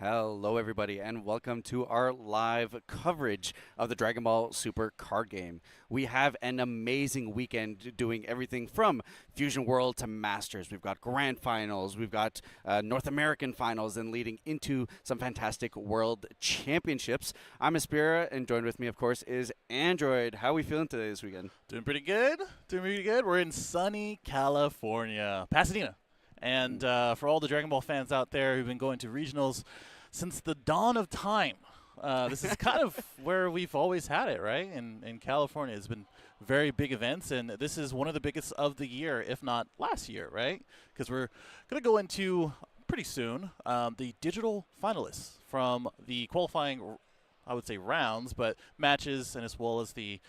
Hello, everybody, and welcome to our live coverage of the Dragon Ball Super card game. We have an amazing weekend doing everything from Fusion World to Masters. We've got Grand Finals, we've got North American Finals, and leading into some fantastic World Championships. I'm Aspira, and joined with me, of course, is Android. How are we feeling today this weekend? Doing pretty good. Doing pretty good. We're in sunny California, Pasadena. And for all the Dragon Ball fans out there who've been going to regionals since the dawn of time, this is kind of where we've always had it, right? In California, it's been very big events, and this is one of the biggest of the year, if not last year, right? Because we're going to go into pretty soon the digital finalists from the qualifying, I would say rounds, but matches, and as well as the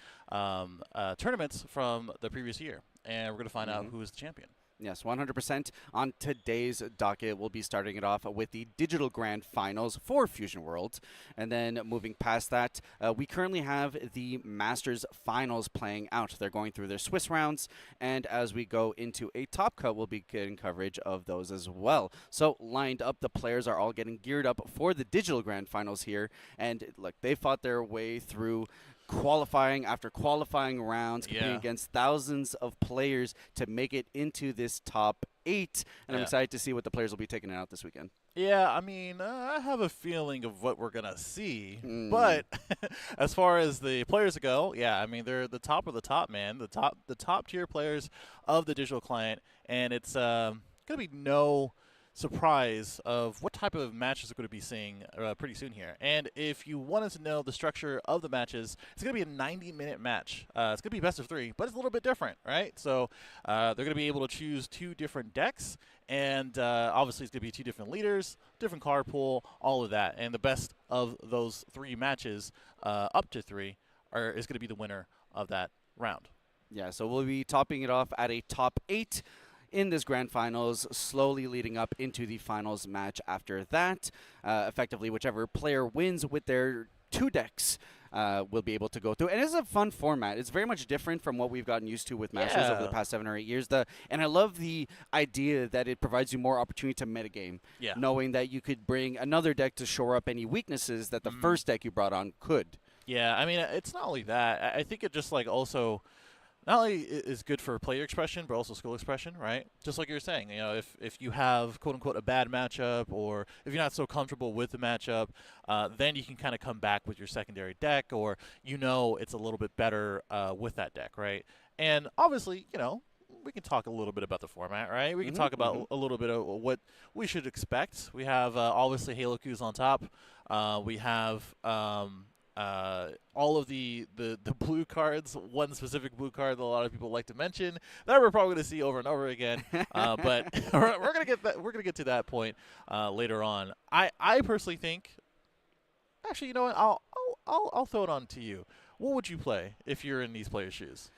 tournaments from the previous year. And we're going to find out who is the champion. Yes, 100%. On today's docket, we'll be starting it off with the Digital Grand Finals for Fusion World. And then moving past that, we currently have the Masters Finals playing out. They're going through their Swiss rounds. And as we go into a Top Cut, we'll be getting coverage of those as well. So lined up, the players are all getting geared up for the Digital Grand Finals here. And look, they fought their way through qualifying after qualifying rounds, competing against thousands of players to make it into this top 8. And I'm excited to see what the players will be taking out this weekend. Yeah, I mean, I have a feeling of what we're going to see. But as far as the players go, yeah, I mean, they're the top of the top, man. The top tier players of the digital client. And it's going to be no surprise of what type of matches we're going to be seeing pretty soon here. And if you wanted to know the structure of the matches, it's going to be a 90-minute match. It's going to be best of 3, but it's a little bit different, right? So they're going to be able to choose 2 different decks, and obviously it's going to be 2 different leaders, different card pool, all of that. And the best of those 3 matches, up to 3, is going to be the winner of that round. Yeah, so we'll be topping it off at a top 8 in this grand finals, slowly leading up into the finals match after that. Effectively, whichever player wins with their 2 decks will be able to go through. And it's a fun format. It's very much different from what we've gotten used to with Masters over the past 7 or 8 years. And I love the idea that it provides you more opportunity to metagame, knowing that you could bring another deck to shore up any weaknesses that the first deck you brought on could. Yeah, I mean, it's not only that. I think it just like also not only is good for player expression, but also skill expression, right? Just like you were saying, you know, if you have quote unquote a bad matchup, or if you're not so comfortable with the matchup, then you can kind of come back with your secondary deck, or it's a little bit better with that deck, right? And obviously, we can talk a little bit about the format, right? We can talk about a little bit of what we should expect. We have obviously Halo Q's on top. We have all of the blue cards, one specific blue card that a lot of people like to mention that we're probably going to see over and over again. But we're gonna get that. We're gonna get to that point later on. I personally think, actually, you know what? I'll throw it on to you. What would you play if you're in these players' shoes?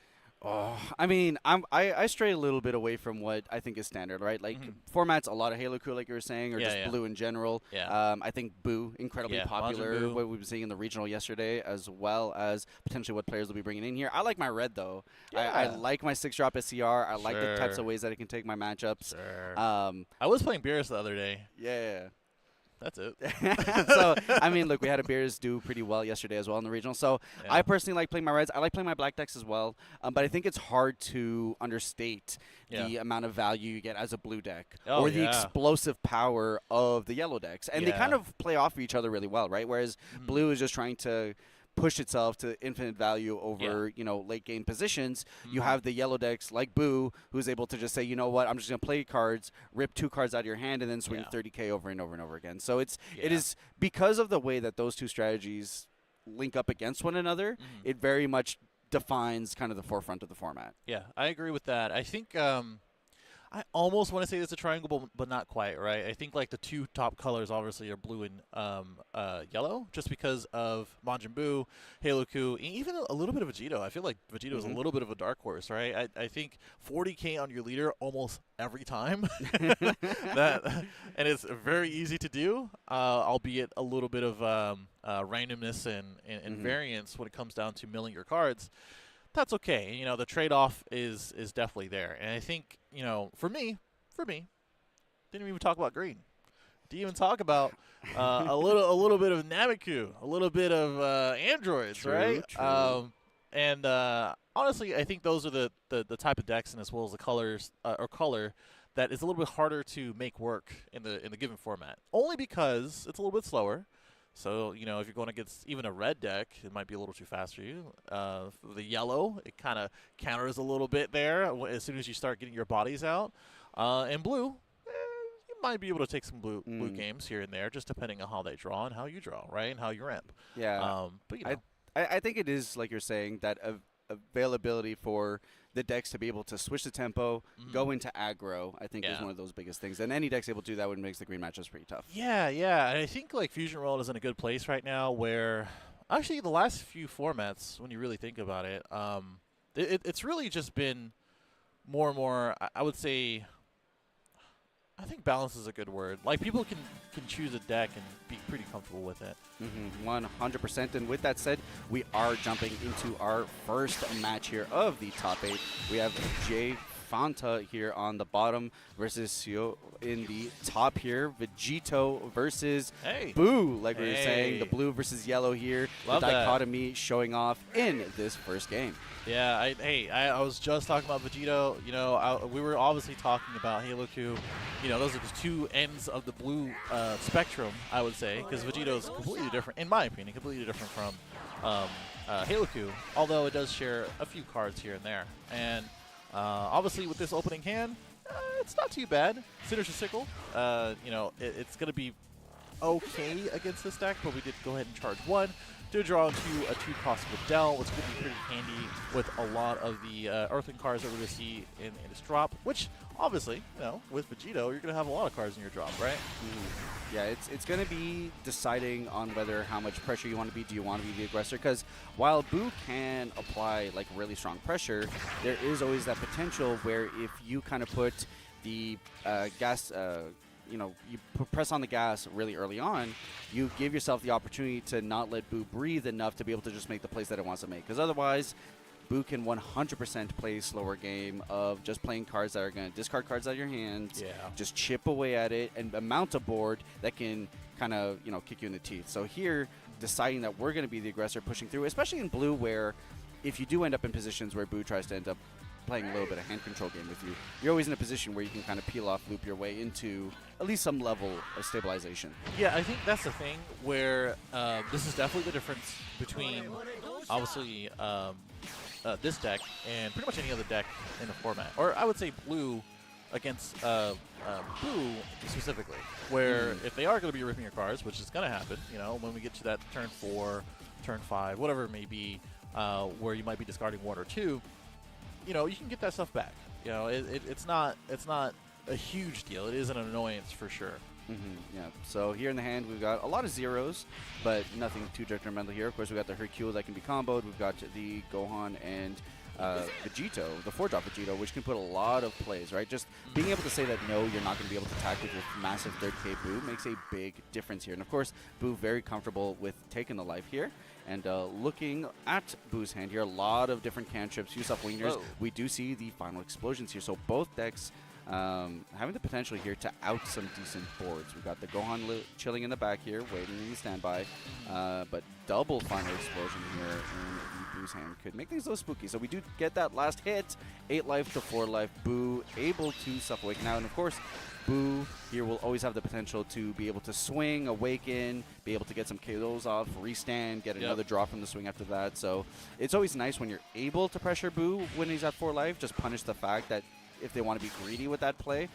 Oh, I mean, I stray a little bit away from what I think is standard, right? Like formats, a lot of Halo Crew, like you were saying, or just blue in general. Yeah. I think Boo, incredibly popular. Boo. What we've been seeing in the regional yesterday, as well as potentially what players will be bringing in here. I like my red though. I like my 6-drop SCR. I like the types of ways that I can take my matchups. I was playing Beerus the other day. Yeah. That's it. So, I mean, look, we had a Beers do pretty well yesterday as well in the regional. So, I personally like playing my reds. I like playing my black decks as well. But I think it's hard to understate the amount of value you get as a blue deck or the explosive power of the yellow decks. And they kind of play off of each other really well, right? Whereas blue is just trying to push itself to infinite value over, late game positions. You have the yellow decks like Boo, who's able to just say, you know what, I'm just going to play cards, rip 2 cards out of your hand, and then swing 30K over and over and over again. So it is because of the way that those 2 strategies link up against one another, it very much defines kind of the forefront of the format. Yeah, I agree with that. I think I almost want to say it's a triangle, but not quite, right? I think like the 2 top colors obviously are blue and yellow, just because of Majin Buu, Halo Q, and even a little bit of Vegito. I feel like Vegito is a little bit of a dark horse, right? I think 40K on your leader almost every time, and it's very easy to do, albeit a little bit of randomness and variance when it comes down to milling your cards. That's okay. The trade-off is definitely there. And I think, for me, didn't even talk about green. to even talk about a little bit of Nameku, a little bit of androids, True, right? true. And honestly, I think those are the type of decks, and as well as the colors or color that is a little bit harder to make work in the given format. Only because it's a little bit slower. So, you know, if you're going against even a red deck, it might be a little too fast for you. The yellow, it kind of counters a little bit there as soon as you start getting your bodies out. And blue, you might be able to take some blue games here and there, just depending on how they draw and how you draw, right, and how you ramp. Yeah. But, you know. I think it is, like you're saying, that availability for the decks to be able to switch the tempo, go into aggro, I think is one of those biggest things. And any deck's able to do that, would makes the green matchups pretty tough. Yeah, yeah. And I think like Fusion World is in a good place right now where actually the last few formats, when you really think about it, it's really just been more and more, I would say, I think balance is a good word. Like, people can choose a deck and be pretty comfortable with it. 100%. And with that said, we are jumping into our first match here of the top 8. We have Jay Fanta here on the bottom versus Sio in the top here. Vegito versus Boo, like we were saying. The blue versus yellow here. Love the dichotomy showing off in this first game. Yeah, I was just talking about Vegito. You know, we were obviously talking about Halo 2. You know, those are the two ends of the blue spectrum, I would say, because Vegito is completely different, in my opinion, completely different from Halo 2, although it does share a few cards here and there. And obviously, with this opening hand, it's not too bad. Sinister Sickle, you know, it's going to be okay against this deck, but we did go ahead and charge 1 to draw into a 2-cost Videl, which could be pretty handy with a lot of the Earthling cards that we're going to see in this drop, which obviously, you know, with Vegito, you're going to have a lot of cards in your drop, right? Yeah, it's going to be deciding on whether how much pressure you want to be. Do you want to be the aggressor? Because while Boo can apply like really strong pressure, there is always that potential where if you kind of put the gas, you know, you press on the gas really early on, you give yourself the opportunity to not let Boo breathe enough to be able to just make the plays that it wants to make. Because otherwise, Boo can 100% play slower game of just playing cards that are going to discard cards out of your hands, just chip away at it, and mount a board that can kind of, you know, kick you in the teeth. So here, deciding that we're going to be the aggressor pushing through, especially in blue, where if you do end up in positions where Boo tries to end up playing a little bit of hand control game with you, you're always in a position where you can kind of peel off, loop your way into at least some level of stabilization. Yeah, I think that's the thing where this is definitely the difference between, obviously, this deck and pretty much any other deck in the format. Or I would say blue against blue specifically, where if they are going to be ripping your cards, which is going to happen, you know, when we get to that turn 4, turn 5, whatever it may be, where you might be discarding 1 or 2, you know, you can get that stuff back. You know, it's not a huge deal. It is an annoyance for sure. Yeah. So here in the hand, we've got a lot of zeros, but nothing too detrimental here. Of course, we got the Hercule that can be comboed. We've got the Gohan and Vegito, the 4-drop Vegito, which can put a lot of plays, right? Just being able to say that no, you're not going to be able to attack with your massive 3rd K Boo makes a big difference here. And of course, Boo very comfortable with taking the life here. And looking at Boo's hand here, a lot of different cantrips, use up wingers. We do see the final explosions here. So both decks having the potential here to out some decent boards. We've got the Gohan chilling in the back here, waiting in the standby. But double final explosion here in Boo's hand could make things a little spooky. So we do get that last hit, 8 life to 4 life. Boo able to self-awaken now. And of course, Boo here will always have the potential to be able to swing, awaken, be able to get some KOs off, restand, get another draw from the swing after that. So it's always nice when you're able to pressure Boo when he's at 4 life, just punish the fact that if they want to be greedy with that play.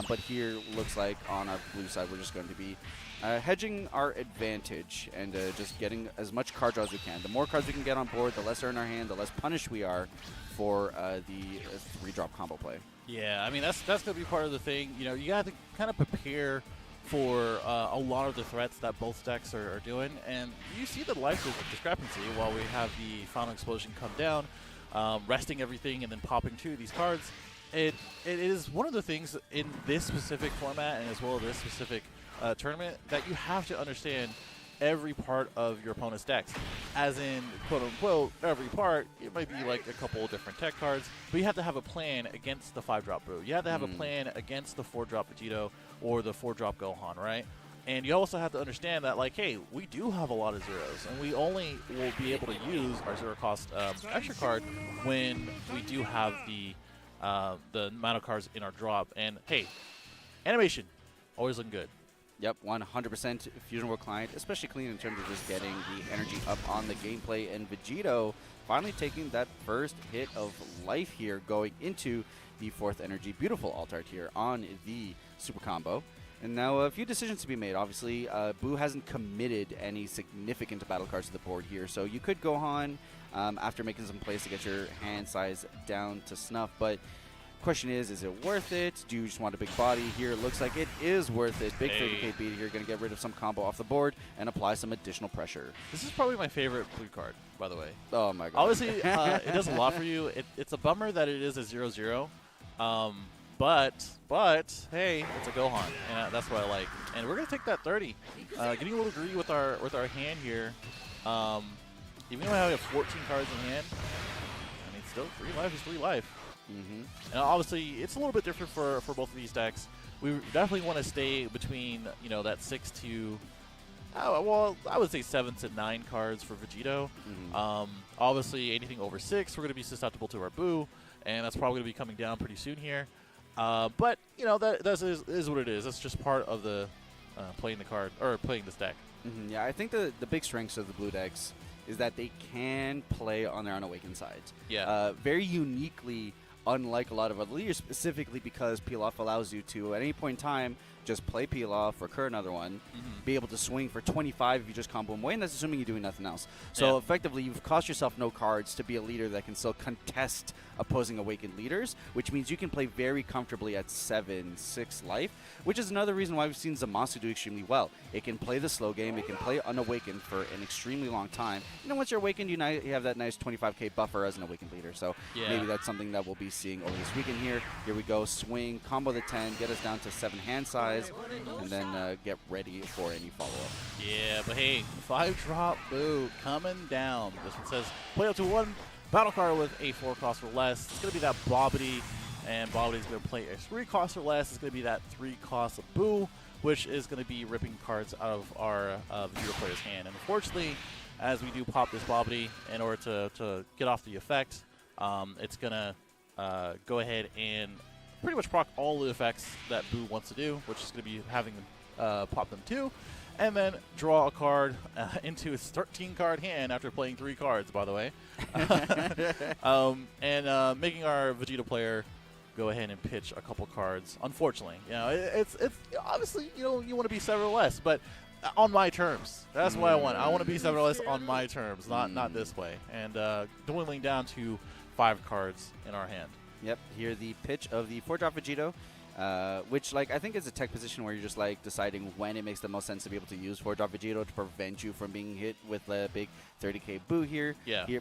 But here looks like on our blue side, we're just going to be hedging our advantage and just getting as much card draw as we can. The more cards we can get on board, the less are in our hand, the less punished we are for the 3-drop combo play. Yeah, I mean, that's going to be part of the thing. You know, you got to kind of prepare for a lot of the threats that both decks are doing. And you see the life discrepancy while we have the final explosion come down, resting everything and then popping 2 of these cards. It is one of the things in this specific format and as well as this specific tournament that you have to understand every part of your opponent's decks. As in, quote-unquote, every part, it might be like a couple of different tech cards, but you have to have a plan against the 5-drop Boo. You have to have a plan against the 4-drop Vegito or the 4-drop Gohan, right? And you also have to understand that, like, hey, we do have a lot of zeros, and we only will be able to use our zero cost extra card when we do have the amount of cards in our drop. And hey, animation always looking good. Yep, 100% Fusion World Client, especially clean in terms of just getting the energy up on the gameplay. And Vegito finally taking that first hit of life here, going into the fourth energy. Beautiful alt art here on the super combo. And now a few decisions to be made. Obviously, Boo hasn't committed any significant battle cards to the board here, so you could go on after making some plays to get your hand size down to snuff. But question is it worth it? Do you just want a big body here? It looks like it is worth it. Big 30k beat here, going to get rid of some combo off the board and apply some additional pressure. This is probably my favorite blue card, by the way. Oh my god. Obviously, it does a lot for you. It's a bummer that it is a 0-0. But hey, it's a Gohan, and that's what I like. And we're gonna take that 30. Getting a little greedy with our hand here. Even though I have 14 cards in hand, I mean, still 3 life is 3 life. And obviously, it's a little bit different for both of these decks. We definitely want to stay between that 6 to well, I would say 7 to 9 cards for Vegito. Obviously, anything over 6, we're gonna be susceptible to our Boo, and that's probably gonna be coming down pretty soon here. But that is what it is. That's just part of the playing the card or playing this deck. Yeah, I think the big strengths of the blue decks is that they can play on their unawakened sides. Yeah. Very uniquely, unlike a lot of other leaders, specifically because Peel Off allows you to, at any point in time, just play Peel Off, recur another one, be able to swing for 25 if you just combo them away, and that's assuming you're doing nothing else. So effectively, you've cost yourself no cards to be a leader that can still contest opposing awakened leaders, which means you can play very comfortably at 7-6 life, which is another reason why we've seen Zamasu do extremely well. It can play the slow game, it can play unawakened for an extremely long time. Once you're awakened, you have that nice 25k buffer as an awakened leader, so maybe that's something that we'll be seeing over this weekend here. Here we go, swing, combo the 10, get us down to 7 hand size, and then get ready for any follow-up. Yeah, but hey, 5-drop Boo coming down. This one says, play up to 1 battle card with a 4 cost or less. It's going to be that Bobbity, and Bobbity's going to play a 3 cost or less. It's going to be that 3 cost of Boo, which is going to be ripping cards out of our Vegito player's hand. And unfortunately, as we do pop this Bobbity, in order to get off the effect, it's going to go ahead and pretty much proc all the effects that Boo wants to do, which is going to be having them pop them too, and then draw a card into his 13-card hand after playing 3 cards, by the way. And making our Vegito player go ahead and pitch a couple cards. Unfortunately, it's obviously you want to be 7 or less, but on my terms. That's what I want. I want to be 7 or less on my terms, not this way. And dwindling down to 5 cards in our hand. Yep, here the pitch of the 4-drop Vegito, which I think is a tech position where you're just deciding when it makes the most sense to be able to use 4-drop Vegito to prevent you from being hit with a big 30k Boo here.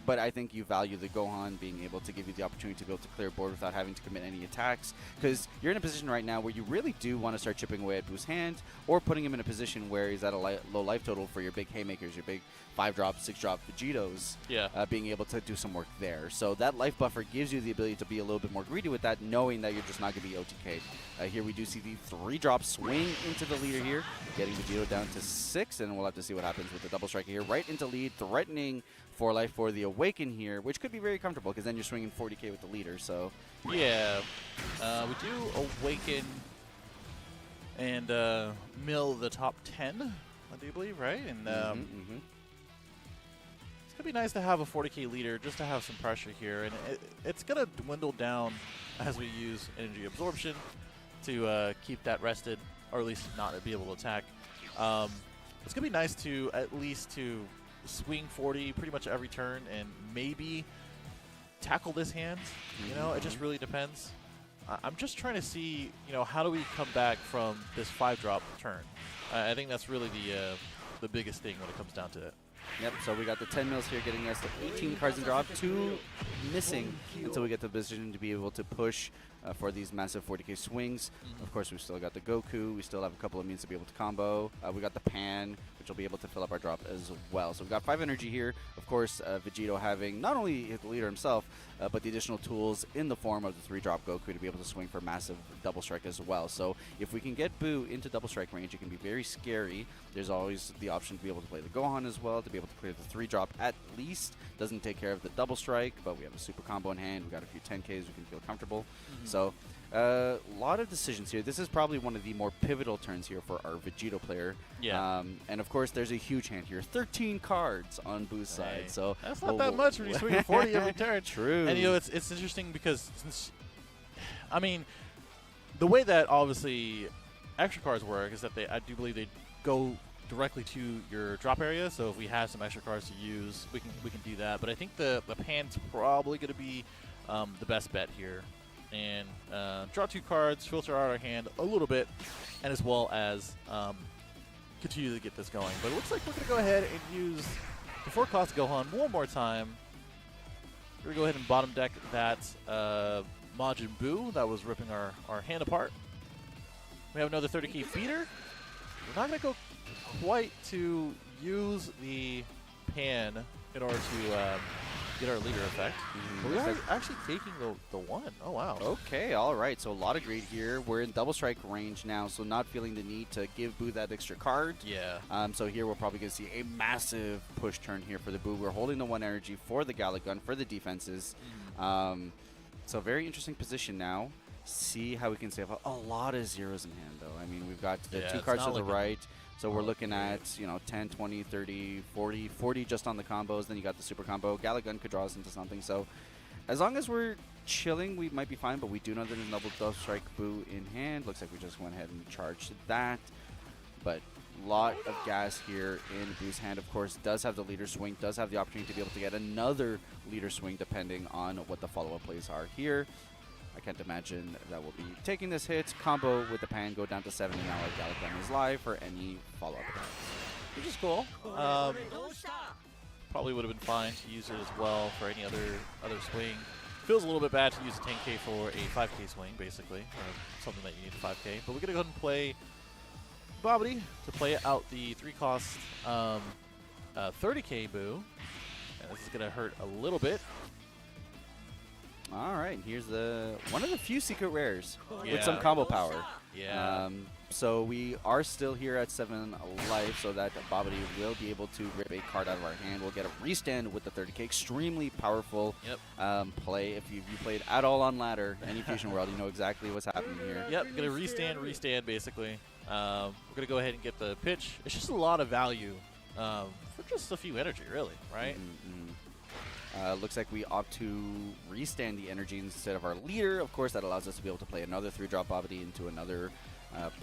But I think you value the Gohan being able to give you the opportunity to be able to clear board without having to commit any attacks, because you're in a position right now where you really do want to start chipping away at Boo's hand or putting him in a position where he's at a low life total for your big haymakers, your big 5-drop, 6-drop Vegitos, being able to do some work there. So that life buffer gives you the ability to be a little bit more greedy with that, knowing that you're just not going to be OTK'd. Here we do see the 3-drop swing into the leader here, getting Vegito down to 6, and we'll have to see what happens with the double striker here. Right into lead, threatening 4 life for the Awaken here, which could be very comfortable because then you're swinging 40k with the leader. So yeah, we do Awaken and mill the top 10, I do believe, right? And it's going to be nice to have a 40k leader just to have some pressure here. And it's going to dwindle down as we use energy absorption to keep that rested, or at least not be able to attack. It's going to be nice to at least to swing 40 pretty much every turn and maybe tackle this hand. It just really depends. I'm just trying to see, how do we come back from this 5-drop turn? I think that's really the biggest thing when it comes down to it. Yep, so we got the 10 mils here getting us to 18 cards in drop, 2 missing until we get the position to be able to push for these massive 40k swings. Of course, we've still got the Goku. We still have a couple of means to be able to combo. We got the Pan, which will be able to fill up our drop as well. So we've got 5 energy here. Of course, Vegito having not only the leader himself, but the additional tools in the form of the 3-drop Goku to be able to swing for massive double strike as well. So if we can get Boo into double strike range, it can be very scary. There's always the option to be able to play the Gohan as well, to be able to clear the 3-drop at least. Doesn't take care of the double strike, but we have a super combo in hand. We've got a few 10Ks we can feel comfortable. So a lot of decisions here. This is probably one of the more pivotal turns here for our Vegito player. Yeah. And of course, there's a huge hand here. 13 cards on Boo's side. So that's not that much when you swing 40 every turn. True. And it's interesting because I mean, the way that obviously extra cards work is that I do believe they go directly to your drop area. So if we have some extra cards to use, we can do that. But I think the Pan's probably going to be the best bet here. And draw 2 cards, filter out our hand a little bit, and as well as continue to get this going. But it looks like we're going to go ahead and use the 4-cost Gohan one more time. We're going to go ahead and bottom deck that Majin Buu that was ripping our hand apart. We have another 30k feeder. We're not going to go quite to use the Pan in order to get our leader effect. But we are actually taking the 1. Oh, wow. Okay, all right. So a lot of greed here. We're in double strike range now, so not feeling the need to give Boo that extra card. Yeah. So here we're probably going to see a massive push turn here for the Boo. We're holding the 1 energy for the Galick Gun for the defenses. So very interesting position now. See how we can save a lot of zeros in hand, though. I mean, we've got the 2 cards to the right. So we're looking at, 10, 20, 30, 40 just on the combos. Then you got the super combo. Galick Gun could draw us into something. So as long as we're chilling, we might be fine. But we do know that there's double strike Boo in hand. Looks like we just went ahead and charged that. But a lot of gas here in Boo's hand. Of course, does have the leader swing. Does have the opportunity to be able to get another leader swing depending on what the follow-up plays are here. I can't imagine that we'll be taking this hit. Combo with the Pan, go down to 7, and now our Galick Gun is live for any follow-up attacks. Which is cool. Probably would have been fine to use it as well for any other swing. Feels a little bit bad to use a 10k for a 5k swing, basically, or something that you need a 5k. But we're going to go ahead and play Babidi to play out the 3-cost 30k Boo. And this is going to hurt a little bit. All right, here's one of the few secret rares with some combo power. Yeah. So we are still here at 7 life, so that Babidi will be able to rip a card out of our hand. We'll get a restand with the 30k. Extremely powerful play. If you played at all on ladder, any Fusion World, you know exactly what's happening here. Yep, gonna restand basically. We're gonna go ahead and get the pitch. It's just a lot of value for just a few energy, really, right? Looks like we opt to restand the energy instead of our leader. Of course, that allows us to be able to play another 3-drop Babidi into another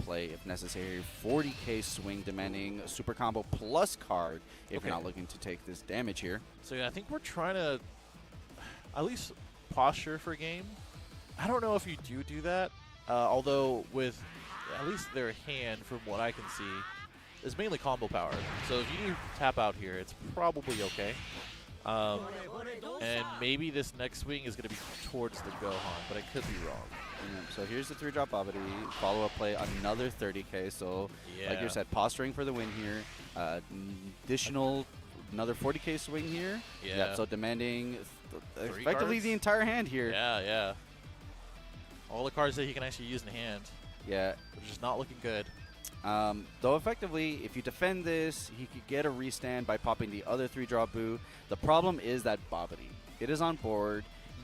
play if necessary. 40k swing demanding a super combo plus card if you're not looking to take this damage here. So yeah, I think we're trying to at least posture for game. I don't know if you do that, although with at least their hand, from what I can see, is mainly combo power. So if you do tap out here, it's probably okay. And maybe this next swing is going to be towards the Gohan, but I could be wrong. So here's the 3-drop Babidi. Follow-up play, another 30k. So like you said, posturing for the win here. Additional, another 40k swing here. So demanding effectively the entire hand here. Yeah. All the cards that he can actually use in hand. Yeah. Which is not looking good. Though effectively, if you defend this, he could get a restand by popping the other 3-drop Boo. The problem is that Babidi. It is on board,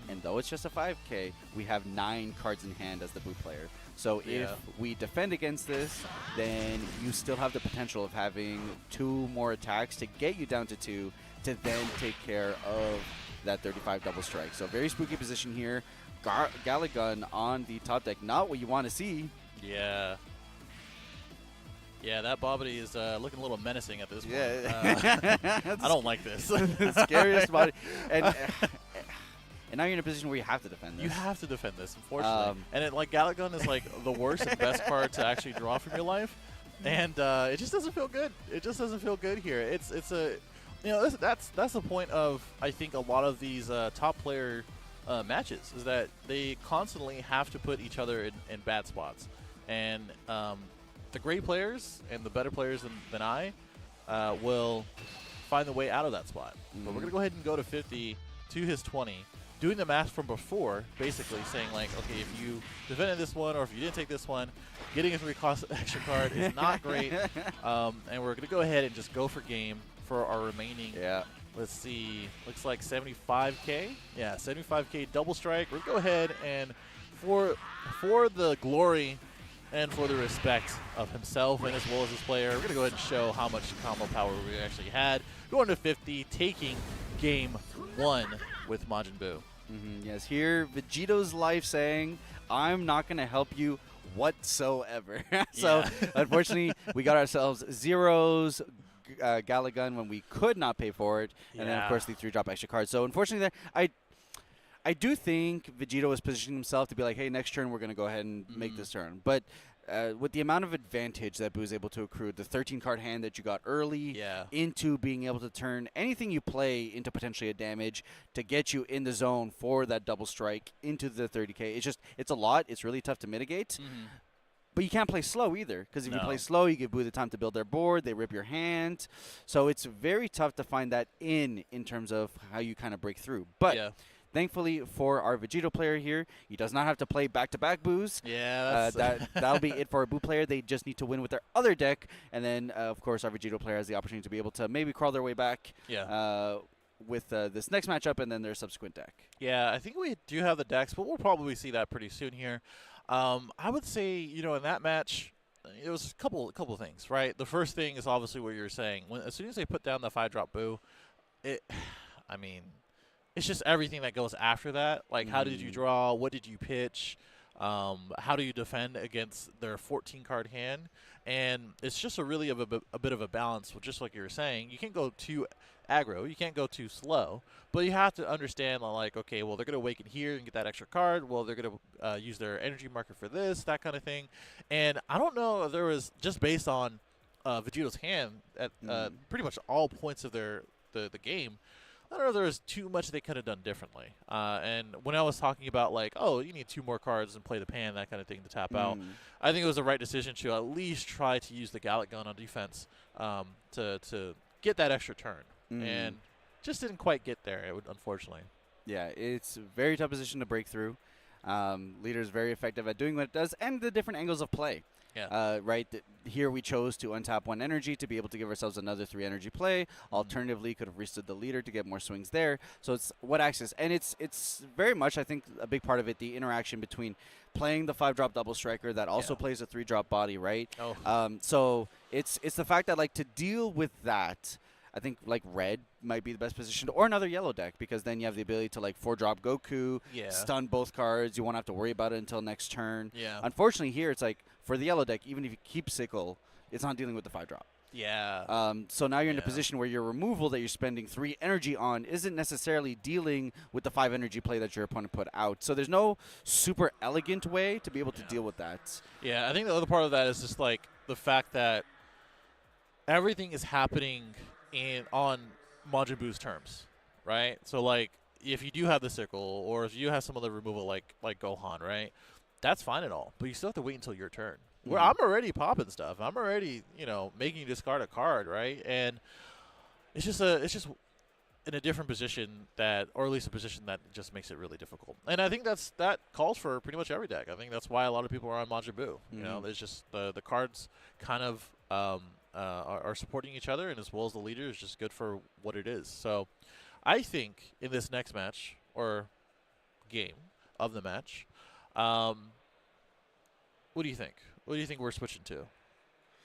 and though it's just a 5k, we have 9 cards in hand as the Boo player. So if we defend against this, then you still have the potential of having 2 more attacks to get you down to 2 to then take care of that 35 double strike. So very spooky position here. Galick Gun on the top deck, not what you want to see. Yeah, that Babidi is looking a little menacing at this point. I don't like this. The scariest body. And now you're in a position where you have to defend this. You have to defend this, unfortunately. And Galick Gun is like the worst and best card to actually draw from your life. And it just doesn't feel good. It just doesn't feel good here. It's a, that's the point of, I think, a lot of these top player matches is that they constantly have to put each other in bad spots. And the great players and the better players than I will find the way out of that spot. But we're going to go ahead and go to 50 to his 20, doing the math from before, basically saying, like, okay, if you defended this one or if you didn't take this one, getting a 3-cost extra card is not great. And we're going to go ahead and just go for game for our remaining, let's see, looks like 75K. Yeah, 75K double strike. We're going to go ahead and for the glory and for the respect of himself and as well as his player, we're going to go ahead and show how much combo power we actually had. Going to 50, taking game 1 with Majin Buu. Yes, here Vegito's life saying, I'm not going to help you whatsoever. So, unfortunately, we got ourselves zeros, Galagun when we could not pay for it, and then, of course, the 3-drop extra card. So, unfortunately, there, I do think Vegito was positioning himself to be like, hey, next turn we're going to go ahead and make this turn. But with the amount of advantage that Buu was able to accrue, the 13-card hand that you got early into being able to turn anything you play into potentially a damage to get you in the zone for that double strike into the 30K, it's a lot. It's really tough to mitigate. But you can't play slow either, because if you play slow, you give Buu the time to build their board, they rip your hand. So it's very tough to find that in terms of how you kind of break through. But thankfully for our Vegito player here, he does not have to play back-to-back Boos. Yeah, that'll be it for a Buu player. They just need to win with their other deck, and then, of course, our Vegito player has the opportunity to be able to maybe crawl their way back with this next matchup and then their subsequent deck. Yeah, I think we do have the decks, but we'll probably see that pretty soon here. I would say, you know, in that match, it was a couple of things, right? The first thing is obviously what you're saying. As soon as they put down the 5-drop Buu, I mean, it's just everything that goes after that. Like, how did you draw? What did you pitch? How do you defend against their 14-card hand? And it's just a really a bit of a balance, just like you were saying. You can't go too aggro. You can't go too slow. But you have to understand, like, okay, well, they're going to awaken here and get that extra card. Well, they're going to use their energy marker for this, that kind of thing. And I don't know if there was, just based on Vegito's hand at pretty much all points of the game, I don't know if there was too much they could have done differently. And when I was talking about, like, oh, you need 2 more cards and play the pan, that kind of thing to tap out, I think it was the right decision to at least try to use the Gallic Gun on defense to get that extra turn. And just didn't quite get there, unfortunately. Yeah, it's a very tough position to break through. Leader is very effective at doing what it does and the different angles of play. Right here we chose to untap 1 energy to be able to give ourselves another 3 energy play. Alternatively, could have restood the leader to get more swings there. So it's what axis, and it's very much, I think, a big part of it, the interaction between playing the 5-drop double striker that also plays a 3-drop body, right? So it's the fact that, like, to deal with that, I think, like, red might be the best position, or another yellow deck, because then you have the ability to, like, 4-drop Goku, stun both cards. You won't have to worry about it until next turn. Unfortunately, here it's like, for the yellow deck, even if you keep Sickle, it's not dealing with the 5-drop. So now you're in a position where your removal that you're spending 3 energy on isn't necessarily dealing with the 5 energy play that your opponent put out. So there's no super elegant way to be able to deal with that. Yeah, I think the other part of that is just, like, the fact that everything is happening on Majin Buu's terms, right? So, like, if you do have the Sickle, or if you have some other removal like Gohan, right? That's fine and all, but you still have to wait until your turn. Where I'm already popping stuff. I'm already, you know, making you discard a card, right? And it's just in a different position or at least a position that just makes it really difficult. And I think that calls for pretty much every deck. I think that's why a lot of people are on Majin Buu. You know, there's just the cards kind of are supporting each other, and as well as the leader is just good for what it is. So I think in this next match, or game of the match, what do you think? What do you think we're switching to?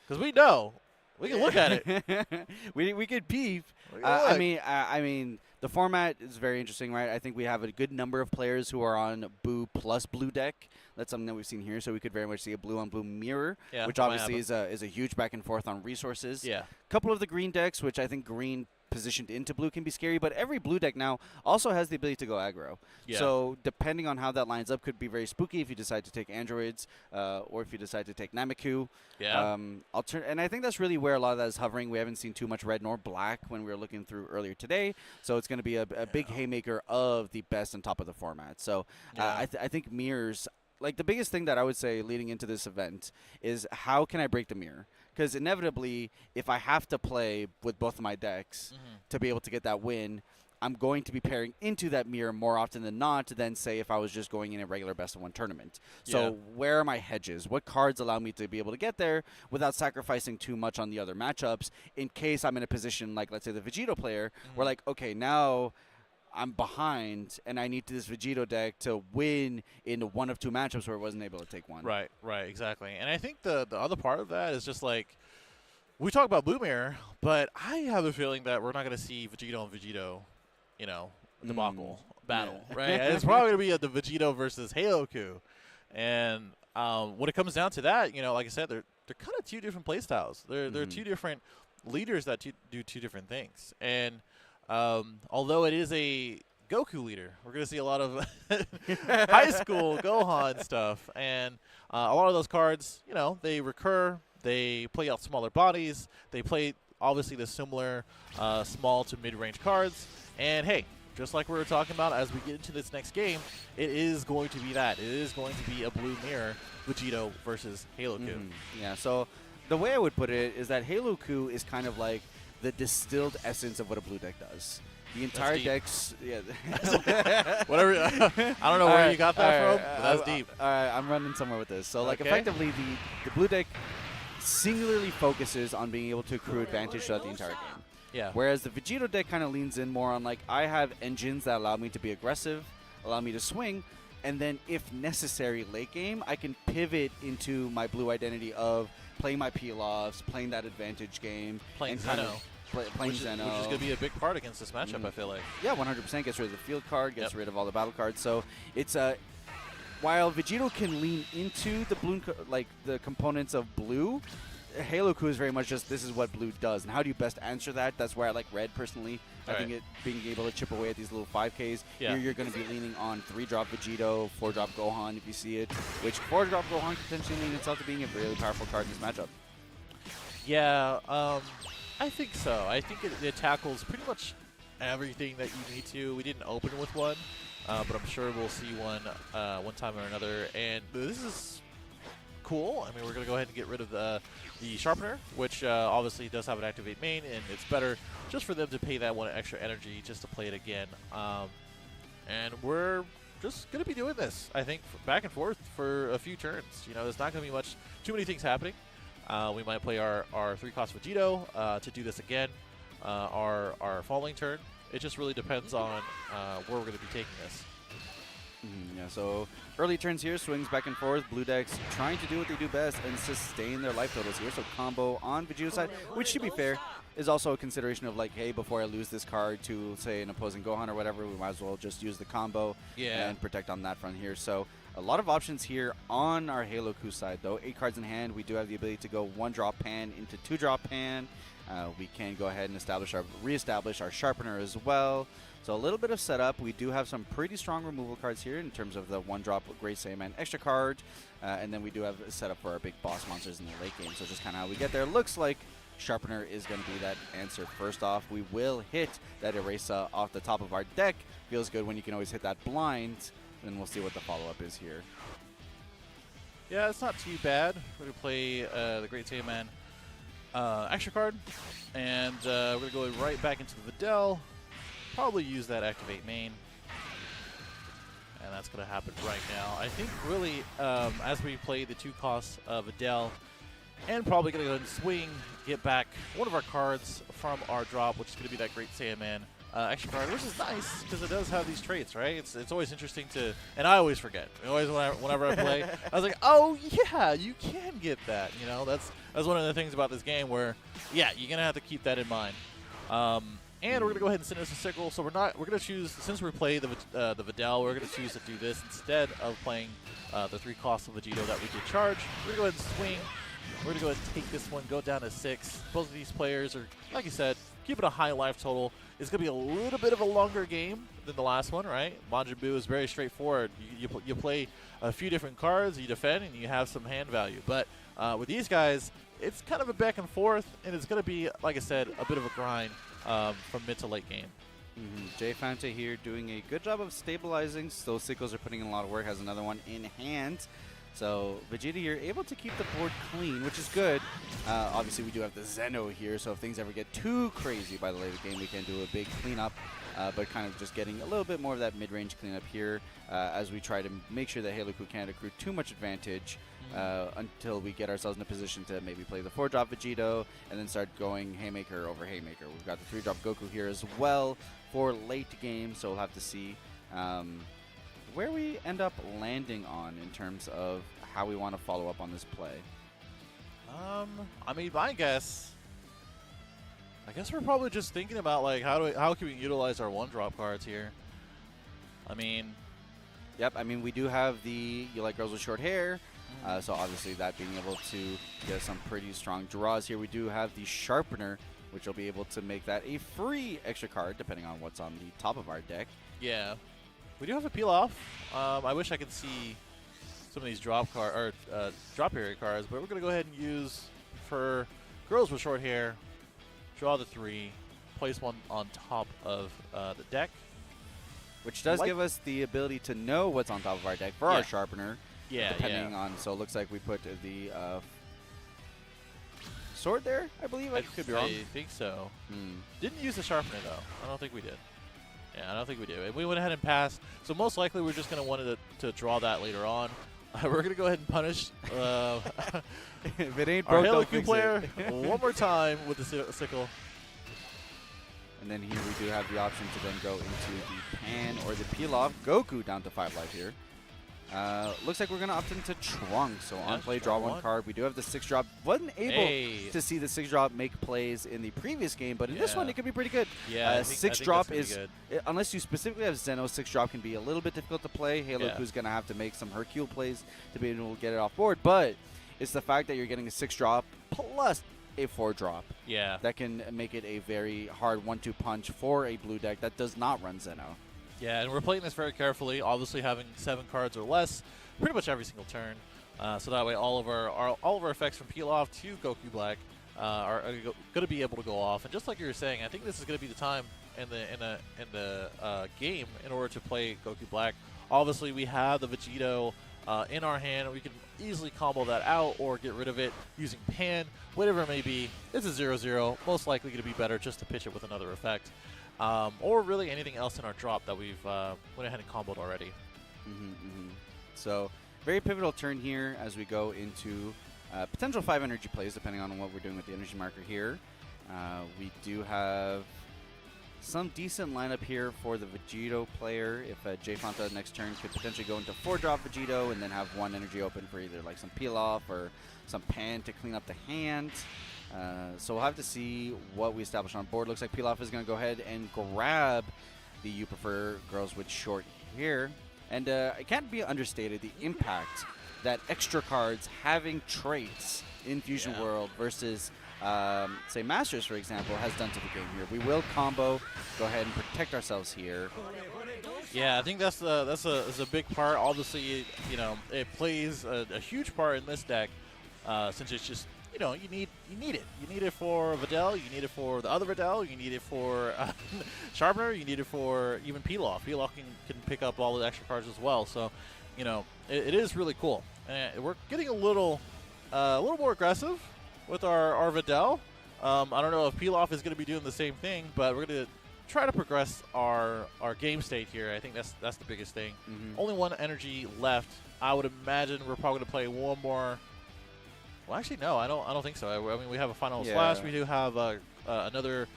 Because we know. We can look at it. we could peep. I mean, the format is very interesting, right? I think we have a good number of players who are on Buu plus blue deck. That's something that we've seen here, so we could very much see a blue on blue mirror, which obviously is a huge back and forth on resources. A couple of the green decks, which I think green positioned into blue can be scary, but every blue deck now also has the ability to go aggro. Yeah. So depending on how that lines up could be very spooky if you decide to take androids or if you decide to take Namiku. Yeah. And I think that's really where a lot of that is hovering. We haven't seen too much red nor black when we were looking through earlier today, so it's going to be a big haymaker of the best on top of the format. So I think mirrors, like the biggest thing that I would say leading into this event is how can I break the mirror? Because inevitably, if I have to play with both of my decks to be able to get that win, I'm going to be pairing into that mirror more often than not than, say, if I was just going in a regular best-of-1 tournament. So where are my hedges? What cards allow me to be able to get there without sacrificing too much on the other matchups in case I'm in a position like, let's say, the Vegito player, where, like, okay, now I'm behind and I need this Vegito deck to win in one of two matchups where I wasn't able to take one. Right, exactly. And I think the other part of that is just like, we talk about Blue Mirror, but I have a feeling that we're not going to see Vegito and Vegito, debacle battle, right? And it's probably going to be the Vegito versus Halo-Ku. And when it comes down to that, like I said, they're kind of two different playstyles. They're two different leaders that do two different things. And although it is a Goku leader, we're going to see a lot of high school Gohan stuff. And a lot of those cards, they recur. They play out smaller bodies. They play, obviously, the similar small to mid-range cards. And, hey, just like we were talking about as we get into this next game, it is going to be that. It is going to be a Blue Mirror Vegito versus Halo-Ku. Yeah, so the way I would put it is that Halo-Ku is kind of like the distilled essence of what a blue deck does. The entire deck's whatever. I don't know where you got that from, but that's deep. All right, I'm running somewhere with this. So, like, effectively, the blue deck singularly focuses on being able to accrue advantage throughout the entire game. Yeah. Whereas the Vegito deck kind of leans in more on, like, I have engines that allow me to be aggressive, allow me to swing, and then if necessary late game, I can pivot into my blue identity of playing my peel-offs, playing that advantage game. Playing Zeno. Playing Zeno. Which is going to be a big part against this matchup, I feel like. Yeah, 100%. Gets rid of the field card, gets rid of all the battle cards. So it's while Vegito can lean into the blue, like the components of blue, Halo-Ku is very much just this is what blue does. And how do you best answer that? That's where I like red personally. I think being able to chip away at these little 5Ks. Here you're going to be leaning on 3-drop Vegito, 4-drop Gohan if you see it, which 4-drop Gohan could potentially lean itself to being a really powerful card in this matchup. Yeah, I think so. I think it tackles pretty much everything that you need to. We didn't open with one, but I'm sure we'll see one time or another. And this is cool. I mean, we're going to go ahead and get rid of the Sharpener, which obviously does have an Activate main, and it's better just for them to pay that one extra energy just to play it again. And we're just going to be doing this, I think, back and forth for a few turns. There's not going to be too many things happening. We might play our 3-cost Vegito to do this again, our following turn. It just really depends on where we're going to be taking this. Yeah, so early turns here, swings back and forth. Blue decks trying to do what they do best and sustain their life totals here. So combo on Vegito's side, which to be fair, is also a consideration of like, hey, before I lose this card to, say, an opposing Gohan or whatever, we might as well just use the combo and protect on that front here. So a lot of options here on our Halo-Ku side, though. 8 cards in hand. We do have the ability to go 1-drop Pan into 2-drop Pan. We can go ahead and reestablish our Sharpener as well. So a little bit of setup. We do have some pretty strong removal cards here in terms of the 1-drop Great Saiyaman extra card. And then we do have a setup for our big boss monsters in the late game. So just kind of how we get there. Looks like Sharpener is going to be that answer. First off, we will hit that Erasa off the top of our deck. Feels good when you can always hit that blind. Then we'll see what the follow-up is here. Yeah, it's not too bad. We're going to play the Great Saiyaman extra card. And we're going to go right back into the Videl. Probably use that Activate main. And that's going to happen right now. I think really, as we play the 2-cost Videl, and probably going to go ahead and swing, get back one of our cards from our drop, which is going to be that Great Saiyaman extra card, which is nice because it does have these traits, right? It's always interesting to, and I always forget. Whenever I play, I was like, oh yeah, you can get that. That's one of the things about this game where, yeah, you're gonna have to keep that in mind. And we're gonna go ahead and send us a sickle. So we're gonna choose, since we play the Videl, we're gonna choose to do this instead of playing the 3-cost of Vegito that we did charge. We're gonna go ahead and swing We're going to go ahead and take this one, go down to 6. Both of these players are, like you said, keeping a high life total. It's going to be a little bit of a longer game than the last one, right? Majin Buu is very straightforward. You play a few different cards, you defend, and you have some hand value. But with these guys, it's kind of a back and forth, and it's going to be, like I said, a bit of a grind from mid to late game. Jay Fanta here doing a good job of stabilizing. Those Sickles are putting in a lot of work. Has another one in hand. So Vegeta here able to keep the board clean, which is good. Obviously, we do have the Zeno here, so if things ever get too crazy by the late game, we can do a big cleanup. But kind of just getting a little bit more of that mid-range cleanup here as we try to make sure that Halo-Ku can't accrue too much advantage until we get ourselves in a position to maybe play the 4-drop Vegito and then start going Haymaker over Haymaker. We've got the 3-drop Goku here as well for late game, so we'll have to see where we end up landing on in terms of how we want to follow up on this play. I mean, I guess we're probably just thinking about like how can we utilize our 1-drop cards here. I mean, yep. I mean, we do have the You Like Girls with Short Hair, so obviously that being able to get some pretty strong draws here. We do have the Sharpener, which will be able to make that a free extra card depending on what's on the top of our deck. Yeah. We do have a peel off. I wish I could see some of these drop area cards, but we're going to go ahead and use for Girls with Short Hair, draw the 3, place one on top of the deck. Which does give us the ability to know what's on top of our deck for our Sharpener. Yeah, depending on, so it looks like we put the sword there, I believe. I could be wrong. I think so. Didn't use the Sharpener, though. I don't think we did. Yeah, I don't think we did. We went ahead and passed. So most likely we're just going to want to draw that later on. We're going to go ahead and punish if it ain't our broke, Halo-Ku player one more time with the sickle. And then here we do have the option to then go into the pan or the peel off. Goku down to 5 life here. Looks like we're going to opt into Trunks. So on play, draw 1 card. We do have the 6-drop. Wasn't able to see the 6-drop make plays in the previous game, but in this one, it could be pretty good. Yeah, 6-drop is, unless you specifically have Zeno, 6-drop can be a little bit difficult to play. Halo-Ku's going to have to make some Hercule plays to be able to get it off board, but it's the fact that you're getting a 6-drop plus a 4-drop. Yeah. That can make it a very hard 1-2 punch for a blue deck that does not run Zeno. Yeah, and we're playing this very carefully, obviously having 7 cards or less pretty much every single turn. So that way all of our effects from peel off to Goku Black are going to be able to go off. And just like you were saying, I think this is going to be the time in the game in order to play Goku Black. Obviously, we have the Vegito in our hand. We can easily combo that out or get rid of it using Pan, whatever it may be. It's a 0-0, most likely going to be better just to pitch it with another effect. Or really anything else in our drop that we've went ahead and comboed already. So very pivotal turn here as we go into potential 5 energy plays depending on what we're doing with the energy marker here. We do have some decent lineup here for the Vegito player. If Jay Fanta next turn could potentially go into 4-drop Vegito and then have 1 energy open for either like some peel off or some pan to clean up the hand. So we'll have to see what we establish on board. Looks like Pilaf is going to go ahead and grab the You Prefer Girls with Short Hair. And it can't be understated the impact that extra cards having traits in Fusion World versus, say, Masters, for example, has done to the game here. We will combo, go ahead and protect ourselves here. Yeah, I think that's a big part. Obviously, you know, it plays a huge part in this deck since it's just, you know, you need it. You need it for Videl. You need it for the other Videl. You need it for Sharpener. You need it for even Pilaf. Pilaf can pick up all the extra cards as well. So, you know, it is really cool. And we're getting a little more aggressive with our Videl. I don't know if Pilaf is going to be doing the same thing, but we're going to try to progress our game state here. I think that's the biggest thing. Only 1 energy left. I would imagine we're probably going to play one more. Well, actually, no, I don't think so. I mean, we have a final slash. We do have another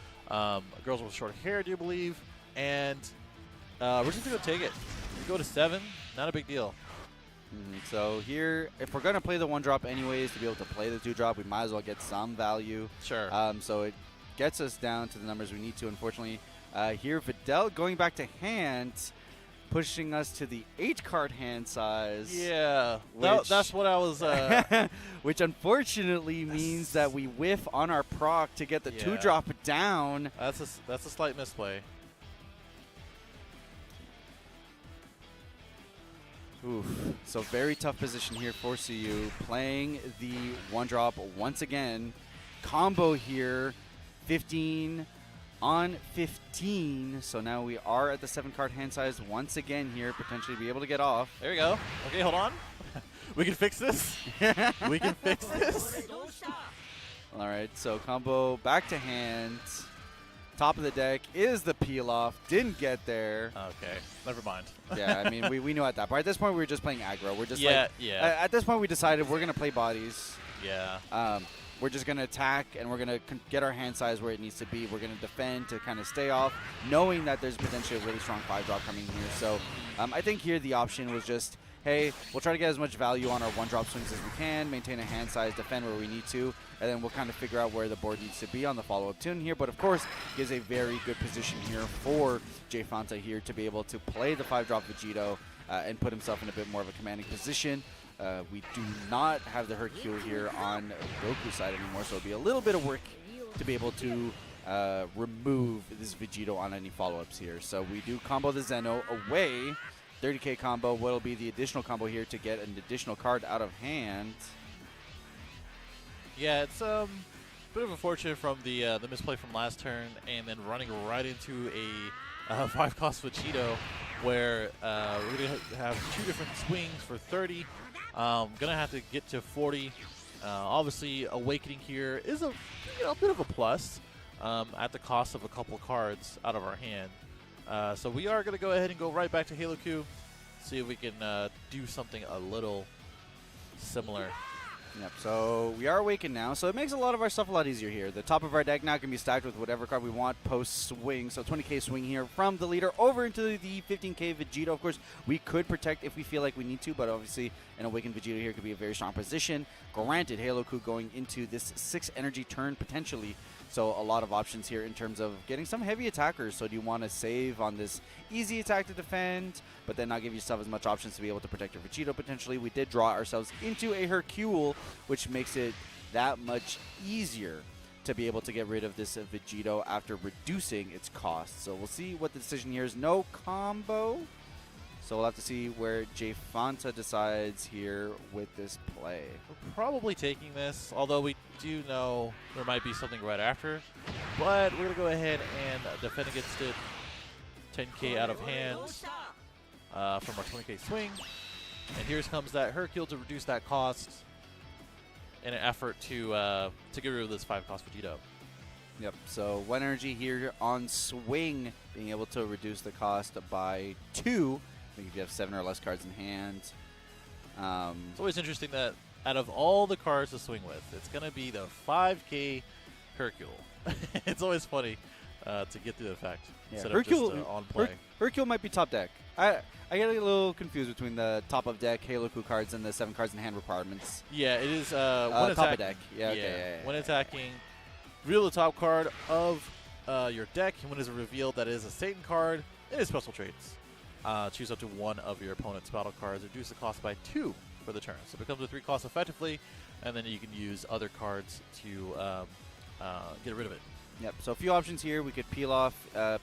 Girls with Short Hair, do you believe? And we're just going to take it. We go to 7. Not a big deal. So here, if we're going to play the 1-drop anyways, to be able to play the 2-drop, we might as well get some value. Sure. So it gets us down to the numbers we need to, unfortunately. Here, Videl going back to hand. pushing us to the 8-card hand size. Yeah, that's what I was. Which unfortunately means that we whiff on our proc to get the 2-drop down. That's a slight misplay. Oof. So very tough position here for CU. Playing the 1-drop once again. Combo here, 15 on 15. So now we are at the 7-card hand size once again here, potentially be able to get off. There we go. Okay, hold on. We can fix this. We can fix this. All right, so combo back to hand. Top of the deck is the peel off. Didn't get there. Okay, never mind. Yeah, I mean, we knew at that point. At this point, we were just playing aggro. We're just at this point, we decided we're going to play bodies. Yeah. We're just going to attack, and we're going to get our hand size where it needs to be. We're going to defend to kind of stay off, knowing that there's potentially a really strong 5-drop coming here. So I think here the option was just, hey, we'll try to get as much value on our 1-drop swings as we can, maintain a hand size, defend where we need to, and then we'll kind of figure out where the board needs to be on the follow-up tune here. But, of course, he has a very good position here for Jay Fanta here to be able to play the 5-drop Vegito and put himself in a bit more of a commanding position. We do not have the Hercule here on Goku's side anymore, so it'll be a little bit of work to be able to remove this Vegito on any follow-ups here. So we do combo the Zeno away. 30k combo. What'll be the additional combo here to get an additional card out of hand? Yeah, it's a bit of a fortune from the misplay from last turn, and then running right into a 5-cost Vegito, where we're gonna have 2 different swings for 30. Gonna have to get to 40. Obviously, Awakening here is a bit of a plus at the cost of a couple cards out of our hand. So we are going to go ahead and go right back to Halo Q, see if we can do something a little similar. Yep, so we are awakened now, so it makes a lot of our stuff a lot easier here. The top of our deck now can be stacked with whatever card we want post-swing, so 20k swing here from the leader over into the 15k Vegito. Of course, we could protect if we feel like we need to, but obviously an awakened Vegito here could be a very strong position. Granted, Halo Q going into this 6 energy turn potentially, so a lot of options here in terms of getting some heavy attackers. So do you want to save on this easy attack to defend, but then not give yourself as much options to be able to protect your Vegito potentially? We did draw ourselves into a Hercule, which makes it that much easier to be able to get rid of this Vegito after reducing its cost. So we'll see what the decision here is. No combo. So we'll have to see where Jay Fanta decides here with this play. We're probably taking this, although we do know there might be something right after. But we're going to go ahead and defend against it. 10k out of hand from our 20k swing. And here comes that Hercule to reduce that cost in an effort to get rid of this 5-cost Vegito. Yep, so 1 energy here on swing, being able to reduce the cost by 2. I think if you have 7 or less cards in hand. It's always interesting that out of all the cards to swing with, it's going to be the 5k Hercule. It's always funny to get through the effect instead Hercule, of just on play. Hercule might be top deck. I get a little confused between the top of deck Halo Q cards and the 7 cards in hand requirements. Yeah, it is top of deck. Yeah, okay. When attacking, reveal the top card of your deck, and when it is revealed that it is a Satan card, it is special traits. Choose up to 1 of your opponent's battle cards. Reduce the cost by 2 for the turn. So it becomes a 3 cost effectively, and then you can use other cards to get rid of it. Yep, so a few options here. We could peel off,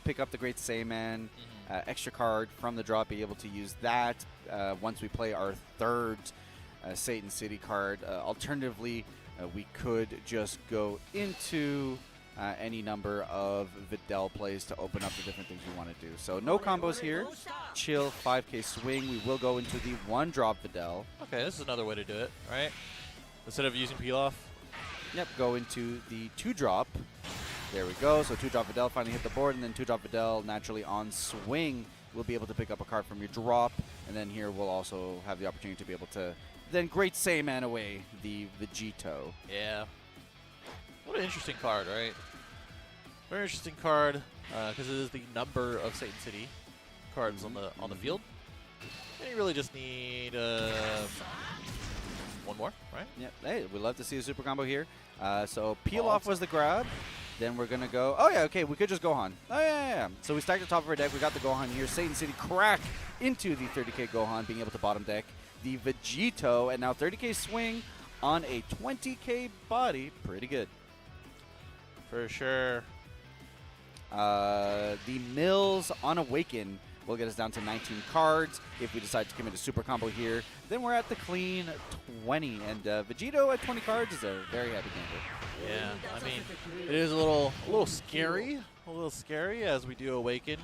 pick up the Great Saiyaman, extra card from the drop, be able to use that once we play our 3rd Satan City card. Alternatively, we could just go into any number of Videl plays to open up the different things we want to do. So no combos here. Chill 5k swing. We will go into the 1-drop Videl. Okay, this is another way to do it, right? Instead of using peel off. Yep, go into the 2-drop. There we go. So 2-drop Videl finally hit the board, and then 2-drop Videl naturally on swing. We'll be able to pick up a card from your drop, and then here we'll also have the opportunity to be able to then Great Saiyaman away the Vegito. Yeah. What an interesting card, right? Very interesting card because it is the number of Satan City cards on the field. And you really just need 1 more, right? Yep. Hey, we'd love to see a super combo here. So peel off was the grab. Then we're going to go. Oh, yeah, okay. We could just Gohan. Oh, yeah. So we stacked the top of our deck. We got the Gohan here. Satan City crack into the 30k Gohan, being able to bottom deck the Vegito. And now 30k swing on a 20k body. Pretty good. For sure. The Mills on Awaken will get us down to 19 cards. If we decide to commit a super combo here, then we're at the clean 20. And Vegito at 20 cards is a very happy camper. Yeah, I mean, it is a little scary, as we do Awaken,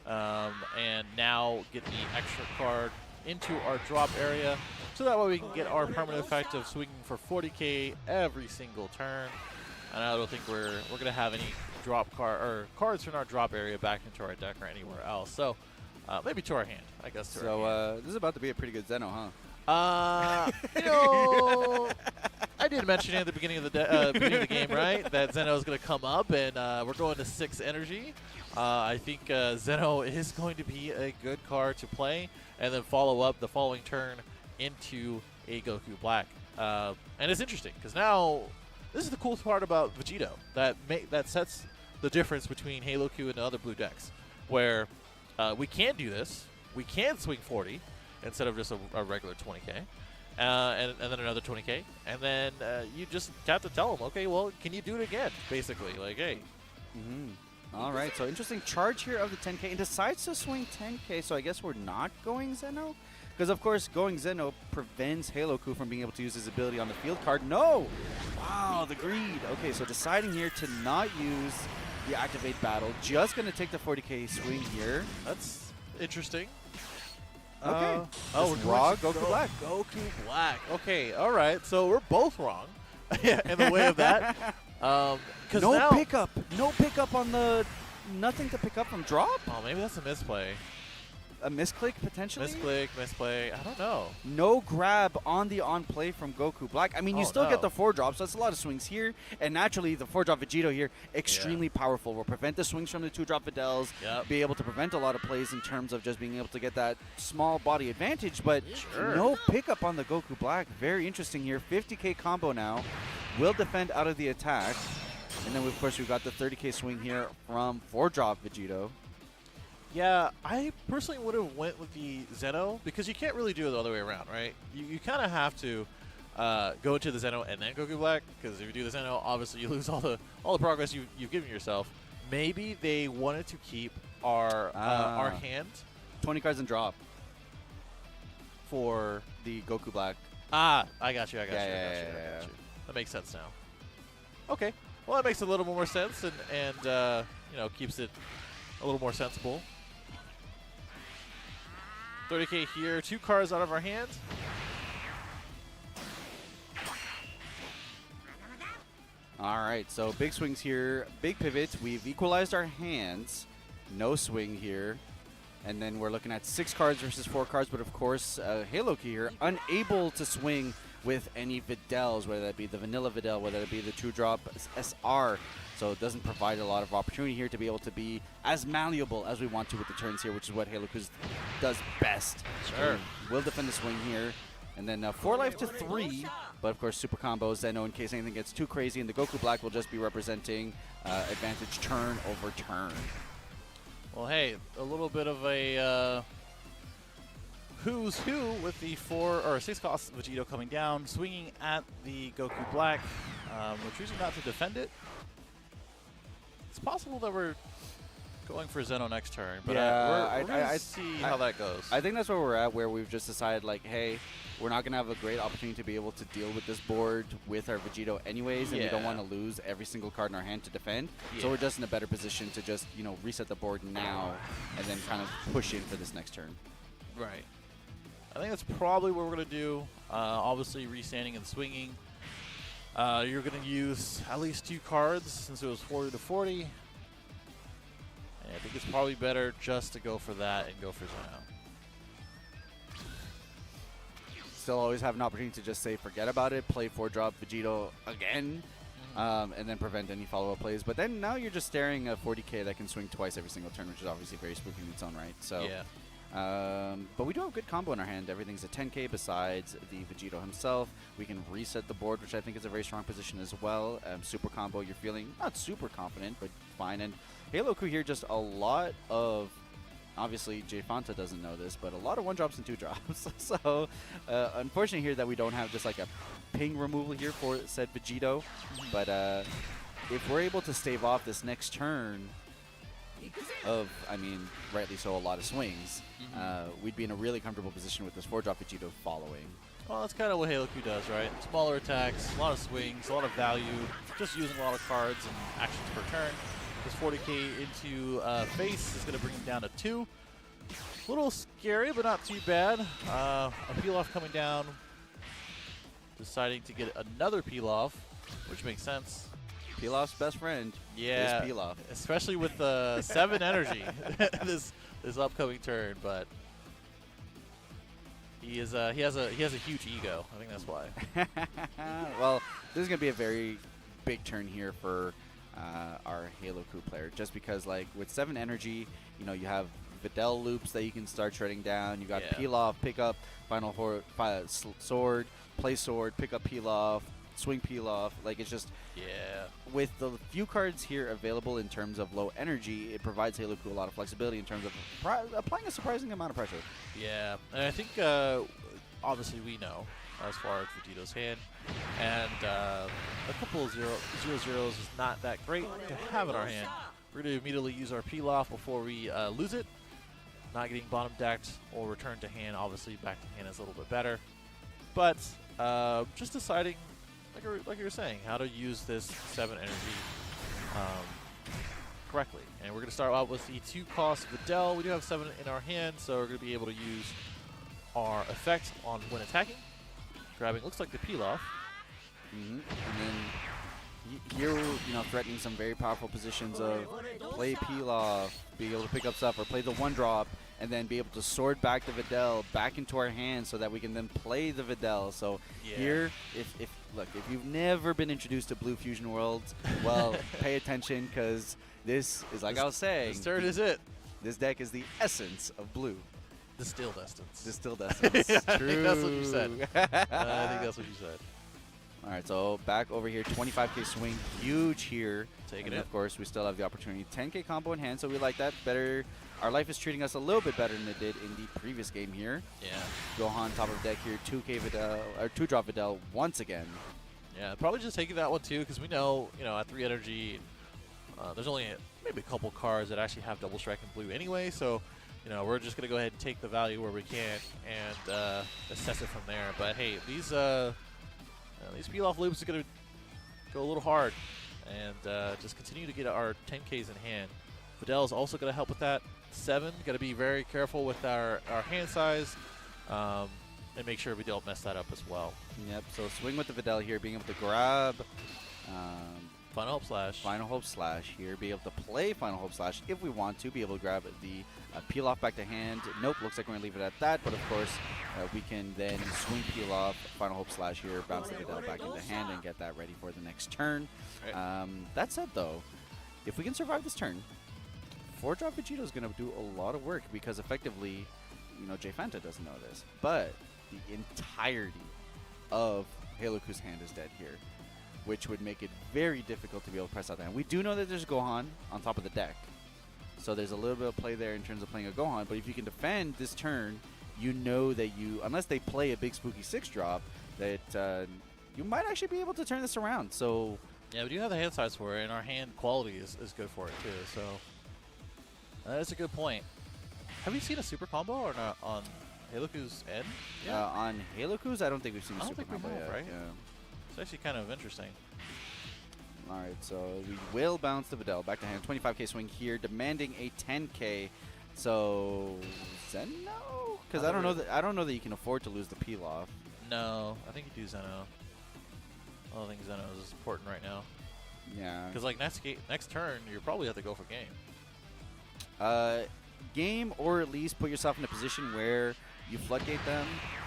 and now get the extra card into our drop area, so that way we can get our permanent effect of swinging for 40k every single turn. And I don't think we're gonna have any drop card or cards from our drop area back into our deck or anywhere else. So maybe to our hand, I guess. So this is about to be a pretty good Zeno, huh? You know, I did mention at the beginning of the game, right, that Zeno is going to come up, and we're going to 6 energy. I think Zeno is going to be a good card to play, and then follow up the following turn into a Goku Black. And it's interesting because now this is the cool part about Vegito that sets the difference between Halo Q and the other blue decks, where we can do this. We can swing 40 instead of just a regular 20k, and then another 20k, and then you just have to tell them, okay, well, can you do it again? Basically, like, hey. All right, so interesting charge here of the 10k, and decides to swing 10k. So I guess we're not going Zeno, because of course going Zeno prevents Halo Q from being able to use his ability on the field card. No, wow, the greed. Okay, so deciding here to not use the activate battle, just gonna take the 40k swing here. That's interesting. Okay. Oh, we're raw Goku Black. Goku Black. Okay, all right. So we're both wrong in the way of that. No pickup. No pickup on the... Nothing to pick up from drop? Oh, maybe that's a misplay. A misclick, potentially? Misplay. I don't know. No grab on the on-play from Goku Black. I mean, you still get the 4-drop, so that's a lot of swings here. And naturally, the 4-drop Vegito here, extremely powerful. Will prevent the swings from the 2-drop Videls. Be able to prevent a lot of plays in terms of just being able to get that small body advantage. But no pickup on the Goku Black. Very interesting here. 50k combo now. Will defend out of the attack. And then, of course, we've got the 30k swing here from 4-drop Vegito. Yeah, I personally would have went with the Zeno, because you can't really do it the other way around, right? You kind of have to go to the Zeno and then Goku Black, because if you do the Zeno, obviously you lose all the progress you've given yourself. Maybe they wanted to keep our hand 20 cards and drop for the Goku Black. I got you. That makes sense now. Okay, well that makes a little more sense, and you know, keeps it a little more sensible. 30k here, 2 cards out of our hand. All right, so big swings here, big pivots. We've equalized our hands. No swing here. And then we're looking at 6 cards versus 4 cards, but of course, Halo Key here, unable to swing with any Videls, whether that be the vanilla Videl, whether it be the 2-drop SR. So it doesn't provide a lot of opportunity here to be able to be as malleable as we want to with the turns here, which is what Halo Key does best. Sure. Will defend the swing here. And then 4 life to 3, but of course super combos, Zeno in case anything gets too crazy, and the Goku Black will just be representing advantage turn over turn. Well, hey, a little bit of a who's who with the 6 cost Vegito coming down, swinging at the Goku Black. We're choosing not to defend it. It's possible that we're going for Zeno next turn, but we're going to see how that goes. I think that's where we're at, where we've just decided, like, hey, we're not going to have a great opportunity to be able to deal with this board with our Vegito anyways, and we don't want to lose every single card in our hand to defend. So we're just in a better position to just, you know, reset the board now and then kind of push in for this next turn. Right. I think that's probably what we're going to do. Obviously, restanding and swinging. You're going to use at least 2 cards since it was 40 to 40. And I think it's probably better just to go for that and go for Zeno. Still always have an opportunity to just say forget about it, play 4-drop Vegito again, and then prevent any follow-up plays. But then now you're just staring at 40k that can swing twice every single turn, which is obviously very spooky in its own right. So But we do have a good combo in our hand. Everything's a 10k besides the Vegito himself. We can reset the board, which I think is a very strong position as well. Super combo, you're feeling not super confident, but fine. And Halo-Ku here, just a lot of, obviously Jfanta doesn't know this, but a lot of 1-drops and 2-drops. So unfortunate here that we don't have just like a ping removal here for said Vegito. But if we're able to stave off this next turn of, I mean, rightly so, a lot of swings, we'd be in a really comfortable position with this 4-drop Vegito following. Well, that's kind of what Halo-Ku does, right? Smaller attacks, a lot of swings, a lot of value, just using a lot of cards and actions per turn. This 40k into face is going to bring him down to 2. A little scary, but not too bad. A peel-off coming down, deciding to get another peel-off, which makes sense. Peel-off's best friend Yeah, is Peel-off. especially with 7 energy this upcoming turn, but he has a huge ego. I think that's why. Well, this is going to be a very big turn here for our Halo-Ku player, just because like with 7 energy, you know, you have Videl loops that you can start shredding down. You got Peel-off, pick up sword, play sword, pick up Peel-off, swing Peel-off. Like, it's just, with the few cards here available in terms of low energy, it provides Halo-Ku a lot of flexibility in terms of applying a surprising amount of pressure. Yeah, and I think obviously we know as far as Vegito's hand, and a couple of 0/0s is not that great to have in our hand. We're going to immediately use our peel-off before we lose it. Not getting bottom decked or return to hand, obviously back to hand is a little bit better. But just deciding, like you were saying, how to use this 7 energy correctly. And we're going to start out with the 2-cost Videl. We do have 7 in our hand, so we're going to be able to use our effect on when attacking. Grabbing, looks like the peel-off. And then here, you know, threatening some very powerful positions of play Peel-off, be able to pick up stuff, or play the 1-drop, and then be able to sword back the Videl back into our hands so that we can then play the Videl. So here, if you've never been introduced to Blue Fusion Worlds, well, pay attention, because this is, like I was saying, this turn is it. This deck is the essence of blue. Distilled essence. Distilled essence. Yeah, I think that's what you said. I think that's what you said. All right, so back over here, 25k swing, huge here. Taking it. Of course, we still have the opportunity. 10k combo in hand, so we like that better. Our life is treating us a little bit better than it did in the previous game here. Yeah. Gohan top of deck here, 2k Videl, or 2-drop Videl once again. Yeah, probably just taking that one too, because we know, you know, at 3 energy, there's only maybe a couple cards that actually have double strike in blue anyway, so you know, we're just going to go ahead and take the value where we can and assess it from there. But hey, these peel-off loops are going to go a little hard and just continue to get our 10Ks in hand. Videl is also going to help with that. 7, got to be very careful with our hand size and make sure we don't mess that up as well. Yep, so swing with the Videl here, being able to grab Final Hope Slash. Final Hope Slash here, be able to play Final Hope Slash if we want to, be able to grab the peel-off back to hand. Nope, looks like we're going to leave it at that, but of course we can then swing peel-off, Final Hope Slash here, bounce the Videl back into hand and get that ready for the next turn. Right. That said though, if we can survive this turn, 4-drop Vegito is going to do a lot of work because effectively, you know, Jfanta doesn't know this, but the entirety of Halo-Ku's hand is dead here, which would make it very difficult to be able to press out the hand. We do know that there's Gohan on top of the deck, so there's a little bit of play there in terms of playing a Gohan, but if you can defend this turn, you know that you, unless they play a big spooky 6-drop, that you might actually be able to turn this around. So yeah, we do have the hand size for it, and our hand quality is good for it too, so that's a good point. Have you seen a super combo or not on Halo-Ku's end? Yeah. On Halo-Ku's, I don't think we've seen a super combo yet. Right? Yeah. It's actually kind of interesting. All right, so we will bounce the Videl back to hand. 25k swing here, demanding a 10k. So Zeno, because I don't know that you can afford to lose the peel off. No, I think you do Zeno. I don't think Zeno is important right now. Yeah. Because like next turn, you probably have to go for game. Game, or at least put yourself in a position where you floodgate them,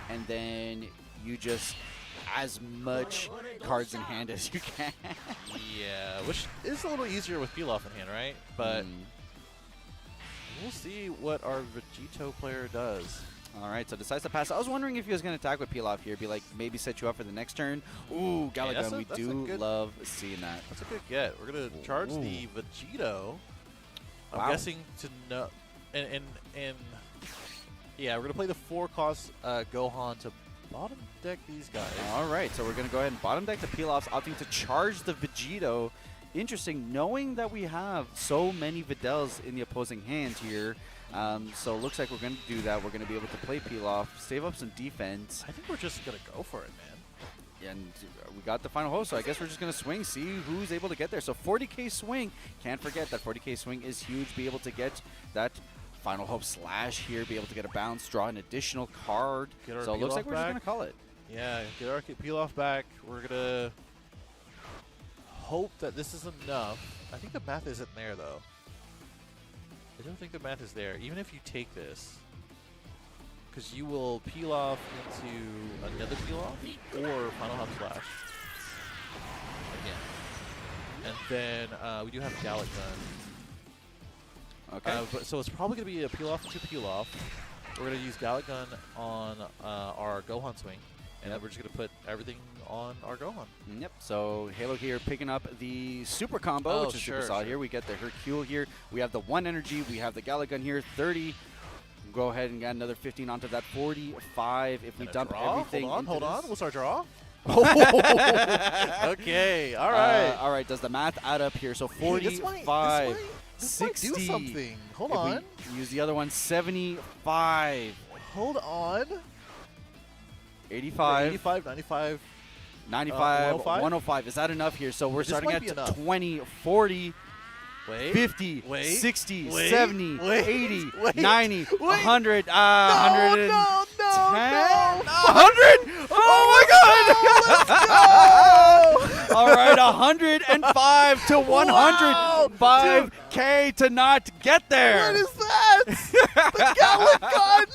and then you just as much cards in hand as you can. Yeah, which is a little easier with peel off in hand, right? But we'll see what our Vegito player does. All right, so decides to pass. I was wondering if he was going to attack with Peel Off here, be like maybe set you up for the next turn. Ooh, Galagun, we do love seeing that. That's a good get. We're going to charge the Vegito. I'm guessing to know, and yeah, we're going to play the 4-cost Gohan to bottom deck these guys. All right, so we're going to go ahead and bottom deck the Peel Offs, opting to charge the Vegito. Interesting, knowing that we have so many Videls in the opposing hand here. So it looks like we're going to do that. We're going to be able to play Peel Off, save up some defense. I think we're just going to go for it, man. And we got the final host, so I guess we're just going to swing, see who's able to get there. So 40k swing. Can't forget that 40k swing is huge. Be able to get that final hope slash here, be able to get a bounce, draw an additional card. So it looks like we're just going to call it. Yeah, get our Peel Off back. We're going to hope that this is enough. I think the math isn't there, though. I don't think the math is there. Even if you take this, because you will peel off into another peel off or final hop slash again. And then we do have Gallic Gun. Okay. So it's probably going to be a peel off into peel off. We're going to use Gallic Gun on our Gohan swing. And then we're just going to put everything on our Gohan. Yep. So Halo here picking up the super combo, which is super solid here. We get the Hercule here. We have the 1 energy. We have the Gallic Gun here, 30. Go ahead and get another 15 onto that, 45. If we dump everything Hold on. What's our draw? Oh. Okay. All right. All right. Does the math add up here? So 45, 60. Do something. Hold on. We use the other one, 75. Hold on. 85. 85, 95. 95, 105. Is that enough here? So we're starting at 20, 40, 50, 60, 70, 80, 90, 100, 110. No. 100? Oh my god! All right, 105 to 100. 5K to not get there. What is that? The Gallic Gun!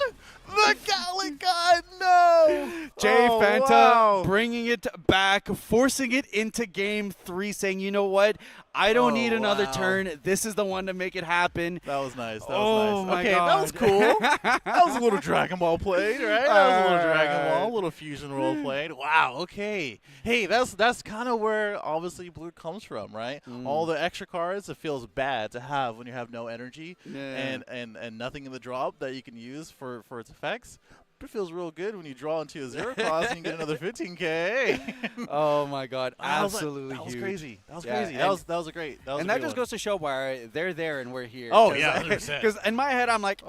The Gallic Gun, no! Jay Fanta bringing it back, forcing it into game 3, saying, you know what? I don't need another turn. This is the one to make it happen. That was nice. My okay, God. that was cool. That was a little Dragon Ball played, right? That was a little Dragon Ball, a little fusion role played. Wow, okay. Hey, that's kind of where obviously blue comes from, right? All the extra cards, it feels bad to have when you have no energy and nothing in the drop that you can use for its effects. But it feels real good when you draw into a 0 cost and you get another 15K. Oh my god, absolutely that was huge. Crazy. That was crazy. That was a great. And that just goes to show why they're there and we're here. Oh yeah, 100%. Because in my head I'm like,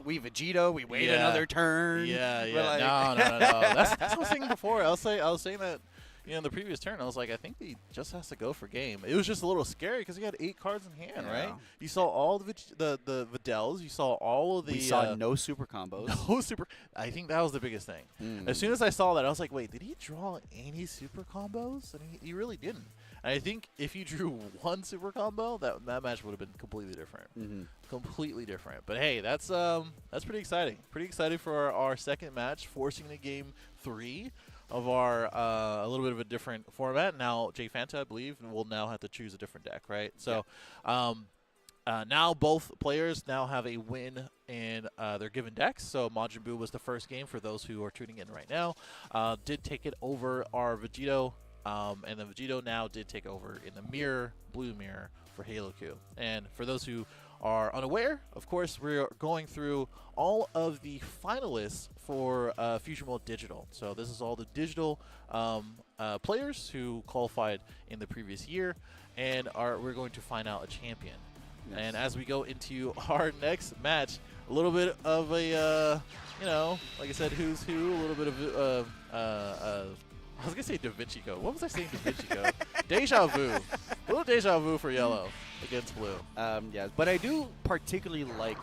we Vegito, we wait another turn. Yeah. Like No. That's what I was saying before. I was saying that. In the previous turn, I was like, I think he just has to go for game. It was just a little scary because he had 8 cards in hand, right? You saw all the Videls. You saw all of the... We saw no super combos. No super... I think that was the biggest thing. As soon as I saw that, I was like, wait, did he draw any super combos? And he really didn't. And I think if you drew 1 super combo, that match would have been completely different. Completely different. But hey, that's pretty exciting. Pretty excited for our second match, forcing the game 3 of our a little bit of a different format. Now, Jay Fanta, I believe, will now have to choose a different deck, right? So now both players now have a win in their given decks. So Majin Buu was the first game for those who are tuning in right now. Did take it over our Vegito, and the Vegito now did take over in the mirror, blue mirror, for Halo Q. And for those who are unaware, of course, we're going through all of the finalists for Fusion World Digital. So this is all the digital players who qualified in the previous year, and we're going to find out a champion. Yes. And as we go into our next match, a little bit of a, like I said, who's who, a little bit of I was going to say Da Vinci Code. What was I saying Da Vinci Code? Deja vu. A little deja vu for yellow against blue. Yeah, but I do particularly like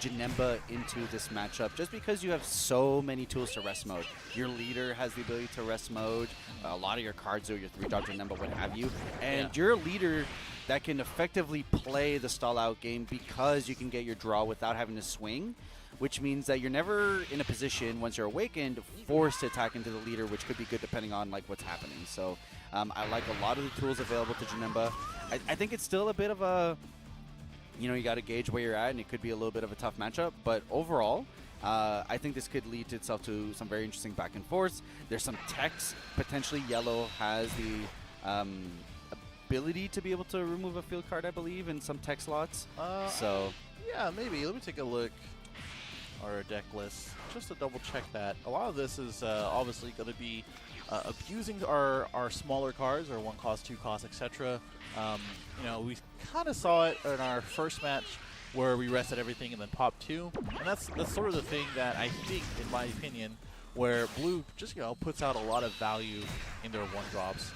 Janemba into this matchup just because you have so many tools to rest mode. Your leader has the ability to rest mode. A lot of your cards do your 3-drop Janemba, what have you. And you're a leader that can effectively play the stall out game because you can get your draw without having to swing, which means that you're never in a position, once you're awakened, forced to attack into the leader, which could be good depending on like what's happening. So I like a lot of the tools available to Janemba. I think it's still a bit of a you know, you got to gauge where you're at, and it could be a little bit of a tough matchup. But overall, I think this could lead to itself to some very interesting back and forth. There's some techs. Potentially, Yellow has the ability to be able to remove a field card, I believe, in some tech slots. So yeah, maybe. Let me take a look at our deck list just to double check that. A lot of this is obviously going to be abusing our smaller cards, our 1 cost, 2 cost, etc. You know, we kind of saw it in our first match where we rested everything and then popped 2, and that's sort of the thing that I think, in my opinion, where Blue just, you know, puts out a lot of value in their 1-drops,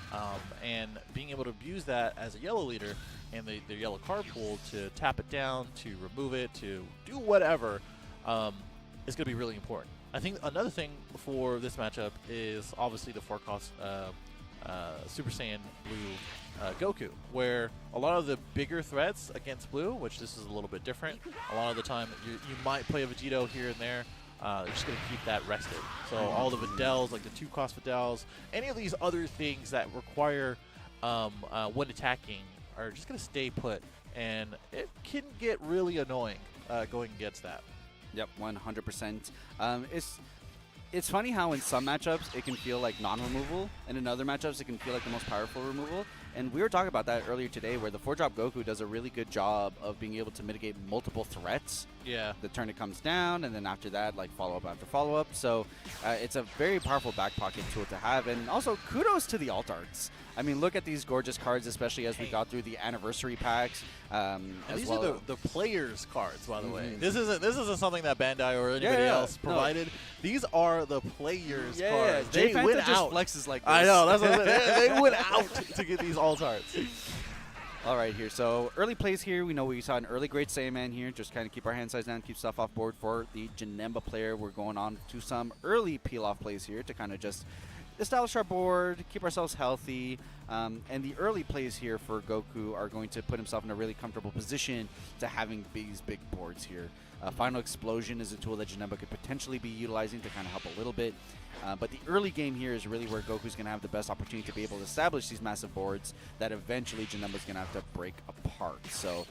and being able to abuse that as a Yellow leader and the Yellow card pool to tap it down, to remove it, to do whatever, is going to be really important. I think another thing for this matchup is obviously the 4-cost Super Saiyan Blue Goku, where a lot of the bigger threats against Blue, which this is a little bit different, a lot of the time you might play a Vegito here and there. You're just going to keep that rested. So all the Videls, like the 2-cost Videls, any of these other things that require when attacking are just going to stay put, and it can get really annoying going against that. Yep, 100%. It's funny how in some matchups it can feel like non-removal, and in other matchups it can feel like the most powerful removal. And we were talking about that earlier today, where the 4-drop Goku does a really good job of being able to mitigate multiple threats. Yeah. The turn it comes down, and then after that, like follow-up after follow-up. So it's a very powerful back pocket tool to have. And also, kudos to the alt arts. I mean, look at these gorgeous cards, especially as we got through the anniversary packs. And these are the players' cards, by the way. Mm-hmm. This isn't something that Bandai or anybody else provided. No. These are the players' cards. They went out. Just flexes like this. I know. That's what they went out to get these alt arts. All right, here. So early plays here. We know we saw an early Great Saiyaman here. Just kind of keep our hand size down, keep stuff off board for the Janemba player. We're going on to some early peel-off plays here to kind of just establish our board, keep ourselves healthy, and the early plays here for Goku are going to put himself in a really comfortable position to having these big boards here. Final Explosion is a tool that Janemba could potentially be utilizing to kind of help a little bit. But the early game here is really where Goku's going to have the best opportunity to be able to establish these massive boards that eventually Janemba's going to have to break apart. So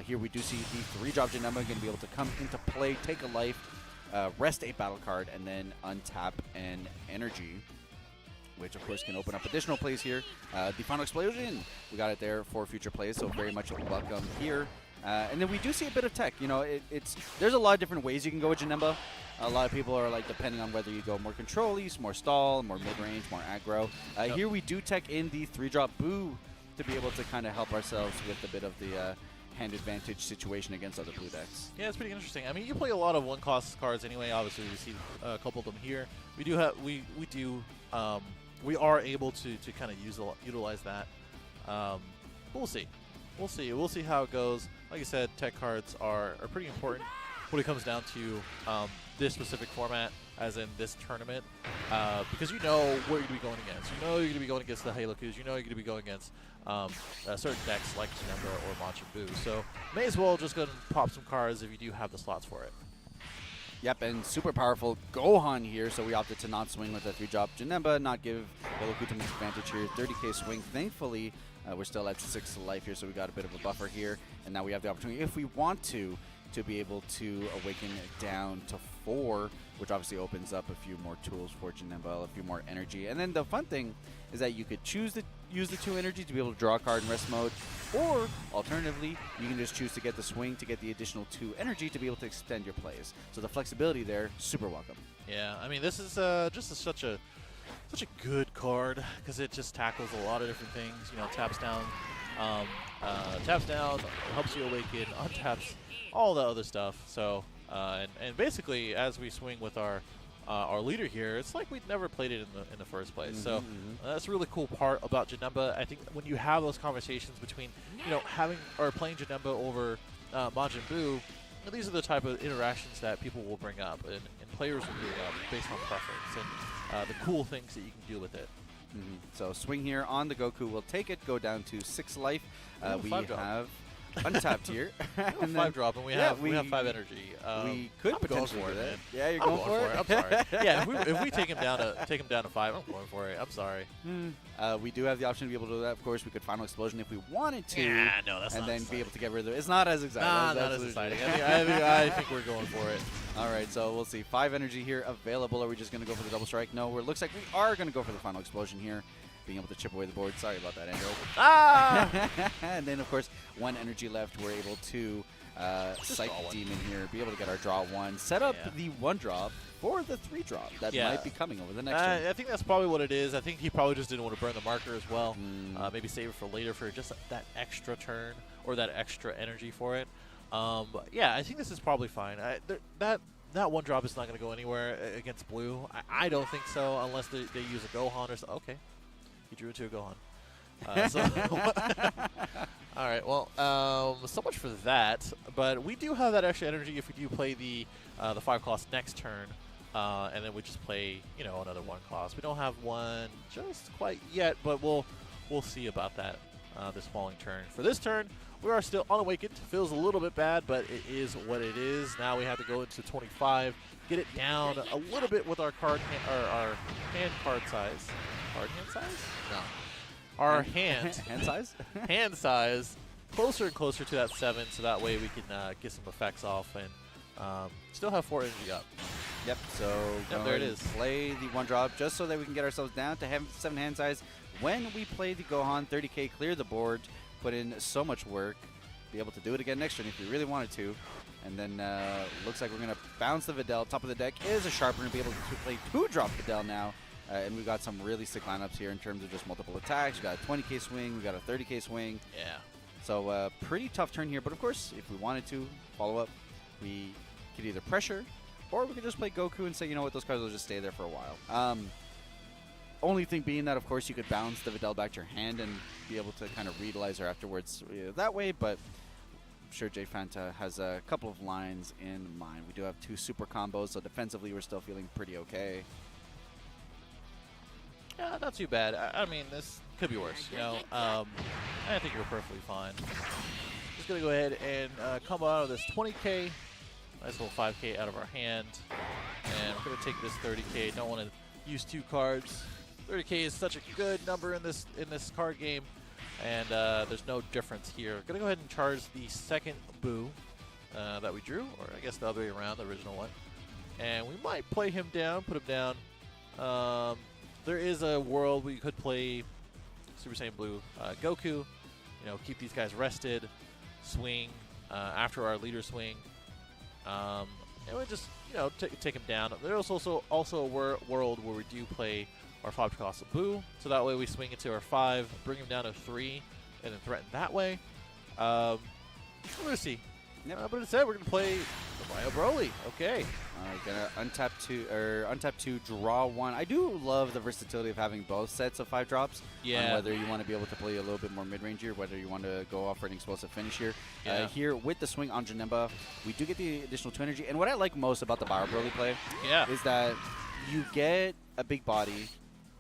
here we do see the 3-drop Janemba going to be able to come into play, take a life, rest a battle card, and then untap an energy, which of course can open up additional plays here. The Final Explosion, we got it there for future plays, so very much welcome here. And then we do see a bit of tech. You know, there's a lot of different ways you can go with Janemba. A lot of people are like depending on whether you go more control-y, more stall, more mid-range, more aggro. Here we do tech in the 3-drop Boo to be able to kind of help ourselves with a bit of the hand advantage situation against other blue decks. Yeah, it's pretty interesting. I mean, you play a lot of 1-cost cards anyway. Obviously, we see a couple of them here. We do have we are able to kind of utilize that. We'll see. We'll see how it goes. Like I said, tech cards are pretty important when it comes down to this specific format, as in this tournament, because you know what you're going to be going against. You know you're going to be going against the Halokus. You know you're going to be going against certain decks like Janemba or Majin Buu. So may as well just go and pop some cards if you do have the slots for it. Yep, and super powerful Gohan here, so we opted to not swing with a 3-drop Janemba, not give Goku too much advantage here. 30k swing, thankfully. We're still at 6 life here, so we got a bit of a buffer here. And now we have the opportunity, if we want to be able to awaken it down to 4, which obviously opens up a few more tools for Janemba, a few more energy. And then the fun thing is that you could choose to use the 2 energy to be able to draw a card in rest mode, or alternatively, you can just choose to get the swing to get the additional 2 energy to be able to extend your plays. So the flexibility there, super welcome. Yeah, I mean, this is such a good card because it just tackles a lot of different things. You know, taps down, helps you awaken, untaps, all the other stuff. So and basically, as we swing with our leader here, it's like we'd never played it in the first place. So that's a really cool part about Janemba. I think when you have those conversations between, you know, having or playing Janemba over Majin Buu, these are the type of interactions that people will bring up and players will bring up based on preference and the cool things that you can do with it. So swing here on the Goku. We'll take it, go down to 6 life. We have untapped here. And 5-drop, and we have 5 energy. We could I'm potentially going for do it, that. man. Yeah, you're I'm going for it. I'm sorry. Yeah, if we take him down to 5, I'm going for it. I'm sorry. We do have the option to be able to do that. Of course, we could final explosion if we wanted to. Yeah, no, that's and not then exciting. be able to get rid of it. It's not as exciting. Nah, That's not as absolutely exciting. true. I think we're going for it. All right, so we'll see. 5 energy here available. Are we just going to go for the double strike? No, it looks like we are going to go for the final explosion here, being able to chip away the board. Sorry about that, Andrew. Ah! And then, of course, 1 energy left. We're able to Psych draw one. Demon here, be able to get our draw 1, set up the 1-drop for the 3-drop that might be coming over the next turn. I think that's probably what it is. I think he probably just didn't want to burn the marker as well. Maybe save it for later for just that extra turn or that extra energy for it. But yeah, I think this is probably fine. That 1-drop is not going to go anywhere against blue. I don't think so, unless they use a Gohan or something. Okay, he drew into a Gohan. All right, well, so much for that. But we do have that extra energy if we do play the 5 cost next turn, and then we just play another 1 cost. We don't have one just quite yet, but we'll see about that this following turn. For this turn, we are still unawakened. Feels a little bit bad, but it is what it is. Now we have to go into 25, get it down a little bit with our our hand card size. Card hand size? No. Our hand size? hand size closer and closer to that 7, so that way we can get some effects off and still have 4 energy up. Yep, so there it is. Play the 1-drop just so that we can get ourselves down to have 7 hand size. When we play the Gohan, 30k, clear the board, put in so much work, be able to do it again next turn if we really wanted to. And then looks like we're going to bounce the Videl. Top of the deck is a Sharpener, be able to play 2-drop Videl now. And we've got some really sick lineups here in terms of just multiple attacks. We got a 20k swing, we got a 30k swing. Yeah. So pretty tough turn here. But of course, if we wanted to follow up, we could either pressure, or we could just play Goku and say, you know what, those cards will just stay there for a while. Only thing being that, of course, you could bounce the Videl back to your hand and be able to kind of reutilize her afterwards that way. But I'm sure Jay Fanta has a couple of lines in mind. We do have 2 super combos, so defensively we're still feeling pretty okay. Yeah, not too bad. I mean, this could be worse. I think we're perfectly fine. Just gonna go ahead and combo out of this 20k, nice little 5k out of our hand, and we're gonna take this 30k. Don't want to use 2 cards. 30k is such a good number in this card game, and there's no difference here. Gonna go ahead and charge the second Boo that we drew, or I guess the other way around, the original one. And we might play him down, put him down. There is a world where you could play Super Saiyan Blue Goku, keep these guys rested, swing after our leader swing, and we just take him down. There's also a world where we do play our 5 cost of Boo, so that way we swing into our 5, bring him down to 3, and then threaten that way. We're gonna see. Yep. But instead, we're gonna play the Bio Broly. Okay. Gonna untap 2, draw 1. I do love the versatility of having both sets of 5-drops. Yeah. On whether you want to be able to play a little bit more mid-range here, whether you want to go off for an explosive finish here. Yeah. Here with the swing on Janemba, we do get the additional 2 energy. And what I like most about the Bio Broly play is that you get a big body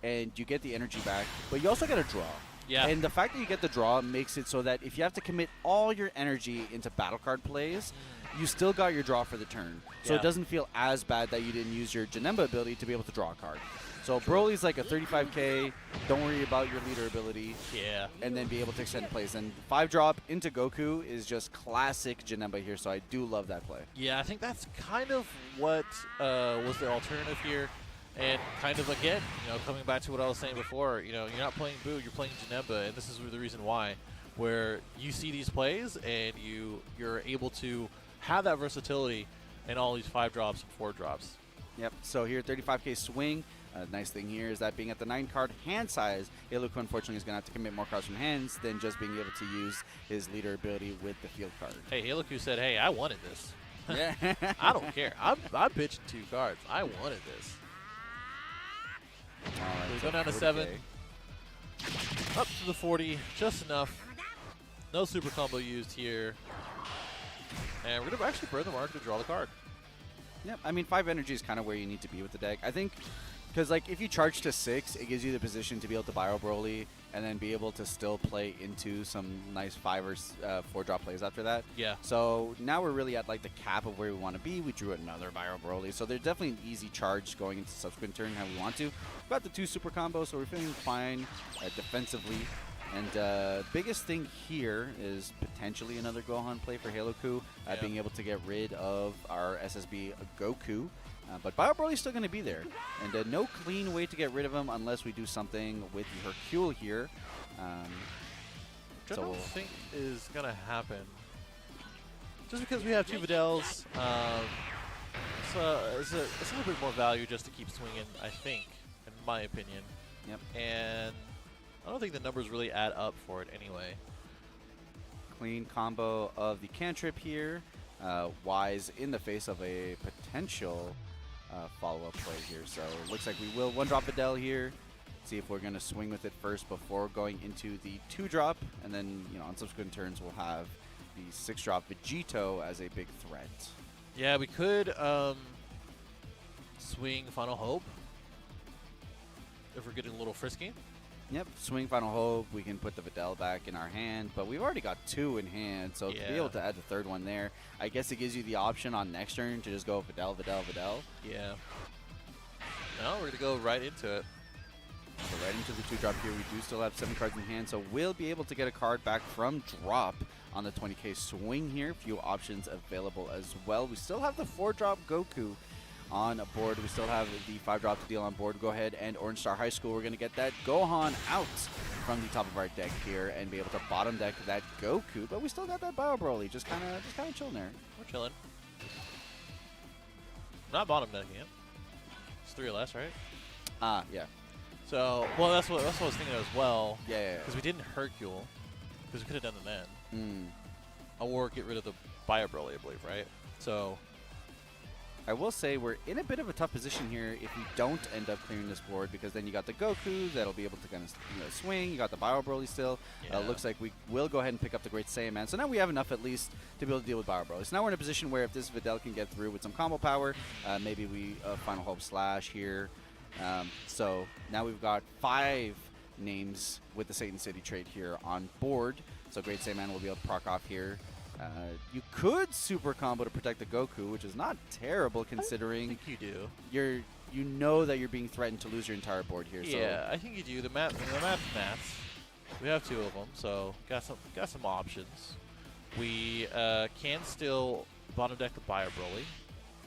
and you get the energy back, but you also get a draw. Yeah. And the fact that you get the draw makes it so that if you have to commit all your energy into battle card plays, you still got your draw for the turn. So it doesn't feel as bad that you didn't use your Janemba ability to be able to draw a card. So Broly's like a 35k, don't worry about your leader ability. Yeah. And then be able to extend plays. And 5-drop into Goku is just classic Janemba here, so I do love that play. Yeah, I think that's kind of what was the alternative here. And kind of, again, coming back to what I was saying before, you're not playing Boo, you're playing Janemba, and this is the reason why, where you see these plays and you're able to have that versatility in all these 5-drops and 4-drops. Yep, so here 35k swing. Nice thing here is that being at the 9-card hand size, Iluku unfortunately is going to have to commit more cards from hands than just being able to use his leader ability with the field card. Hey, Iluku said, hey, I wanted this. Yeah. I don't care. I'm pitching 2 cards. I wanted this. All right, so we go down to 7. Up to the 40, just enough. No super combo used here. And we're going to actually burn the mark to draw the card. Yep, I mean, 5 energy is kind of where you need to be with the deck. I think, because like if you charge to 6, it gives you the position to be able to Bio Broly and then be able to still play into some nice 5 or 4 drop plays after that. Yeah. So now we're really at like the cap of where we want to be. We drew another Bio Broly, so there's definitely an easy charge going into subsequent turn how we want to. We've got the 2 super combos, so we're feeling fine defensively. And biggest thing here is potentially another Gohan play for Halo-Ku, being able to get rid of our SSB Goku. But Bio Broly's still going to be there. And no clean way to get rid of him unless we do something with the Hercule here. Which I don't think is going to happen. Just because we have 2 Videls, it's a little bit more value just to keep swinging, I think, in my opinion. Yep. And I don't think the numbers really add up for it anyway. Clean combo of the cantrip here. Wise in the face of a potential follow-up play here. So it looks like we will 1-drop Videl here. See if we're going to swing with it first before going into the 2-drop. And then, on subsequent turns, we'll have the 6-drop Vegito as a big threat. Yeah, we could swing Final Hope if we're getting a little frisky. Yep, swing Final Hope. We can put the Videl back in our hand, but we've already got 2 in hand, so to be able to add the 3rd one there, I guess it gives you the option on next turn to just go Videl, Videl, Videl. Yeah. No, we're going to go right into it. So right into the 2-drop here. We do still have 7 cards in hand, so we'll be able to get a card back from drop on the 20k swing here. Few options available as well. We still have the 4-drop Goku on board. We still have the 5-drop to deal on board. Go ahead and Orange Star High School. We're going to get that Gohan out from the top of our deck here and be able to bottom deck that Goku. But we still got that Bio Broly just kind of chilling there. We're chilling. Not bottom decking it. It's 3 or less, right? Yeah. So, well, that's what I was thinking as well. Yeah. Because we didn't Hercule. Because we could have done it then. Mm. Or get rid of the Bio Broly, I believe, right? So I will say we're in a bit of a tough position here if we don't end up clearing this board, because then you got the Goku that'll be able to kind of swing. You got the Bio Broly still. Yeah. Looks like we will go ahead and pick up the Great Saiyaman. So now we have enough at least to be able to deal with Bio Broly. So now we're in a position where if this Videl can get through with some combo power, maybe we Final Hope Slash here. So now we've got 5 names with the Satan City trait here on board. So Great Saiyaman will be able to proc off here. You could super combo to protect the Goku, which is not terrible considering I think you do. You know that you're being threatened to lose your entire board here. Yeah, I think you do. The map's maths. We have 2 of them, so got some options. We can still bottom deck the Bio Broly,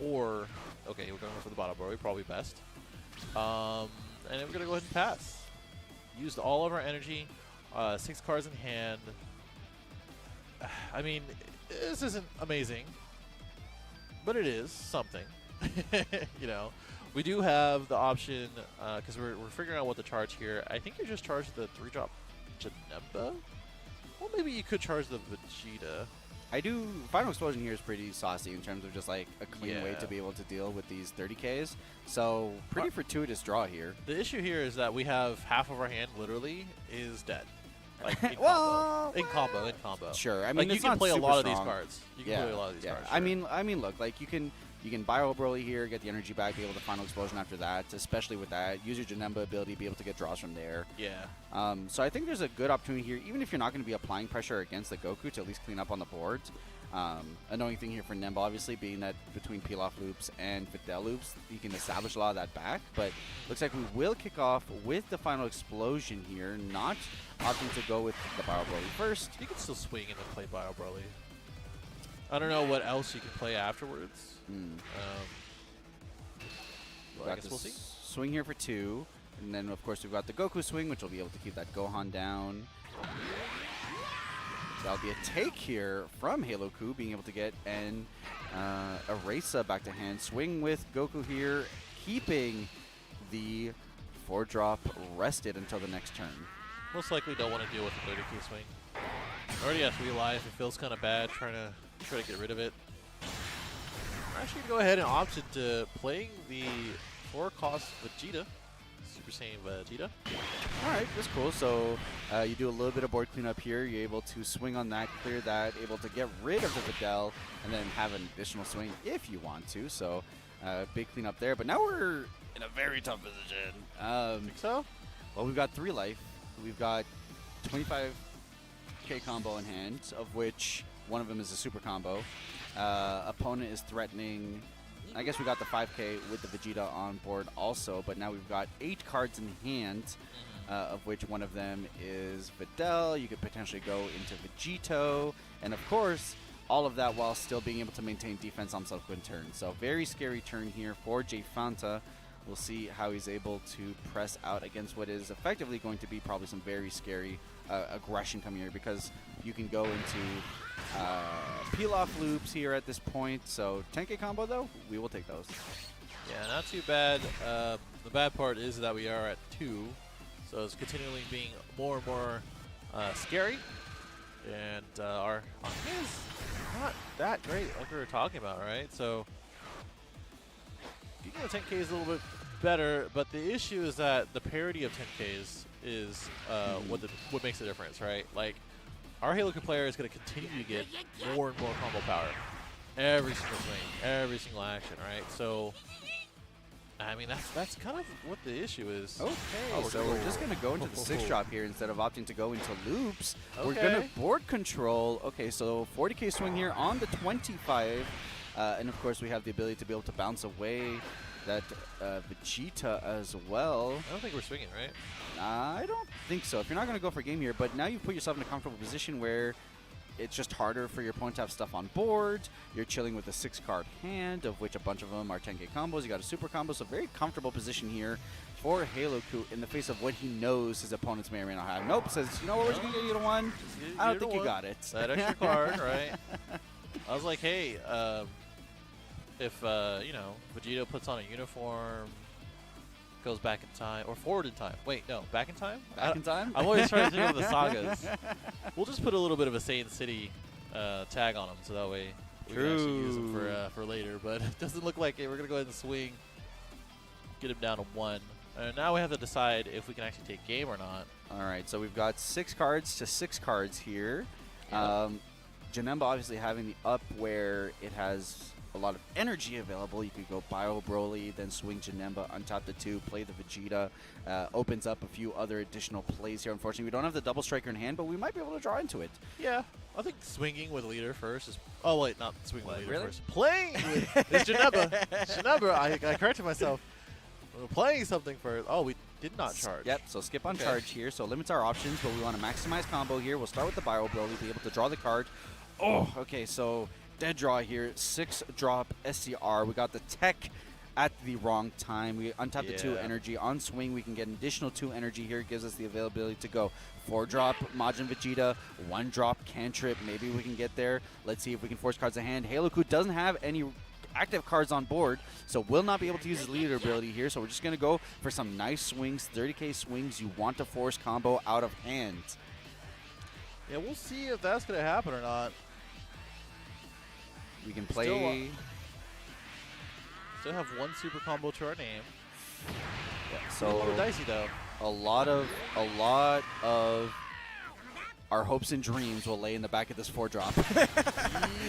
or okay, we're going for the Bio Broly, probably best. And then we're gonna go ahead and pass. Used all of our energy, 6 cards in hand. I mean, this isn't amazing, but it is something. We do have the option because we're figuring out what to charge here. I think you just charge the 3-drop Janemba. Well, maybe you could charge the Vegeta. I do. Final Explosion here is pretty saucy in terms of just like a clean way to be able to deal with these 30Ks. So pretty fortuitous draw here. The issue here is that we have half of our hand literally is dead. Like in combo. Sure. I mean, like it's you can not play a super lot strong. of these cards. You can play a lot of these cards. Sure. I mean, look, like you can Bio Broly here, get the energy back, be able to Final Explosion after that, especially with that. Use your Janemba ability, be able to get draws from there. Yeah. So I think there's a good opportunity here, even if you're not going to be applying pressure against the Goku, to at least clean up on the board. Annoying thing here for Nemba, obviously, being that between peel-off loops and Videl loops, you can establish a lot of that back. But looks like we will kick off with the Final Explosion here, not opting to go with the Bio Broly first. You can still swing and then play Bio Broly. I don't know what else you can play afterwards. Well, I guess we'll see. Swing here for 2. And then, of course, we've got the Goku swing, which will be able to keep that Gohan down. That'll be a take here from Halo-Ku, being able to get an Erasa back to hand. Swing with Goku here, keeping the 4-drop rested until the next turn. Most likely don't want to deal with the 30k swing. Already have 3 life. It feels kind of bad trying to get rid of it. I'm actually going to go ahead and opt into playing the 4-cost Vegeta. Super Saiyan Vegeta. All right, that's cool. So you do a little bit of board cleanup here. You're able to swing on that, clear that, able to get rid of the Videl, and then have an additional swing if you want to. So big cleanup there. But now we're in a very tough position. Think so? Well, we've got 3 life. We've got 25k combo in hand, of which one of them is a super combo. Opponent is threatening. I guess we got the 5k with the Vegeta on board also, but now we've got 8 cards in hand, of which one of them is Videl. You could potentially go into Vegito, and of course, all of that while still being able to maintain defense on subsequent turns. So very scary turn here for Jay Fanta. We'll see how he's able to press out against what is effectively going to be probably some very scary aggression coming here, because you can go into peel-off loops here at this point. So 10k combo though, we will take those. Yeah, not too bad. The bad part is that we are at 2, so it's continually being more and more scary. And our game is not that great, like we were talking about, right? So getting the 10k is a little bit better, but the issue is that the parity of 10ks is what makes the difference, right? Like, our Halo Q player is going to continue to get more and more combo power every single swing, every single action, right? So, I mean, that's kind of what the issue is. Okay, so we're just going to go into the 6-drop here instead of opting to go into loops. Okay. We're going to board control. Okay, so 40k swing here on the 25. And of course, we have the ability to be able to bounce away that Vegeta as well. I don't think we're swinging, right? I don't think so. If you're not going to go for game here, but now you've put yourself in a comfortable position where it's just harder for your opponent to have stuff on board. You're chilling with a 6-card hand, of which a bunch of them are 10k combos. You got a super combo, so very comfortable position here for Halo Q in the face of what he knows his opponents may or may not have. Nope, says, you know what, we're just going to get you to 1. I don't think you got it. That extra card, right? I was like, hey, if, you know, Vegito puts on a uniform, goes back in time, or forward in time. Wait, no, back in time? Back in time? I'm always trying to think of the sagas. We'll just put a little bit of a Saiyan City tag on them, so that way we can actually use them for later. But it doesn't look like it. We're going to go ahead and swing, get him down to 1. And now we have to decide if we can actually take game or not. All right, so we've got 6 cards to 6 cards here. Yep. Janemba obviously having the up where it has a lot of energy available. You could go Bio Broly, then swing Janemba, untap the 2, play the Vegeta. Opens up a few other additional plays here. Unfortunately, we don't have the double striker in hand, but we might be able to draw into it. Yeah, I think swinging with leader first is... Oh, wait, not swinging with leader really? first. Playing with... It's Janemba. Janemba, I corrected myself. We're playing something first. Oh, we did not charge. Yep, so skip on charge here. So limits our options, but we want to maximize combo here. We'll start with the Bio Broly, be able to draw the card. Oh, okay, so... dead draw here, 6-drop SCR. We got the tech at the wrong time. We untap the 2 energy. On swing, we can get an additional 2 energy here. It gives us the availability to go 4-drop Majin Vegeta, 1-drop Cantrip. Maybe we can get there. Let's see if we can force cards to hand. Halo Q doesn't have any active cards on board, so will not be able to use his leader ability here. So we're just going to go for some nice swings, 30k swings. You want to force combo out of hand. Yeah, we'll see if that's going to happen or not. We can play. Still have 1 super combo to our name. Yeah, so a little dicey though. A lot of our hopes and dreams will lay in the back of this 4-drop.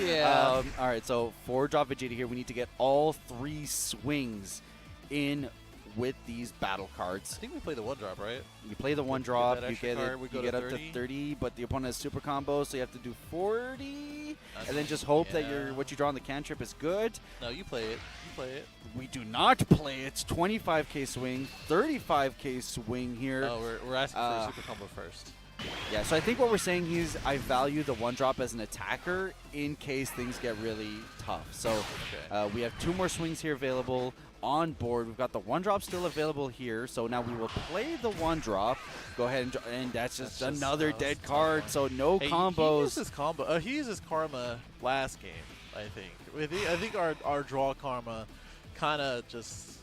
Yeah. All right, so 4-drop Vegeta here. We need to get all 3 swings in with these battle cards. I think we play the 1-drop, right? You play the 1-drop, you get card, you get up to 30, but the opponent has super combo, so you have to do 40, and then just hope that what you draw on the cantrip is good. No, you play it. You play it. We do not play it. 25k swing, 35k swing here. Oh, we're asking for a super combo first. Yeah, so I think what we're saying is I value the 1-drop as an attacker in case things get really tough. So we have 2 more swings here available on board. We've got the 1-drop still available here, so now we will play the 1-drop. Go ahead and that's just another dead card. So no combos. He used his combo. He used his karma last game, I think. I think our draw karma kind of just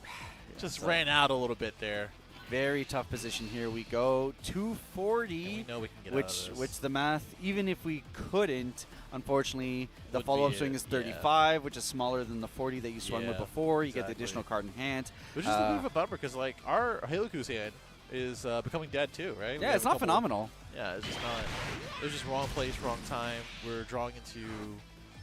ran out a little bit there. Very tough position here. We go 240, and we know we can get out of this. Which the math, even if we couldn't, unfortunately, the follow-up swing is 35, which is smaller than the 40 that you swung with before. You get the additional card in hand. Which is a bit of a bummer because, like, our Halo Q's hand is becoming dead too, right? Yeah, it's not phenomenal. Yeah, it's just not. It was just wrong place, wrong time. We're drawing into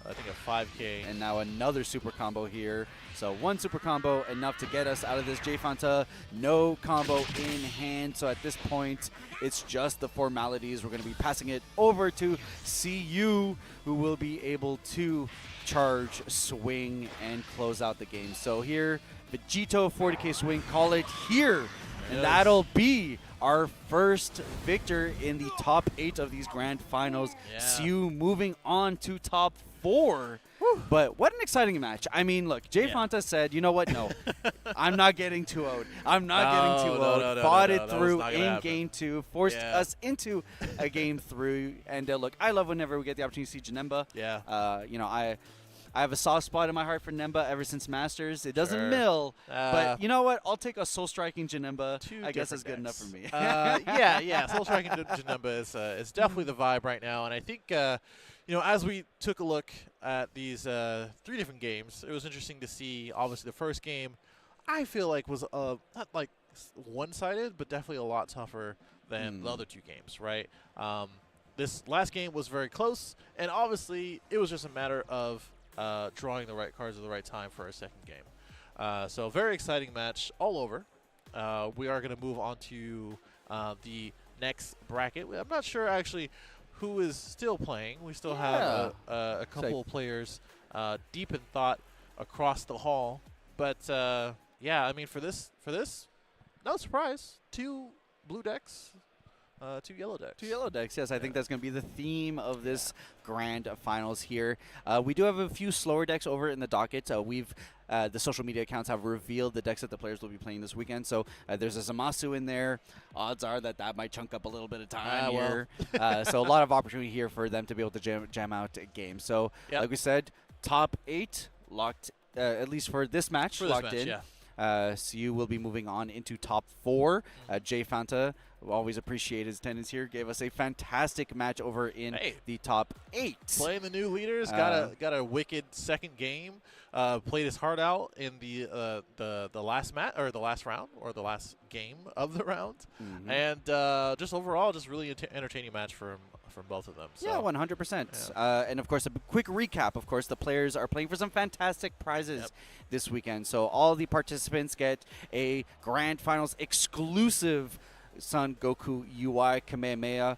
I think a 5K. And now another super combo here. So one super combo enough to get us out of this. Jfanta, no combo in hand. So at this point, it's just the formalities. We're going to be passing it over to CU, who will be able to charge, swing, and close out the game. So here, Vegito 40K swing, call it here. And that'll be our first victor in the top 8 of these grand finals. CU moving on to top 4. But what an exciting match. I mean, look, Jfanta said, you know what? No, I'm not getting 2-0'd. I'm not getting 2-0'd. Fought it through in game 2, forced us into a game 3. And look, I love whenever we get the opportunity to see Janemba. You know, I have a soft spot in my heart for Nemba ever since Masters. It doesn't mill, but you know what? I'll take a soul striking Janemba. I guess that's good enough for me. Yeah. Soul striking Janemba is definitely the vibe right now, and I think you know, as we took a look at these 3 different games, it was interesting to see. Obviously, the first game I feel like was not like one-sided, but definitely a lot tougher than the other 2 games. Right. This last game was very close, and obviously it was just a matter of drawing the right cards at the right time for our second game. So very exciting match all over. We are going to move on to the next bracket. I'm not sure actually who is still playing. We still have a couple of players deep in thought across the hall. But yeah, I mean for this, no surprise, 2 blue decks. 2 yellow decks. 2 yellow decks, yes. I think that's going to be the theme of this grand finals here. We do have a few slower decks over in the docket. The social media accounts have revealed the decks that the players will be playing this weekend. So there's a Zamasu in there. Odds are that might chunk up a little bit of time here. So a lot of opportunity here for them to be able to jam out a game. So like we said, top 8 locked, at least for this match, locked in. CU will be moving on into top 4. Jfanta, always appreciate his attendance here, gave us a fantastic match over in the top 8. Playing the new leaders, got a wicked second game. Played his heart out in the last match or the last round or the last game of the round, and just overall, just really entertaining match from both of them. So. Yeah, 100%. And of course, a quick recap. Of course, the players are playing for some fantastic prizes this weekend. So all the participants get a grand finals exclusive Son Goku UI Kamehameha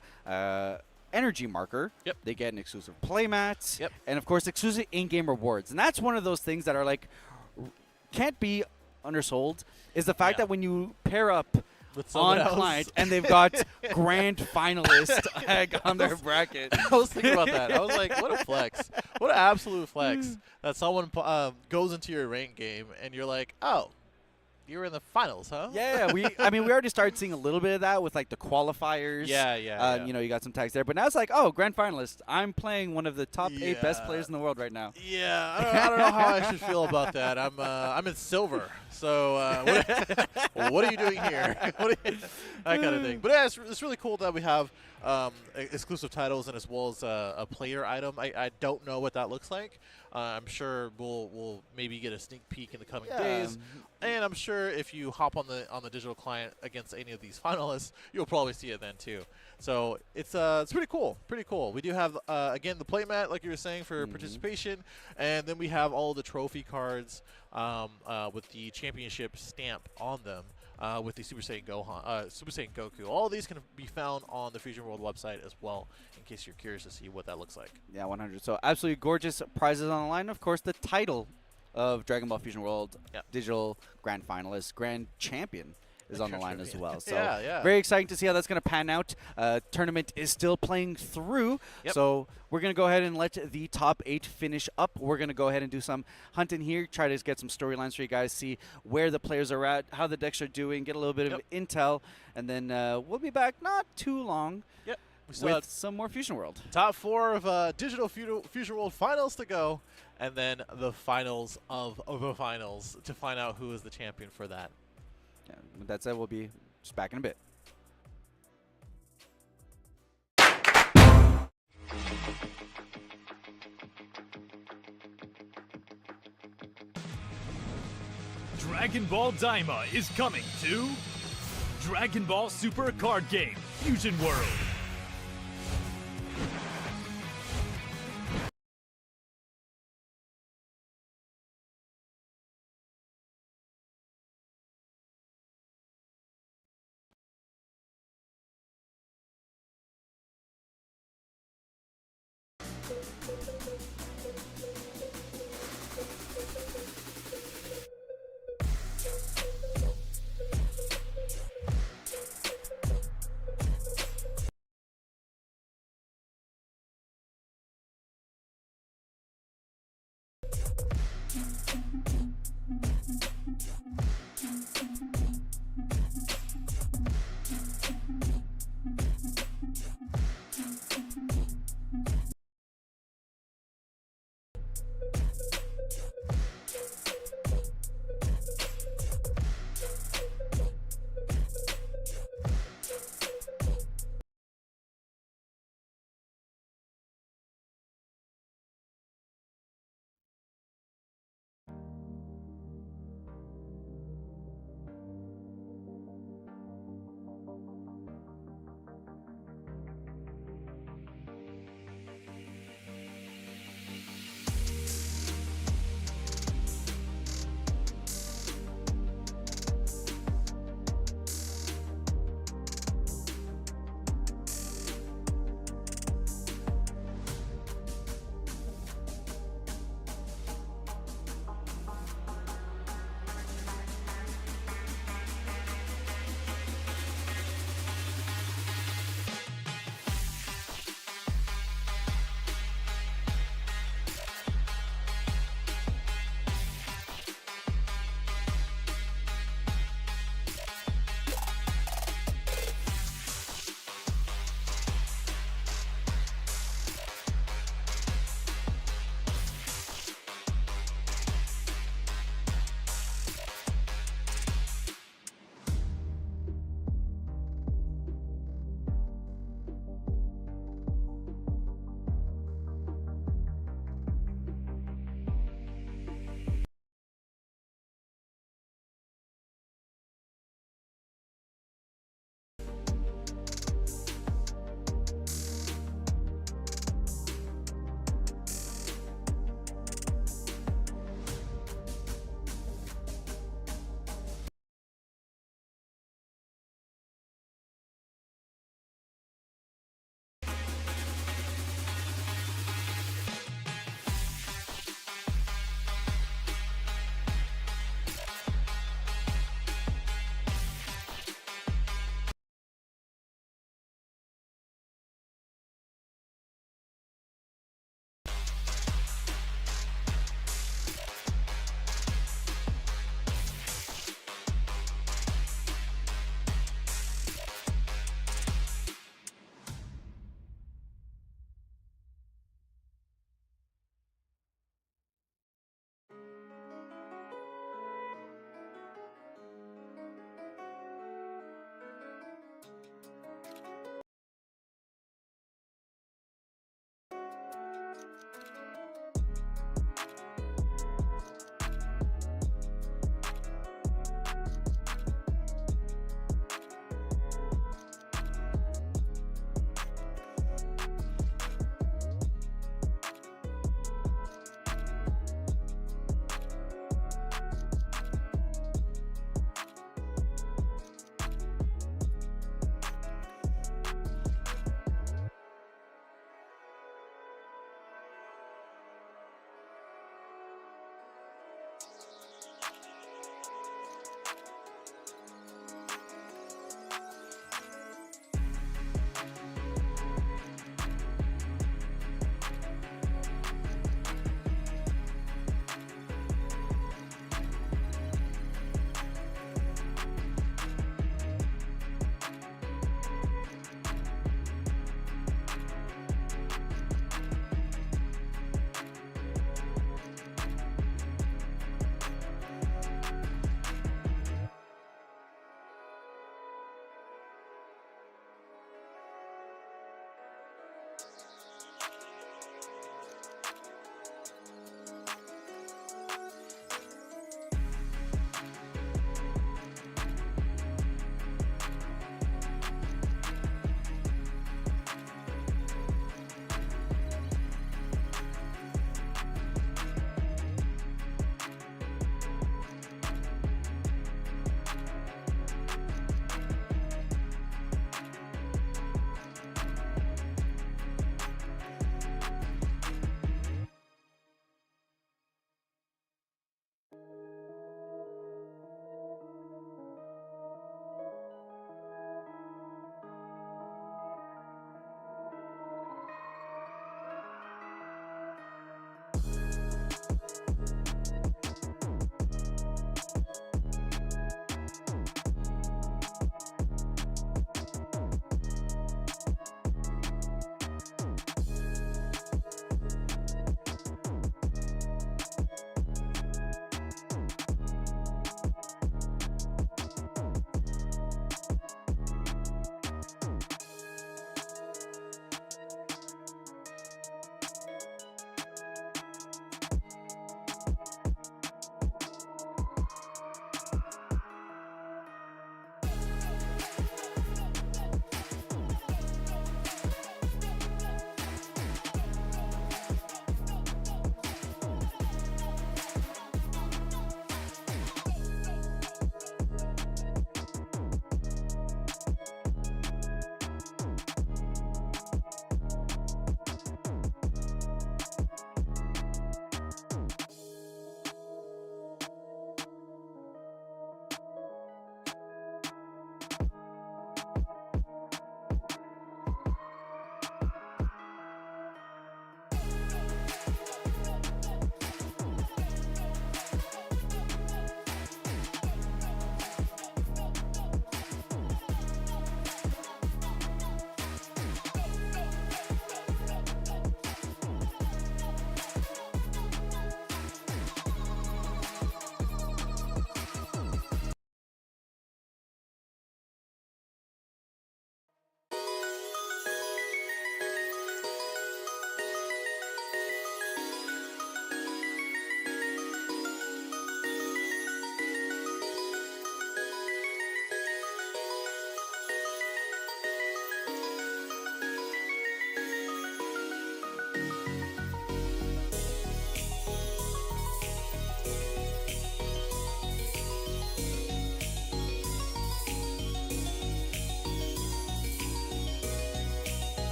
energy marker. They get an exclusive playmat. And of course, exclusive in-game rewards. And that's one of those things that are like can't be undersold. Is the fact that when you pair up on client and they've got grand finalist on their bracket. I was thinking about that. I was like, what a flex. What an absolute flex that someone goes into your rank game and you're like, oh, you're in the finals, huh? I mean, we already started seeing a little bit of that with like the qualifiers. You know, you got some tags there, but now it's like, oh, grand finalist. I'm playing one of the top 8 best players in the world right now. I don't know how I should feel about that. I'm in silver, so what are you doing here? That kind of thing. But yeah, it's really cool that we have exclusive titles and as well as a player item. I don't know what that looks like. I'm sure we'll maybe get a sneak peek in the coming days, and I'm sure if you hop on the digital client against any of these finalists, you'll probably see it then too. So it's pretty cool, We do have again the playmat, like you were saying, for participation, and then we have all the trophy cards with the championship stamp on them. With the Super Saiyan Goku. All of these can be found on the Fusion World website as well, in case you're curious to see what that looks like. Yeah, 100. So absolutely gorgeous prizes on the line. Of course, the title of Dragon Ball Fusion World Digital Grand Finalist, Grand Champion is on the line as well. So very exciting to see how that's going to pan out. Tournament is still playing through. So we're going to go ahead and let the top 8 finish up. We're going to go ahead and do some hunting here, try to get some storylines for you guys, see where the players are at, how the decks are doing, get a little bit of intel, and then we'll be back not too long with some more Fusion World. Top 4 of Digital Fusion World finals to go, and then the finals of the finals to find out who is the champion for that. Yeah, with that said, we'll be just back in a bit. Dragon Ball Daima is coming to Dragon Ball Super Card Game Fusion World.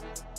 Yeah.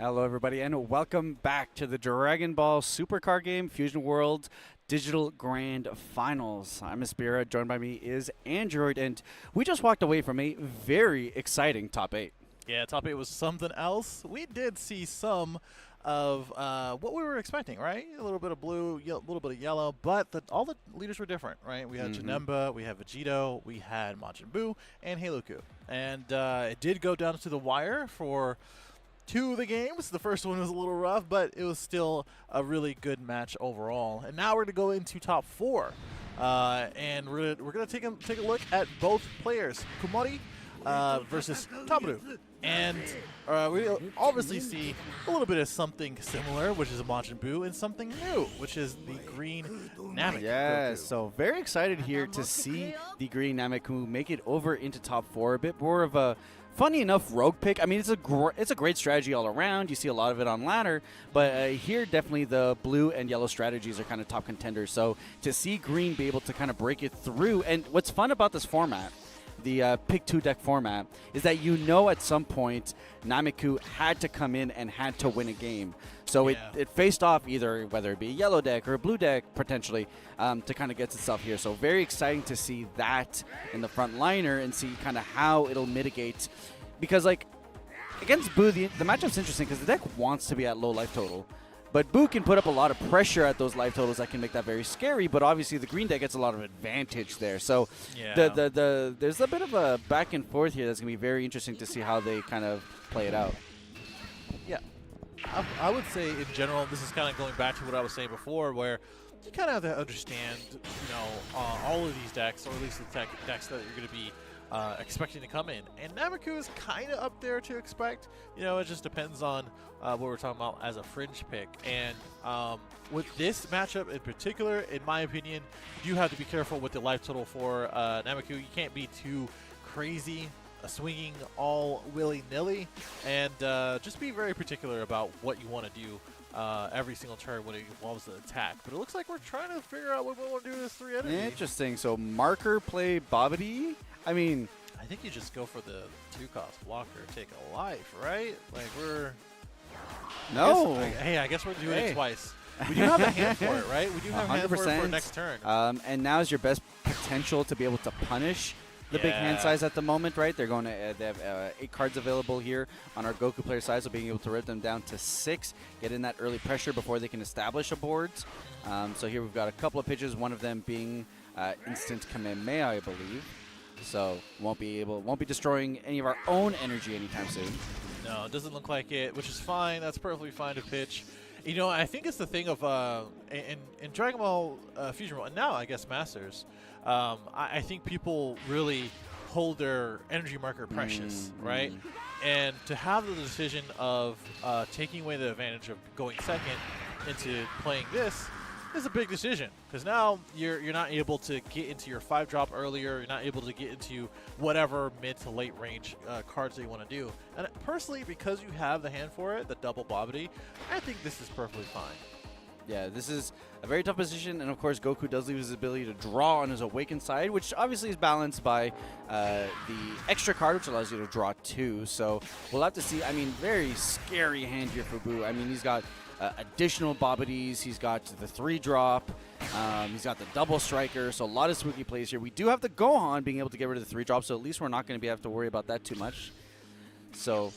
Hello, everybody, and welcome back to the Dragon Ball Super Card Game Fusion World Digital Grand Finals. I'm Aspira, joined by me is Android, and we just walked away from a very exciting top 8. Yeah, top 8 was something else. We did see some of what we were expecting, right? A little bit of blue, a little bit of yellow, but all the leaders were different, right? We had Janemba, we had Vegito, we had Majin Buu, and Haloku. And it did go down to the wire for 2 of the games. The first one was a little rough, but it was still a really good match overall. And now we're going to go into top 4. And we're going to take a look at both players, Kumori versus Taburu. And we obviously see a little bit of something similar, which is a Majin Buu, and something new, which is the green Namek. Yes, so very excited here to see the green Nameku make it over into top 4. A bit more of a funny enough rogue pick. I mean, it's a great strategy all around. You see a lot of it on ladder, but here definitely the blue and yellow strategies are kind of top contenders. So to see green be able to kind of break it through, and what's fun about this format, the pick 2 deck format, is that at some point Nameku had to come in and had to win a game. So it faced off either whether it be a yellow deck or a blue deck potentially to kind of get itself here. So very exciting to see that in the front liner and see kind of how it'll mitigate. Because like against Buu, the matchup's interesting because the deck wants to be at low life total. But Buu can put up a lot of pressure at those life totals that can make that very scary, but obviously the green deck gets a lot of advantage there. So there's a bit of a back and forth here that's going to be very interesting to see how they kind of play it out. Yeah. I would say in general, this is kind of going back to what I was saying before, where you kind of have to understand, all of these decks, or at least the decks that you're going to be expecting to come in. And Nameku is kind of up there to expect. It just depends on what we're talking about as a fringe pick. And with this matchup in particular, in my opinion, you have to be careful with the life total for Nameku. You can't be too crazy swinging all willy-nilly, and just be very particular about what you want to do every single turn when it involves the attack. But it looks like we're trying to figure out what we want to do with this 3 energy. Interesting. So marker play Babidi. I mean, I think you just go for the 2-cost blocker, take a life, right? Like I guess we're doing it twice. We do have a hand for it, right? We do have a hand for it for next turn. And now is your best potential to be able to punish the big hand size at the moment, right? They're going to they have 8 cards available here on our Goku player side, so being able to rip them down to 6, get in that early pressure before they can establish a board. So here we've got a couple of pitches, one of them being instant Kamehameha, I believe. So won't be destroying any of our own energy anytime soon. No, it doesn't look like it, which is fine. That's perfectly fine to pitch. I think it's the thing of in Dragon Ball Fusion World, and now I guess Masters, I think people really hold their energy marker precious, right? And to have the decision of taking away the advantage of going second into playing this is a big decision, because now you're not able to get into your 5-drop earlier. You're not able to get into whatever mid to late range cards that you want to do. And personally, because you have the hand for it, the double Babidi, I think this is perfectly fine. Yeah, this is a very tough position, and of course Goku does lose his ability to draw on his Awakened side, which obviously is balanced by the extra card, which allows you to draw 2. So we'll have to see. I mean, very scary hand here for Buu. I mean, he's got additional Babidis, he's got the 3-drop, he's got the double striker, so a lot of spooky plays here. We do have the Gohan being able to get rid of the 3-drop, so at least we're not going to have to worry about that too much. So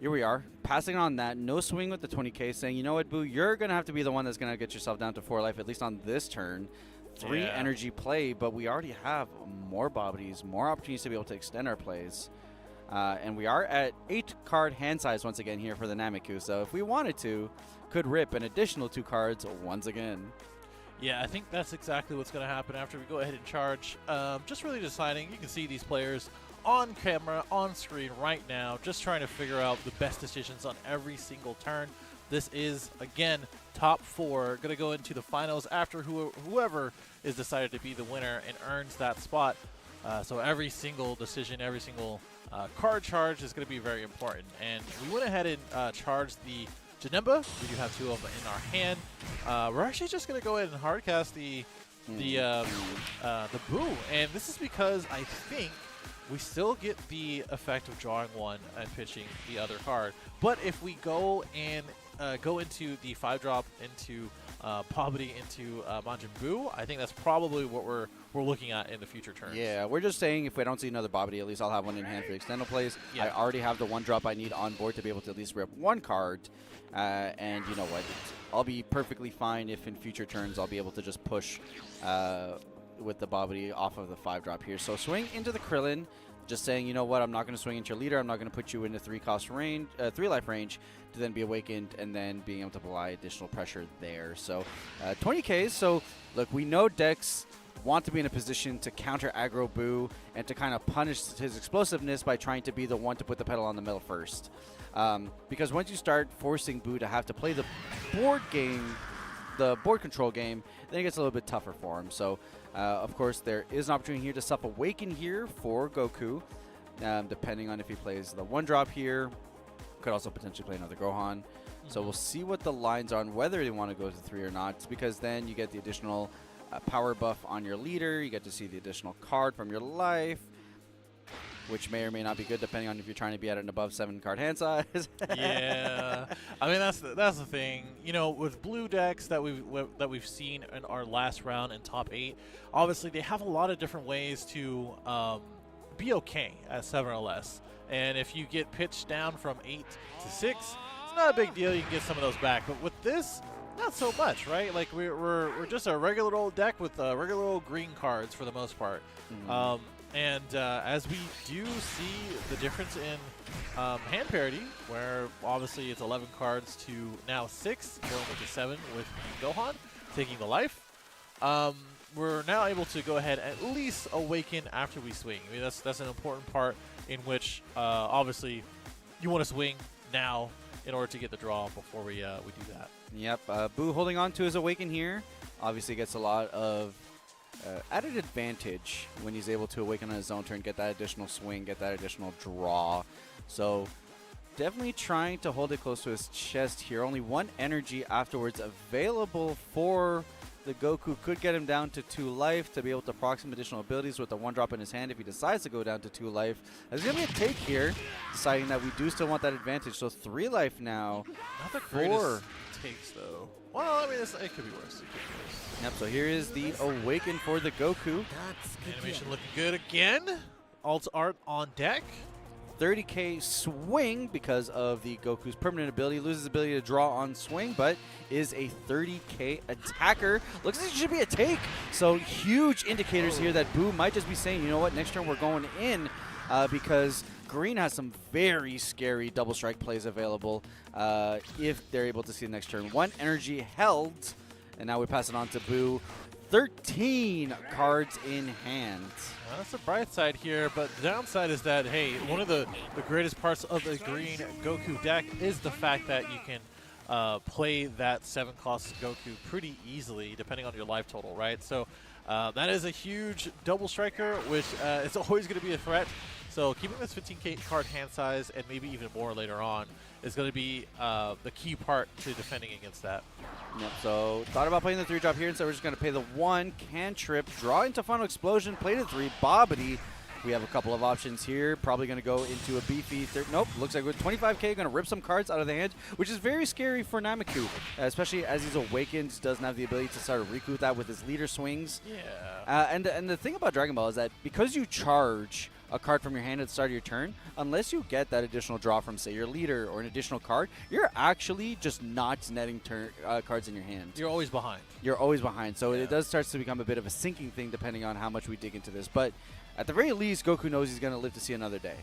here we are, passing on that. No swing with the 20k, saying, you know what, Buu, you're going to have to be the one that's going to get yourself down to 4 life, at least on this turn. 3 energy play, but we already have more Babidis, more opportunities to be able to extend our plays. And we are at 8-card hand size once again here for the Nameku, so if we wanted to, could rip an additional 2 cards once again. Yeah, I think that's exactly what's going to happen after we go ahead and charge. Just really deciding. You can see these players on camera, on screen right now, just trying to figure out the best decisions on every single turn. This is, again, top 4. Going to go into the finals after whoever is decided to be the winner and earns that spot. So every single decision, every single card charge is going to be very important. And we went ahead and charged the Janemba. We do have 2 of them in our hand. We're actually just going to go ahead and hardcast the Buu. And this is because I think we still get the effect of drawing one and pitching the other card. But if we go and go into the 5-drop into Poverty into Majin Buu, I think that's probably what we're looking at in the future turns. Yeah, we're just saying if we don't see another Bobbity, at least I'll have one in hand for extended plays. Yeah. I already have the 1-drop I need on board to be able to at least rip one card. And you know what? I'll be perfectly fine if in future turns I'll be able to just push with the Bobbity off of the 5-drop here. So swing into the Krillin. Just saying, you know what, I'm not going to swing into your leader. I'm not going to put you into 3-cost range, 3-life range to then be awakened and then being able to apply additional pressure there. So 20Ks. So look, we know decks want to be in a position to counter aggro Buu and to kind of punish his explosiveness by trying to be the one to put the pedal on the metal first. Because once you start forcing Buu to have to play the board game, the board control game, then it gets a little bit tougher for him. So, of course, there is an opportunity here to self-awaken here for Goku, depending on if he plays the 1-drop here. Could also potentially play another Gohan. So we'll see what the lines are on whether they want to go to 3 or not, because then you get the additional power buff on your leader. You get to see the additional card from your life, which may or may not be good depending on if you're trying to be at an above 7-card hand size. Yeah, I mean that's the thing. You know, with blue decks that we've seen in our last round in top 8, obviously they have a lot of different ways to be okay at 7 or less. And if you get pitched down from 8 to 6, it's not a big deal. You can get some of those back. But with this, not so much, right? Like we're just a regular old deck with regular old green cards for the most part. Mm-hmm. And as we do see the difference in hand parity, where obviously it's 11 cards to now 6, going with the 7 with Gohan taking the life, we're now able to go ahead and at least awaken after we swing. I mean, that's an important part in which obviously you want to swing now in order to get the draw before we do that. Yep, Buu holding on to his awaken here. Obviously gets a lot of added advantage when he's able to awaken on his own turn, get that additional swing, get that additional draw. So definitely trying to hold it close to his chest here. Only 1 energy afterwards available for the Goku. Could get him down to 2 life to be able to proc some additional abilities with the 1-drop in his hand if he decides to go down to 2 life. There's going to be a take here, deciding that we do still want that advantage. So 3 life now. Not the greatest takes, though. Well, I mean, it could be worse. It could be worse. Yep, so here is the awaken for the Goku. Animation looking good again. Alt art on deck. 30k swing because of the Goku's permanent ability. Loses ability to draw on swing, but is a 30k attacker. Looks like it should be a take. So huge indicators here that Buu might just be saying, you know what, next turn we're going in because Green has some very scary double strike plays available if they're able to see the next turn. 1 energy held, and now we pass it on to Buu. 13 cards in hand. That's the bright side here, but the downside is that, hey, one of the greatest parts of the green Goku deck is the fact that you can play that 7-cost Goku pretty easily, depending on your life total, right? So that is a huge double striker, which is always going to be a threat. So keeping this 15k card hand size, and maybe even more later on, is going to be the key part to defending against that. Yep, so thought about playing the 3-drop here, so we're just going to pay the 1 cantrip, draw into Final Explosion, play the 3, Bobbity. We have a couple of options here. Probably going to go into a beefy nope, looks like with 25k, going to rip some cards out of the hand, which is very scary for Nameku, especially as he's awakened, doesn't have the ability to start to recoup that with his leader swings. Yeah. And the thing about Dragon Ball is that because you charge a card from your hand at the start of your turn, unless you get that additional draw from, say, your leader or an additional card, you're actually just not netting cards in your hand. You're always behind. You're always behind. So it does start to become a bit of a sinking thing depending on how much we dig into this. But at the very least, Goku knows he's going to live to see another day.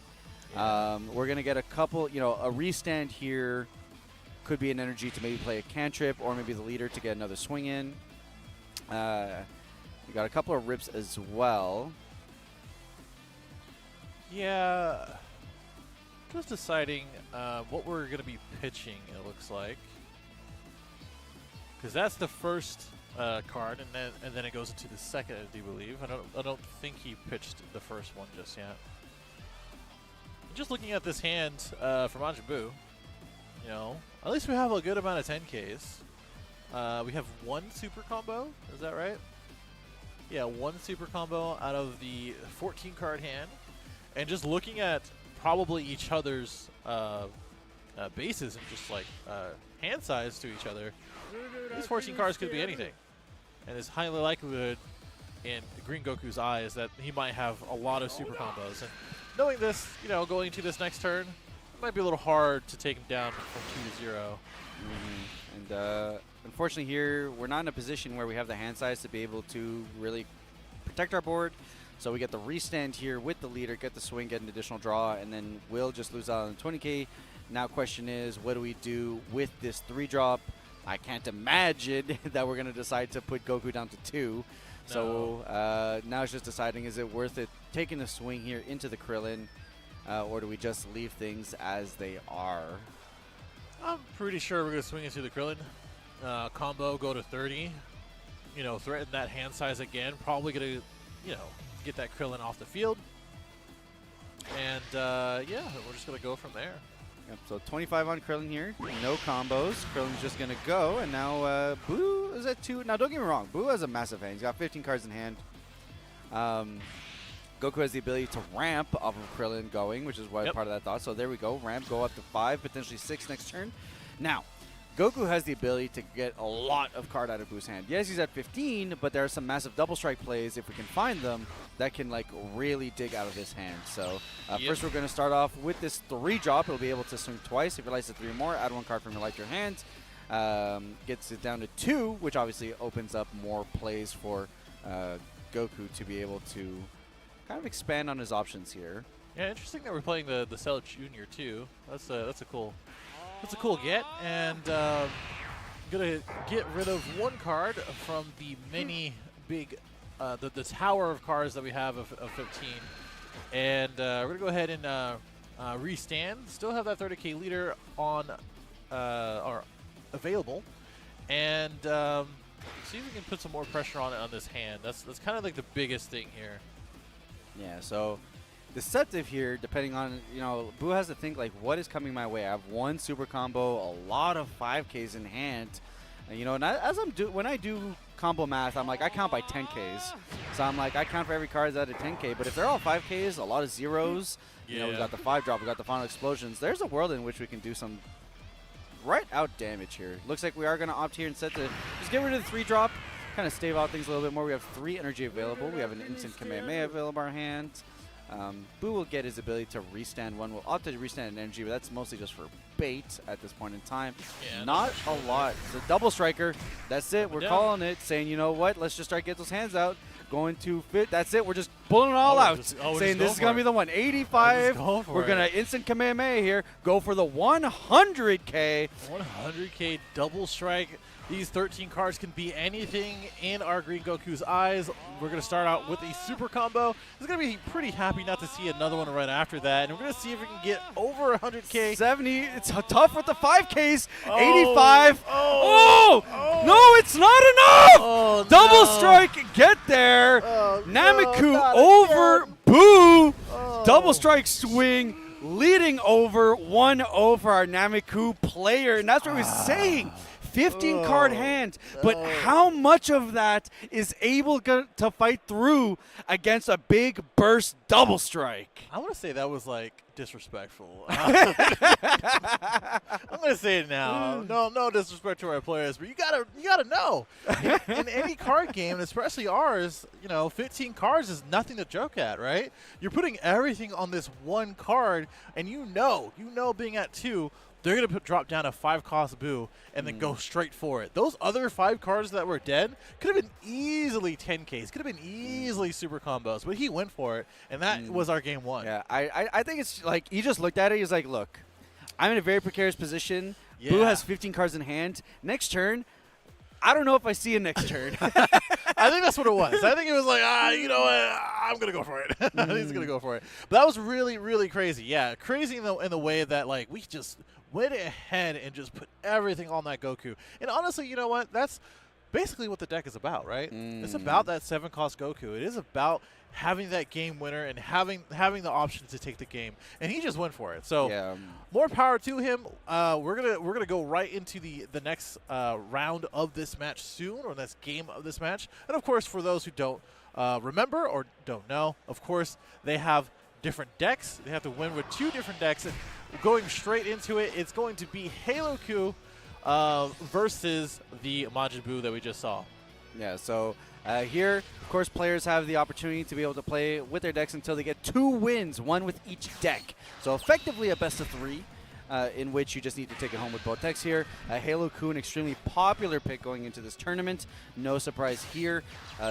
Yeah. We're going to get a couple, a restand here. Could be an energy to maybe play a cantrip or maybe the leader to get another swing in. We got a couple of rips as well. Yeah, just deciding what we're going to be pitching, it looks like. Because that's the first card, and then it goes into the second, I do believe. I don't think he pitched the first one just yet. Just looking at this hand for Majin Buu, at least we have a good amount of 10Ks. We have 1 super combo, is that right? Yeah, 1 super combo out of the 14 card hand. and just looking at probably each other's bases and just like hand size to each other, these 14 cards could be anything. And there's highly likelihood in Green Goku's eyes that he might have a lot of super combos. And knowing this, you know, going into this next turn, it might be a little hard to take him down from 2-0. And unfortunately here, we're not in a position where we have the hand size to be able to really protect our board. So we get the restand here with the leader, get the swing, get an additional draw, and then we'll just lose out on the 20K. Now question is, what do we do with this 3-drop? I can't imagine that we're going to decide to put Goku down to 2. No. So now it's just deciding, is it worth it taking a swing here into the Krillin, or do we just leave things as they are? I'm pretty sure we're going to swing into the Krillin. Combo, go to 30. You know, threaten that hand size again. Probably going to, you know, get that Krillin off the field. And, yeah, we're just going to go from there. Yep, so 25 on Krillin here. No combos. Krillin's just going to go. And now Boo is at 2. Now, don't get me wrong. Boo has a massive hand. He's got 15 cards in hand. Goku has the ability to ramp off of Krillin going, which is why part of that thought. So there we go. Ramp, go up to 5, potentially 6 next turn. Now, Goku has the ability to get a lot of card out of Boo's hand. Yes, he's at 15, but there are some massive double strike plays, if we can find them, that can like really dig out of his hand. So first we're going to start off with this 3-drop. He'll be able to swing twice. If he likes to 3 more, add 1 card from your light your hand. Gets it down to 2, which obviously opens up more plays for Goku to be able to kind of expand on his options here. Yeah, interesting that we're playing the Cell Junior too. That's a cool get. And gonna get rid of 1 card from the many big the tower of cards that we have of 15. And we're gonna go ahead and restand. Still have that 30K leader on or available, and see if we can put some more pressure on it on this hand. That's kind of like the biggest thing here. Yeah, so deceptive here, depending on, you know, Boo has to think, like, what is coming my way? I have 1 super combo, a lot of 5Ks in hand. And, you know, and when I do combo math, I'm like, I count by 10Ks. So I'm like, I count for every card that's at a 10K. But if they're all 5Ks, a lot of zeros, you know, we got the 5-drop, we got the final explosions. There's a world in which we can do some right out damage here. Looks like we are going to opt here instead to just get rid of the 3-drop. Kind of stave out things a little bit more. We have 3 energy available. We have an instant Kamehameha available in our hand. Boo will get his ability to restand 1. We'll opt to restand an energy, but that's mostly just for bait at this point in time. Yeah, not a lot. It's a double striker. That's it. We're calling it, saying, you know what? Let's just start get those hands out. Going to fit. That's it. We're just pulling it all out. Saying this is going to be the one. 85. We're going to instant Kamehameha here. Go for the 100K. 100K double strike. These 13 cards can be anything in our Green Goku's eyes. We're going to start out with a super combo. He's going to be pretty happy not to see another one right after that. And we're going to see if we can get over 100K. 70. It's tough with the 5Ks. 85. No, it's not enough. Double strike. Get there. Nameku over Boo. Double strike swing. Leading over 1-0 for our Nameku player. And that's what we're saying. 15 card hand, but how much of that is able to fight through against a big burst double strike? I want to say that was like disrespectful. I'm going to say it now. No disrespect to our players, but you gotta know. In any card game, and especially ours, you know, 15 cards is nothing to joke at, right? You're putting everything on this 1 card, and you know being at 2, they're going to drop down a 5-cost Boo and then go straight for it. Those other 5 cards that were dead could have been easily 10Ks, could have been easily super combos, but he went for it, and that was our game 1. Yeah, I think it's like he just looked at it. He's like, look, I'm in a very precarious position. Yeah. Boo has 15 cards in hand. Next turn, I don't know if I see a next turn. I think that's what it was. I think it was like, you know what, I'm going to go for it. He's going to go for it. But that was really, really crazy. Yeah, crazy in the way that, like, we just went ahead and just put everything on that Goku. And honestly, you know what? That's basically what the deck is about, right? It's about that 7-cost Goku. It is about having that game winner and having the option to take the game. And he just went for it. So more power to him. We're gonna go right into the next round of this match soon, or next game of this match. And of course, for those who don't remember or don't know, of course, they have different decks. They have to win with 2 different decks. And going straight into it, it's going to be Halo Q versus the Majin Buu that we just saw. Yeah, so here, of course, players have the opportunity to be able to play with their decks until they get 2 wins, 1 with each deck. So effectively a best of 3. In which you just need to take it home with both decks here. Halo Q, an extremely popular pick going into this tournament. No surprise here.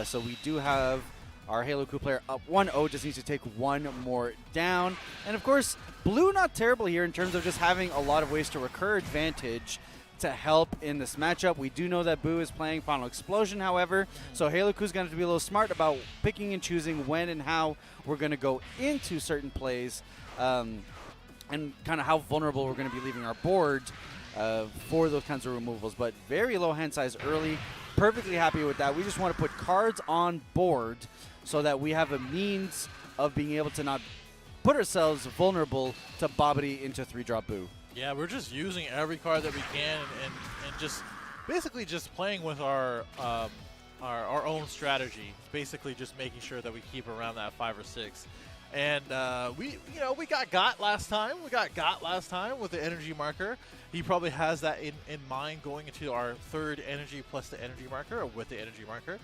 So we do have our Halo Q player up 1-0, just needs to take 1 more down. And of course, Blue not terrible here in terms of just having a lot of ways to recur advantage to help in this matchup. We do know that Buu is playing Final Explosion, however, so Halo Q is going to be a little smart about picking and choosing when and how we're going to go into certain plays. And kind of how vulnerable we're going to be leaving our board for those kinds of removals. But very low hand size early. Perfectly happy with that. We just want to put cards on board so that we have a means of being able to not put ourselves vulnerable to Babidi into 3-drop Buu. Yeah, we're just using every card that we can and just basically just playing with our own strategy. Basically just making sure that we keep around that 5 or 6. And we got last time. We got last time with the energy marker. He probably has that in mind going into our 3rd energy plus the energy marker, or with the energy marker.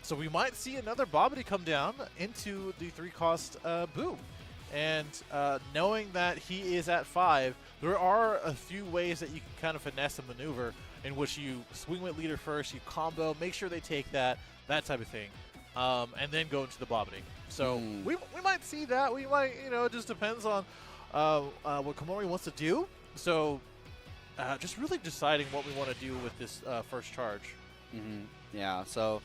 So we might see another Babidi come down into the 3-cost Buu. And knowing that he is at 5, there are a few ways that you can kind of finesse a maneuver in which you swing with leader first, you combo, make sure they take that type of thing, and then go into the Babidi. So we might see that. We might, it just depends on what Komori wants to do. So just really deciding what we want to do with this first charge. Yeah, so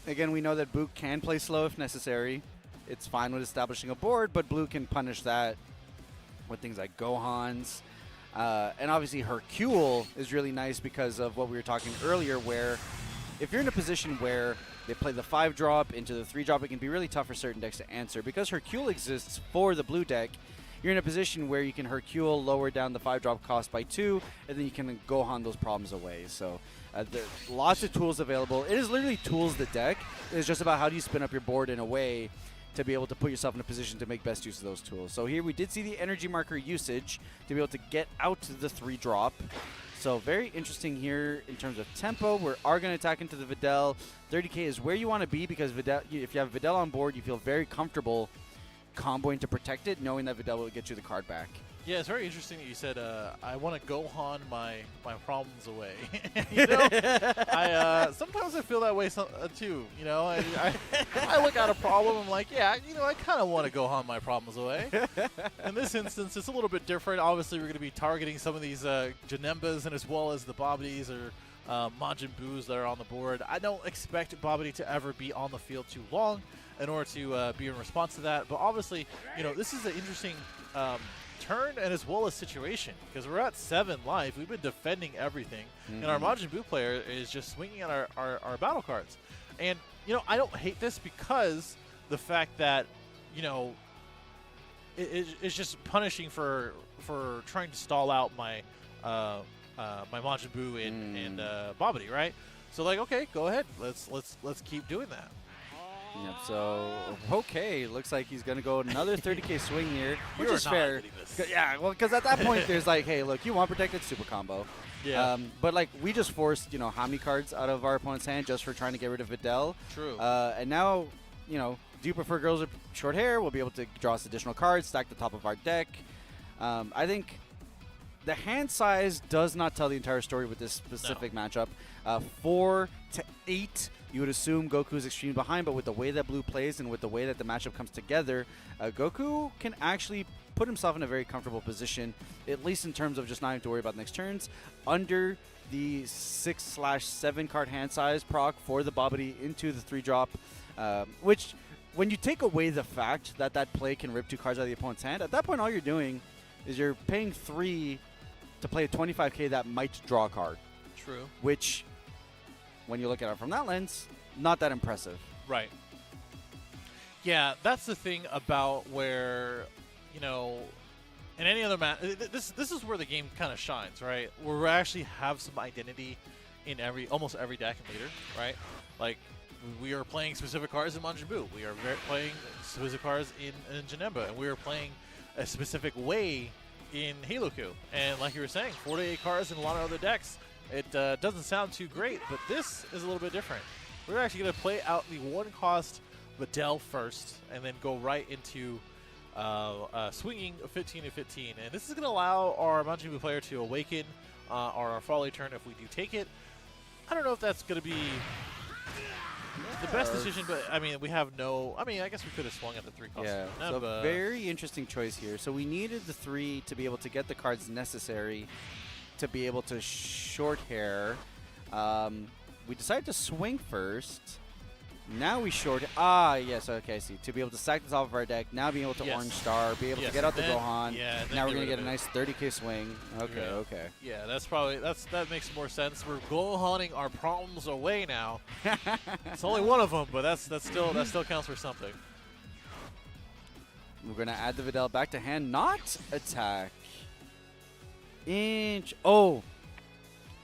again, we know that Buu can play slow if necessary. It's fine with establishing a board, but Blue can punish that with things like Gohans. And obviously Hercule is really nice because of what we were talking earlier, where if you're in a position where they play the 5-drop into the 3-drop, it can be really tough for certain decks to answer. Because Hercule exists for the blue deck, you're in a position where you can Hercule lower down the 5-drop cost by 2, and then you can Gohan those problems away. So there's lots of tools available. It is literally tools the deck. It's just about how do you spin up your board in a way to be able to put yourself in a position to make best use of those tools. So here we did see the energy marker usage to be able to get out to the 3-drop. So very interesting here in terms of tempo. We are going to attack into the Videl. 30k is where you want to be because Videl, if you have Videl on board, you feel very comfortable comboing to protect it, knowing that Videl will get you the card back. Yeah, it's very interesting that you said, I want to Gohan my problems away. Sometimes I feel that way too. I look at a problem, I'm like, yeah, I kind of want to Gohan my problems away. In this instance, it's a little bit different. Obviously, we're going to be targeting some of these Janembas and as well as the Babidis or Majin Buus that are on the board. I don't expect Babidi to ever be on the field too long in order to be in response to that. But obviously, this is an interesting turn and as well as situation because we're at 7 life. We've been defending everything, and our Majin Buu player is just swinging on our battle cards. And I don't hate this because the fact that it's just punishing for trying to stall out my my Majin Buu and Babidi, right? So like, okay, go ahead. Let's keep doing that. Yep, so, okay, looks like he's going to go another 30k swing here, which You're is not fair. hitting this. Yeah, well, because at that point, there's like, hey, look, you want protected super combo. Yeah. But, like, we just forced, how many cards out of our opponent's hand just for trying to get rid of Videl. True. And now, do you prefer girls with short hair? We'll be able to draw us additional cards, stack the top of our deck. I think the hand size does not tell the entire story with this specific matchup. 4 to 8. You would assume Goku's extreme behind, but with the way that Blue plays and with the way that the matchup comes together, Goku can actually put himself in a very comfortable position, at least in terms of just not having to worry about next turns. Under the 6/7 card hand size proc for the Babidi into the 3-drop, which when you take away the fact that that play can rip 2 cards out of the opponent's hand, at that point all you're doing is you're paying 3 to play a 25k that might draw a card. True. Which, when you look at it from that lens, not that impressive. Right. Yeah, that's the thing about where, in any other match, this is where the game kind of shines, right? Where we actually have some identity in almost every deck and leader, right? Like, we are playing specific cards in Manjibu. We are playing specific cards in Janemba, and we are playing a specific way in Heloku. And like you were saying, 4 to 8 cards in a lot of other decks, it doesn't sound too great, but this is a little bit different. We're actually going to play out the 1-cost Videl first, and then go right into swinging 15 to 15. And this is going to allow our Manjibu player to awaken our Folly turn if we do take it. I don't know if that's going to be the best decision, but I mean, we have no. I mean, I guess we could have swung at the 3-cost. Yeah, so very interesting choice here. So we needed the 3 to be able to get the cards necessary to be able to short hair. We decided to swing first. Now we short. Yes, okay, I see. To be able to sack this off of our deck, now being able to Orange Star, be able to get out the Gohan. Yeah, now we're going to get a nice 30k swing. Okay, okay. Yeah, that makes more sense. We're Gohaning our problems away now. It's only one of them, but that still counts for something. We're going to add the Videl back to hand, not attack. Playing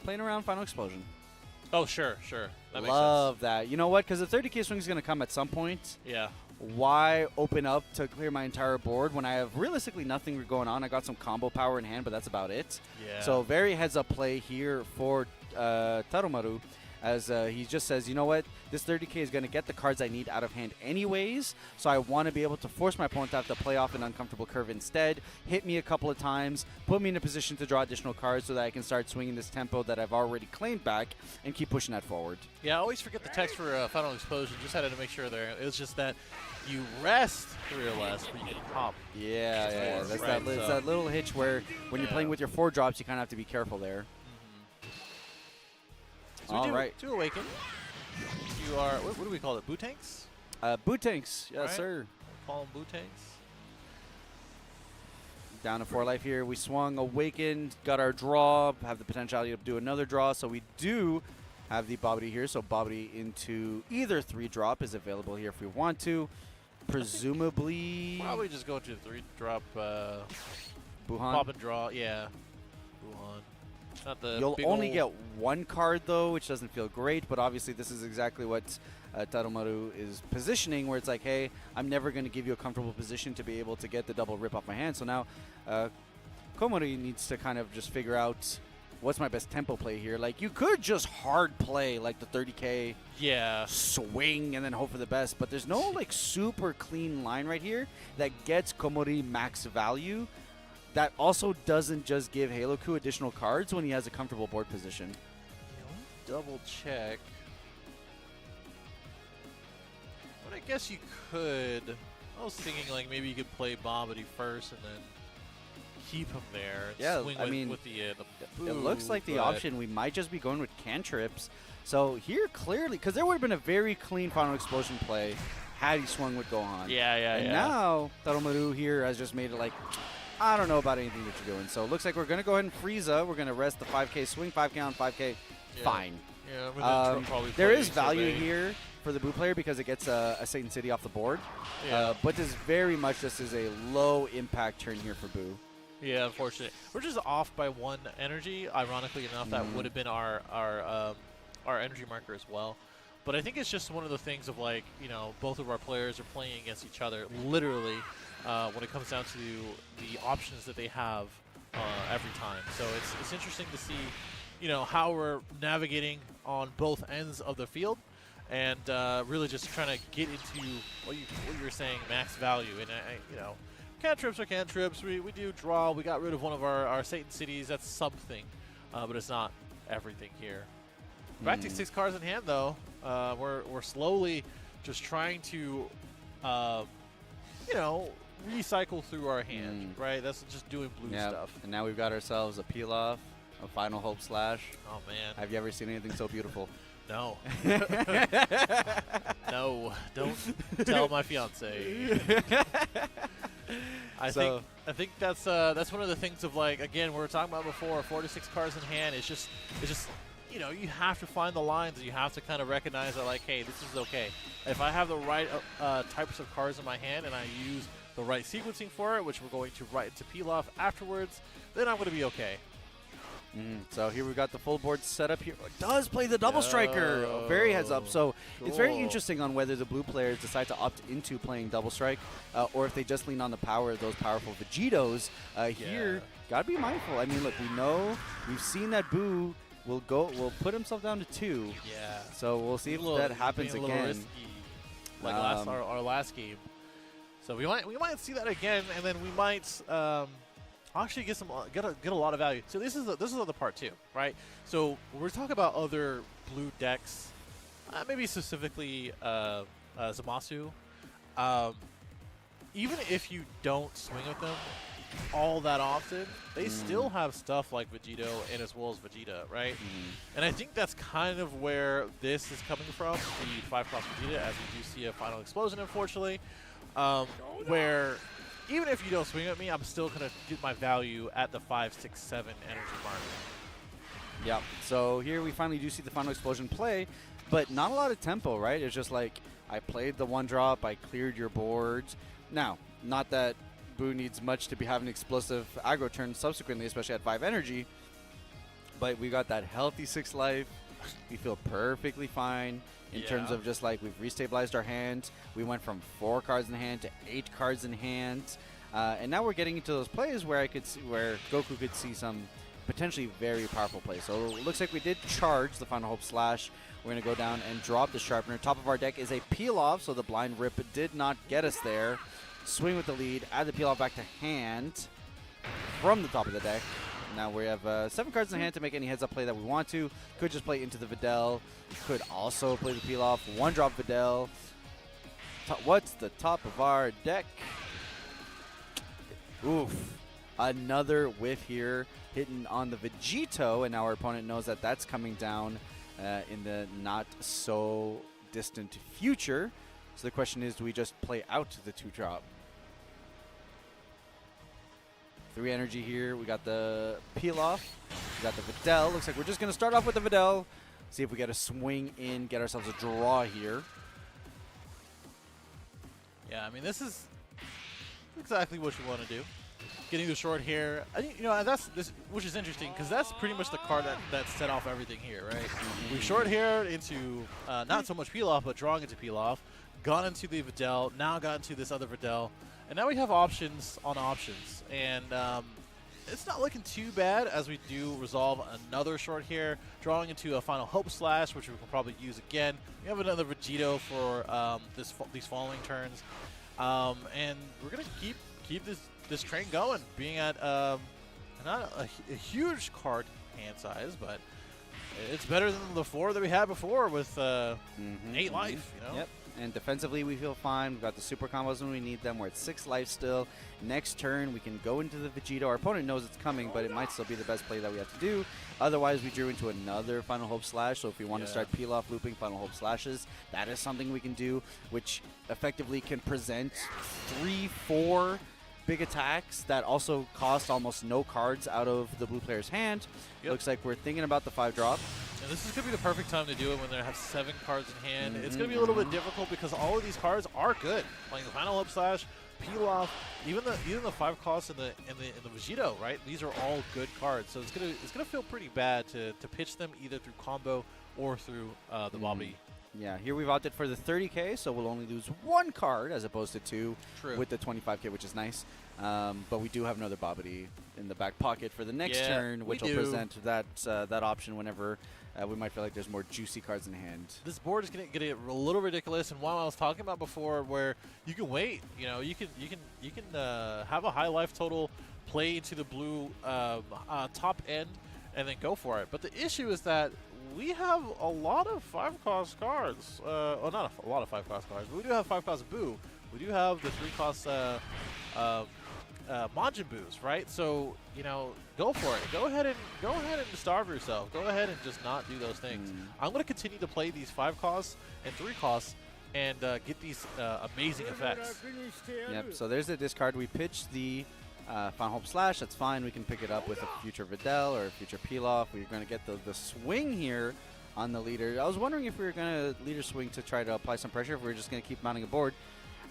around Final Explosion. Oh, sure. That makes Love sense. that. You know what? Because the 30k swing is going to come at some point. Yeah. Why open up to clear my entire board when I have realistically nothing going on? I got some combo power in hand, but that's about it. Yeah. So very heads-up play here for Tarumaru, as he just says, you know what? This 30k is going to get the cards I need out of hand anyways, so I want to be able to force my opponent to have to play off an uncomfortable curve instead, hit me a couple of times, put me in a position to draw additional cards so that I can start swinging this tempo that I've already claimed back and keep pushing that forward. Yeah, I always forget the text for Final Explosion. Just had to make sure there. It was just that you rest 3 or less, but you can pop. Yeah. That's right, it's that little hitch where when you're playing with your 4 drops, you kind of have to be careful there. So All right. To awaken, you are, what do we call it, Bootanks? Bootanks, yes, Right. sir. Call them Bootanks. Down to 4 life here. We swung, awakened, got our draw, have the potentiality to do another draw. So we do have the Bobbity here. So Bobbity into either 3-drop is available here if we want to. Presumably Probably just go to 3-drop Buhan. pop and draw. Yeah. Buhan. Not the You'll big only ol' get 1 card, though, which doesn't feel great. But obviously, this is exactly what Tarumaru is positioning, where it's like, hey, I'm never going to give you a comfortable position to be able to get the double rip off my hand. So now Komori needs to kind of just figure out what's my best tempo play here. Like, you could just hard play, like, the 30k swing and then hope for the best. But there's no, like, super clean line right here that gets Komori max value. That also doesn't just give Heloku additional cards when he has a comfortable board position. double check. But I guess you could. I was thinking like maybe you could play Bobbity first and then keep him there. And Yeah, swing I mean, with the it boo, looks like the but- option we might just be going with cantrips. So here clearly, because there would have been a very clean Final Explosion play had he swung with Gohan. Yeah. And now Tarumaru here has just made it like, I don't know about anything that you're doing. So it looks like we're going to go ahead and Frieza. We're going to rest the 5k swing, 5k on 5k. Yeah. Fine. Yeah, I'm gonna probably There play is value Survey. here for the Boo player because it gets a Satan City off the board. Yeah. But this very much just is a low impact turn here for Boo. Yeah, unfortunately. We're just off by 1 energy. Ironically enough, that would have been our energy marker as well. But I think it's just one of the things of like, you know, both of our players are playing against each other literally when it comes down to the options that they have every time. So it's interesting to see, you know, how we're navigating on both ends of the field and really just trying to get into what you were saying, max value. And, you know, cantrips are cantrips. We do draw. We got rid of one of our Satan Cities. That's something, but it's not everything here. Back to 6 cards in hand, though. We're slowly just trying to, you know, recycle through our hand, right? That's just doing blue stuff. And now we've got ourselves a peel off, a Final Hope Slash. Oh, man. Have you ever seen anything so beautiful? No. No. Don't tell my fiance. I think that's one of the things of like, again, we were talking about before, 4 to 6 cards in hand. It's just you know, you have to find the lines. You have to kind of recognize that like, hey, this is okay. If I have the right types of cards in my hand and I use the right sequencing for it, which we're going to write to peel off afterwards, then I'm going to be okay. So here we've got the full board set up here. It does play the double striker. Very heads up. So it's very interesting on whether the blue players decide to opt into playing double strike or if they just lean on the power of those powerful Vegetos. Here, gotta be mindful. I mean, look, we've seen that Boo will put himself down to 2. Yeah. So we'll see if that happens again. Risky, like our last game. So we might see that again, and then we might actually get a lot of value. So this is the other part too, right? So when we're talking about other blue decks, maybe specifically Zamasu. Even if you don't swing with them all that often, they still have stuff like Vegito and as well as Vegeta, right? And I think that's kind of where this is coming from, the 5-cost Vegeta, as we do see a final explosion, unfortunately, where even if you don't swing at me, I'm still going to get my value at the 5, 6, 7 energy mark. Yeah, so here we finally do see the final explosion play, but not a lot of tempo, right? It's just like, I played the 1-drop, I cleared your boards. Now, not that Boo needs much to be having explosive aggro turn subsequently, especially at 5 energy, but we got that healthy 6 life. We feel perfectly fine in terms of just like we've restabilized our hand. We went from 4 cards in hand to 8 cards in hand, and now we're getting into those plays where where Goku could see some potentially very powerful plays. So it looks like we did charge the Final Hope Slash. We're going to go down and drop the Sharpener. Top of our deck is a Peel Off, so the Blind Rip did not get us there. Swing with the lead, add the Peel Off back to hand from the top of the deck. Now we have 7 cards in hand to make any heads-up play that we want to. Could just play into the Videl. Could also play the Peel Off. 1-drop Videl. What's the top of our deck? Oof. Another whiff here, hitting on the Vegito, and now our opponent knows that that's coming down in the not-so-distant future. So the question is, do we just play out the 2-drop? 3 energy here. We got the Peel Off. We got the Videl. Looks like we're just going to start off with the Videl. See if we get a swing in, get ourselves a draw here. Yeah, I mean, this is exactly what you want to do. Getting the short here, I think, which is interesting because that's pretty much the card that set off everything here, right? We short here into not so much Peel Off, but drawing into Peel Off. Gone into the Videl, now got into this other Videl, and now we have options on options, and it's not looking too bad as we do resolve another short here, drawing into a Final Hope Slash, which we can probably use again. We have another Vegito for these following turns, and we're gonna keep this train going, being at not a huge card hand size, but it's better than the 4 that we had before with 8 life, you know? Yep. And defensively, we feel fine. We've got the super combos when we need them. We're at 6 life still. Next turn, we can go into the Vegito. Our opponent knows it's coming, but it might still be the best play that we have to do. Otherwise, we drew into another Final Hope Slash. So if we want to start Peel Off looping Final Hope Slashes, that is something we can do, which effectively can present 3, 4 big attacks that also cost almost no cards out of the blue player's hand. Looks like we're thinking about the 5-drop. And this is going to be the perfect time to do it when they have 7 cards in hand. It's going to be a little bit difficult because all of these cards are good. Playing the Final Hope Slash, Peel Off, even the 5 costs in the Vegito, right? These are all good cards. So it's gonna feel pretty bad to pitch them either through combo or through the Bobby. Yeah, here we've opted for the 30K, so we'll only lose 1 card as opposed to 2 with the 25K, which is nice. But we do have another Bobbity in the back pocket for the next turn, which will present that option whenever we might feel like there's more juicy cards in hand. This board is going to get a little ridiculous, and while I was talking about before, where you can wait, you can have a high life total, play into the blue top end, and then go for it. But the issue is that we have a lot of 5-cost cards. Well, not a lot of 5-cost cards, but we do have 5-cost Boo. We do have the 3-cost Majin Boos, right? So, go for it. Go ahead and starve yourself. Go ahead and just not do those things. I'm going to continue to play these 5-costs and 3-costs and get these amazing effects. Yep, so there's the discard. We pitched the Final Hope Slash. That's fine. We can pick it up with a future Videl or a future Peel Off. We're going to get the swing here on the leader. I was wondering if we were going to leader swing to try to apply some pressure, if we were just going to keep mounting a board.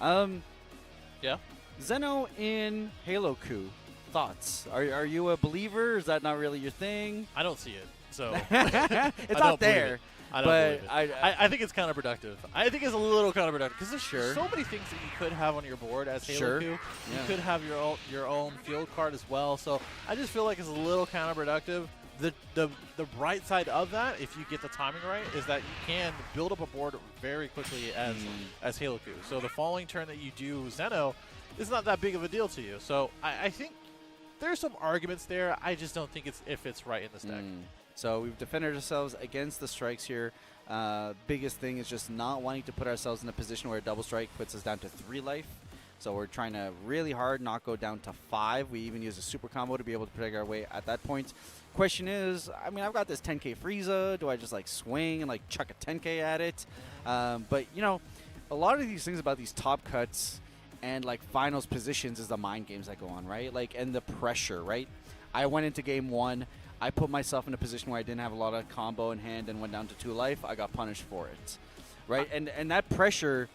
Yeah. Zeno in Halo Coup thoughts? Are you a believer? Is that not really your thing? I don't see it, so It's not there. I don't believe it. I think it's counterproductive. I think it's a little counterproductive because there's so many things that you could have on your board as Halo 2. You could have your own field card as well. So I just feel like it's a little counterproductive. The bright side of that, if you get the timing right, is that you can build up a board very quickly as Halo 2. So the following turn that you do Zeno is not that big of a deal to you. So I think there's some arguments there. I just don't think it fits right in this deck. So we've defended ourselves against the strikes here. Biggest thing is just not wanting to put ourselves in a position where a double strike puts us down to 3 life. So we're trying to really hard not go down to 5. We even use a super combo to be able to protect our way at that point. Question is, I mean, I've got this 10k Frieza. Do I just like swing and like chuck a 10k at it? But you know, a lot of these things about these top cuts and like finals positions is the mind games that go on, right? Like, and the pressure, right? I went into game 1. I put myself in a position where I didn't have a lot of combo in hand and went down to 2 life. I got punished for it, right? And that pressure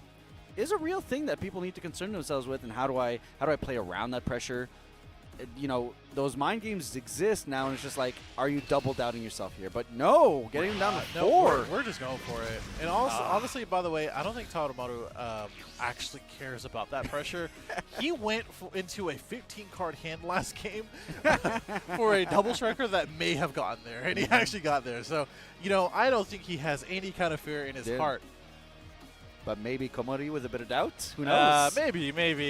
is a real thing that people need to concern themselves with. And how do I play around that pressure? You know, those mind games exist now, and it's just like, are you double doubting yourself here? But no, getting them down to 4. We're just going for it. And also, honestly, by the way, I don't think Tadamaru actually cares about that pressure. He went into a 15-card hand last game for a double striker that may have gotten there, and he actually got there. So, you know, I don't think he has any kind of fear in his heart. But maybe Komori with a bit of doubt. Who knows? Maybe.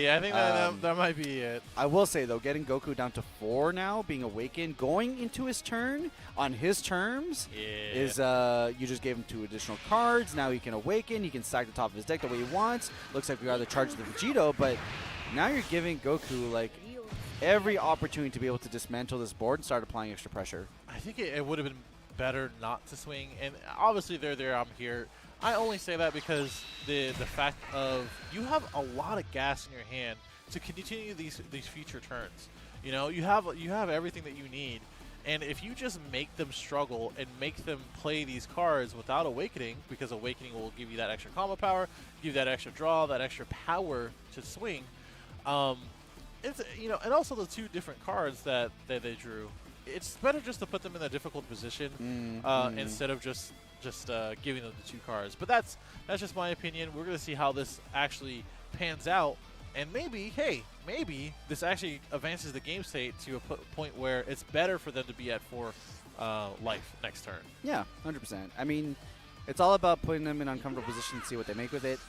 I think that might be it. I will say, though, getting Goku down to 4 now, being awakened, going into his turn on his terms is you just gave him 2 additional cards. Now he can awaken. He can stack the top of his deck the way he wants. Looks like we are the charge of the Vegito, but now you're giving Goku, like, every opportunity to be able to dismantle this board and start applying extra pressure. I think it would have been better not to swing. And obviously they're there, I'm here. I only say that because the fact of you have a lot of gas in your hand to continue these future turns. You know, you have everything that you need, and if you just make them struggle and make them play these cards without awakening, because awakening will give you that extra combo power, give you that extra draw, that extra power to swing. It's, you know, and also the 2 different cards that they drew. It's better just to put them in a difficult position instead of just giving them the 2 cards. But that's just my opinion. We're going to see how this actually pans out. And maybe this actually advances the game state to a point where it's better for them to be at 4 life next turn. Yeah, 100%. I mean, it's all about putting them in uncomfortable positions and see what they make with it.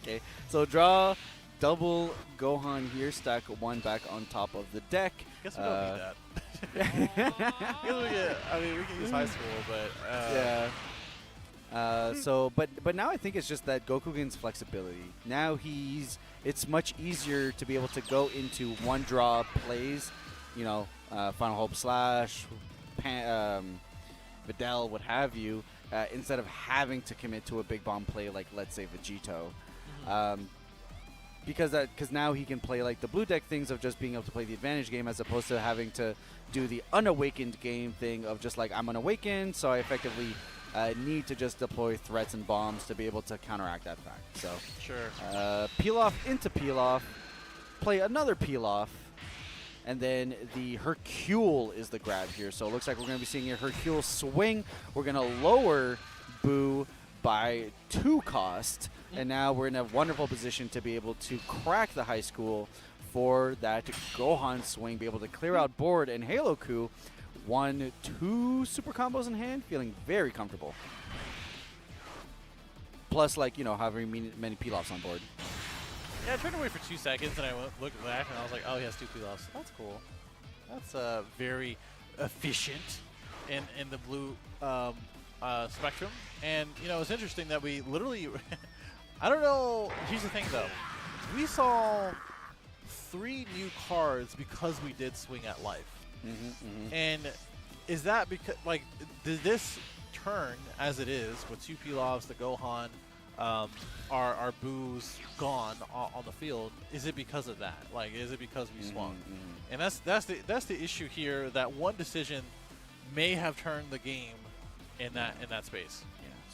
Okay, so draw double Gohan here, stack 1 back on top of the deck. Guess we don't need that. I mean, we can use high school, but yeah. But now I think it's just that Goku gains flexibility. Now it's much easier to be able to go into 1 draw plays, you know, Final Hope Slash, Videl, what have you, instead of having to commit to a big bomb play like, let's say, Vegito. Because now he can play like the blue deck things of just being able to play the advantage game, as opposed to having to do the unawakened game thing of just like, I'm unawakened, so I effectively need to just deploy threats and bombs to be able to counteract that fact. So sure. Peel off into peel off, play another peel off, and then the Hercule is the grab here. So it looks like we're going to be seeing a Hercule swing. We're going to lower Boo by 2 cost, and now we're in a wonderful position to be able to crack the high school for that Gohan swing, be able to clear out board, and Halo Coup 1, 2 super combos in hand, feeling very comfortable. Plus, like, you know, having many peel-offs on board. Yeah, I turned away for 2 seconds, and I looked back, and I was like, oh, he has 2 peel-offs. That's cool. That's very efficient in the blue spectrum. And, you know, it's interesting that we literally I don't know. Here's the thing, though. We saw 3 new cards because we did swing at life. And is that because, like, did this turn as it is with 2 peel-offs, the Gohan, our Boos gone on the field? Is it because of that? Like, is it because we swung? And that's the issue here. That one decision may have turned the game in that space.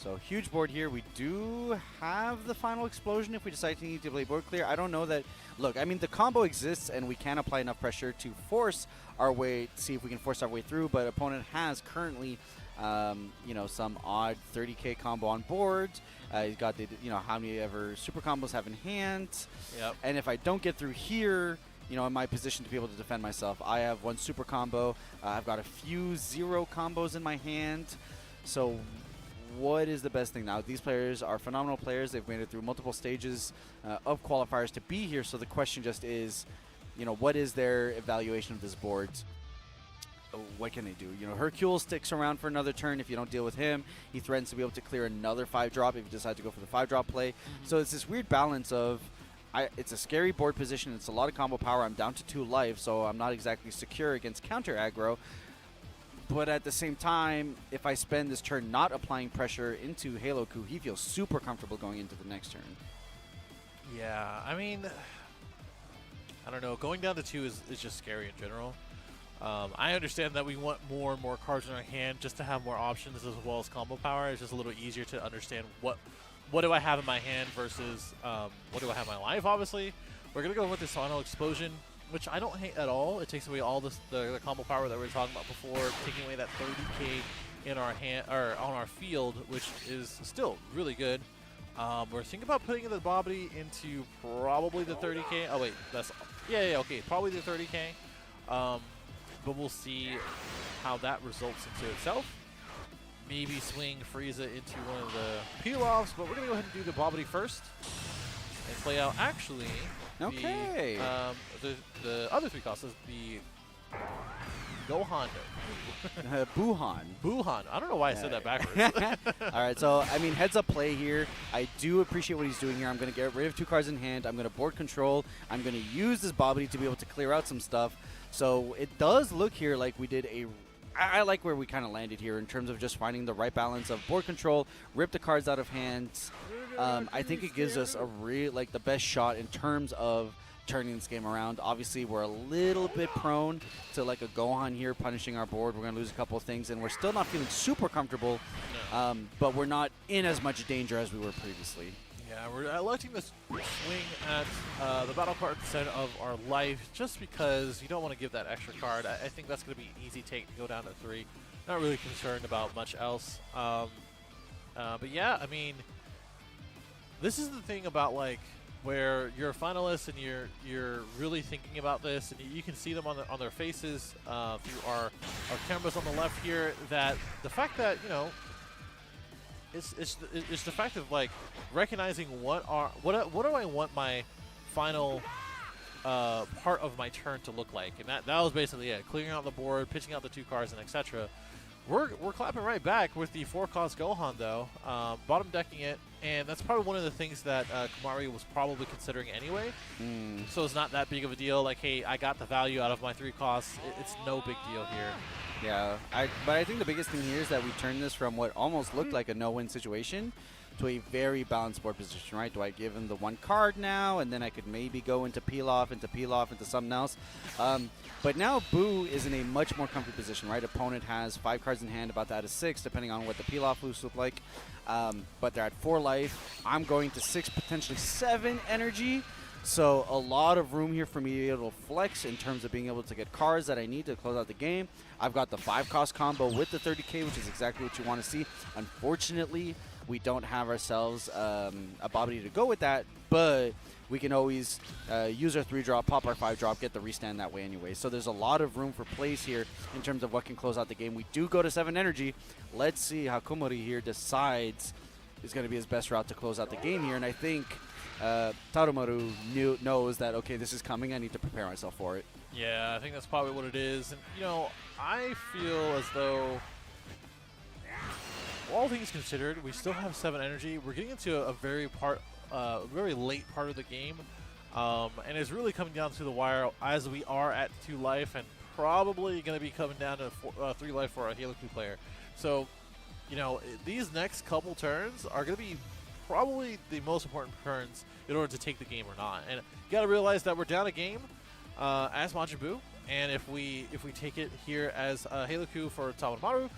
So huge board here. We do have the final explosion if we decide to need to play board clear. I don't know that. Look, I mean, the combo exists, and we can apply enough pressure to force our way, see if we can force our way through. But opponent has currently, some odd 30k combo on board. He's got the, how many ever super combos have in hand. Yep. And if I don't get through here, in my position to be able to defend myself, I have one super combo. I've got a few 0 combos in my hand. So what is the best thing now? These players are phenomenal players. They've made it through multiple stages of qualifiers to be here. So the question just is, what is their evaluation of this board? What can they do? Hercule sticks around for another turn. If you don't deal with him, he threatens to be able to clear another 5-drop if you decide to go for the 5-drop play. So it's this weird balance of, it's a scary board position. It's a lot of combo power. I'm down to 2 life, so I'm not exactly secure against counter aggro. But at the same time, if I spend this turn not applying pressure into Halo-Ku, he feels super comfortable going into the next turn. Yeah, I mean, I don't know. Going down to 2 is just scary in general. I understand that we want more and more cards in our hand just to have more options as well as combo power. It's just a little easier to understand what do I have in my hand versus what do I have in my life, obviously. We're going to go with this final explosion, which I don't hate at all. It takes away all the combo power that we were talking about before, taking away that 30k in our hand or on our field, which is still really good. We're thinking about putting the Bobbity into probably the 30k. Oh wait, okay, probably the 30k. But we'll see how that results into itself. Maybe swing Frieza into one of the peel-offs, but we're gonna go ahead and do the Bobbity first and play out actually. Okay. The other 3 costs is the Gohan. Buhan. Buhan. I don't know why I said that backwards. All right, so, I mean, heads up play here. I do appreciate what he's doing here. I'm going to get rid of 2 cards in hand. I'm going to board control. I'm going to use this Bobbity to be able to clear out some stuff. So it does look here like we did I like where we kind of landed here in terms of just finding the right balance of board control, rip the cards out of hand. I think it gives us the best shot in terms of turning this game around. Obviously, we're a little bit prone to like a Gohan here punishing our board. We're going to lose a couple of things, and we're still not feeling super comfortable, but we're not in as much danger as we were previously. Yeah, we're electing to swing at the battle card instead of our life just because you don't want to give that extra card. I think that's going to be an easy take to go down to 3. Not really concerned about much else. But yeah, I mean, this is the thing about like where you're a finalist and you're really thinking about this, and you can see them on their faces through our cameras on the left here. That the fact that it's the fact of like recognizing what do I want my final part of my turn to look like, and that was basically it. Clearing out the board, pitching out the 2 cards, and etc. We're clapping right back with the 4-cost Gohan though, bottom decking it, and that's probably one of the things that Kumari was probably considering anyway. So it's not that big of a deal. Like, hey, I got the value out of my 3 costs. It's no big deal here. Yeah, but I think the biggest thing here is that we turned this from what almost looked like a no-win situation to a very balanced board position, right? Do I give him the 1 card now, and then I could maybe go into peel-off, into something else? But now Boo is in a much more comfy position, right? Opponent has 5 cards in hand, about to add a 6, depending on what the peel-off loose look like. But they're at 4 life. I'm going to 6, potentially 7 energy. So a lot of room here for me to be able to flex in terms of being able to get cards that I need to close out the game. I've got the 5-cost combo with the 30k, which is exactly what you want to see. Unfortunately, we don't have ourselves a Bobbity to go with that, but we can always use our 3-drop, pop our 5-drop, get the restand that way anyway. So there's a lot of room for plays here in terms of what can close out the game. We do go to 7 energy. Let's see how Kumari here decides is going to be his best route to close out the game here, and I think Tarumaru knows that, okay, this is coming. I need to prepare myself for it. Yeah, I think that's probably what it is. And, I feel as though, all things considered, we still have 7 energy. We're getting into a very late part of the game. And it's really coming down to the wire as we are at 2 life and probably going to be coming down to 3 life for a Halo-Ku player. So, these next couple turns are going to be probably the most important turns in order to take the game or not. And you got to realize that we're down a game as Majin Buu, and if we take it here as Halo-Ku for Tawamaru,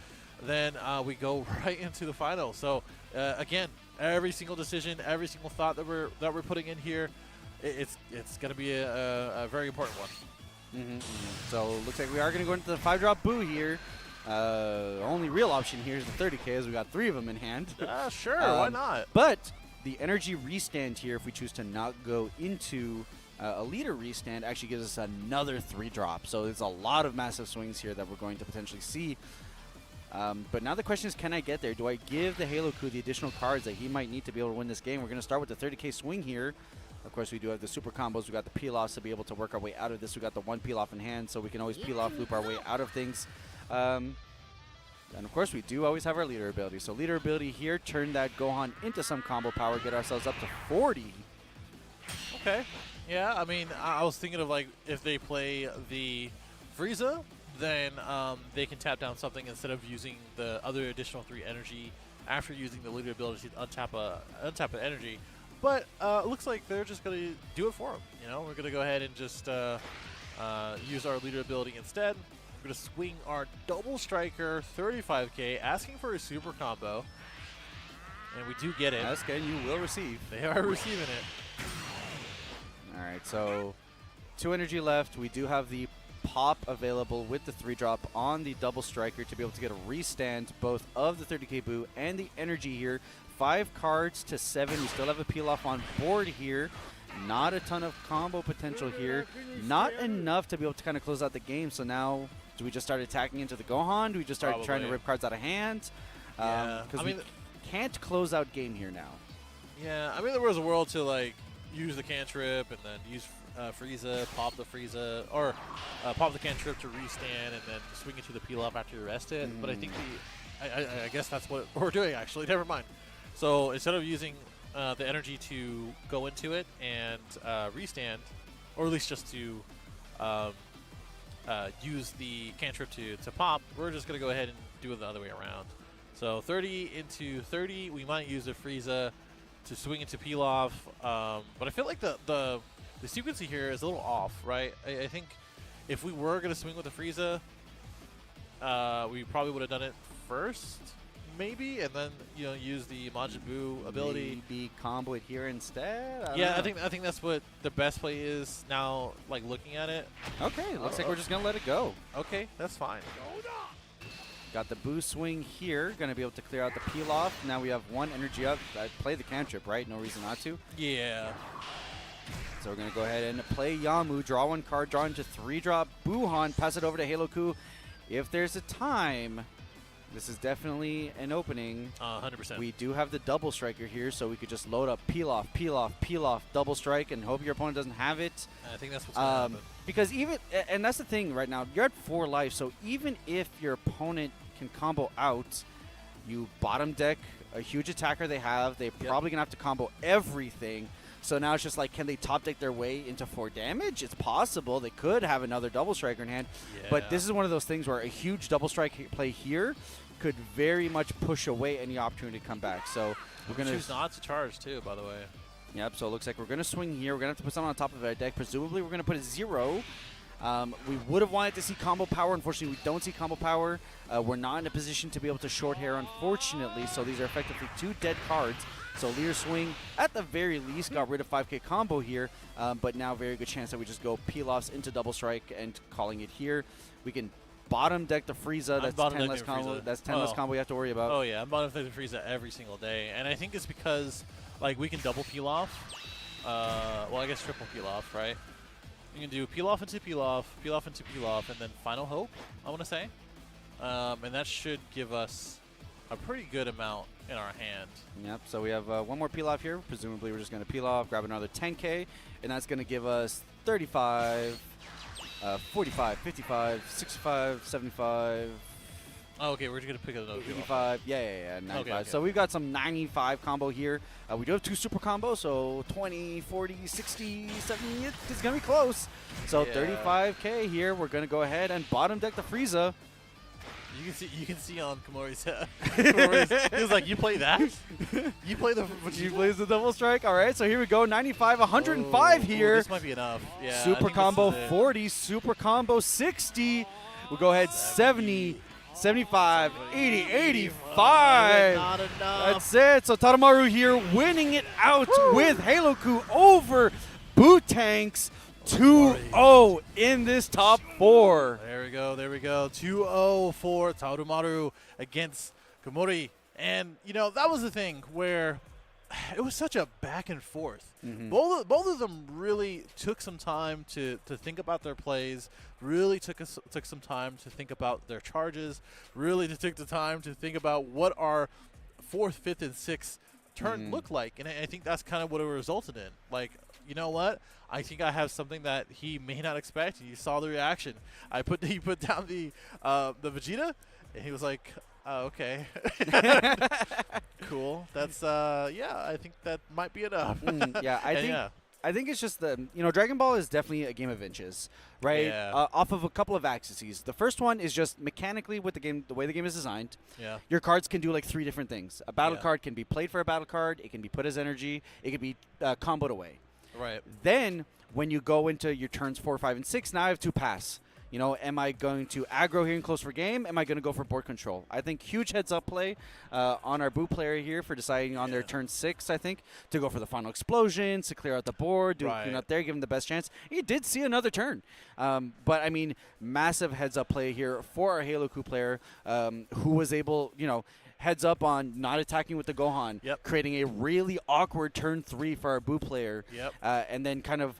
then we go right into the final. So again, every single decision, every single thought that we're putting in here, it's going to be a very important one. So looks like we are going to go into the 5-drop Boo here. Only real option here is the 30K, as we got 3 of them in hand. Sure, why not? But the energy restand here, if we choose to not go into a leader restand, actually gives us another 3-drop. So there's a lot of massive swings here that we're going to potentially see. But now the question is, can I get there? Do I give the Halo Coup the additional cards that he might need to be able to win this game? We're going to start with the 30K swing here. Of course, we do have the super combos. We got the peel-offs to be able to work our way out of this. We got the 1 peel-off in hand, so we can always peel-off, loop our way out of things. And of course, we do always have our leader ability. So leader ability here, turn that Gohan into some combo power, get ourselves up to 40. Okay. Yeah, I mean, I was thinking of, like, if they play the Frieza, then they can tap down something instead of using the other additional 3 energy after using the leader ability to untap an energy. But it looks like they're just going to do it for him. You know, we're going to go ahead and just use our leader ability instead. We're going to swing our double striker 35K, asking for a super combo. And we do get it. Ask and you will receive. They are receiving it. All right, so 2 energy left. We do have the pop available with the 3-drop on the double striker to be able to get a restand both of the 30K Boo and the energy here. 5 cards to 7. We still have a peel-off on board here. Not a ton of combo potential here. Not enough to be able to kind of close out the game. So now, do we just start attacking into the Gohan? Do we just start trying to rip cards out of hand? Because we can't close out game here now. Yeah, I mean, there was a world to, like, use the cantrip and then use Frieza, pop the Frieza, or pop the cantrip to restand and then swing into the peel-off after you rest it. But I think I guess that's what we're doing, actually. Never mind. So instead of using the energy to go into it and restand, or at least just to use the cantrip to pop, we're just going to go ahead and do it the other way around. So 30 into 30, we might use the Frieza to swing into peel-off, but I feel like the sequence here is a little off, right? I think if we were going to swing with the Frieza, we probably would have done it first, maybe, and then use the Majin Buu ability. Maybe combo it here instead. I think that's what the best play is now. Like looking at it. Okay, looks like we're just gonna let it go. Okay, that's fine. Got the Boo swing here, gonna be able to clear out the peel off. Now we have 1 energy up. I play the cantrip, right? No reason not to. Yeah. So we're gonna go ahead and play Yamu, draw 1 card, draw into 3-drop Buuhan, pass it over to Halo Coup. If there's a time. This is definitely an opening. 100%. We do have the double striker here, so we could just load up, peel off, peel off, peel off, double strike, and hope your opponent doesn't have it. I think that's what's going to happen. Because and that's the thing right now, you're at 4 life, so even if your opponent can combo out, you bottom deck a huge attacker they have. They're probably going to have to combo everything. So now it's just like, can they top deck their way into 4 damage? It's possible. They could have another double striker in hand. Yeah. But this is one of those things where a huge double strike play here could very much push away any opportunity to come back. So we're going to choose not to charge too, by the way. Yep, so it looks like we're going to swing here. We're going to have to put something on top of our deck. Presumably we're going to put a 0. We would have wanted to see combo power. Unfortunately, we don't see combo power. We're not in a position to be able to short hair, unfortunately. So these are effectively 2 dead cards. So Leer Swing, at the very least, got rid of 5K combo here. But now very good chance that we just go peel-offs into double strike and calling it here. We can bottom deck the Frieza. That's 10 less combo. That's 10 less combo you have to worry about. Oh yeah, I'm bottom decking Frieza every single day, and I think it's because like we can double peel off. Well, I guess triple peel off, right? You can do peel off into peel off into peel off, and then final hope. I want to say, and that should give us a pretty good amount in our hand. Yep. So we have 1 more peel off here. Presumably, we're just going to peel off, grab another 10K, and that's going to give us 35. 45, 55, 65, 75. Oh, okay, we're just going to pick another 85. Yeah, 95. Okay. So we've got some 95 combo here. We do have 2 super combos, so 20, 40, 60, 70. It's going to be close. So 35K here. We're going to go ahead and bottom deck the Frieza. You can see on Komori's head. He was like, "You play that? You play the? He plays the double strike. All right, so here we go. 95, 105 here. This might be enough. Yeah. Super combo 40, super combo 60. We'll go ahead 70, 75, 80, 85. Not enough. That's it. So Tarumaru here winning it out with Halo-Ku over Bootanks. 2-0 in this top 4. There we go. There we go. 2-0 for Tarumaru against Komori. And, you know, that was the thing where it was such a back and forth. Both of them really took some time to think about their plays, really took some time to think about their charges, really took the time to think about what our 4th, 5th, and 6th turn look like. And I think that's kind of what it resulted in. Like, you know what? I think I have something that he may not expect. You saw the reaction. He put down the Vegeta, and he was like, okay. Cool. That's yeah, I think that might be enough. Yeah, I think it's just Dragon Ball is definitely a game of inches, right? Yeah. Off of a couple of axes. The first one is just mechanically with the way the game is designed. Yeah. Your cards can do like 3 different things. A battle Yeah. card can be played for a battle card. It can be put as energy. It can be comboed away. Right. Then when you go into your turns 4, 5, and 6, now I have 2 pass. You know, am I going to aggro here in close for game? Am I going to go for board control? I think huge heads-up play on our Boo player here for deciding on their turn 6, I think, to go for the final explosions, to clear out the board, do a clean up there, give him the best chance. He did see another turn. But, I mean, massive heads-up play here for our Halo-Ku player who was able, heads up on not attacking with the Gohan, creating a really awkward turn 3 for our Boo player, and then kind of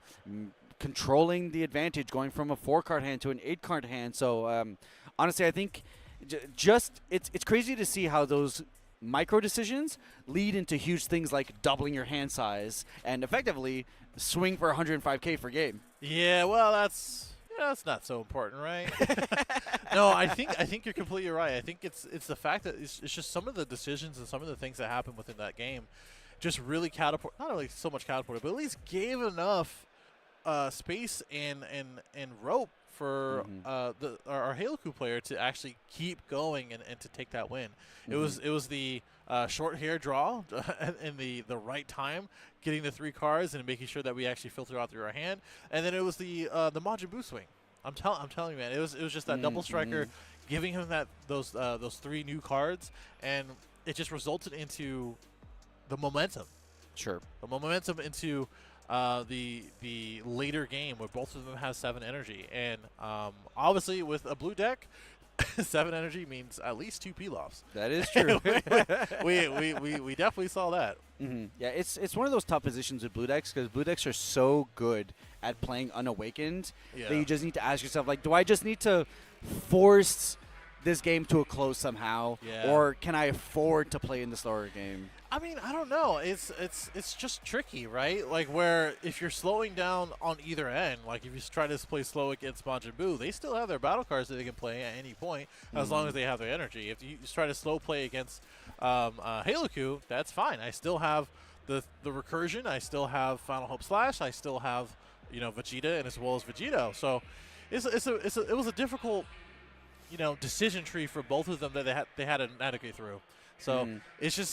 controlling the advantage, going from a 4-card hand to an 8-card hand. So honestly, I think it's crazy to see how those micro decisions lead into huge things like doubling your hand size and effectively swing for 105K for game. Yeah, well, that's not so important, right? No, I think you're completely right. I think it's the fact that it's just some of the decisions and some of the things that happen within that game just really not only so much catapulted, but at least gave enough space and rope for our Halo-Ku player to actually keep going and to take that win. It was the short hair draw in the right time, getting the 3 cards and making sure that we actually filter out through our hand, and then it was the Majin Buu swing. I'm telling you, man, it was just that double striker, giving him those 3 new cards, and it just resulted into the momentum. Sure. The momentum into the later game where both of them have 7 energy, and obviously with a blue deck, 7 energy means at least 2 Pilafs. That is true. we definitely saw that. Yeah, it's one of those tough positions with blue decks because blue decks are so good at playing unawakened that you just need to ask yourself, like, do I just need to force this game to a close somehow, or can I afford to play in the slower game? I mean, I don't know. It's just tricky, right? Like, where if you're slowing down on either end, like if you try to play slow against Majin Buu, they still have their battle cards that they can play at any point as long as they have their energy. If you just try to slow play against Halo-Ku, that's fine. I still have the recursion. I still have Final Hope Slash. I still have Vegeta and as well as Vegito. So it was a difficult decision tree for both of them that they had to navigate through. So it was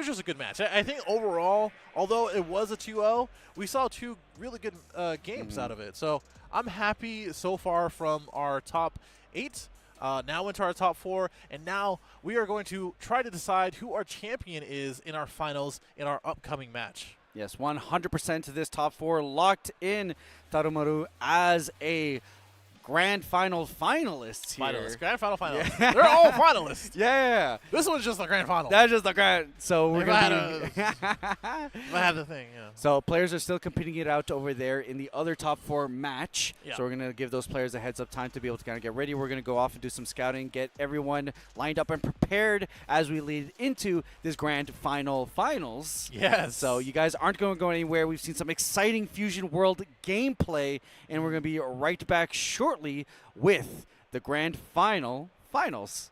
just a good match. I think overall, although it was a 2-0, we saw 2 really good games out of it. So I'm happy so far from our top 8. Now into our top 4, and now we are going to try to decide who our champion is in our finals in our upcoming match. Yes, 100% to this top 4 locked in. Tarumaru as a grand final finalist here. Grand final finalists. Yeah. They're all finalists. Yeah. This one's just the grand final. That's just the grand. So we're going to I have the thing, yeah. So players are still competing it out over there in the other top 4 match. Yeah. So we're going to give those players a heads up time to be able to kind of get ready. We're going to go off and do some scouting, get everyone lined up and prepared as we lead into this grand finals. Yes. So you guys aren't going to go anywhere. We've seen some exciting Fusion World gameplay, and we're going to be right back shortly with the grand finals.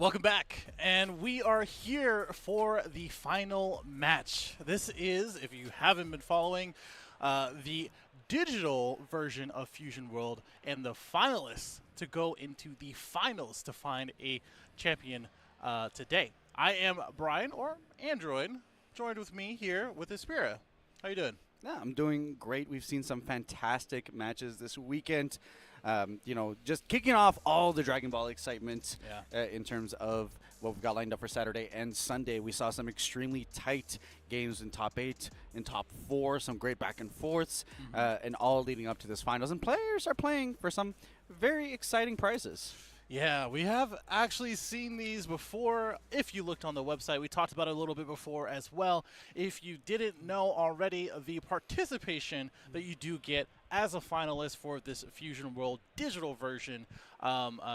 Welcome back, and we are here for the final match. This is, if you haven't been following, the digital version of Fusion World, and the finalists to go into the finals to find a champion today. I am Brian, or Android, joined with me here with Aspira. How you doing? Yeah, I'm doing great. We've seen some fantastic matches this weekend. Just kicking off all the Dragon Ball excitement in terms of what we've got lined up for Saturday and Sunday. We saw some extremely tight games in top 8, in top 4, some great back and forths, and all leading up to this finals. And players are playing for some very exciting prizes. Yeah, we have actually seen these before. If you looked on the website, we talked about it a little bit before as well. If you didn't know already, the participation that you do get as a finalist for this Fusion World digital version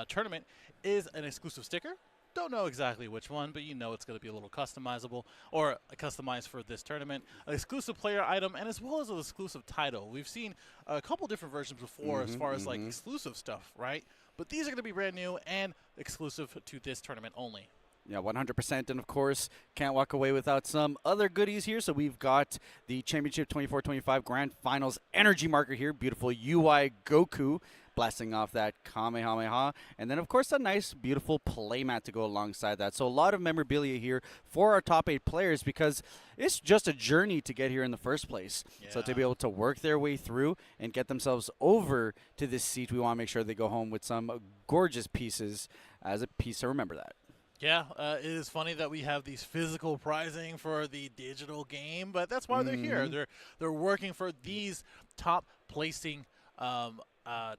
tournament is an exclusive sticker. Don't know exactly which one, but you know it's going to be a little customizable or customized for this tournament. An exclusive player item, and as well as an exclusive title. We've seen a couple different versions before as far as like exclusive stuff, right? But these are going to be brand new and exclusive to this tournament only. Yeah, 100%. And, of course, can't walk away without some other goodies here. So we've got the Championship 24-25 Grand Finals energy marker here. Beautiful UI Goku blasting off that Kamehameha. And then, of course, a nice, beautiful playmat to go alongside that. So a lot of memorabilia here for our top 8 players because it's just a journey to get here in the first place. Yeah. So to be able to work their way through and get themselves over to this seat, we want to make sure they go home with some gorgeous pieces as a piece to remember that. Yeah, it is funny that we have these physical prizing for the digital game, but that's why they're here. They're working for these top placing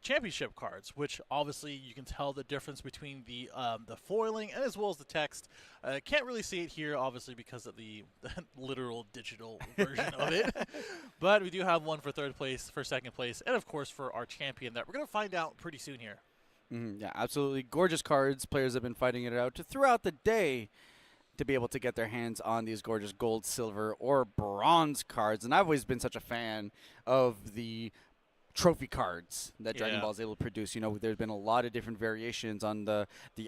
championship cards, which obviously you can tell the difference between the foiling and as well as the text. Can't really see it here, obviously, because of the literal digital version of it. But we do have one for third place, for second place, and of course for our champion that we're going to find out pretty soon here. Yeah, absolutely. Gorgeous cards. Players have been fighting it out throughout the day to be able to get their hands on these gorgeous gold, silver, or bronze cards. And I've always been such a fan of the trophy cards that Dragon Ball is able to produce. You know, there's been a lot of different variations on the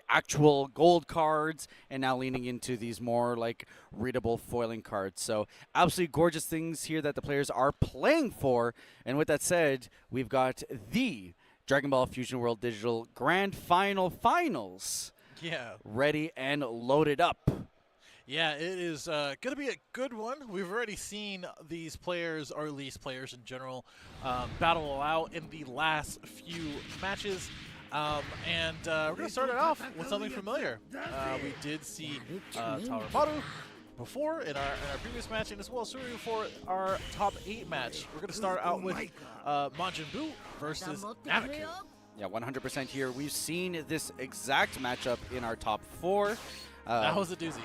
actual gold cards and now leaning into these more like readable foiling cards. So absolutely gorgeous things here that the players are playing for. And with that said, we've got the Dragon Ball Fusion World Digital Grand Finals ready and loaded up. Yeah, it is going to be a good one. We've already seen these players, or at least players in general, battle out in the last few matches. And we're going to start it off with something familiar. We did see Tarumaru before in our previous match, and as well as Suryu for our top 8 match. We're going to start out with Majin Buu versus Nameku. Yeah, 100% here. We've seen this exact matchup in our top 4. That was a doozy.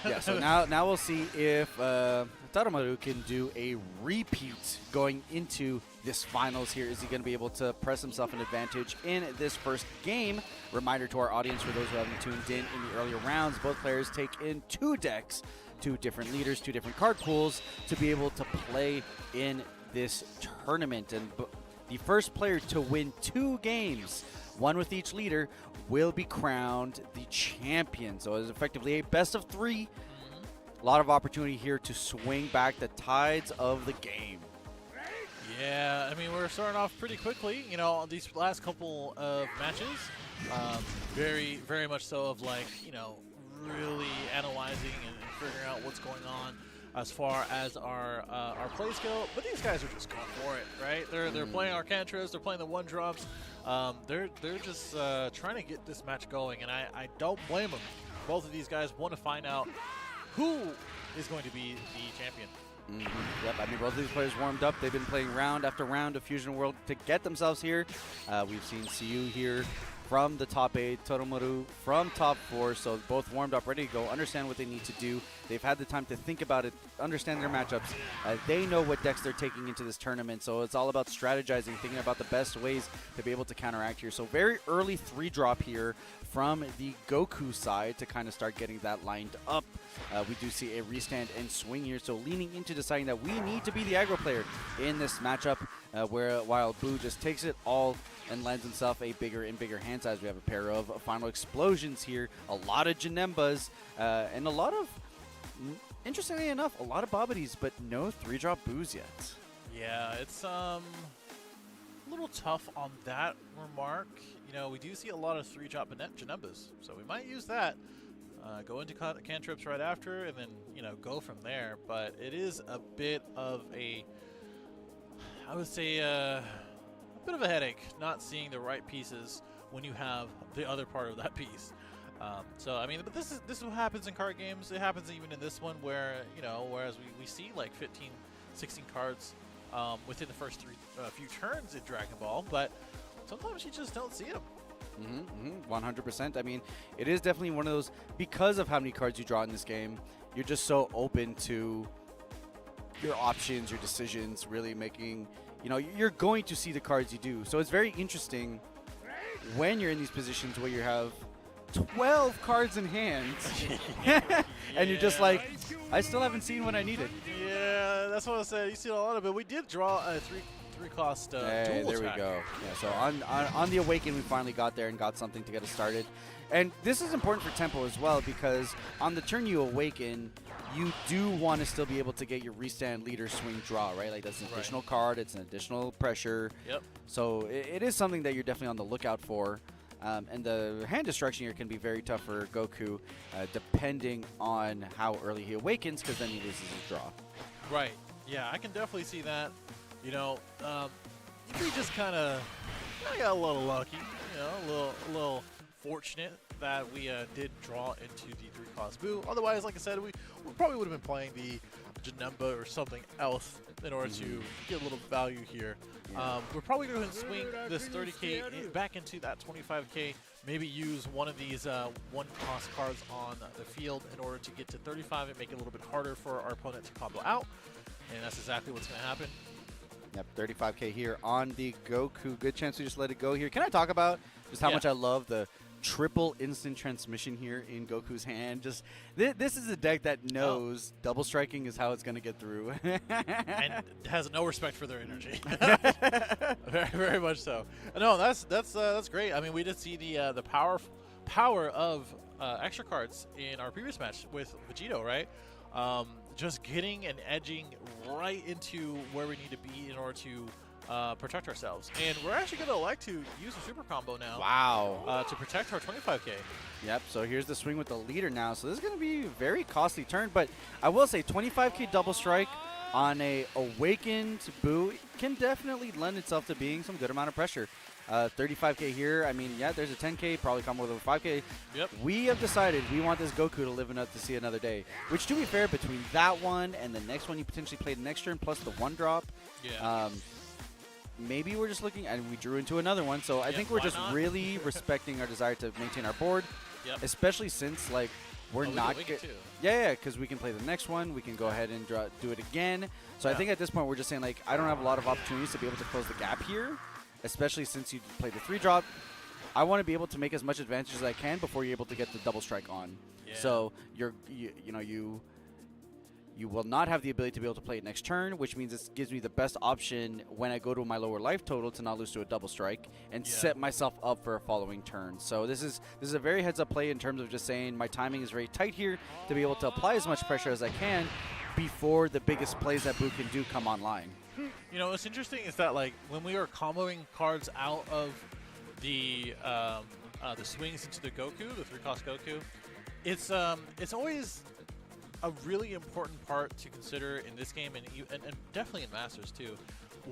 Yeah, so now we'll see if Tarumaru can do a repeat going into this finals here. Is he going to be able to press himself an advantage in this first game? Reminder to our audience, for those who haven't tuned in the earlier rounds, both players take in 2 decks, 2 different leaders, 2 different card pools to be able to play in this tournament. And the first player to win 2 games, one with each leader, will be crowned the champion. So it's effectively a best of 3. A lot of opportunity here to swing back the tides of the game. Yeah, I mean, we're starting off pretty quickly. You know, these last couple of matches, very, very much so of like, you know, really analyzing and figuring out what's going on as far as our plays go. But these guys are just going for it, right? They're playing Arcantras, they're playing the 1-drops. They're just trying to get this match going, and I don't blame them. Both of these guys want to find out who is going to be the champion. Yep, I mean, both of these players warmed up. They've been playing round after round of Fusion World to get themselves here. We've seen Siyu here from the top 8, Tarumaru from top 4, so both warmed up, ready to go, understand what they need to do. They've had the time to think about it, understand their matchups. They know what decks they're taking into this tournament, so it's all about strategizing, thinking about the best ways to be able to counteract here. So very early 3-drop here from the Goku side to kind of start getting that lined up. We do see a restand and swing here, so leaning into deciding that we need to be the aggro player in this matchup, while Boo just takes it all and lends himself a bigger and bigger hand size. We have a pair of final explosions here, a lot of Janembas, and a lot of, interestingly enough, a lot of Babidis, but no 3-drop Boos yet. Yeah, it's a little tough on that remark. You know, we do see a lot of 3-drop Janembas, so we might use that. Go into cantrips right after, and then, you know, go from there. But it is a bit of a, I would say, a bit of a headache not seeing the right pieces when you have the other part of that piece. So I mean, but this is what happens in card games. It happens even in this one, where, you know, whereas we see like 15, 16 cards within the first few turns in Dragon Ball, but sometimes you just don't see them. 100%. I mean, it is definitely one of those, because of how many cards you draw in this game, you're just so open to your options, your decisions, really making, you know, you're going to see the cards you do. So it's very interesting when you're in these positions where you have 12 cards in hand and you're just like, I still haven't seen what I needed. Yeah, that's what I said. You see a lot of it. We did draw a three-cost dual there we attack. go. Yeah, so on the Awaken, we finally got there and got something to get us started. And this is important for tempo as well, because on the turn you Awaken, you do want to still be able to get your restand leader swing draw, right? Like, that's an additional card. It's an additional pressure. Yep. So it is something that you're definitely on the lookout for. And the hand destruction here can be very tough for Goku, depending on how early he awakens, because then he loses his draw. Right. Yeah, I can definitely see that. You know, we just kind of got a little lucky. You know, a little fortunate that we did draw into the 3-cost Boo. Otherwise, like I said, we probably would have been playing the Janemba or something else in order to get a little value here. Yeah. We're probably going to swing this 30K back into that 25K. Maybe use one of these 1-cost cards on the field in order to get to 35 and make it a little bit harder for our opponent to combo out. And that's exactly what's going to happen. Yep, 35K here on the Goku. Good chance to just let it go here. Can I talk about just how much I love the triple instant transmission here in Goku's hand? Just this is a deck that knows double striking is how it's going to get through. And has no respect for their energy. Very, very much so. No, that's great. I mean, we did see the power of extra cards in our previous match with Vegito, right? Just getting and edging right into where we need to be in order to protect ourselves. And we're actually going to elect to use a super combo now. Wow. To protect our 25K. Yep, so here's the swing with the leader now. So this is going to be a very costly turn, but I will say 25K double strike on a Awakened Boo can definitely lend itself to being some good amount of pressure. 35K here. I mean, yeah, there's a 10K, probably combo with a 5K. Yep. We have decided we want this Goku to live enough to see another day. Which, to be fair, between that one and the next one you potentially play the next turn, plus the 1-drop, maybe we're just looking, and we drew into another one. So I think we're just really respecting our desire to maintain our board, especially since, like, we're not good. Yeah, because we can play the next one. We can go ahead and do it again. So I think at this point we're just saying, like, I don't have a lot of opportunities to be able to close the gap here, especially since you played the 3-drop. I want to be able to make as much advantage as I can before you're able to get the double strike on. Yeah. So you will not have the ability to be able to play it next turn, which means it gives me the best option when I go to my lower life total to not lose to a double strike and set myself up for a following turn. So this is a very heads-up play in terms of just saying my timing is very tight here to be able to apply as much pressure as I can before the biggest plays that Boo can do come online. You know, what's interesting is that, like, when we are comboing cards out of the swings into the Goku, the 3-cost Goku, it's always a really important part to consider in this game and definitely in Masters too.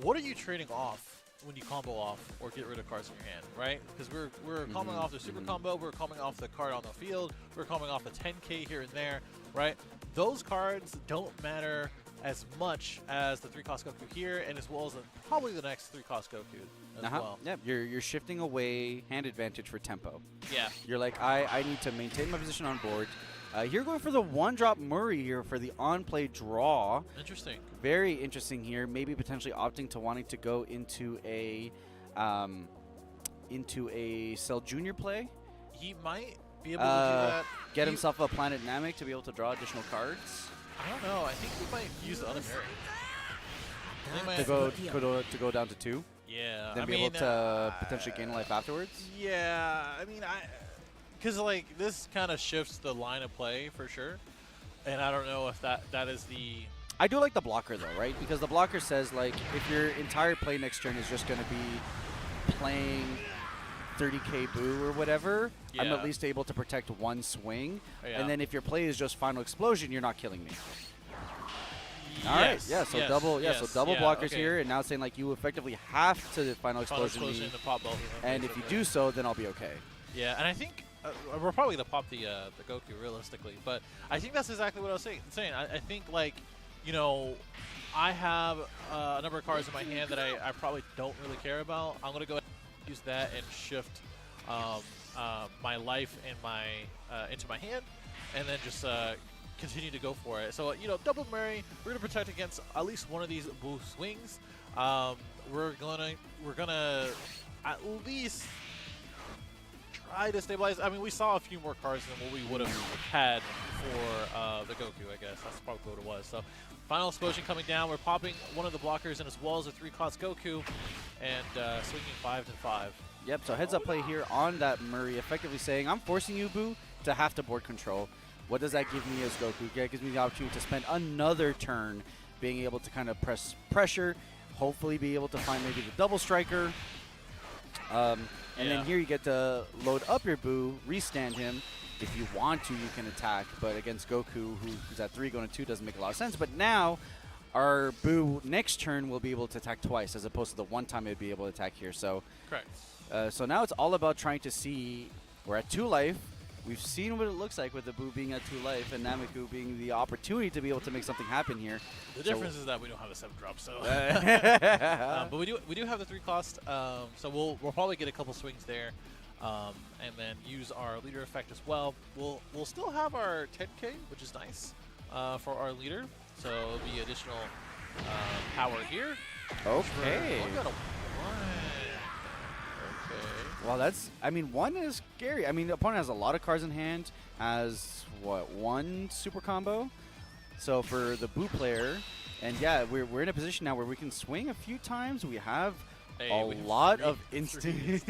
What are you trading off when you combo off or get rid of cards in your hand, right? Because we're coming off the super combo, we're coming off the card on the field, we're coming off a 10K here and there, right? Those cards don't matter as much as the 3-cost Goku here, and as well as probably the next 3-cost Goku as well. Yeah, you're shifting away hand advantage for tempo. Yeah. You're like, I need to maintain my position on board. You're going for the 1-drop Murray here for the on-play draw. Interesting. Very interesting here. Maybe potentially opting to wanting to go into a Cell Junior play. he might be able to do that. Get himself a Planet Namek to be able to draw additional cards. I don't know. I think he might use the other Mary. To go down to 2. Yeah. Then be able to potentially gain life afterwards. Yeah. I mean, because like this kind of shifts the line of play for sure, and I don't know if that is the. I do like the blocker though, right? Because the blocker says like if your entire play next turn is just going to be playing 30k Boo or whatever, I'm at least able to protect one swing. Yeah. And then if your play is just Final Explosion, you're not killing me. Yes. All right, yeah, so double blockers okay. here, and now saying like you effectively have to Final Explosion me, to pop both of them, and if you do so, then I'll be okay. Yeah, and I think we're probably gonna pop the Goku realistically, but I think that's exactly what I was saying. I think like, you know, I have a number of cards in my hand that I probably don't really care about. I'm gonna go ahead and use that and shift my life and my into my hand, and then just continue to go for it. So, you know, double Mary, we're gonna protect against at least one of these Boo swings. We're gonna at least try to stabilize. I mean, we saw a few more cards than what we would have had for the Goku, I guess. That's probably what it was. So, Final Explosion coming down. We're popping one of the blockers, and as well as a 3-cost Goku, and swinging 5 to 5. Yep, so heads up play here on that Murray, effectively saying, I'm forcing you, Boo, to have to board control. What does that give me as Goku? It gives me the opportunity to spend another turn being able to kind of press pressure, hopefully be able to find maybe the double striker. And then here you get to load up your Boo, restand him. If you want to, you can attack, but against Goku, who's at 3 going to 2, doesn't make a lot of sense. But now our Boo next turn will be able to attack twice, as opposed to the one time it would be able to attack here. So, correct. So now it's all about trying to see, we're at 2 life. We've seen what it looks like with the Boo being at 2 life and Nameku being the opportunity to be able to make something happen here. The difference is that we don't have a 7-drop, so. But we do have the 3-cost, so we'll probably get a couple swings there, and then use our leader effect as well. We'll still have our 10k, which is nice for our leader, so it'll be additional power here. Okay. Well, that's, I mean, 1 is scary. I mean, the opponent has a lot of cards in hand, has, what, 1 super combo? So for the Boo player, and yeah, we're in a position now where we can swing a few times. We have a lot of instant.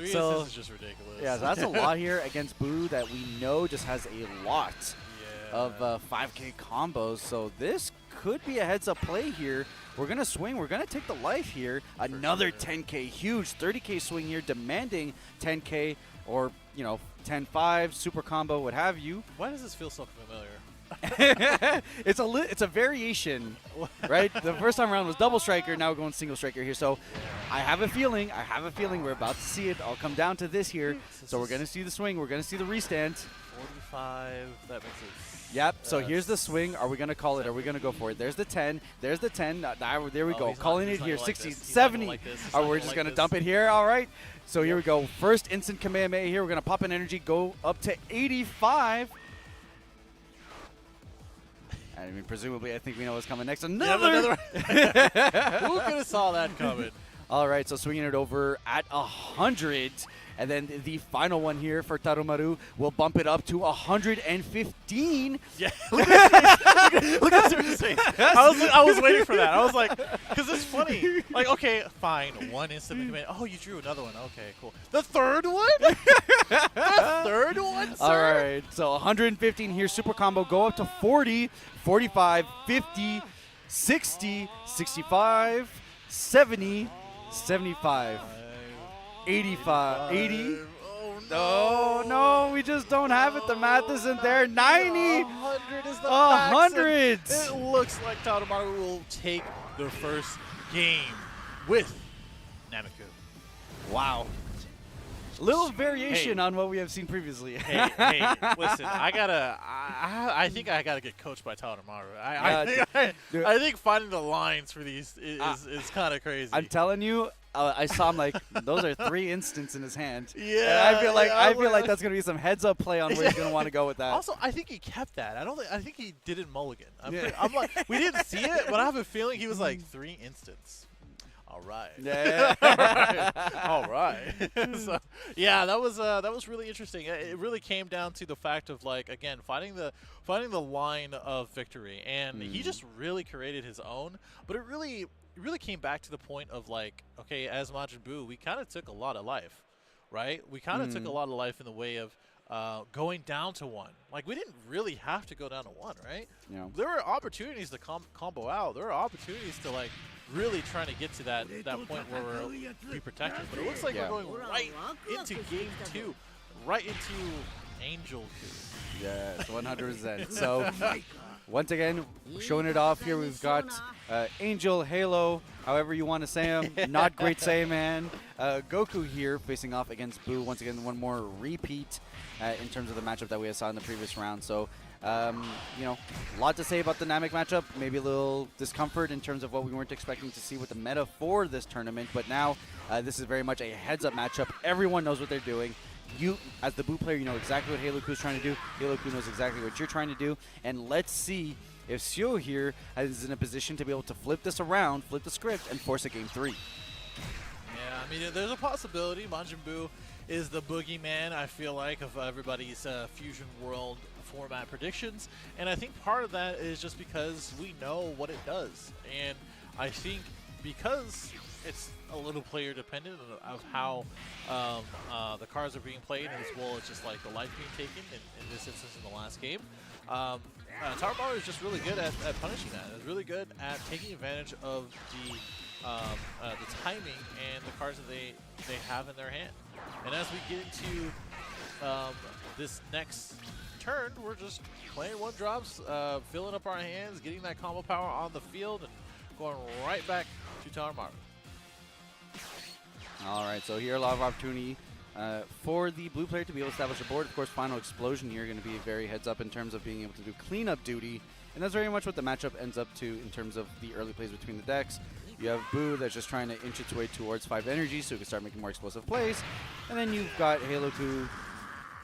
So this is just ridiculous. Yeah, so that's a lot here against Boo that we know just has a lot of 5k combos. So this could be a heads-up play here. We're going to swing. We're going to take the life here. Another 10k, huge 30k swing here, demanding 10k or, you know, 10-5, super combo, what have you. Why does this feel so familiar? It's a variation, right? The first time around was double striker. Now we're going single striker here. So I have a feeling we're about to see it. I'll come down to this here. So we're going to see the swing. We're going to see the restand. 45. That makes it. Yep, so here's the swing. Are we going to call it? Are we going to go for it? There's the 10. There's the 10. There we go. Calling it here. 60, 70. Oh, we're just going to dump it here. All right. So here we go. First instant Kamehameha here. We're going to pop an energy, go up to 85. I mean, presumably, I think we know what's coming next. Another. Who could have saw that coming? All right, so swinging it over at 100. And then the final one here for Tarumaru will bump it up to 115. Yeah. Look at his face. I was waiting for that. I was like, because it's funny. Like, okay, fine. 1 instant command. Oh, you drew another one. Okay, cool. The third one? The third one, sir? All right. So 115 here. Super combo. Go up to 40, 45, 50, 60, 65, 70, 75. 85, 80. Oh, no, we just don't have it. The math isn't there. 90. 100 is the 100. It looks like Tarumaru will take the first game with Nameku. Wow. Little variation on what we have seen previously. Hey, listen, I think I gotta get coached by Tarumaru. I think finding the lines for these is kind of crazy. I'm telling you, I saw him like those are 3 instants in his hand. Yeah, and I feel like that's gonna be some heads up play on where he's gonna want to go with that. Also, I think he kept that. I think he didn't mulligan. I'm like, we didn't see it, but I have a feeling he was like 3 instants. All right. Yeah. All right. So, yeah, that was really interesting. It really came down to the fact of like again finding the line of victory, and he just really created his own. But it really came back to the point of like, okay, as Majin Buu, we kind of took a lot of life, right? We kind of took a lot of life in the way of going down to 1. Like, we didn't really have to go down to 1, right? Yeah. There were opportunities to combo out. There were opportunities to like really trying to get to that point where we're be protected. But it looks like we're going right into game 2, right into Angel 2. Yes, 100%. So, once again, showing it off here, we've got Angel, Halo, however you want to say him. Not Great Saiyaman. Goku here facing off against Buu. Once again, one more repeat in terms of the matchup that we saw in the previous round. So, you know, a lot to say about the Namek matchup. Maybe a little discomfort in terms of what we weren't expecting to see with the meta for this tournament. But now, this is very much a heads-up matchup. Everyone knows what they're doing. You, as the Buu player, you know exactly what Halo-Ku's trying to do. Halo-Ku knows exactly what you're trying to do. And let's see if Sio here is in a position to be able to flip this around, flip the script, and force a game 3. Yeah, I mean, there's a possibility Majin Buu is the boogeyman, I feel like, of everybody's Fusion World format predictions. And I think part of that is just because we know what it does. And I think because it's a little player dependent of how the cards are being played, as well as just like the life being taken in this instance in the last game. Tarmar is just really good at punishing that. It's really good at taking advantage of the timing and the cards that they have in their hand. And as we get into this next turn, we're just playing 1-drops, filling up our hands, getting that combo power on the field, and going right back to Tarmar. All right, so here a lot of opportunity for the Blue player to be able to establish a board. Of course, Final Explosion here going to be very heads up in terms of being able to do cleanup duty. And that's very much what the matchup ends up to in terms of the early plays between the decks. You have Buu that's just trying to inch its way towards 5 energy so he can start making more explosive plays. And then you've got Halo-Ku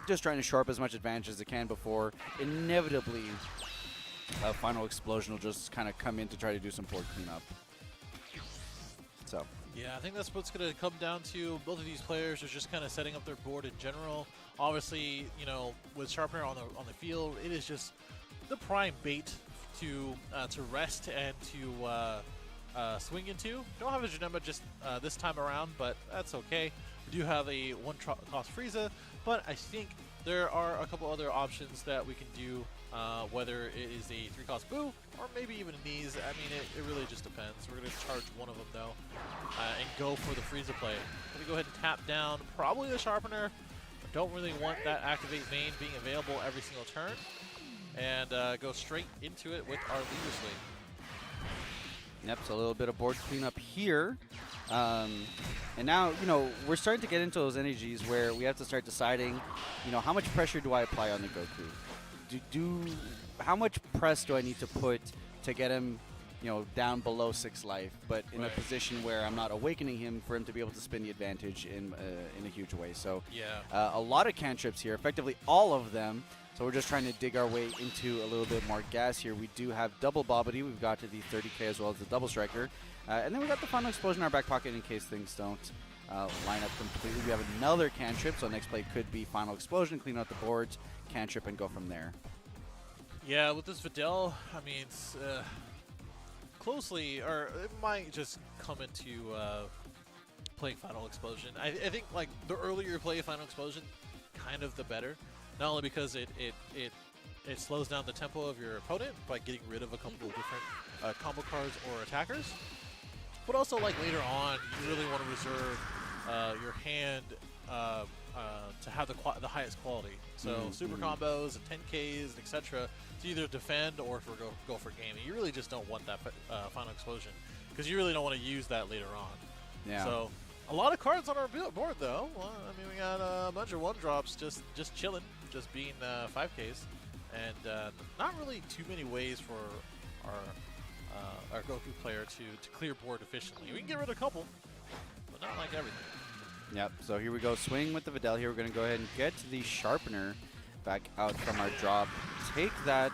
just trying to shore up as much advantage as it can before inevitably Final Explosion will just kind of come in to try to do some board cleanup. So. Yeah, I think that's what's going to come down to. Both of these players are just kind of setting up their board in general. Obviously, you know, with Sharpener on the field, it is just the prime bait to rest and to swing into. Don't have a Janemba just this time around, but that's okay. We do have a 1-cost Frieza, but I think there are a couple other options that we can do, whether it is a 3-cost Buu or maybe even a Knees. I mean, it really just depends. We're going to charge one of them, though, and go for the Frieza play. Going to go ahead and tap down probably the Sharpener. Don't really want that Activate main being available every single turn. And go straight into it with our Leader Swing. Yep, so a little bit of board cleanup here. And now, you know, we're starting to get into those energies where we have to start deciding, you know, how much pressure do I apply on the Goku? How much press do I need to put to get him, you know, down below 6 life, but in a position where I'm not awakening him for him to be able to spin the advantage in a huge way. So yeah, a lot of cantrips here, effectively all of them. So we're just trying to dig our way into a little bit more gas here. We do have double Bobbity. We've got to the 30k as well as the double striker. And then we got the Final Explosion in our back pocket in case things don't line up completely. We have another cantrip, so next play could be Final Explosion, clean out the boards, cantrip, and go from there. Yeah, with this Videl, I mean, it's closely, or it might just come into playing Final Explosion. I think like the earlier you play Final Explosion, kind of the better. Not only because it slows down the tempo of your opponent by getting rid of a couple of different combo cards or attackers, but also like later on, you really want to reserve your hand to have the highest quality. So super combos and 10Ks, etc. to either defend or for go for game. And you really just don't want that Final Explosion because you really don't want to use that later on. Yeah. So a lot of cards on our board though. Well, I mean, we got a bunch of 1-drops just chilling, just being 5Ks, and not really too many ways for our Goku player to clear board efficiently. We can get rid of a couple, but not like everything. Yep, so here we go. Swing with the Videl here. We're going to go ahead and get the Sharpener back out from our drop. Take that.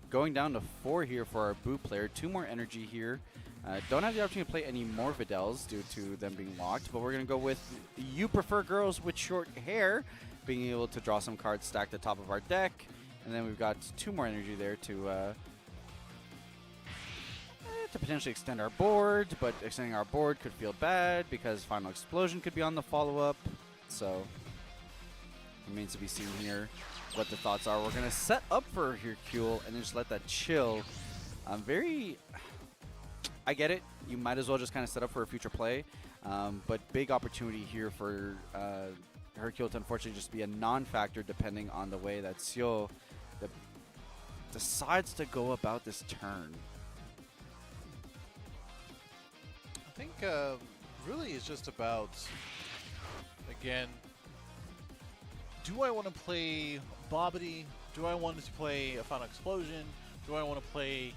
Going down to 4 here for our Buu player. 2 more energy here. Don't have the opportunity to play any more Videls due to them being locked, but we're going to go with You Prefer Girls with Short Hair, being able to draw some cards stacked at the top of our deck. And then we've got 2 more energy there to potentially extend our board, but extending our board could feel bad because Final Explosion could be on the follow-up. So it remains to be seen here what the thoughts are. We're going to set up for Hercule and then just let that chill. I get it. You might as well just kind of set up for a future play. But big opportunity here for Hercule to unfortunately just be a non-factor depending on the way that Sio decides to go about this turn. I think really it's just about, again, do I want to play Bobbity? Do I want to play a Final Explosion? Do I want to play...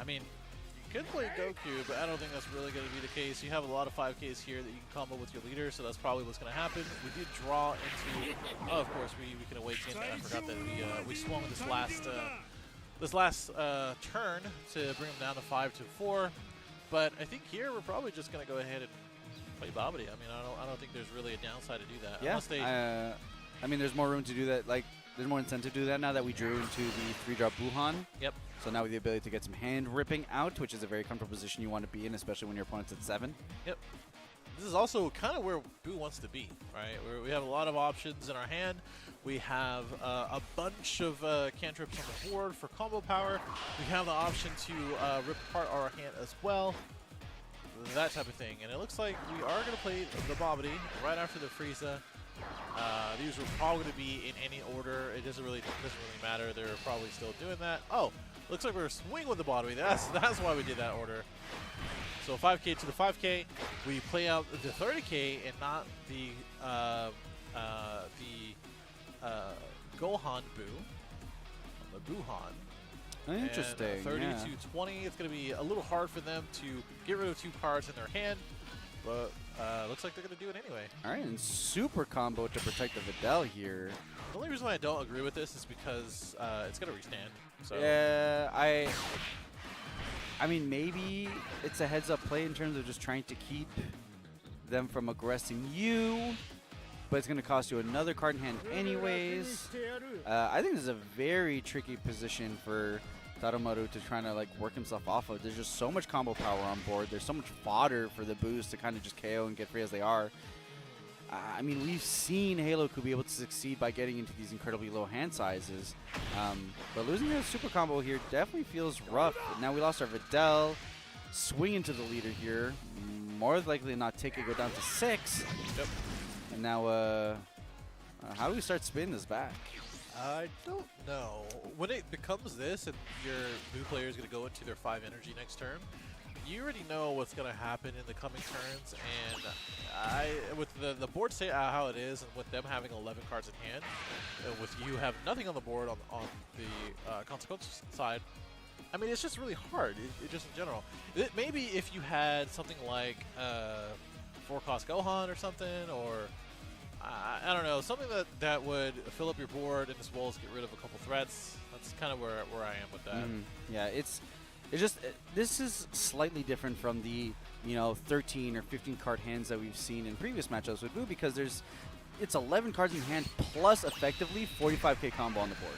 I mean, you could play Goku, but I don't think that's really going to be the case. You have a lot of 5Ks here that you can combo with your leader, so that's probably what's going to happen. We did draw into... Oh, of course, we can awaken. I forgot that we swung this last turn to bring them down to 5-4. But I think here we're probably just going to go ahead and play Bobbity. I mean, I don't think there's really a downside to do that. Yeah, Unless they I mean, there's more room to do that. Like, there's more incentive to do that now that we drew into the 3-drop Buhan. Yep. So now with the ability to get some hand ripping out, which is a very comfortable position you want to be in, especially when your opponent's at 7. Yep. This is also kind of where Boo wants to be, right? We have a lot of options in our hand. We have a bunch of cantrips on the board for combo power. We have the option to rip apart our hand as well. That type of thing. And it looks like we are going to play the Bobbity right after the Frieza. These are probably going to be in any order. It doesn't really matter. They're probably still doing that. Oh, looks like we're swinging with the Bobbity. That's why we did that order. So 5K to the 5K. We play out the 30K and not the Gohan Boo. The Buhan. Interesting. 30 yeah. to 20. It's going to be a little hard for them to get rid of 2 cards in their hand, but looks like they're going to do it anyway. All right, and super combo to protect the Videl here. The only reason why I don't agree with this is because it's going to restand. So Yeah, I mean, maybe it's a heads-up play in terms of just trying to keep them from aggressing you, but it's going to cost you another card in hand anyways. I think this is a very tricky position for Tarumaru to try to work himself off of. There's just so much combo power on board. There's so much fodder for the Boos to kind of just KO and get free as they are. I mean, we've seen Halo could be able to succeed by getting into these incredibly low hand sizes. But losing a super combo here definitely feels rough. Now we lost our Videl. Swing into the leader here. More likely than not, take it, go down to 6. Yep. And now, how do we start spinning this back? I don't know. When it becomes this and your new player is going to go into their 5 energy next turn, you already know what's going to happen in the coming turns. And with the board state how it is, and with them having 11 cards in hand, and with you have nothing on the board on the consequence side, I mean, it's just really hard. It just in general. Maybe if you had something like 4-cost Gohan or something, or I don't know, something that would fill up your board and as well as get rid of a couple threats. That's kind of where I am with that. Yeah, it's just this is slightly different from the 13 or 15 card hands that we've seen in previous matchups with Boo, because it's 11 cards in hand plus effectively 45k combo on the board.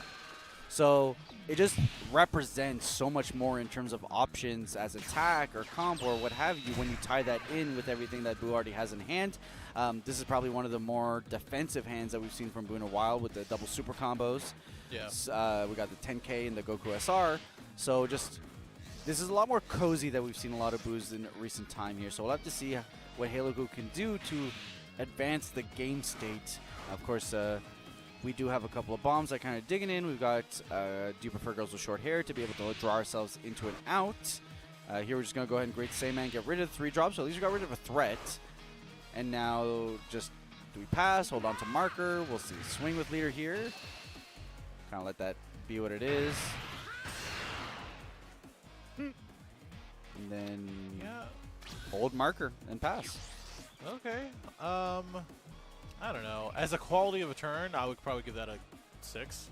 So it just represents so much more in terms of options as attack or combo or what have you when you tie that in with everything that Boo already has in hand. This is probably one of the more defensive hands that we've seen from Boo in a while with the double super combos. Yeah. We got the 10k and the Goku SR. So just this is a lot more cozy than we've seen a lot of Boos in recent time here. So we'll have to see what Halo Goo can do to advance the game state. Of course, we do have a couple of bombs that kind of digging in. We've got Do You Prefer Girls with Short Hair to be able to draw ourselves into an out. Here we're just going to go ahead and Great Saiyaman, get rid of the 3 drops. So at least we got rid of a threat. And now just do we pass, hold on to marker. We'll see. Swing with leader here. Kind of let that be what it is. And then hold marker and pass. Okay. I don't know. As a quality of a turn, I would probably give that a 6.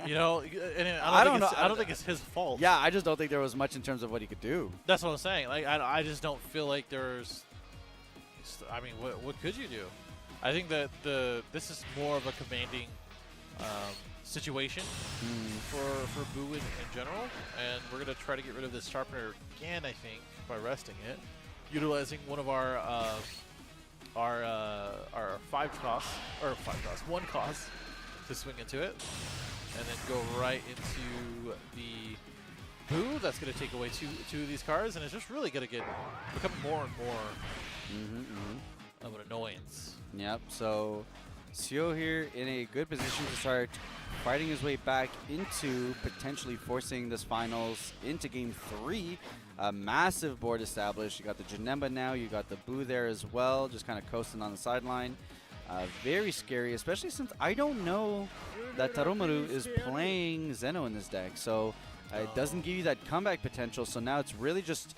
You know, and I don't know. I don't think it's his fault. Yeah, I just don't think there was much in terms of what he could do. That's what I'm saying. Like, I just don't feel like there's. I mean, what could you do? I think that this is more of a commanding situation for Boo in general, and we're gonna try to get rid of this sharpener again. I think by resting it, utilizing one of our 1 cost to swing into it, and then go right into the Boo. That's gonna take away two of these cards, and it's just really gonna become more and more of an annoyance. Yep, so Seo here in a good position to start fighting his way back into potentially forcing this finals into game 3. A massive board established. You got the Janemba now, you got the Boo there as well, just kind of coasting on the sideline. Very scary, especially since I don't know that Tarumaru is playing Zeno in this deck, so it doesn't give you that comeback potential. So now it's really just,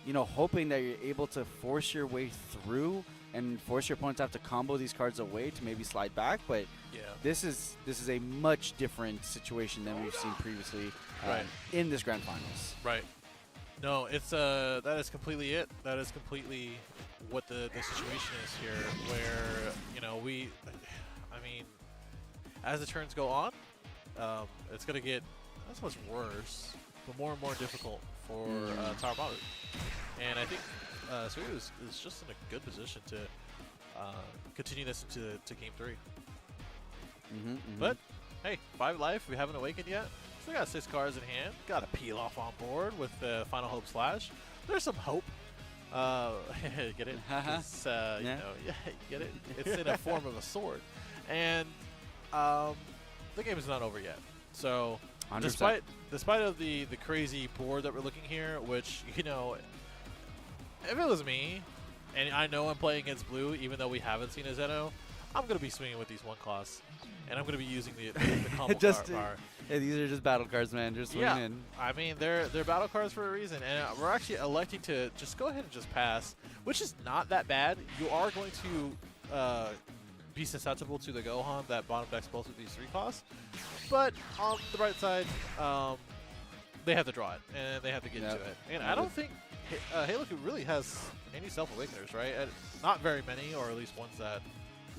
you know, hoping that you're able to force your way through and force your opponent to have to combo these cards away to maybe slide back. But Yeah. this is a much different situation than we've seen previously Right. in this grand finals. Right. No, it's that is completely it. That is completely what the situation is here, where, you know, I mean, as the turns go on, it's going to get not so much worse, but more and more difficult for Tarumaru. And I think Suyu is just in a good position to continue this into game 3. But, hey, 5 life, we haven't awakened yet. So we got 6 cards in hand. Got a peel off on board with the Final Hope Slash. There's some hope. Get it? It's, Yeah. You know, yeah, get it? It's in a form of a sword. And the game is not over yet. So 100%. despite of the crazy board that we're looking here, which, you know, if it was me, and I know I'm playing against blue, even though we haven't seen a Zeno, I'm going to be swinging with these 1 costs, and I'm going to be using the combo power. Hey, these are just battle cards, man. Just swinging in. I mean, they're battle cards for a reason, and we're actually electing to just go ahead and just pass, which is not that bad. You are going to be susceptible to the Gohan that bottom decks both of these 3 costs, but on the right side, they have to draw it, and they have to get into it. And I don't think Haloku really has any self-awakeners, right? Not very many, or at least ones that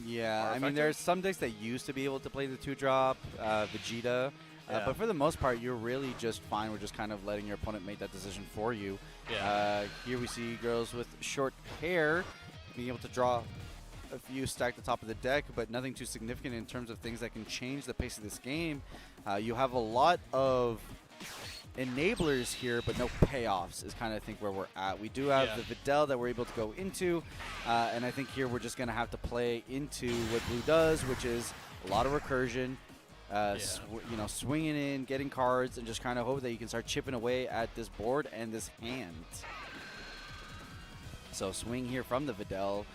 Yeah, are I mean, there's some decks that used to be able to play the 2-drop, Vegeta, but for the most part, you're really just fine with just kind of letting your opponent make that decision for you. Yeah. Here we see girls with short hair being able to draw a few stacked at the top of the deck, but nothing too significant in terms of things that can change the pace of this game. You have a lot of enablers here, but no payoffs is kind of, I think, where we're at. We do have the Videl that we're able to go into, and I think here we're just going to have to play into what blue does, which is a lot of recursion, you know, swinging in, getting cards, and just kind of hope that you can start chipping away at this board and this hand. So swing here from the Videl.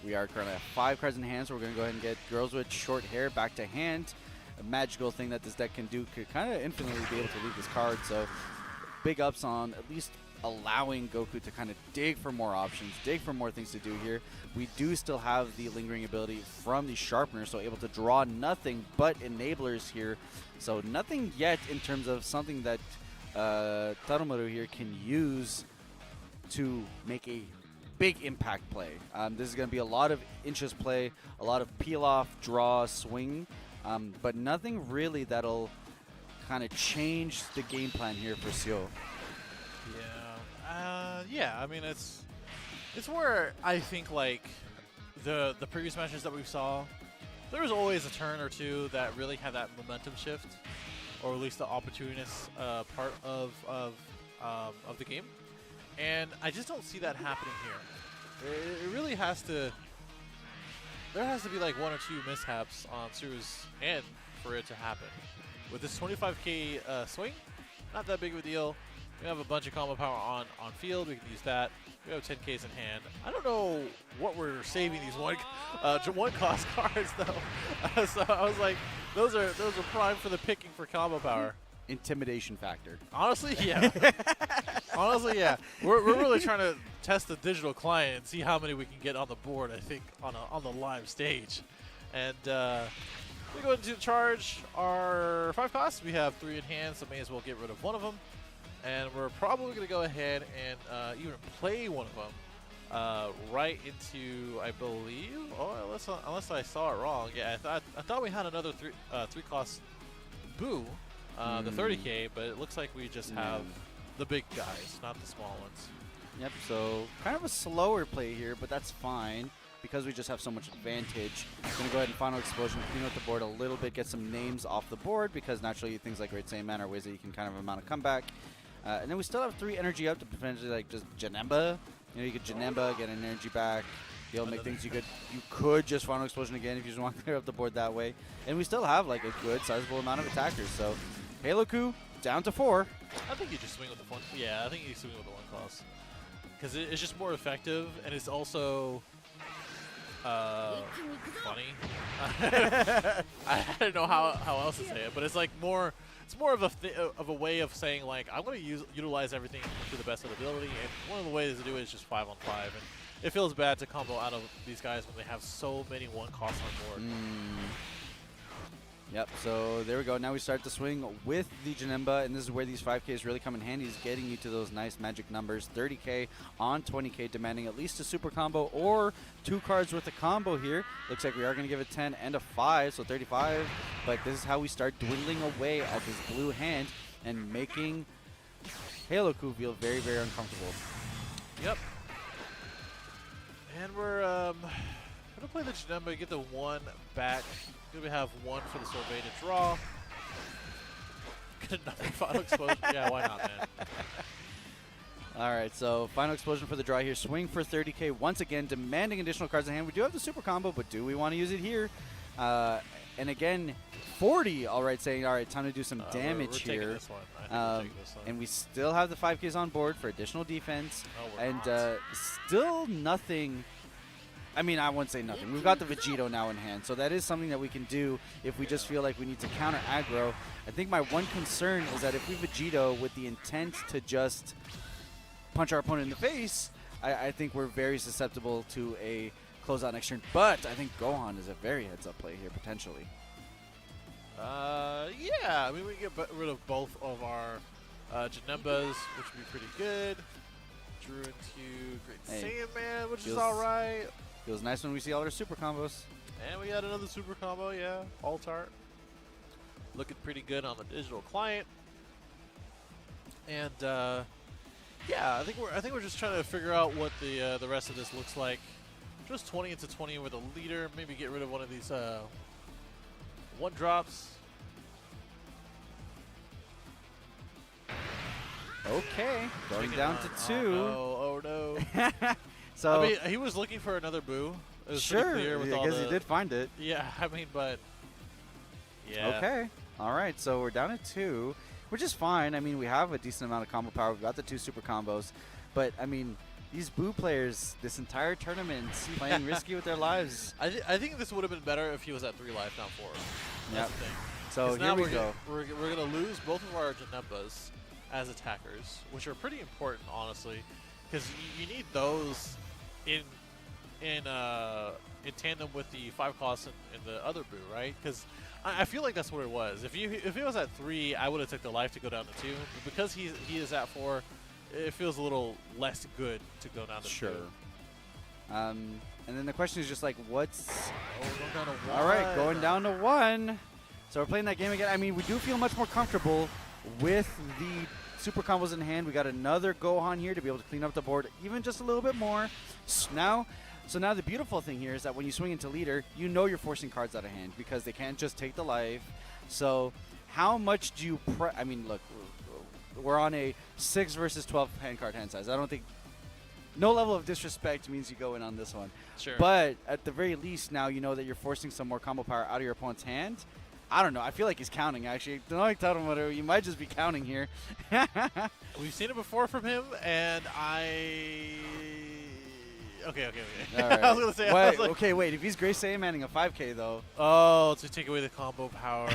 We are currently at 5 cards in hand, so we're going to go ahead and get girls with short hair back to hand. A magical thing that this deck can do could kind of infinitely be able to leave this card. So big ups on at least allowing Goku to kind of dig for more options, dig for more things to do here. We do still have the lingering ability from the sharpener, so able to draw nothing but enablers here. So nothing yet in terms of something that Tarumaru here can use to make a big impact play. This is going to be a lot of inches play, a lot of peel off, draw, swing, but nothing really that'll kind of change the game plan here for Seo. Yeah. I mean, it's where I think, like, the previous matches that we saw, there was always a turn or two that really had that momentum shift, or at least the opportunist part of the game. And I just don't see that happening here. It really has to. There has to be like 1 or 2 mishaps on Suru's end for it to happen. With this 25k swing, not that big of a deal. We have a bunch of combo power on field. We can use that. We have 10Ks in hand. I don't know what we're saving these one cost cards though. So I was like, those are prime for the picking for combo power. Intimidation factor. Honestly, yeah. Honestly, yeah. We're really trying to test the digital client and see how many we can get on the board, I think, on the live stage. And We go into charge our 5 costs. We have 3 in hand, so may as well get rid of one of them. And we're probably going to go ahead and even play one of them right into, I believe. Oh, unless I saw it wrong. Yeah, I thought we had another 3 cost Boo, the 30k, but it looks like we just have the big guys, not the small ones. Yep. So kind of a slower play here, but that's fine. Because we just have so much advantage, I'm going to go ahead and Final Explosion, clean up the board a little bit, get some names off the board, because naturally things like Great Saiyaman are ways that you can kind of amount a comeback. And then we still have 3 energy up to potentially like just Janemba. You know, you could Janemba, get an energy back, be able to make things you could just Final Explosion again if you just want to clear up the board that way. And we still have like a good sizable amount of attackers. So Halo Ku down to 4. I think you just swing with the one. Yeah, I think you swing with the 1 cost. Because it's just more effective, and it's also funny. I don't know how else to say it, but it's like more. It's more of a way of saying like I'm going to utilize everything to the best of ability, and one of the ways to do it is just 5 on 5. And it feels bad to combo out of these guys when they have so many 1 costs on board. Yep, so there we go. Now we start the swing with the Janemba, and this is where these 5Ks really come in handy, is getting you to those nice magic numbers. 30k on 20k, demanding at least a super combo or 2 cards worth of combo here. Looks like we are going to give it 10 and a 5, so 35. But this is how we start dwindling away at this blue hand and making Halo Ku feel very, very uncomfortable. Yep. And we're going to play the Janemba, get the 1 back. We have 1 for the Sorbet to draw. Get another Final Explosion. Yeah, why not, man? All right, so Final Explosion for the draw here. Swing for 30k. Once again, demanding additional cards in hand. We do have the super combo, but do we want to use it here? And again, 40, all right, saying, all right, time to do some damage we're here. Taking this one. I think we're taking this one. And we still have the 5Ks on board for additional defense. No, we're and still nothing. I mean, I wouldn't say nothing. We've got the Vegito now in hand, so that is something that we can do if we just feel like we need to counter aggro. I think my one concern is that if we Vegito with the intent to just punch our opponent in the face, I think we're very susceptible to a closeout next turn. But I think Gohan is a very heads-up play here, potentially. Yeah, I mean, we can get rid of both of our Janembas, which would be pretty good. Drew into Great Saiyaman, which is all right. Feels nice when we see all our super combos. And we had another super combo, yeah. Altart. Looking pretty good on the digital client. And yeah, I think we're just trying to figure out what the rest of this looks like. Just 20 into 20 with a leader. Maybe get rid of one of these 1 drops. Okay, going down to 2. Oh no! So I mean, he was looking for another Boo. It was sure, clear with I guess he did find it. Yeah, I mean, but yeah. Okay, all right. So we're down at 2, which is fine. I mean, we have a decent amount of combo power. We've got the 2 super combos, but I mean, these Boo players, this entire tournament, playing risky with their lives. I think this would have been better if he was at 3 life, not 4. That's the thing. So here we go. We're gonna lose both of our Janembas as attackers, which are pretty important, honestly, because you need those in tandem with the 5 costs and the other Boo, right? Because I feel like that's what it was. If he was at 3, I would have took the life to go down to 2. But because he is at 4, it feels a little less good to go down to 2. And then the question is just like, what's... Oh, going down to 1. All right, going down to 1. So we're playing that game again. I mean, we do feel much more comfortable with the super combos in hand. We got another Gohan here to be able to clean up the board even just a little bit more. So now the beautiful thing here is that when you swing into leader, you know you're forcing cards out of hand because they can't just take the life. So how much do you I mean, look, we're on a 6 versus 12 hand card hand size. I don't think no level of disrespect means you go in on this one. Sure. But at the very least, now you know that you're forcing some more combo power out of your opponent's hand. I don't know. I feel like he's counting, actually. Knowing Tarumaru, you might just be counting here. We've seen it before from him, and Okay. All right. I was going to say, wait, wait. If he's Great Saiyaman-ing a 5K, though. Oh, to take away the combo power.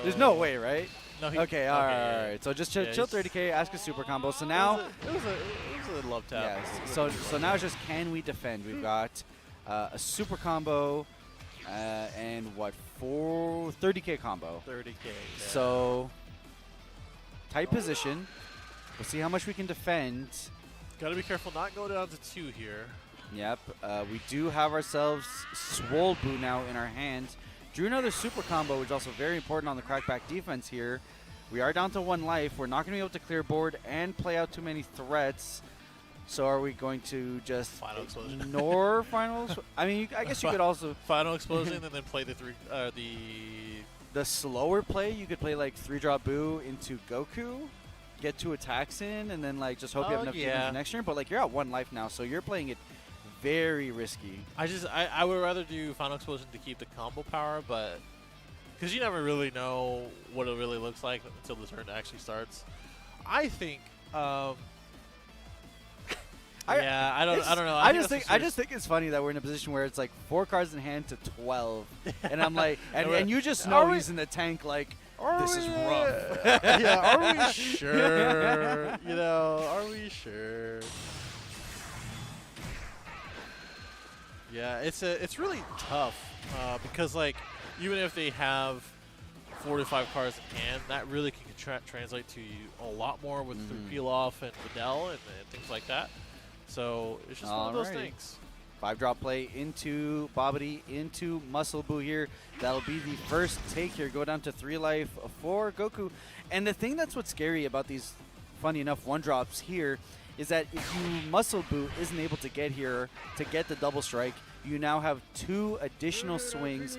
There's no way, right? No, okay, all right. So just chill 30K, ask a super combo. So now... It was a love tap. Yeah, so now it's just, can we defend? We've got a super combo And what, 30k combo. 30k. Yeah. So, tight position. We'll see how much we can defend. Gotta be careful not go down to 2 here. Yep. We do have ourselves Swole Boo now in our hands. Drew another super combo, which is also very important on the crackback defense here. We are down to 1 life. We're not going to be able to clear board and play out too many threats. So are we going to just ignore finals? I mean, I guess you could also final explosion and then play the slower play. You could play like 3-drop Boo into Goku, get 2 attacks in, and then like just hope you have enough damage for next turn. But like you're at 1 life now, so you're playing it very risky. I would rather do final explosion to keep the combo power, but because you never really know what it really looks like until the turn actually starts. I think. I don't know. I just think it's funny that we're in a position where it's like 4 cards in hand to 12, and I'm like, and you just know he's in the tank. Like, this is rough. Yeah, are we sure? You know, are we sure? Yeah, it's really tough because like even if they have 4 to 5 cards in hand, that really can translate to a lot more with through Peel Off and Videl and things like that. So it's just one of those things. 5-drop play into Bobbity, into Muscle Boo here. That'll be the first take here. Go down to 3 life for Goku. And the thing that's what's scary about these, funny enough, 1-drops here is that if you Muscle Boo isn't able to get here to get the double strike, you now have 2 additional swings,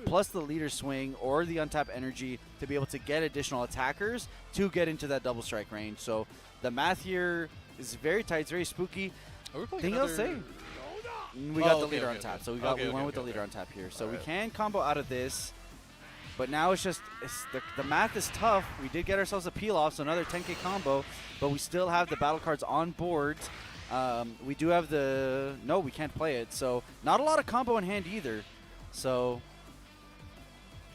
plus the leader swing or the untap energy to be able to get additional attackers to get into that double strike range. So the math here is very tight. It's very spooky. Thing I'll say, we got the leader on tap, so we went with the leader on tap here. So we can combo out of this, but now it's just the math is tough. We did get ourselves a peel off, so another 10k combo, but we still have the battle cards on board. We do have the we can't play it, so not a lot of combo in hand either. So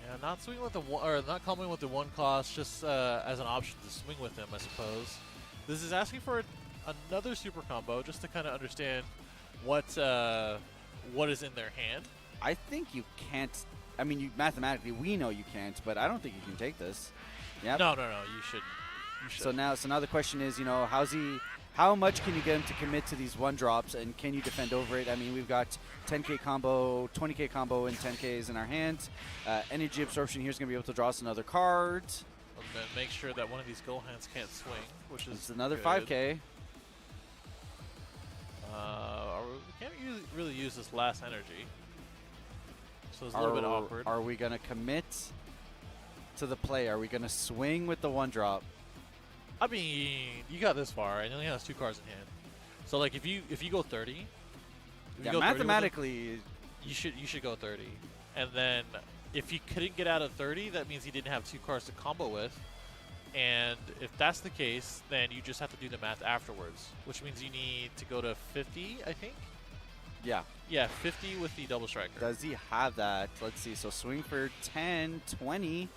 yeah, not swinging with the not comboing with the 1 cost, just as an option to swing with them, I suppose. This is asking for another super combo just to kind of understand what is in their hand. I think you can't. I mean, mathematically we know you can't, but I don't think you can take this. Yeah. No, you shouldn't. You shouldn't. So now the question is, how much can you get him to commit to these 1-drops, and can you defend over it? I mean, we've got 10k combo, 20k combo, and 10ks in our hands. Energy absorption here is going to be able to draw us another card. And then make sure that one of these Gohans can't swing, which is it's another good. 5k. We can't really use this last energy, so it's a little bit awkward. Are we going to commit to the play? Are we going to swing with the 1-drop? I mean, you got this far, and he only has 2 cards in hand. So like, if you go 30, mathematically, you should go 30, and then if you couldn't get out of 30, that means he didn't have 2 cards to combo with. And if that's the case, then you just have to do the math afterwards, which means you need to go to 50, I think. Yeah. Yeah, 50 with the double striker. Does he have that? Let's see. So swing for 10, 20.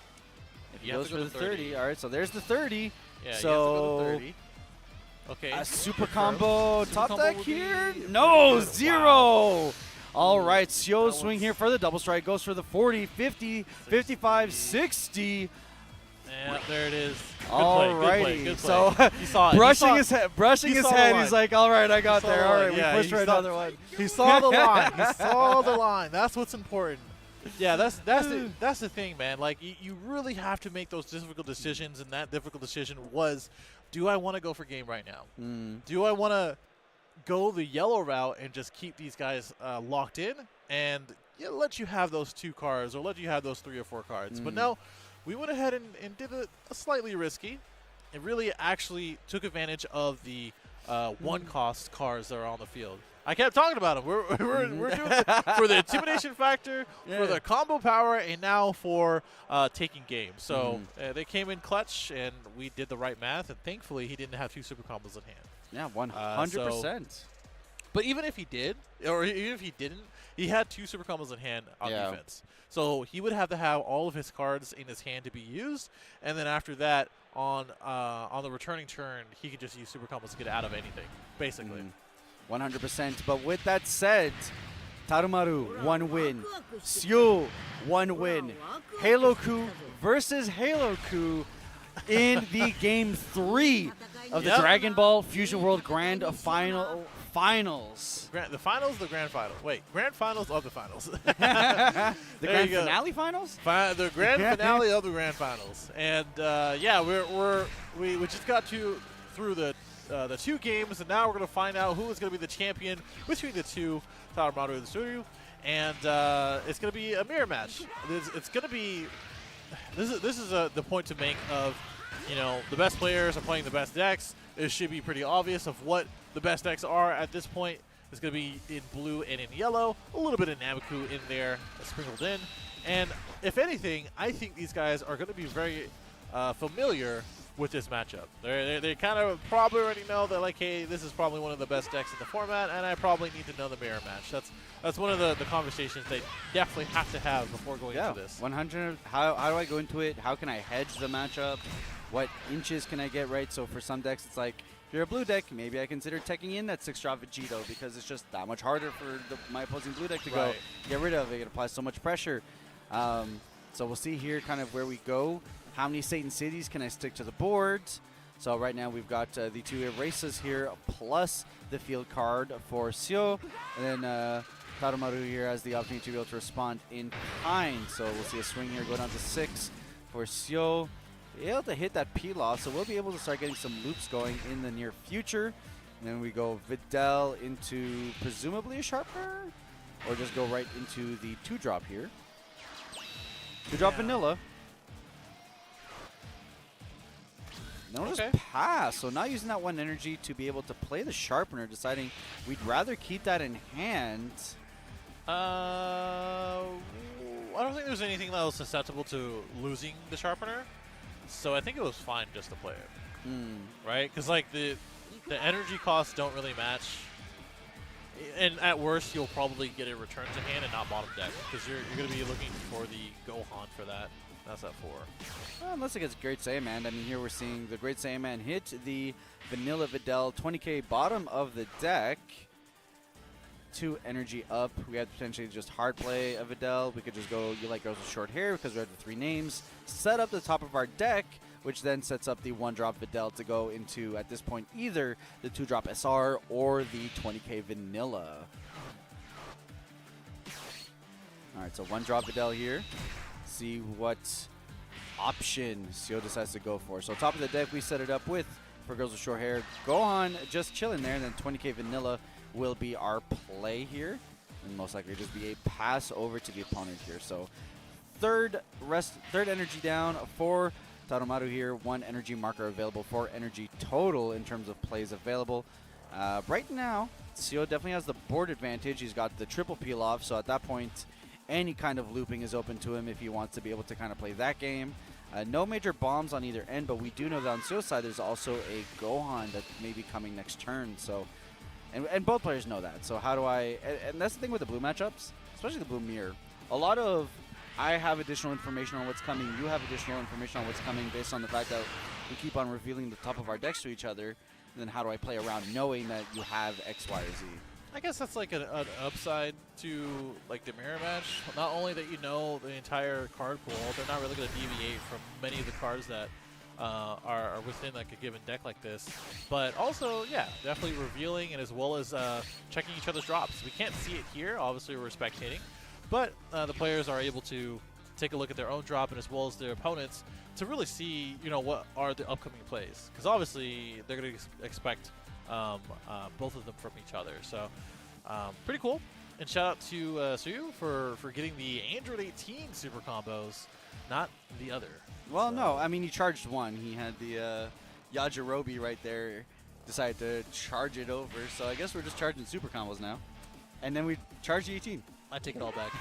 If he have goes to go for the to 30. All right, so there's the 30. Yeah, so you have to go to 30. Okay. A super combo top deck here? No, 0. All right, Sio swing here for the double strike. Goes for the 40, 50, 55, 60. Yeah, there it is. Good All play. Good play. So he saw it. brushing his head, he's like, all right, I got there. All right, yeah, we pushed for another one. He saw the line. He saw the line. That's what's important. Yeah, that's the thing, man. Like, you really have to make those difficult decisions, and that difficult decision was, do I want to go for game right now? Do I want to go the yellow route and just keep these guys locked in and let you have those 2 cards or let you have those 3 or 4 cards? But no, we went ahead and did a slightly risky. It really actually took advantage of the 1-cost cards that are on the field. I kept talking about them. We're doing it for the intimidation factor, for the combo power, and now for taking game. So they came in clutch, and we did the right math, and thankfully he didn't have 2 super combos in hand. Yeah, 100%. But even if he did, or even if he didn't, he had 2 super combos in hand on defense. So he would have to have all of his cards in his hand to be used, and then after that, on the returning turn, he could just use super combos to get out of anything, basically. 100%. But with that said, Tarumaru, 1 win. Seo, 1 win. Halo-ku versus Halo-ku in the Game 3 of the Dragon Ball Fusion World Grand Finals. The finals, the grand finals. Wait, grand finals of the finals. The grand finale finals? The grand finale of the grand finals. And yeah, we just got through the 2 games, and now we're going to find out who is going to be the champion between the two, Tarumaru and Tsuryu. And it's going to be a mirror match. It's going to be. This is the point to make of, the best players are playing the best decks. It should be pretty obvious of what the best decks are at this point. It's going to be in blue and in yellow. A little bit of Nameku in there sprinkled in. And if anything, I think these guys are going to be very familiar with this matchup. They kind of probably already know that, like, hey, this is probably one of the best decks in the format, and I probably need to know the mirror match. That's one of the conversations they definitely have to have before going into this. 100. How do I go into it? How can I hedge the matchup? What inches can I get right? So for some decks, it's like, if you're a blue deck, maybe I consider teching in that 6-drop Vegito because it's just that much harder for my opposing blue deck to go get rid of. It applies so much pressure. So we'll see here kind of where we go. How many Satan Cities can I stick to the board? So right now we've got the 2 erases here plus the field card for Seo. And then Tarumaru here has the opportunity to be able to respond in kind. So we'll see a swing here go down to 6 for Seo. Able to hit that peel off, so we'll be able to start getting some loops going in the near future. And then we go Videl into presumably a sharpener, or just go right into the 2-drop here. 2-drop vanilla. Then we'll just pass. So now using that 1 energy to be able to play the sharpener, deciding we'd rather keep that in hand. I don't think there's anything that was susceptible to losing the sharpener. So I think it was fine just to play it, right? Because like the energy costs don't really match, and at worst you'll probably get a return to hand and not bottom deck because you're going to be looking for the Gohan for that. That's at 4. Well, unless it gets Great Saiyaman. I mean, here we're seeing the Great Saiyaman hit the Vanilla Videl 20k bottom of the deck. 2 energy up. We had potentially just hard play a Videl. We could just go You Like Girls with Short Hair because we have the 3 names. Set up the top of our deck, which then sets up the 1-drop Videl to go into, at this point, either the 2-drop SR or the 20k Vanilla. Alright, so 1-drop Videl here. See what option Seo decides to go for. So top of the deck, we set it up with, for Girls with Short Hair, Gohan just chilling there, and then 20k Vanilla will be our play here, and most likely just be a pass over to the opponent here. So third energy down for Tarumaru here. 1 energy marker available, 4 energy total in terms of plays available. Right now, Seo definitely has the board advantage. He's got the triple peel off, so at that point, any kind of looping is open to him if he wants to be able to kind of play that game. No major bombs on either end, but we do know that on Seo's side, there's also a Gohan that may be coming next turn. So. And both players know that. So how do I... And that's the thing with the blue matchups, especially the blue mirror. A lot of... I have additional information on what's coming. You have additional information on what's coming based on the fact that we keep on revealing the top of our decks to each other. And then how do I play around knowing that you have X, Y, or Z? I guess that's like an upside to like the mirror match. Not only that you know the entire card pool, they're not really going to deviate from many of the cards that are within like a given deck like this, but also, yeah, definitely revealing and as well as checking each other's drops. We can't see it here, obviously we're spectating, but the players are able to take a look at their own drop and as well as their opponents to really see, what are the upcoming plays, because obviously they're going to expect both of them from each other. So pretty cool. And shout out to Tsuryu for getting the Android 18 super combos, not the other. Well, no. I mean, he charged 1. He had the Yajirobe right there. Decided to charge it over. So I guess we're just charging super combos now. And then we charge the 18. I take it all back.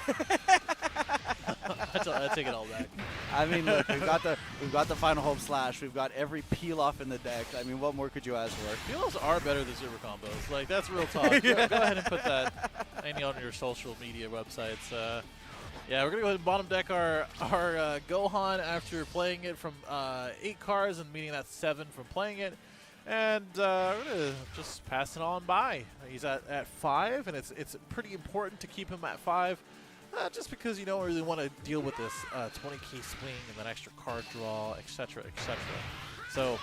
I take it all back. I mean, look, we've got the Final Hope Slash. We've got every peel off in the deck. I mean, what more could you ask for? Peels are better than super combos. Like, that's real talk. Go ahead and put that on your social media websites. Yeah, we're going to go ahead and bottom deck our Gohan after playing it from 8 cards and meaning that's 7 from playing it. And we're gonna just pass it on by. He's at 5, and it's pretty important to keep him at 5, just because you don't really want to deal with this 20k swing and that extra card draw, etc., etc. So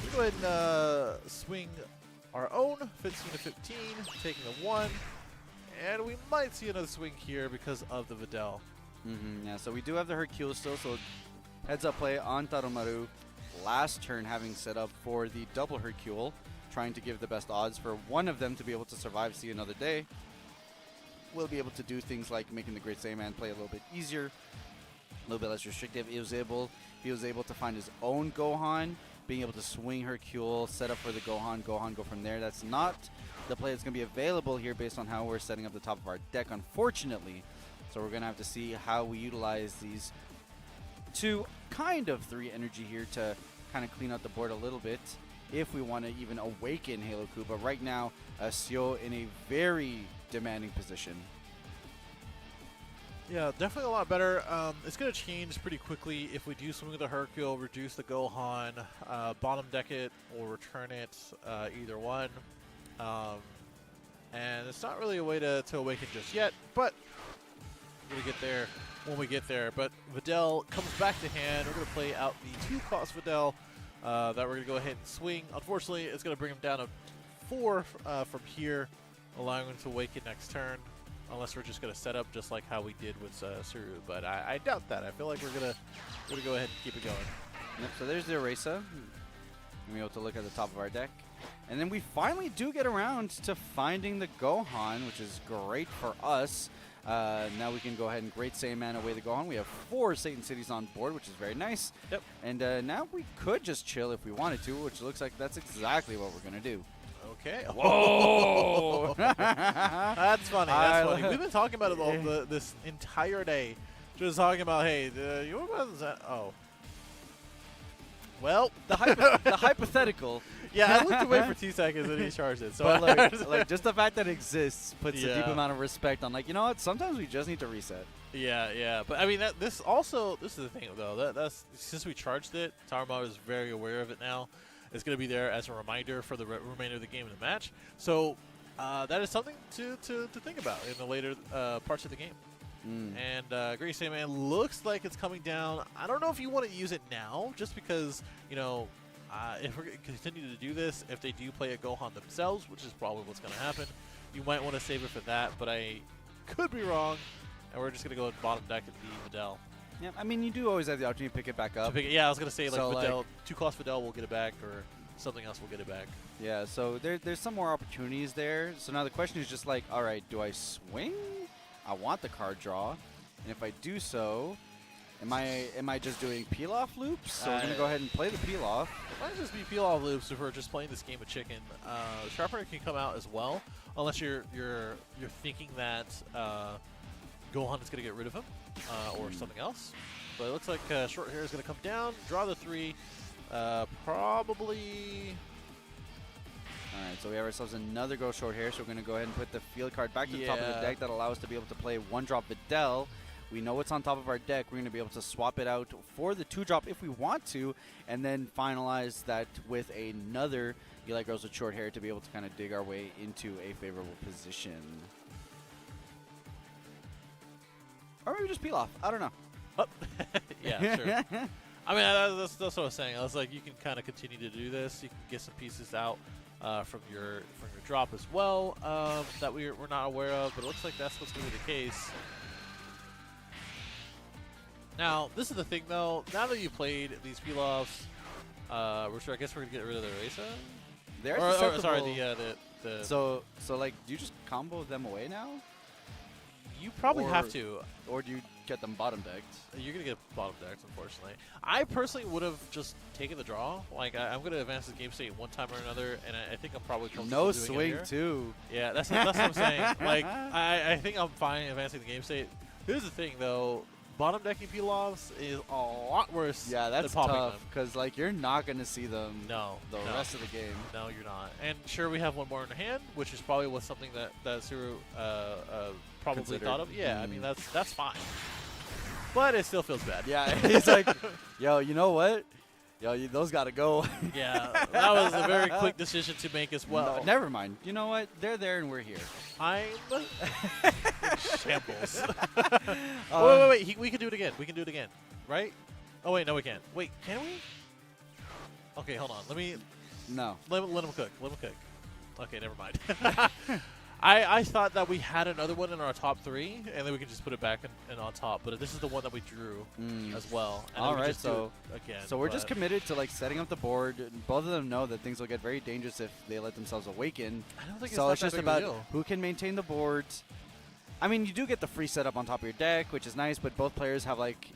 we go ahead and swing our own 15 to 15, taking the 1, and we might see another swing here because of the Videl. Yeah, so we do have the Hercule still, so heads up play on Tarumaru. Last turn having set up for the double Hercule, trying to give the best odds for one of them to be able to survive, see another day. We'll be able to do things like making the Great Saiyaman play a little bit easier, a little bit less restrictive. He was able to find his own Gohan, being able to swing Hercule, set up for the Gohan go from there. That's not the play that's going to be available here based on how we're setting up the top of our deck, unfortunately. So we're going to have to see how we utilize these 2, kind of 3 energy here to kind of clean out the board a little bit if we want to even awaken Halo Coup. But right now, Sio in a very demanding position. Yeah, definitely a lot better. It's going to change pretty quickly if we do swing the Hercule, reduce the Gohan, bottom deck it, or return it, either one. And it's not really a way to awaken just yet, but we're going to get there when we get there. But Videl comes back to hand. We're going to play out the 2-cost Videl that we're going to go ahead and swing. Unfortunately, it's going to bring him down to 4 from here, allowing him to awaken next turn. Unless we're just going to set up just like how we did with Suru. But I doubt that. I feel like we're going to go ahead and keep it going. Yep, so there's the Erasa. We're able to look at the top of our deck. And then we finally do get around to finding the Gohan, which is great for us. Now we can go ahead and Great Saiyaman away the Gohan. We have 4 Satan Cities on board, which is very nice. Yep. And now we could just chill if we wanted to, which looks like that's exactly what we're going to do. Okay. Whoa! That's funny. That's funny. We've been talking about it all this entire day. Just talking about, hey, your buttons. Oh. Well, the hypothetical. Yeah, I looked away for 2 seconds and he charged it. So but like just the fact that it exists puts a deep amount of respect on, like, you know what? Sometimes we just need to reset. Yeah. But I mean, this is the thing though. That's since we charged it, Tarumaru is very aware of it now. It's going to be there as a reminder for the remainder of the game and the match. So that is something to think about in the later parts of the game. And Great Saiyaman looks like it's coming down. I don't know if you want to use it now, just because, you know, if we're going to continue to do this, if they do play a Gohan themselves, which is probably what's going to happen, you might want to save it for that. But I could be wrong, and we're just going to go bottom deck and be Videl. Yeah, I mean, you do always have the opportunity to pick it back up. Yeah, I was going to say, like, so Videl, 2-cost Videl will get it back, or something else will get it back. Yeah, so there's some more opportunities there. So now the question is just like, all right, do I swing? I want the card draw. And if I do so, am I just doing peel-off loops? So we're going to go ahead and play the peel-off. It might just be peel-off loops if we're just playing this game of chicken. Sharpener can come out as well, unless you're thinking that Gohan is going to get rid of him or something else. But it looks like Short Hair is going to come down, draw the 3, probably. All right, so we have ourselves another Go Short Hair, so we're going to go ahead and put the field card back to the top of the deck. That allows us to be able to play 1-drop Videl. We know what's on top of our deck. We're going to be able to swap it out for the 2-drop if we want to, and then finalize that with another Eli Girls with Short Hair to be able to kind of dig our way into a favorable position. Or maybe just peel off. I don't know. Oh. Yeah, sure. I mean, that's what I was saying. I was like, you can kind of continue to do this. You can get some pieces out from your drop as well that we're not aware of, but it looks like that's what's going to be the case. Now, this is the thing, though. Now that you played these peel-offs, I guess we're going to get rid of the Erasa? They're sorry, the So like, do you just combo them away now? You probably have to. Or do you get them bottom decked? You're going to get bottom decks, unfortunately. I personally would have just taken the draw. Like, I'm going to advance the game state one time or another, and I think I'm probably comfortable doing swing, it here. too. Yeah, that's what I'm saying. Like, I think I'm fine advancing the game state. Here's the thing, though. Bottom decking peel-offs is a lot worse than popping tough, because like you're not going to see them the rest of the game. No, you're not. And sure, we have one more in hand, which is probably something that Suru probably Considered. thought of. Yeah, I mean, that's fine. But it still feels bad. Yeah, he's like, yo, you know what? Yo, those got to go. Yeah, that was a very quick decision to make as well. No, never mind. You know what? They're there and we're here. I'm in shambles. Wait. We can do it again. We can do it again, right? Oh, wait, no, we can't. Wait, can we? Okay, hold on. Let him cook. Let him cook. Okay, never mind. I thought that we had another one in our top 3, and then we could just put it back in on top. But this is the one that we drew as well. And all right, so again. So we're just committed to like setting up the board. Both of them know that things will get very dangerous if they let themselves awaken. I don't think so it's just that big of a about deal. who can maintain the board. I mean, you do get the free setup on top of your deck, which is nice. But both players have like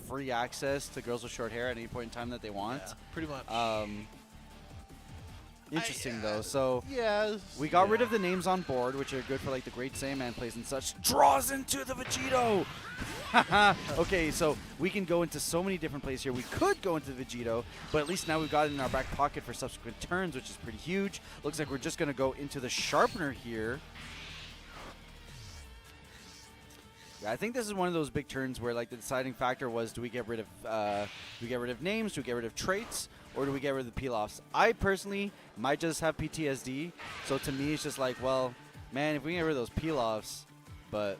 free access to girls with short hair at any point in time that they want. Yeah, pretty much. Interesting though. So yeah, we got rid of the names on board, which are good for like the Great Saiyaman plays and such. Draws into the Vegito. Okay, so we can go into so many different plays here. We could go into the Vegito, but at least now we've got it in our back pocket for subsequent turns, which is pretty huge. Looks like we're just going to go into the Sharpener here. Yeah, I think this is one of those big turns where like the deciding factor was, do we get rid of names, do we get rid of traits, or do we get rid of the peel-offs? I personally might just have PTSD, so to me it's just like, well, man, if we can get rid of those peel-offs, but...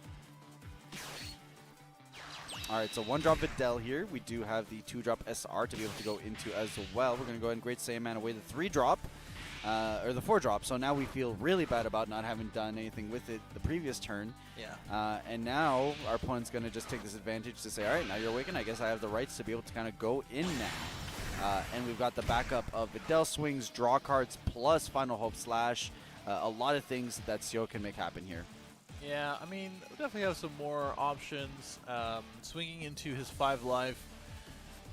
Alright, so 1-drop Videl here. We do have the 2-drop SR to be able to go into as well. We're going to go ahead and Great Saiyaman away the 3-drop, or the 4-drop, so now we feel really bad about not having done anything with it the previous turn. Yeah. And now our opponent's going to just take this advantage to say, alright, now you're awakened. I guess I have the rights to be able to kind of go in now. And we've got the backup of Videl swings, draw cards, plus Final Hope Slash. A lot of things that Sio can make happen here. Yeah, I mean, we definitely have some more options. Swinging into his 5 life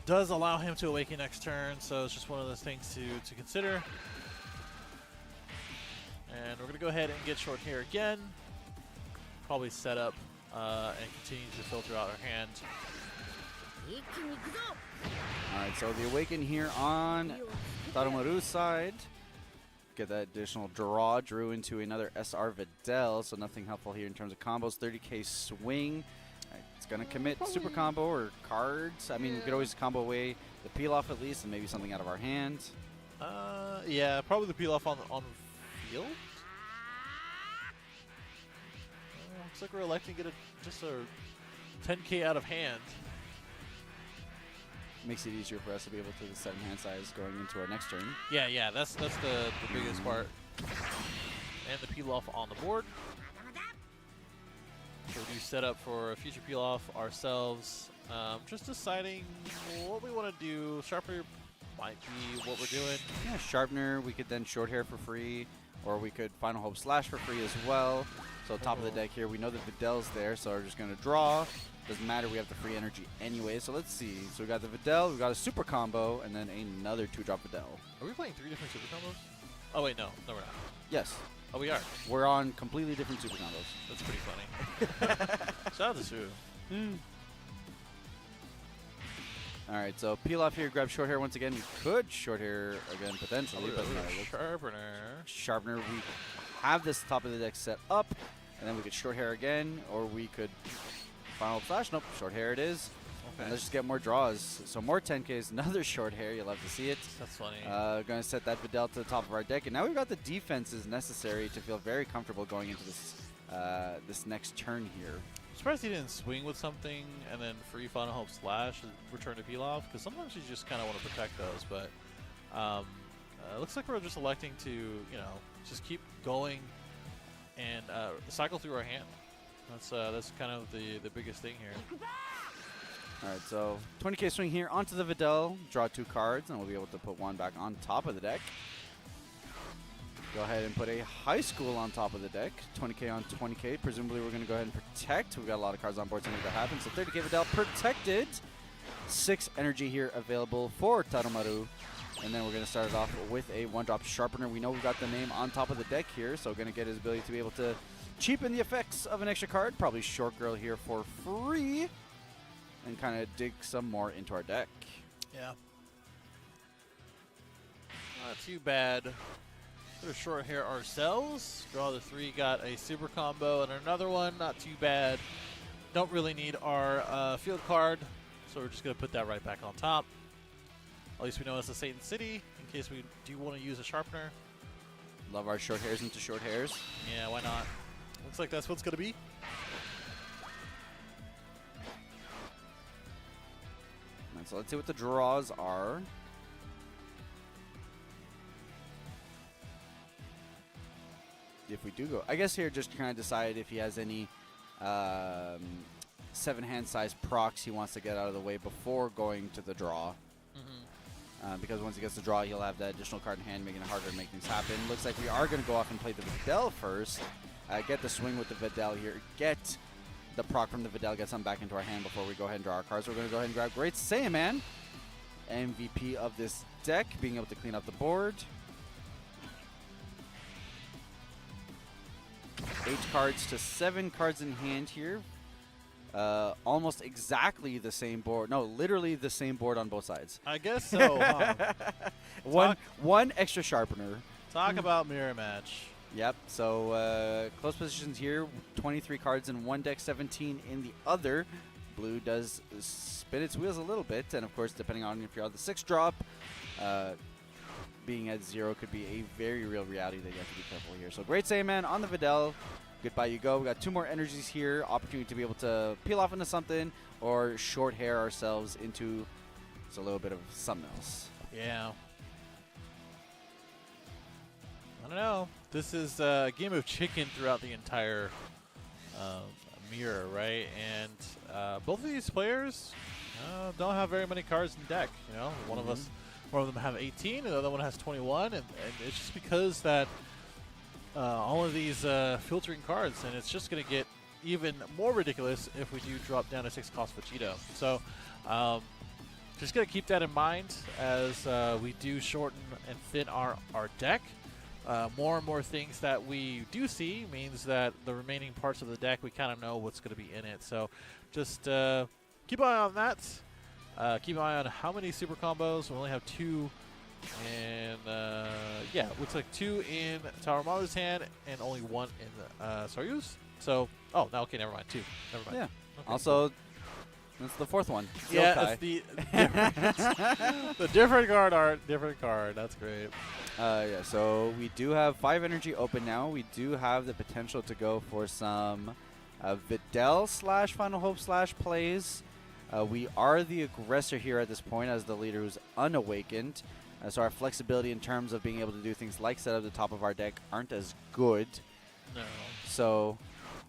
does allow him to awaken next turn, so it's just one of those things to consider. And we're going to go ahead and get short hair again. Probably set up and continue to filter out our hand. Alright, so the Awaken here on Tarumaru's side. Get that additional draw. Drew into another SR Videl, so nothing helpful here in terms of combos. 30k swing. It's going to commit super combo or cards. I mean, we could always combo away the peel off at least and maybe something out of our hand. Yeah, probably the peel off on field. Looks like we're electing to get just a 10k out of hand. Makes it easier for us to be able to set hand size going into our next turn. Yeah, that's the biggest part. And the peel off on the board. So we do set up for a future peel off ourselves. Just deciding what we want to do. Sharpener might be what we're doing. Yeah, Sharpener, we could then short hair for free, or we could Final Hope Slash for free as well. So top of the deck here, we know that Videl's there, so we're just going to draw. Doesn't matter, we have the free energy anyway, so let's see. So we got the Videl, we got a super combo, and then another 2-drop Videl. Are we playing 3 different super combos? Oh wait, no, we're not. Yes. Oh, we are. We're on completely different super combos. That's pretty funny. Shout out to Sue. Alright, so peel off here, grab short hair once again. We could short hair again potentially, but Sharpener. Sharpener, we have this top of the deck set up, and then we could short hair again, or we could Final Flash. Nope, short hair it is. Okay. And let's just get more draws. So more 10Ks, another short hair. You'll have to see it. That's funny. Going to set that Videl to the top of our deck, and now we've got the defenses necessary to feel very comfortable going into this this next turn here. I'm surprised he didn't swing with something and then free Final Hope Slash and return to peel off, because sometimes you just kind of want to protect those. But looks like we're just electing to, just keep going and cycle through our hand. That's kind of the biggest thing here. All right, so 20k swing here onto the Videl. Draw 2 cards, and we'll be able to put 1 back on top of the deck. Go ahead and put a High School on top of the deck. 20k on 20k. Presumably we're going to go ahead and protect. We've got a lot of cards on board to make that happen. So 30k Videl protected. 6 energy here available for Tarumaru. And then we're going to start it off with a 1-drop Sharpener. We know we've got the name on top of the deck here, so going to get his ability to be able to cheapen the effects of an extra card. Probably Short Girl here for free. And kind of dig some more into our deck. Yeah. Not too bad. Put a short hair ourselves. Draw the 3, got a super combo and another one. Not too bad. Don't really need our field card, so we're just going to put that right back on top. At least we know it's a Satan City in case we do want to use a sharpener. Love our short hairs into short hairs. Yeah, why not? Looks like that's what's going to be. And so let's see what the draws are. If we do go, I guess here just kind of decide if he has any 7-hand size procs he wants to get out of the way before going to the draw. Because once he gets the draw, he'll have that additional card in hand, making it harder to make things happen. Looks like we are going to go off and play the Videl first. Get the swing with the Videl here. Get the proc from the Videl, get some back into our hand before we go ahead and draw our cards. We're going to go ahead and grab Great Saiyaman, MVP of this deck, being able to clean up the board. 8 cards to 7 cards in hand here. Almost exactly the same board. No, literally the same board on both sides. I guess so. Huh? one extra sharpener. Talk about mirror match. Yep. So close positions here. 23 cards in one deck, 17 in the other. Blue does spin its wheels a little bit, and of course, depending on if you're on the 6 drop, being at 0 could be a very real reality that you have to be careful here. So Great Saiyaman on the Videl. Goodbye you go. We got 2 more energies here. Opportunity to be able to peel off into something or short hair ourselves into a little bit of something else. Yeah. I don't know. This is a game of chicken throughout the entire mirror, right? And both of these players don't have very many cards in deck. You know, one of them have 18, and the other one has 21, and it's just because that all of these filtering cards, and it's just going to get even more ridiculous if we do drop down a 6-cost Vegito. So just going to keep that in mind as we do shorten and thin our deck. More and more things that we do see means that the remaining parts of the deck, we kind of know what's going to be in it. So just keep an eye on that. Keep an eye on how many super combos. We only have 2. And yeah, looks like 2 in Tower Mother's hand and only 1 in Saryu's. So, oh, no, okay, never mind. 2. Never mind. Yeah. Okay, Also, that's the 4th one. yeah, Yokai. that's the different card art. Different card. That's great. Yeah, so we do have 5 energy open now. We do have the potential to go for some Videl / Final Hope / plays. We are the aggressor here at this point as the leader who's unawakened. So our flexibility in terms of being able to do things like set up the top of our deck aren't as good. No. So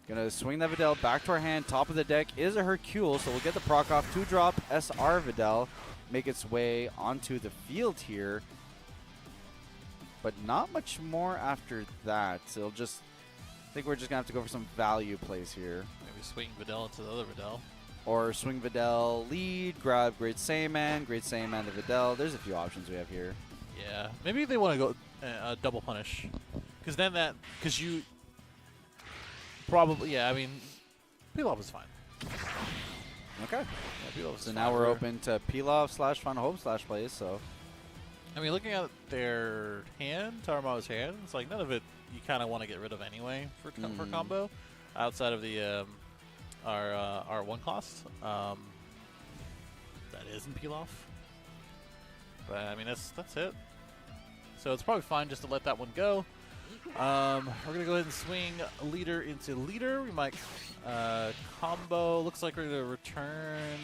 gonna swing that Videl back to our hand. Top of the deck is a Hercule, so we'll get the proc off. 2-drop SR Videl, make its way onto the field here. But not much more after that. So it'll just, I think we're just gonna have to go for some value plays here. Maybe swing Videl into the other Videl. Or swing Videl lead, grab Great Saiyaman the Videl. There's a few options we have here. Yeah, maybe they want to go double punish, because then because you probably, yeah, I mean, peel off is fine. Okay. Yeah, peel off is So fine. now we're open to peel off / Final Hope / plays. So I mean, looking at their hand, Tarama's hand, it's like none of it you kind of want to get rid of anyway for combo, outside of the our 1 cost. That isn't peel off. But I mean that's it. So it's probably fine just to let that one go. We're gonna go ahead and swing leader into leader. We might combo. Looks like we're gonna return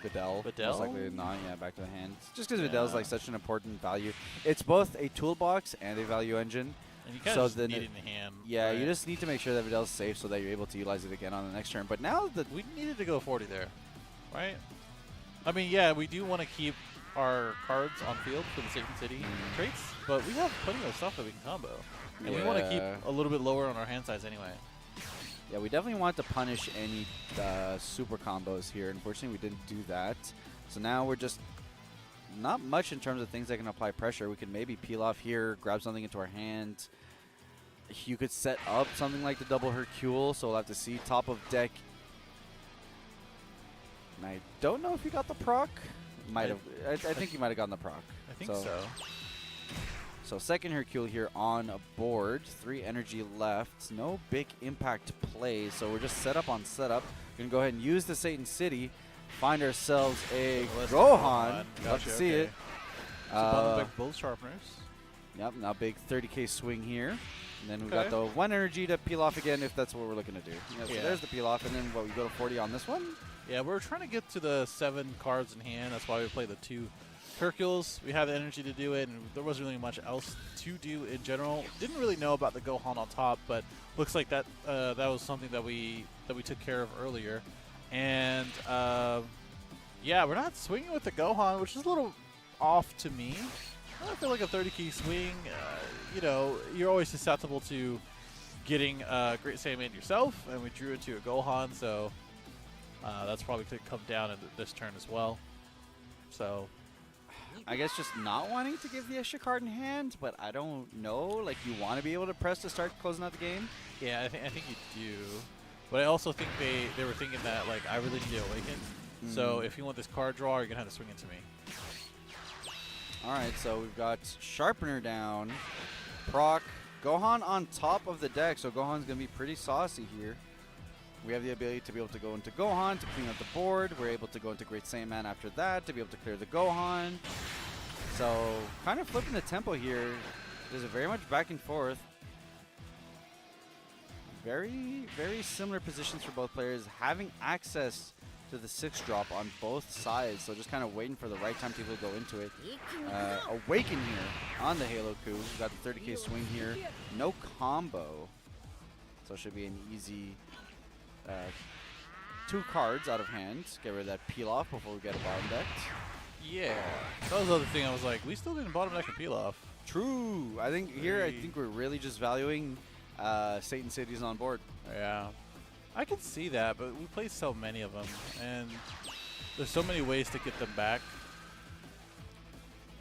Videl. Videl? Most likely not, yeah, back to the hand. Just because Videl's like such an important value. It's both a toolbox and a value engine. And you kind So of then need it- it in hand. Yeah, right? you just need to make sure that Videl's safe so that you're able to utilize it again on the next turn. But now that We needed to go 40 there, right? I mean, yeah, we do want to keep our cards on field for the Satan City traits, but we have plenty of stuff that we can combo. And we want to keep Yeah. a little bit lower on our hand size anyway. Yeah, we definitely want to punish any super combos here. Unfortunately, we didn't do that. So now we're just not much in terms of things that can apply pressure. We can maybe peel off here, grab something into our hand. You could set up something like the double Hercule, so we'll have to see. Top of deck. And I don't know if you got the proc. Might have. I think you might have gotten the proc. I think so. So second Hercule here on board. 3 energy left. No big impact plays, so we're just set up on setup. We're going to go ahead and use the Satan City. Find ourselves a Let's Gohan. Gotcha, Love to see okay. it. So bottom deck both sharpeners. Yep, now big 30k swing here. And then we've got the 1 energy to peel off again if that's what we're looking to do. Yeah, so there's the peel off, and then what, we go to 40 on this one? Yeah, we're trying to get to the 7 cards in hand. That's why we play the 2 Hercules. We have the energy to do it, and there wasn't really much else to do in general. Didn't really know about the Gohan on top, but looks like that that was something that we took care of earlier. And yeah, we're not swinging with the Gohan, which is a little off to me. I feel like a 30-key swing, you know, you're always susceptible to getting Great Saiyaman yourself, and we drew into a Gohan, so that's probably could come down in this turn as well. So I guess just not wanting to give the extra card in hand, but I don't know. Like, you want to be able to press to start closing out the game? yeah, I think you do. But I also think they were thinking that, like, I really need to awaken. So if you want this card draw, you're going to have to swing into me. All right, so we've got Sharpener down, proc, Gohan on top of the deck, so Gohan's going to be pretty saucy here. We have the ability to be able to go into Gohan to clean up the board. We're able to go into Great Saiyaman after that to be able to clear the Gohan. So kind of flipping the tempo here. There's a very much back and forth. Very, very similar positions for both players, having access to the 6-drop on both sides, so just kind of waiting for the right time to go into it. Awaken here on the Halo Coup. We've got the 30k swing here. No combo. So it should be an easy 2 cards out of hand. Get rid of that peel off before we get a bottom deck. Yeah. That was the other thing. I was like, we still didn't bottom deck a peel off. True. I think here, I think we're really just valuing Satan Cities on board. Yeah. I can see that, but we play so many of them, and there's so many ways to get them back,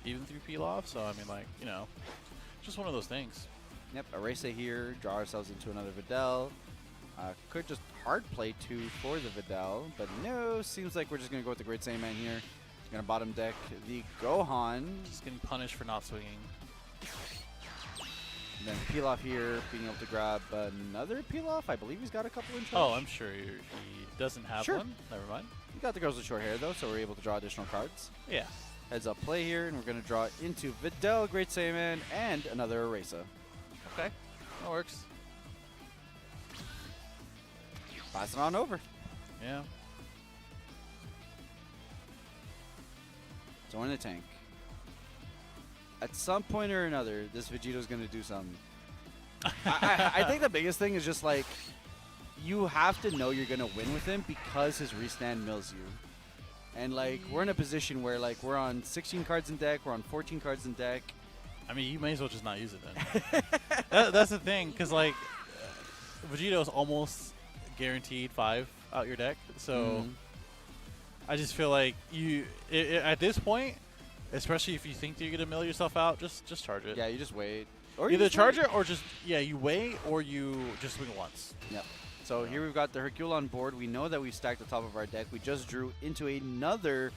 even through peel off. So I mean, like, you know, just one of those things. Yep, erase it here, draw ourselves into another Videl. Could just hard play 2 for the Videl, but no, seems like we're just going to go with the Great Saiyaman here. Going to bottom deck the Gohan. Just getting punished for not swinging. And then peel off here, being able to grab another peel off. I believe he's got a couple in charge. Oh, I'm sure he doesn't have one. Never mind. He got the girls with short hair, though, so we're able to draw additional cards. Yeah. Heads up play here, and we're going to draw into Videl, Great Saiyaman, and another Eraser. Okay. That works. Pass it on over. Yeah. So in the tank. At some point or another, this Vegeto's going to do something. I think the biggest thing is just, like, you have to know you're going to win with him because his restand mills you. And, like, we're in a position where, like, we're on 16 cards in deck, we're on 14 cards in deck. I mean, you may as well just not use it then. That's the thing, because, like, Vegeto's almost guaranteed 5 out your deck. So I just feel like you, at this point, especially if you think you're gonna mill yourself out, just charge it. Yeah, you just wait. Or either charge it or just you wait or you just swing once. Yep. So here we've got the Hercule on board. We know that we stacked the top of our deck. We just drew into another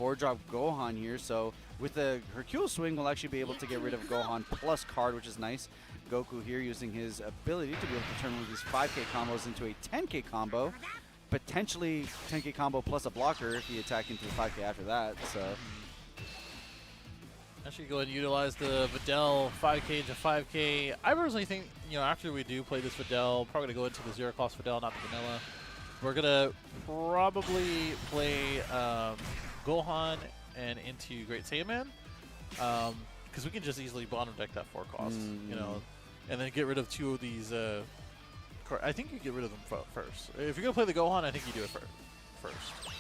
4-drop Gohan here. So with the Hercule swing, we'll actually be able to get rid of Gohan plus card, which is nice. Goku here using his ability to be able to turn one of these 5k combos into a 10k combo. Potentially 10k combo plus a blocker if you attack into the 5k after that. So Actually, go ahead and utilize the Videl 5k to 5k. I personally think, you know, after we do play this Videl, probably going to go into the 0-cost Videl, not the vanilla. We're going to probably play Gohan and into Great Saiyaman, because we can just easily bottom deck that 4-cost, you know, and then get rid of 2 of these. I think you get rid of them first. If you're going to play the Gohan, I think you do it first.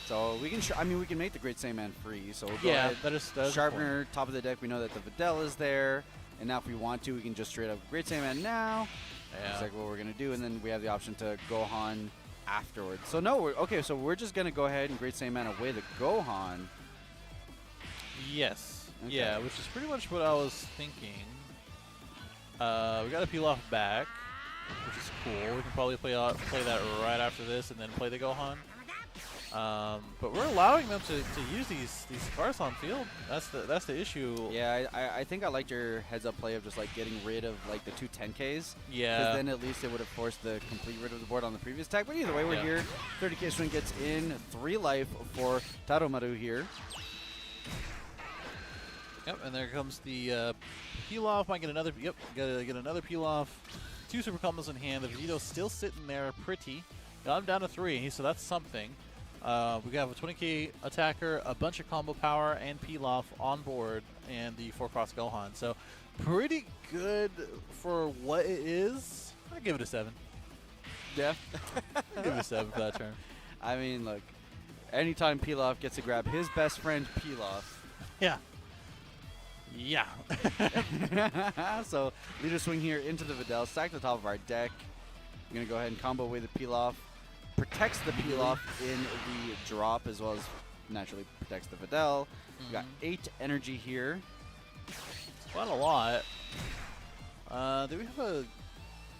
So we can, we can make the Great Saiyaman free. So we'll go ahead, that is Sharpener, top of the deck. We know that the Videl is there, and now if we want to, we can just straight up Great Saiyaman now. Yeah. That's like what we're gonna do, and then we have the option to Gohan afterwards. So no, okay. So we're just gonna go ahead and Great Saiyaman away the Gohan. Yes. Okay. Yeah, which is pretty much what I was thinking. We got to peel off back, which is cool. We can probably play that right after this, and then play the Gohan. But we're allowing them to use these cards on field. That's the issue. Yeah, I think I liked your heads-up play of just like getting rid of like the 2 10Ks. Yeah. Because then at least it would have forced the complete rid of the board on the previous attack. But either way, we're here. 30k swing gets in. 3 life for Taromaru here. Yep, and there comes the peel off. Might get another. Yep, gotta get another peel off. 2 super combos in hand. The Vegito's still sitting there pretty. Got him down to 3, so that's something. We have a 20k attacker, a bunch of combo power, and peel off on board, and the 4-cross Gohan. So pretty good for what it is. I give it a 7. Yeah. I give it a 7 for that turn. I mean, look, anytime Pilaf gets to grab his best friend Pilaf. Yeah. Yeah. So leader swing here into the Videl, stack the top of our deck. We're going to go ahead and combo away the Pilaf. Protects the Pilaf in the drop as well as naturally protects the Videl. We got 8 energy here. Quite a lot. Do we have a...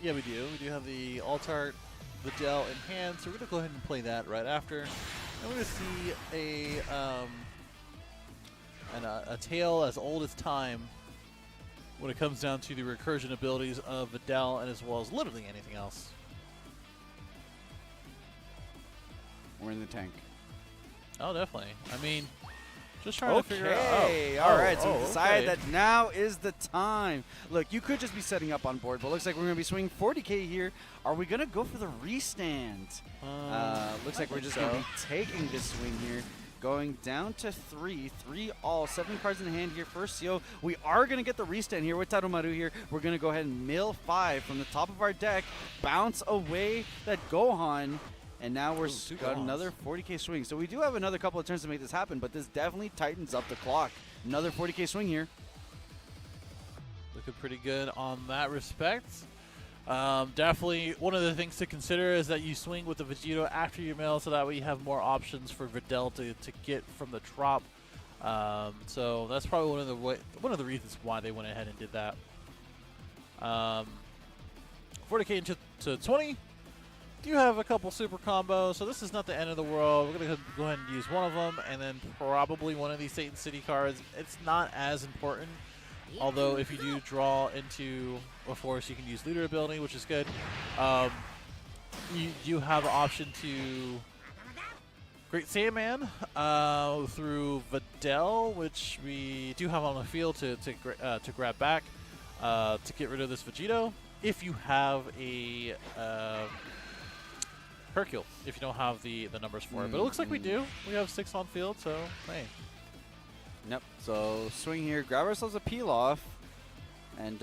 Yeah, we do. We do have the Altart Videl in hand, so we're going to go ahead and play that right after. And we're going to see a tale as old as time when it comes down to the recursion abilities of Videl and as well as literally anything else. We're in the tank. Oh, definitely. I mean, just trying to figure out. Okay, all right. So we decided that now is the time. Look, you could just be setting up on board, but looks like we're going to be swinging 40k here. Are we going to go for the restand? Looks like we're just going to be taking this swing here. Going down to 3 all, 7 cards in hand here. First CO, we are going to get the restand here with Tarumaru here. We're going to go ahead and mill 5 from the top of our deck, bounce away that Gohan, and now we're got another 40k swing. So we do have another couple of turns to make this happen, but this definitely tightens up the clock. Another 40k swing here. Looking pretty good on that respect. Definitely one of the things to consider is that you swing with the Vegito after your mill, so that way you have more options for Videl to get from the drop. So that's probably one of the reasons why they went ahead and did that. 40k into 20. Do have a couple super combos, so this is not the end of the world. We're going to go ahead and use one of them, and then probably one of these Satan City cards. It's not as important. Although if you do draw into a force, you can use Looter ability, which is good. You have the option to Great Saiyaman through Videl, which we do have on the field to grab back to get rid of this Vegito. If you have a Hercule, if you don't have the numbers for it. But it looks like we do. We have 6 on field, so hey. Yep. So swing here, grab ourselves a peel off, and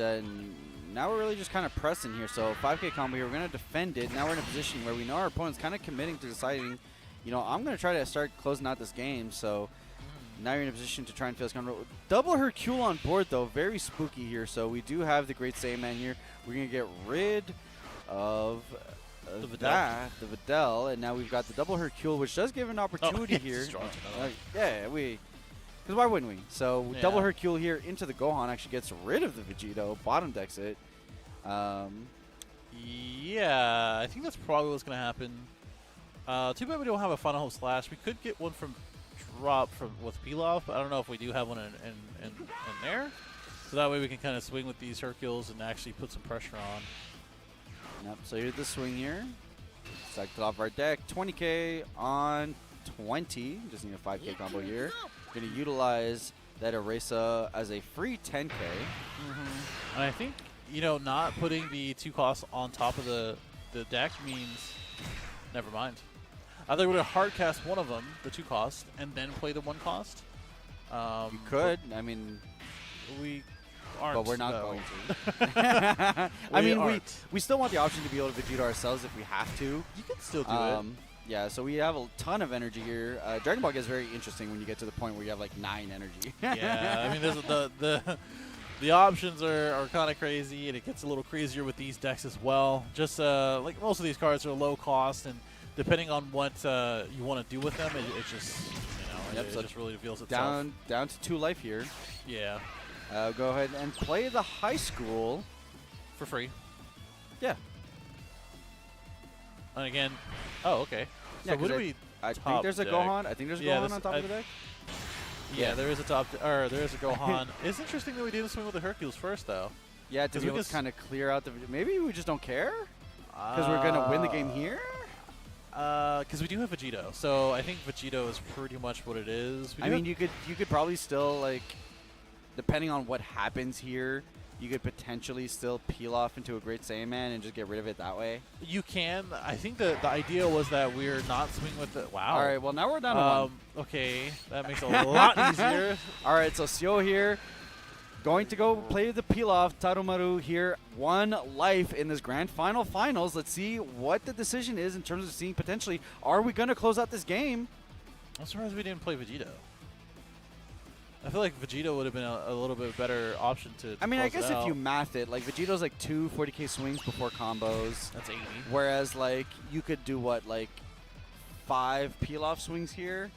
now we're really just kind of pressing here. So 5k combo here, we're going to defend it. Now we're in a position where we know our opponent's kind of committing to deciding, you know, I'm going to try to start closing out this game. So now you're in a position to try and feel this control. Double Hercule on board, though. Very spooky here. So we do have the Great Saiyaman here. We're going to get rid of the Videl, and now we've got the double Hercule, which does give an opportunity here. Because why wouldn't we? So double Hercule here into the Gohan actually gets rid of the Vegito, bottom decks it. Yeah, I think that's probably what's going to happen. Too bad we don't have a Final Hope Slash. We could get one from drop with Pilaf, but I don't know if we do have one in there. So that way we can kind of swing with these Hercules and actually put some pressure on. Yep, so here's the swing here. Stack it off our deck. 20k on 20. Just need a 5k combo here. Going to utilize that Erasa as a free 10k. And I think, you know, not putting the 2 costs on top of the deck means never mind. I think we're going to hard cast one of them, the 2 cost, and then play the 1 cost. You could. I mean, we aren't. But we're not going to. I mean, we still want the option to be able to Vegeta ourselves if we have to. You can still do it. Yeah, so we have a ton of energy here. Dragon Ball gets very interesting when you get to the point where you have like 9 energy. Yeah, I mean, the options are kind of crazy, and it gets a little crazier with these decks as well. Just like most of these cards are low cost, and depending on what you want to do with them, it just, you know, it just really reveals itself. Down to 2 life here. Yeah. Go ahead and play the high school for free. Yeah. And again, oh, okay. So what do we? I think there's a Gohan. I think there's a Gohan on top of the deck. Yeah, there is a there is a Gohan. It's interesting that we didn't swing with the Hercules first, though. Yeah, to be able to kind of clear out the. Maybe we just don't care because we're gonna win the game here. Because we do have Vegito, so I think Vegito is pretty much what it is. I mean, you could probably still like depending on what happens here, you could potentially still peel off into a Great Saiyaman and just get rid of it that way. You can. I think the idea was that we're not swinging with the. Wow. All right, well, now we're down to one. Okay, that makes it a lot easier. All right, so Sio here going to go play the peel off. Tarumaru here, 1 life in this grand finals. Let's see what the decision is in terms of seeing potentially, are we going to close out this game? I'm surprised we didn't play Vegito. I feel like Vegito would have been a little bit better option to. I mean, I close guess it if out. you math it, like Vegito's like 2 40k swings before combos. That's 80. Whereas like you could do what, like 5 peel off swings here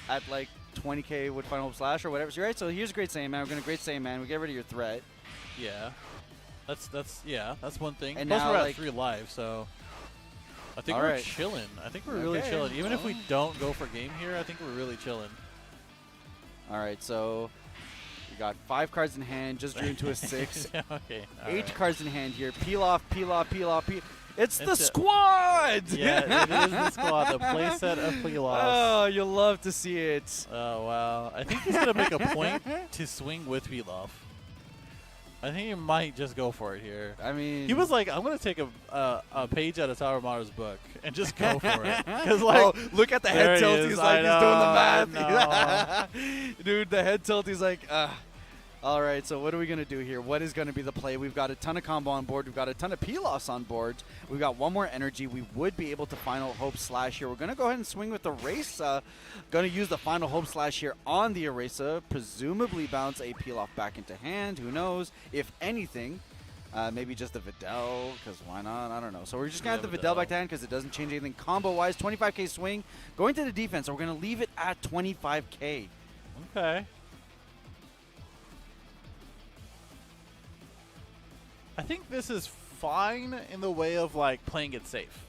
at like 20k with final slash or whatever. So, right? So here's Great Saiyaman. We're gonna Great Saiyaman. We get rid of your threat. Yeah. That's one thing. And Plus now, we're like- at 3 live, so I think All we're right. chilling. I think we're really Okay, chilling. Even if we well. don't go for game here, I think we're really chilling. All right, so we got 5 cards in hand. Just drew into a 6. Okay. 8 cards in hand here. Peel off. It's the It's a- squad! Yeah, it is the squad. The playset of Plelos. Oh, you'll love to see it. Oh, wow. I think he's going to make a point to swing with Pilaf. I think he might just go for it here. I mean, He was like, I'm going to take a page out of Tarumaru's book and just go for it. Because, like, oh, look at the there head he tilt. is. He's like, he's doing I the math. Dude, the head tilt. He's like, all right, so what are we going to do here? What is going to be the play? We've got a ton of combo on board. We've got a ton of peel-offs on board. We've got 1 more energy. We would be able to final hope slash here. We're going to go ahead and swing with the Erasa. Going to use the final hope slash here on the Erasa. Presumably bounce a peel-off back into hand. Who knows? If anything, maybe just a Videl, because why not? I don't know. So we're just going to have the Videl back to hand because it doesn't change anything combo-wise. 25k swing. Going to the defense, so we're going to leave it at 25k. okay. I think this is fine in the way of like playing it safe.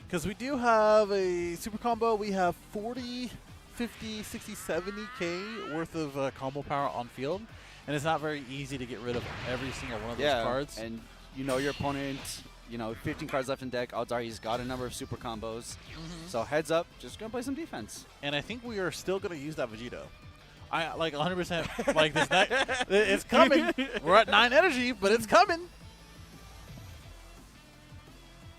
Because we do have a super combo. We have 40, 50, 60, 70k worth of combo power on field. And it's not very easy to get rid of every single one of those cards. And you know your opponent, 15 cards left in deck. Odds are he's got a number of super combos. So heads up, just going to play some defense. And I think we are still going to use that Vegito. I like 100% like this deck. It's coming. We're at 9 energy, but it's coming.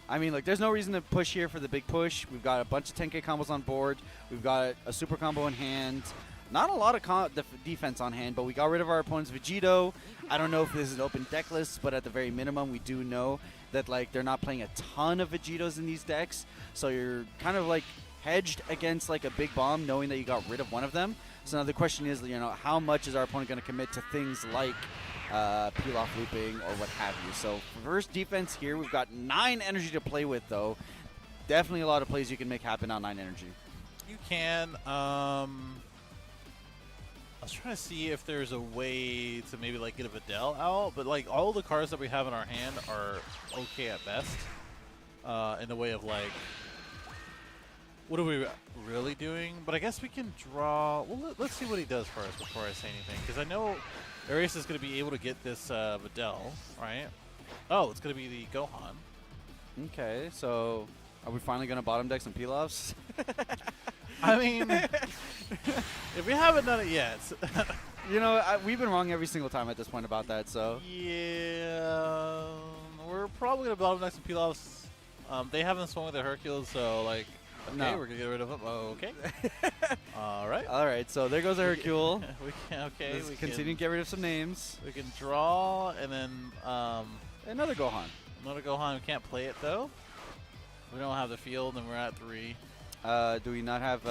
I mean, look, there's no reason to push here for the big push. We've got a bunch of 10k combos on board. We've got a super combo in hand. Not a lot of defense on hand, but we got rid of our opponent's Vegito. I don't know if this is an open deck list, but at the very minimum, we do know that like they're not playing a ton of Vegitos in these decks. So you're kind of like hedged against like a big bomb, knowing that you got rid of one of them. So now the question is, how much is our opponent going to commit to things like peel-off looping or what have you. So first defense here, we've got 9 energy to play with, though. Definitely a lot of plays you can make happen on 9 energy. You can. I was trying to see if there's a way to maybe like get a Videl out, but like all the cards that we have in our hand are okay at best. In the way of like, what are we really doing? But I guess we can draw. Well, let's see what he does first before I say anything, because I know Arias is going to be able to get this Videl, right? Oh, it's going to be the Gohan. Okay, so are we finally going to bottom deck some peel-offs? I mean, if we haven't done it yet. We've been wrong every single time at this point about that, so. Yeah, we're probably going to bottom deck some peel-offs. They haven't swung with the Hercules, so like, okay, No. we're going to get rid of them. Okay. All right. All right, so there goes a Hercule. We can, okay. Let's we continue to get rid of some names. We can draw, and then Another Gohan. another Gohan. We can't play it, though. We don't have the field, and we're at 3. Do we not have,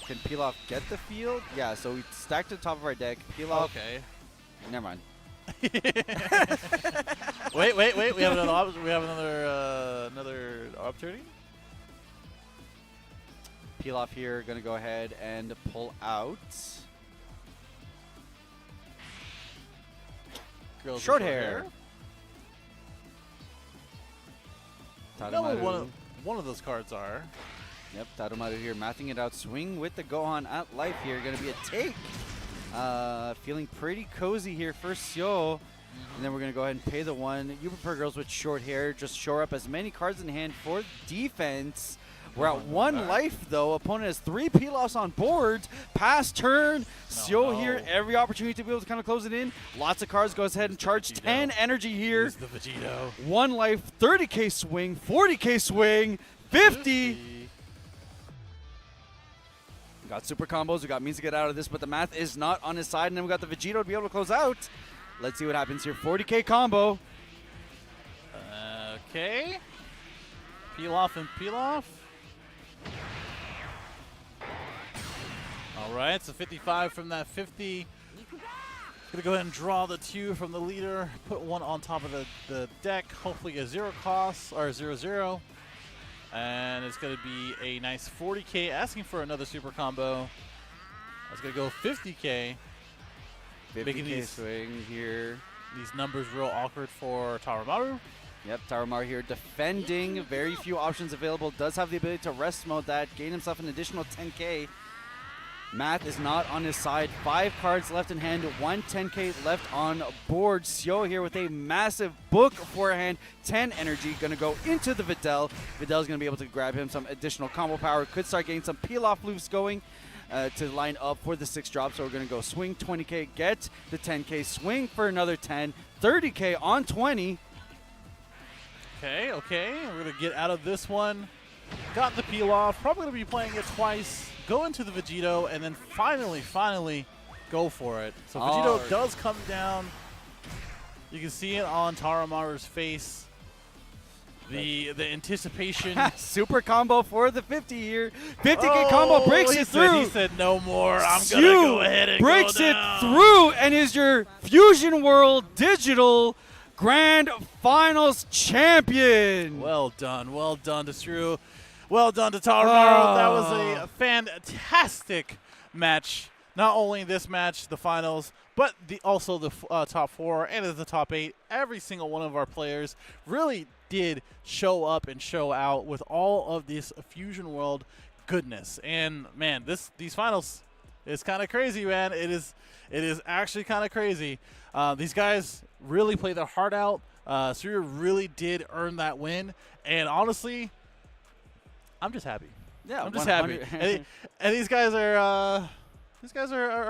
can Peel-Off get the field? Yeah, so we stacked to the top of our deck. Peel-Off. Okay. Never mind. wait. We have another option. We have another opportunity. Peel-Off here, going to go ahead and pull out. Girls with Short hair. You know what Tarumaru. one of those cards are. Yep, Tarumaru here, mathing it out. Swing with the Gohan at life here. Going to be a take. Feeling pretty cozy here for Sio. And then we're going to go ahead and pay the 1. You prefer girls with short hair. Just shore up as many cards in hand for defense. We're at 1 life, though. Opponent has 3 Pilafs on board. Pass turn. Sio here, every opportunity to be able to kind of close it in. Lots of cards. Goes ahead and charge 10 energy here. Here's the Vegito. 1 life, 30k swing, 40k swing, 50. We got super combos. We got means to get out of this, but the math is not on his side. And then we got the Vegito to be able to close out. Let's see what happens here. 40k combo. Okay. Pilaf and Pilaf. All right, so 55 from that 50. Gonna go ahead and draw the 2 from the leader. Put 1 on top of the deck. Hopefully a 0 cost or 0-0. And it's gonna be a nice 40k. Asking for another super combo. That's gonna go 50k. 50k swing here. These numbers real awkward for Taramaru. Yep, Taramaru here defending. Very few options available. Does have the ability to rest mode that. Gain himself an additional 10k. Math is not on his side. 5 cards left in hand. 1 10k left on board. Sio here with a massive book forehand. 10 energy. Going to go into the Videl. Videl's going to be able to grab him some additional combo power. Could start getting some Pilaf loops going. To line up for the 6 drops. So we're going to go swing 20k, get the 10k, swing for another 10, 30k on 20. Okay. We're going to get out of this one. Got the Pilaf. Probably going to be playing it twice. Go into the Vegito, and then finally go for it. So Vegito does come down. You can see it on Taramaru's face. The anticipation. Super combo for the 50 here. 50k combo breaks it through. He said no more. I'm going to go ahead and breaks go it down. through and is your Fusion World Digital Grand Finals champion. Well done to Stru. Well done to Taramaru. That was a fantastic match. Not only this match, the finals, but also the top 4 and the top 8. Every single one of our players really did show up and show out with all of this Fusion World goodness. And man, these finals is kind of crazy, man. It is actually kind of crazy. These guys really played their heart out. Surya really did earn that win, and honestly, I'm just happy. Yeah, I'm just happy. And these guys are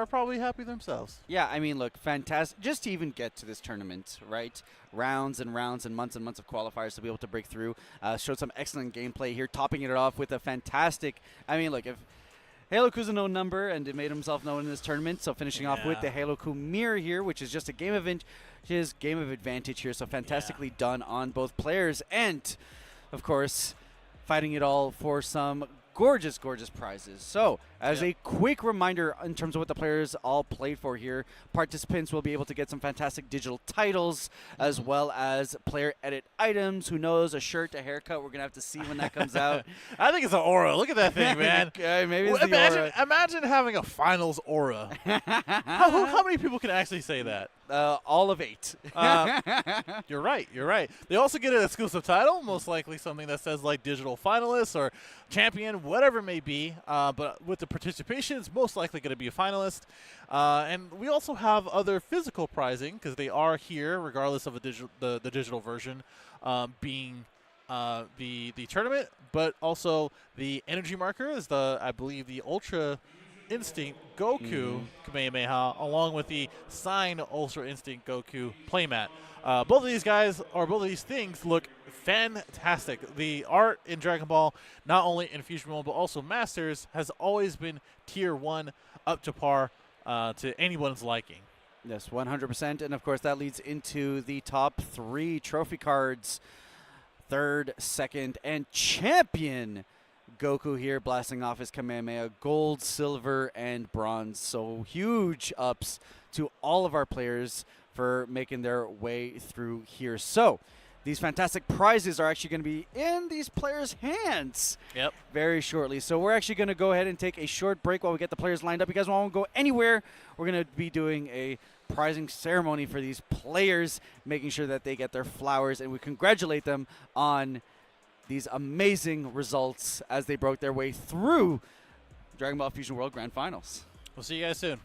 probably happy themselves. Yeah, I mean, look, fantastic. Just to even get to this tournament, right? Rounds and rounds and months of qualifiers to be able to break through. Showed some excellent gameplay here, topping it off with a fantastic. I mean, look, if HaloKoo's a known number and it made himself known in this tournament, so finishing off with the HaloKoo Mirror here, which is just a game of advantage here. So fantastically done on both players, and of course, fighting it all for some gorgeous prizes. So as a quick reminder in terms of what the players all played for here, participants will be able to get some fantastic digital titles as well as player edit items. Who knows, a shirt, a haircut. We're gonna have to see when that comes out. I think it's an aura. Look at that thing, man. Maybe it's the aura. Imagine having a finals aura. how many people can actually say that? All of 8. You're right. They also get an exclusive title, most likely something that says like digital finalist or champion, whatever it may be. But with the participation, it's most likely going to be a finalist. And we also have other physical prizing because they are here, regardless of the digital version being the tournament, but also the energy marker is I believe the Ultra Instinct Goku Kamehameha, along with the signed Ultra Instinct Goku playmat. Both of these things look fantastic. The art in Dragon Ball, not only in Fusion World but also Masters, has always been tier 1 up to par to anyone's liking. Yes, 100%. And of course, that leads into the top 3 trophy cards. 3rd, 2nd, and champion. Goku here blasting off his Kamehameha, gold, silver, and bronze. So huge ups to all of our players for making their way through here. So these fantastic prizes are actually going to be in these players' hands very shortly. So we're actually going to go ahead and take a short break while we get the players lined up. You guys won't go anywhere. We're going to be doing a prizing ceremony for these players, making sure that they get their flowers, and we congratulate them on these amazing results as they broke their way through Dragon Ball Fusion World Grand Finals. We'll see you guys soon.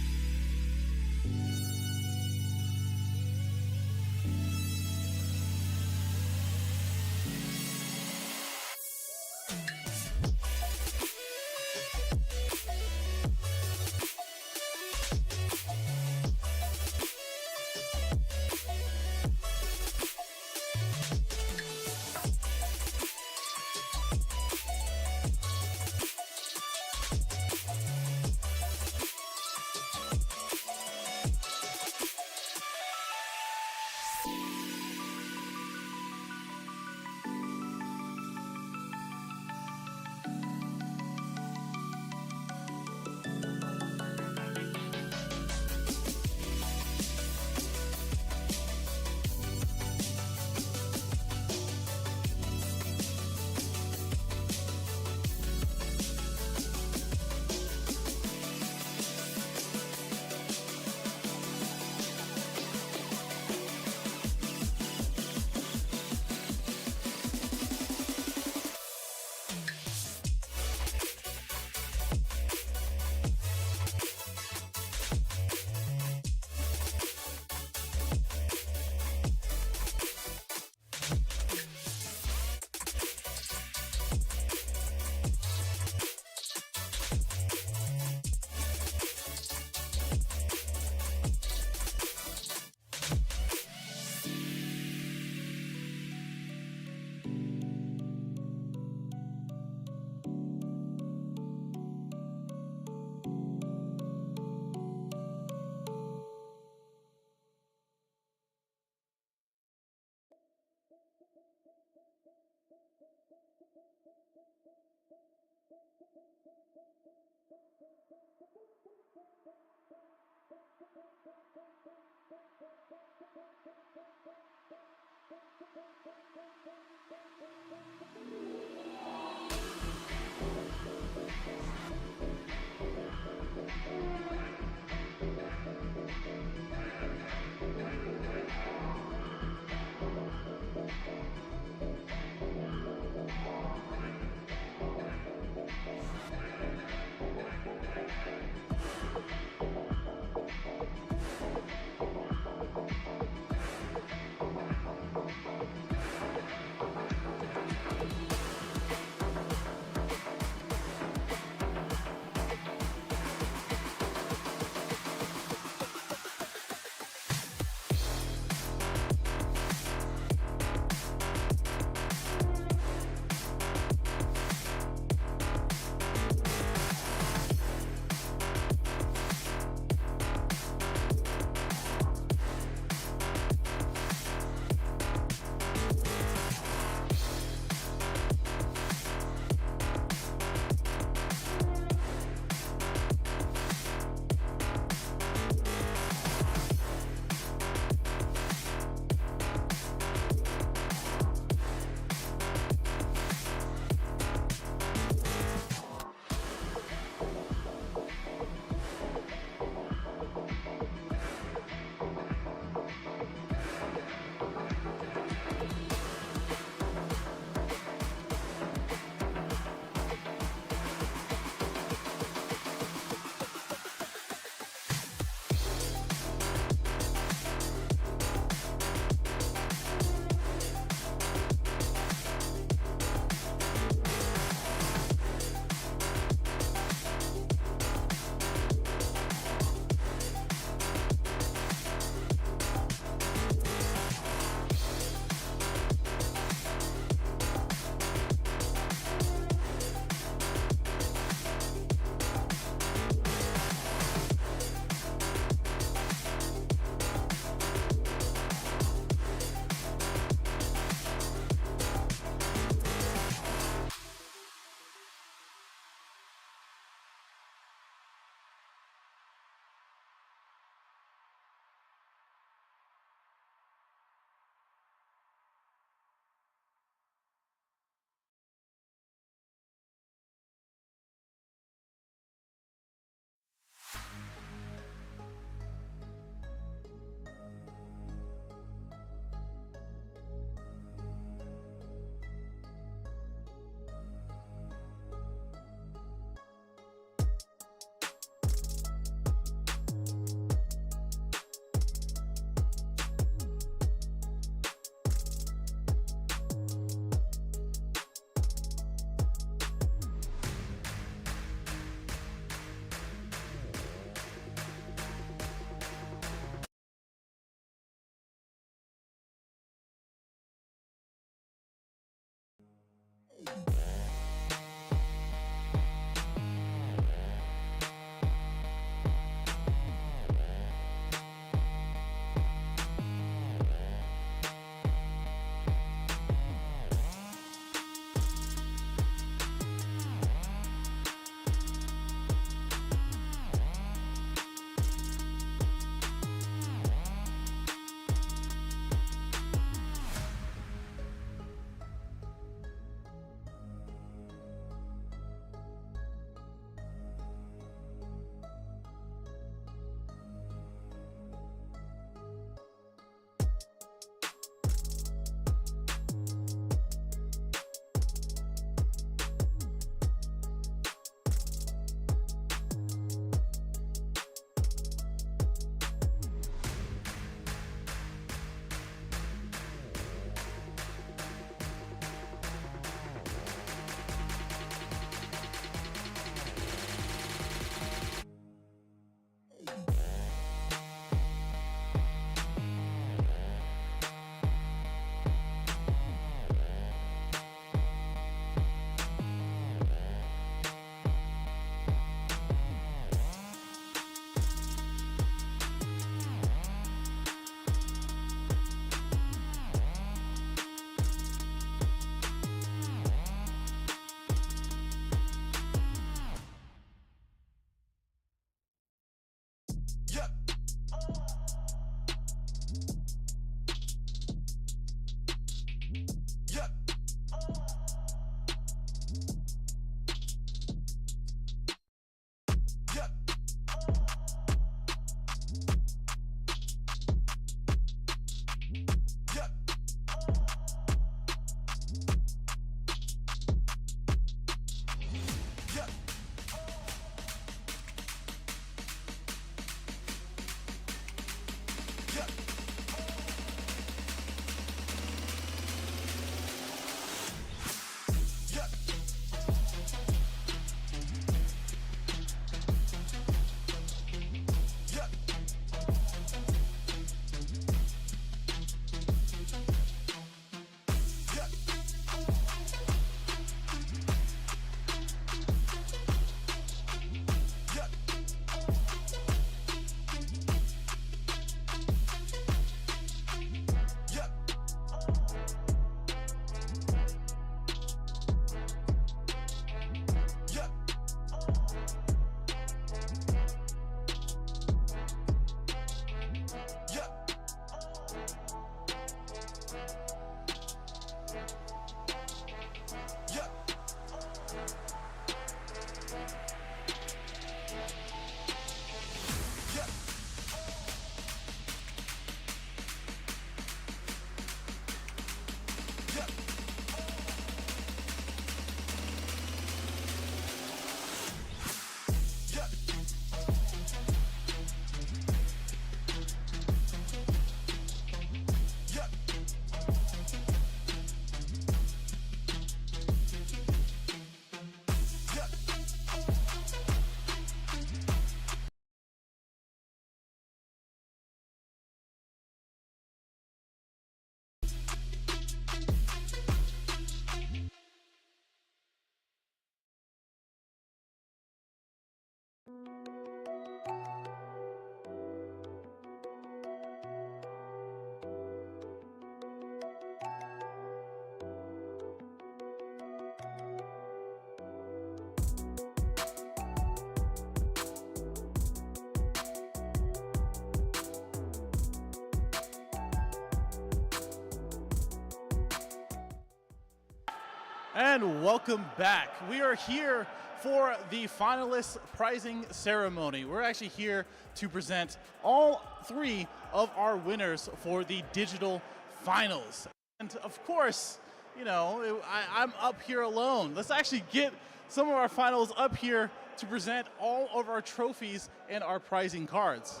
And welcome back. We are here for the finalist prizing ceremony. We're actually here to present all three of our winners for the digital finals. And of course, you know, I'm up here alone. Let's actually get some of our finals up here to present all of our trophies and our prizing cards.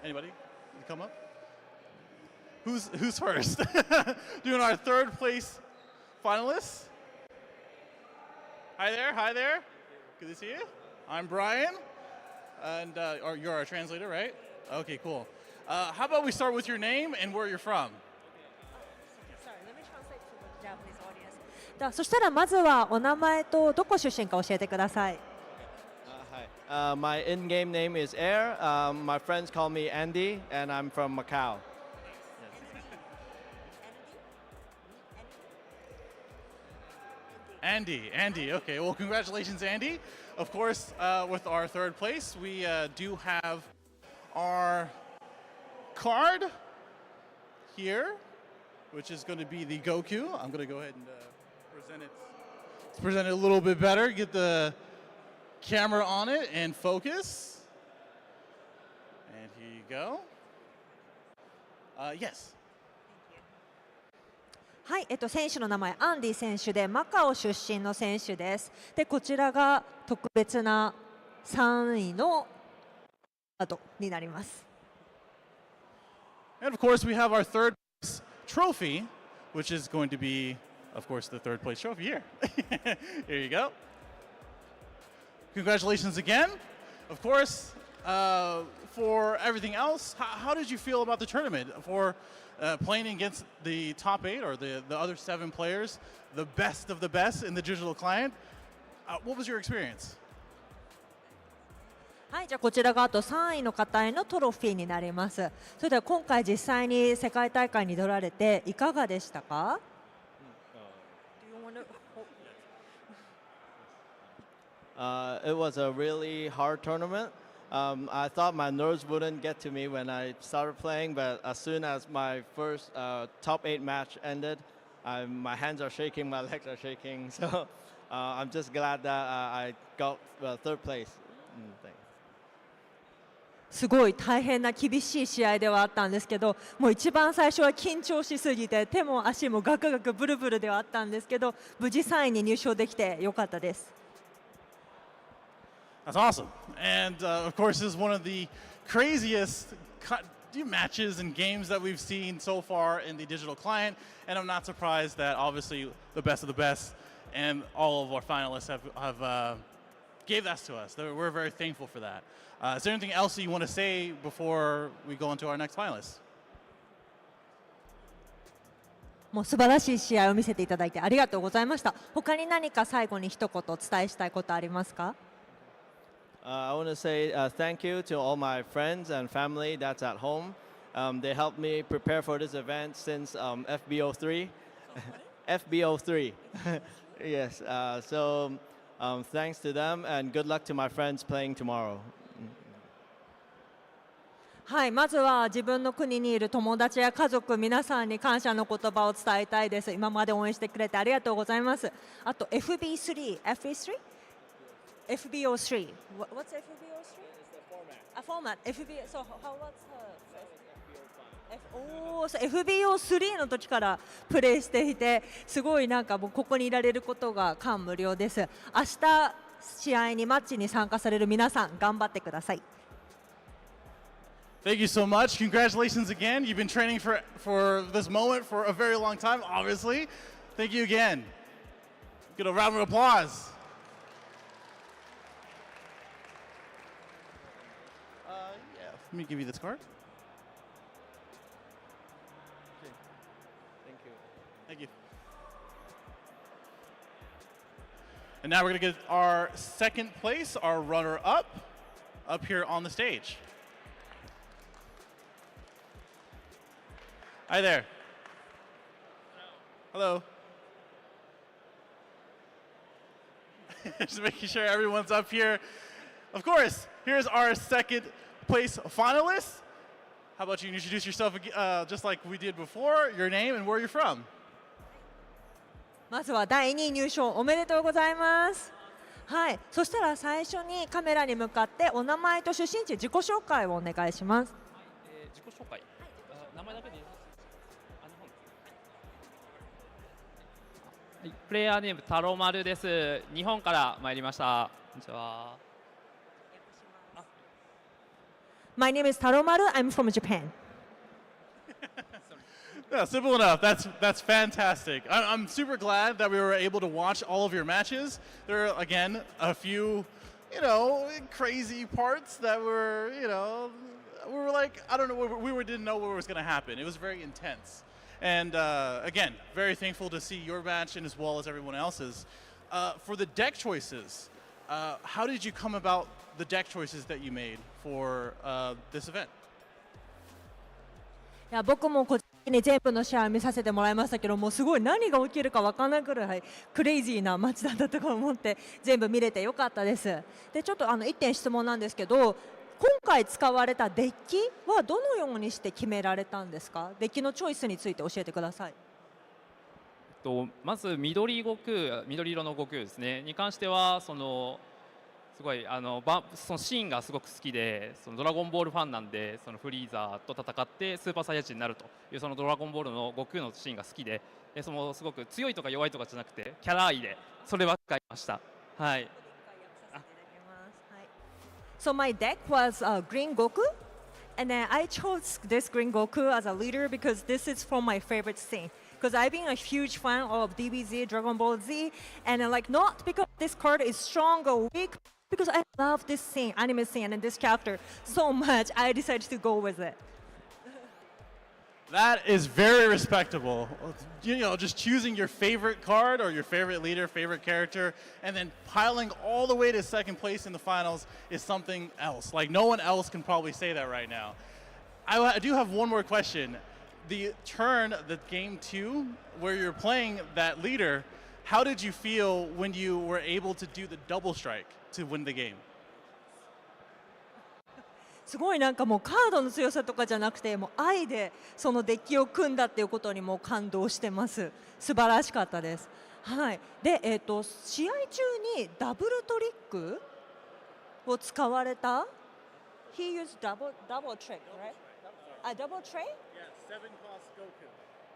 Anybody? You come up? Who's first? Doing our third place finalists. Hi there. Good to see you. I'm Brian, and you're our translator, right? Okay, cool. How about we start with your name and where you're from? Sorry, let me translate to the Japanese audience. そしたらまずはお名前とどこ出身か教えてください。Hi. My in-game name is Air. My friends call me Andy, and I'm from Macau. Andy. Okay, well, congratulations, Andy. Of course, with our third place, we do have our card here, which is going to be the Goku. I'm going to go ahead and present it. Let's present it a little bit better. Get the camera on it and focus. And here you go. Yes. はい、選手の名前アンディ選手でマカオ出身の選手です。で、こちらが特別な3位のカードになります。And of course, we have our third place trophy, which is going to be, of course, the third place trophy here. Here you go. Congratulations again. Of course, for everything else, how did you feel about the tournament? For playing against the top 8 or the other 7 players, the best of the best in the digital client. What was your experience? はい、じゃあこちらがあと3位の方へのトロフィーになります。それでは今回実際に世界大会に出られていかがでしたか？ It was a really hard tournament. I thought my nerves wouldn't get to me when I started playing, but as soon as my first top 8 match ended, my hands are shaking, my legs are shaking. So I'm just glad that I got third place. Thanks. すごい大変な厳しい試合ではあったんですけど、もう一番最初は緊張しすぎて手も足もガクガクブルブルではあったんですけど、無事3位に入賞できてよかったです。That's awesome. And of course, this is one of the craziest matches and games that we've seen so far in the digital client. And I'm not surprised that obviously the best of the best and all of our finalists have gave that to us. We're very thankful for that. Is there anything else that you want to say before we go into our next finalist? もう素晴らしい試合を見せていただいてありがとうございました。他に何か最後に一言お伝えしたいことありますか？ I want to say thank you to all my friends and family that's at home. They helped me prepare for this event since FBO3. FBO3. Yes. So thanks to them and good luck to my friends playing tomorrow. はい、まずは自分の国にいる友達や家族皆さんに感謝の言葉を伝えたいです。今まで応援してくれてありがとうございます。あと FB3、FB3、FBO3。What's FBO3? It's the format. A format. FB. So how what's FBO3 の時からプレイしていて、すごいなんかもうここにいられることが感無量です。明日試合にマッチに参加される皆さん頑張ってください。Thank you so much. Congratulations again. You've been training for this moment for a very long time, obviously. Thank you again. Get a round of applause. Yeah, let me give you this card. Thank you. Thank you. And now we're going to get our second place, our runner-up, up here on the stage. Hi there. Hello. Just making sure everyone's up here. Of course, here's our second place finalist. How about you introduce yourself just like we did before, your name and where you're from? まずは第2位入賞おめでとうございます。はい、そしたら最初にカメラに向かってお名前と出身地、自己紹介をお願いします。自己紹介、名前だけでいいですか？はい、プレイヤーネームタロマルです。日本から参りました。こんにちは。My name is Taromaru. I'm from Japan. Yeah, simple enough. That's fantastic. I'm super glad that we were able to watch all of your matches. There are, again, a few, crazy parts that were, we were like, I don't know, we didn't know what was going to happen. It was very intense. And again, very thankful to see your match and as well as everyone else's. For the deck choices, how did you come about the deck choices that you made for this event? いや僕もこっちに全部の試合を見させてもらいましたけども、すごい何が起きるか分からないくらいクレイジーなマッチだったとか思って全部見れてよかったです。でちょっと1点質問なんですけど、今回使われたデッキはどのようにして決められたんですか？デッキのチョイスについて教えてください。まず緑色の悟空ですねに関してはすごいそのシーンがすごく好きで、そのドラゴンボールファンなんで、そのフリーザーと戦ってスーパーサイヤ人になるというそのドラゴンボールの悟空のシーンが好きで、すごく強いとか弱いとかじゃなくてキャラ愛でそればっかりました。はい。So my deck was Green Goku, and then I chose this Green Goku as a leader because this is from my favorite scene. Because I've been a huge fan of DBZ, Dragon Ball Z, and not because this card is strong or weak, because I love this scene, anime scene, and this character so much, I decided to go with it. That is very respectable. Just choosing your favorite card or your favorite leader, favorite character, and then piling all the way to second place in the finals is something else. Like, no one else can probably say that right now. I do have one more question. The game 2, where you're playing that leader, how did you feel when you were able to do the double strike to win the game? すごいもうカードの強さとかじゃなくて、もう愛でそのデッキを組んだっていうことにも感動してます。素晴らしかったです。はい。で、試合中にダブルトリックを使われた。He used double trick, right? A double trick? Yeah, 7 cost Goku.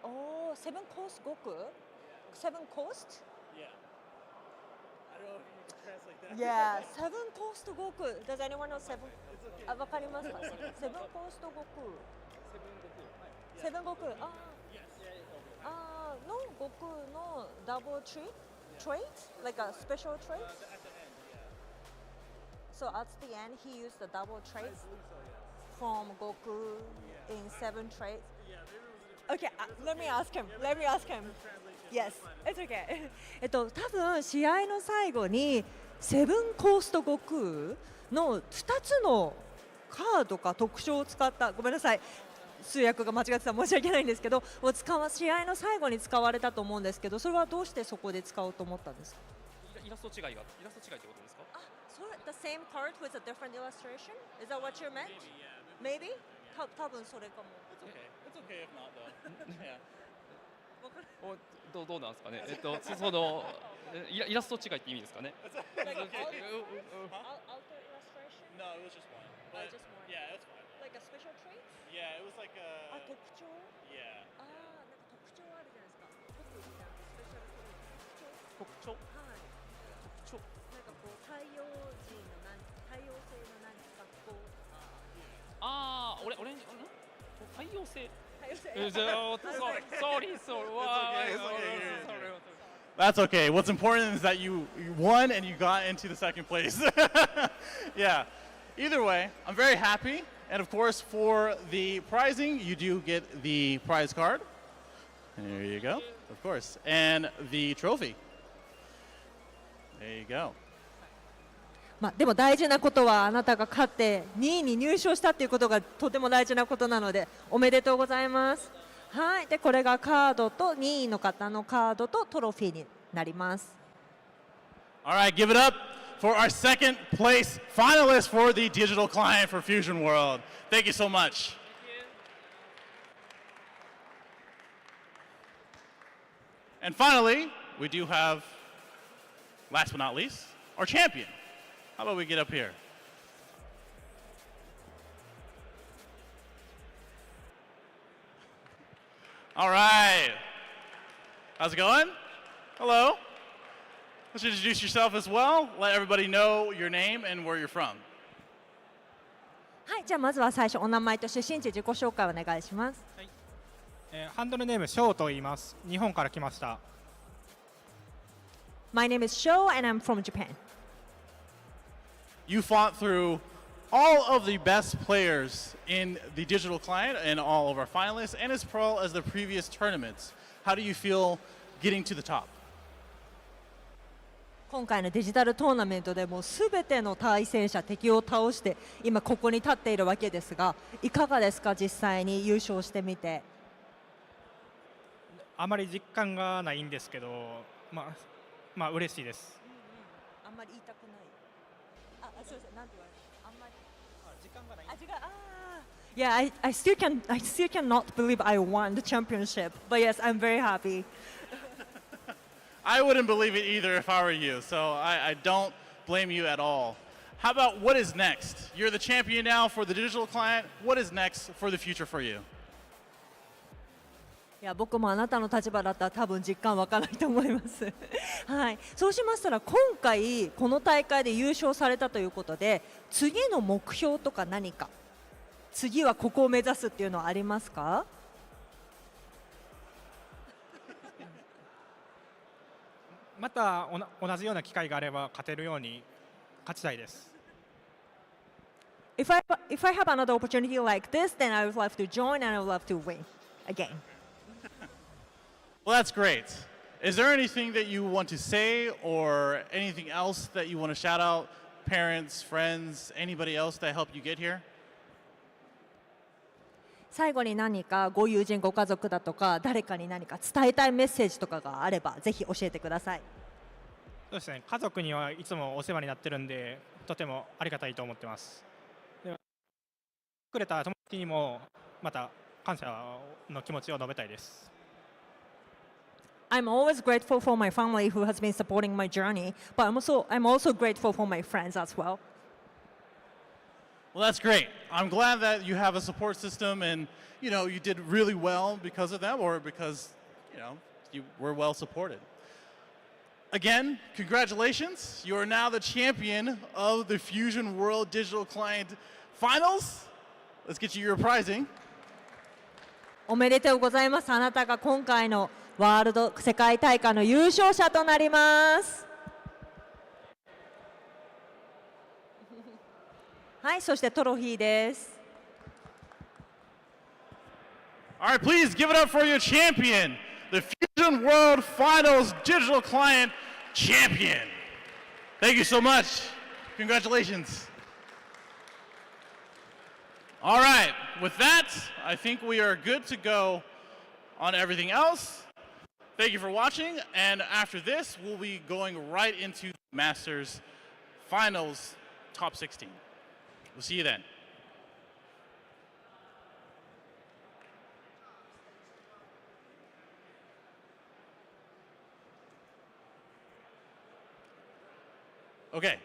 Oh, 7 cost Goku? 7 cost? Yeah. I don't know if you can translate that. Yeah, 7 cost Goku. Does anyone know 7? わかりますか？ 7 cost Goku. 7 Goku. No Goku no double trait? Like a special trait? So at the end he used the double trait from Goku in 7 traits. Okay, let me ask him. Yes, it's okay. 多分試合の最後にセブンコースト悟空の2つのカードか特徴を使った、ごめんなさい通訳が間違ってたら申し訳ないんですけど、試合の最後に使われたと思うんですけど、それはどうしてそこで使おうと思ったんですか？イラスト違いってことですか？それ the same card with a different illustration? Is that what you meant? Maybe? 多分それかも。It's okay if not though. Yeah. どうなんですかね。イラスト違いって意味ですかね。Like alter illustration? No, it was just one. But just one. Yeah, it's fine. Like a special trait? Yeah, it was like a. 特徴？ Yeah. 特徴あるじゃないですか。僕みたいなスペシャルトレイト。特徴？はい。特徴？太陽性の何か学校。オレンジ太陽性。Sorry. That's okay. What's important is that you won and you got into the second place. Yeah. Either way, I'm very happy. And of course, for the prizing, you do get the prize card. There you go. Of course. And the trophy. There you go. でも大事なことはあなたが勝って2位に入賞したっていうことがとても大事なことなのでおめでとうございます。はい。でこれがカードと2位の方のカードとトロフィーになります。Alright, give it up for our second place finalist for the digital client for Fusion World. Thank you so much. And finally, we do have, last but not least, our champion. How about we get up here? All right. How's it going? Hello. Let's introduce yourself as well. Let everybody know your name and where you're from. はい、じゃあまずは最初お名前と出身地自己紹介お願いします。ハンドルネームショウと言います。日本から来ました。My name is Sho and I'm from Japan. You fought through all of the best players in the digital client and all of our finalists, and as well as the previous tournaments. How do you feel getting to the top? 今回のデジタルトーナメントでもすべての対戦者敵を倒して今ここに立っているわけですが、いかがですか実際に優勝してみて。あまり実感がないんですけど、まあ嬉しいです。あんまり言いたくない。あ、すみません、なんて言われた。あんまり。時間がない。あ、時間。Yeah, I still cannot believe I won the championship. But yes, I'm very happy. I wouldn't believe it either if I were you, so I don't blame you at all. How about what is next? You're the champion now for the digital client. What is next for the future for you? いや僕もあなたの立場だったら多分実感湧かないと思います。はい、そうしましたら今回この大会で優勝されたということで次の目標とか何か次はここを目指すっていうのはありますか？また同じような機会があれば勝てるように勝ちたいです。If I have another opportunity like this, then I would love to join and I would love to win again. Well, that's great. Is there anything that you want to say or anything else that you want to shout out? Parents, friends, anybody else that helped you get here? 最後に何かご友人ご家族だとか誰かに何か伝えたいメッセージとかがあればぜひ教えてください。そうですね。家族にはいつもお世話になってるんでとてもありがたいと思ってます。でくれた友達にもまた感謝の気持ちを述べたいです。I'm always grateful for my family who has been supporting my journey, but I'm also grateful for my friends as well. Well, that's great. I'm glad that you have a support system and, you did really well because of them or because, you were well supported. Again, congratulations. You are now the champion of the Fusion World Digital Client Finals. Let's get you your prizing. おめでとうございます。あなたが今回のワールド世界大会の優勝者となります。はい、そしてトロフィーです。All right, please give it up for your champion, the Fusion World Finals Digital Client Champion. Thank you so much. Congratulations. All right, with that, I think we are good to go on everything else. Thank you for watching, and after this, we'll be going right into Masters Finals Top 16. We'll see you then. Okay.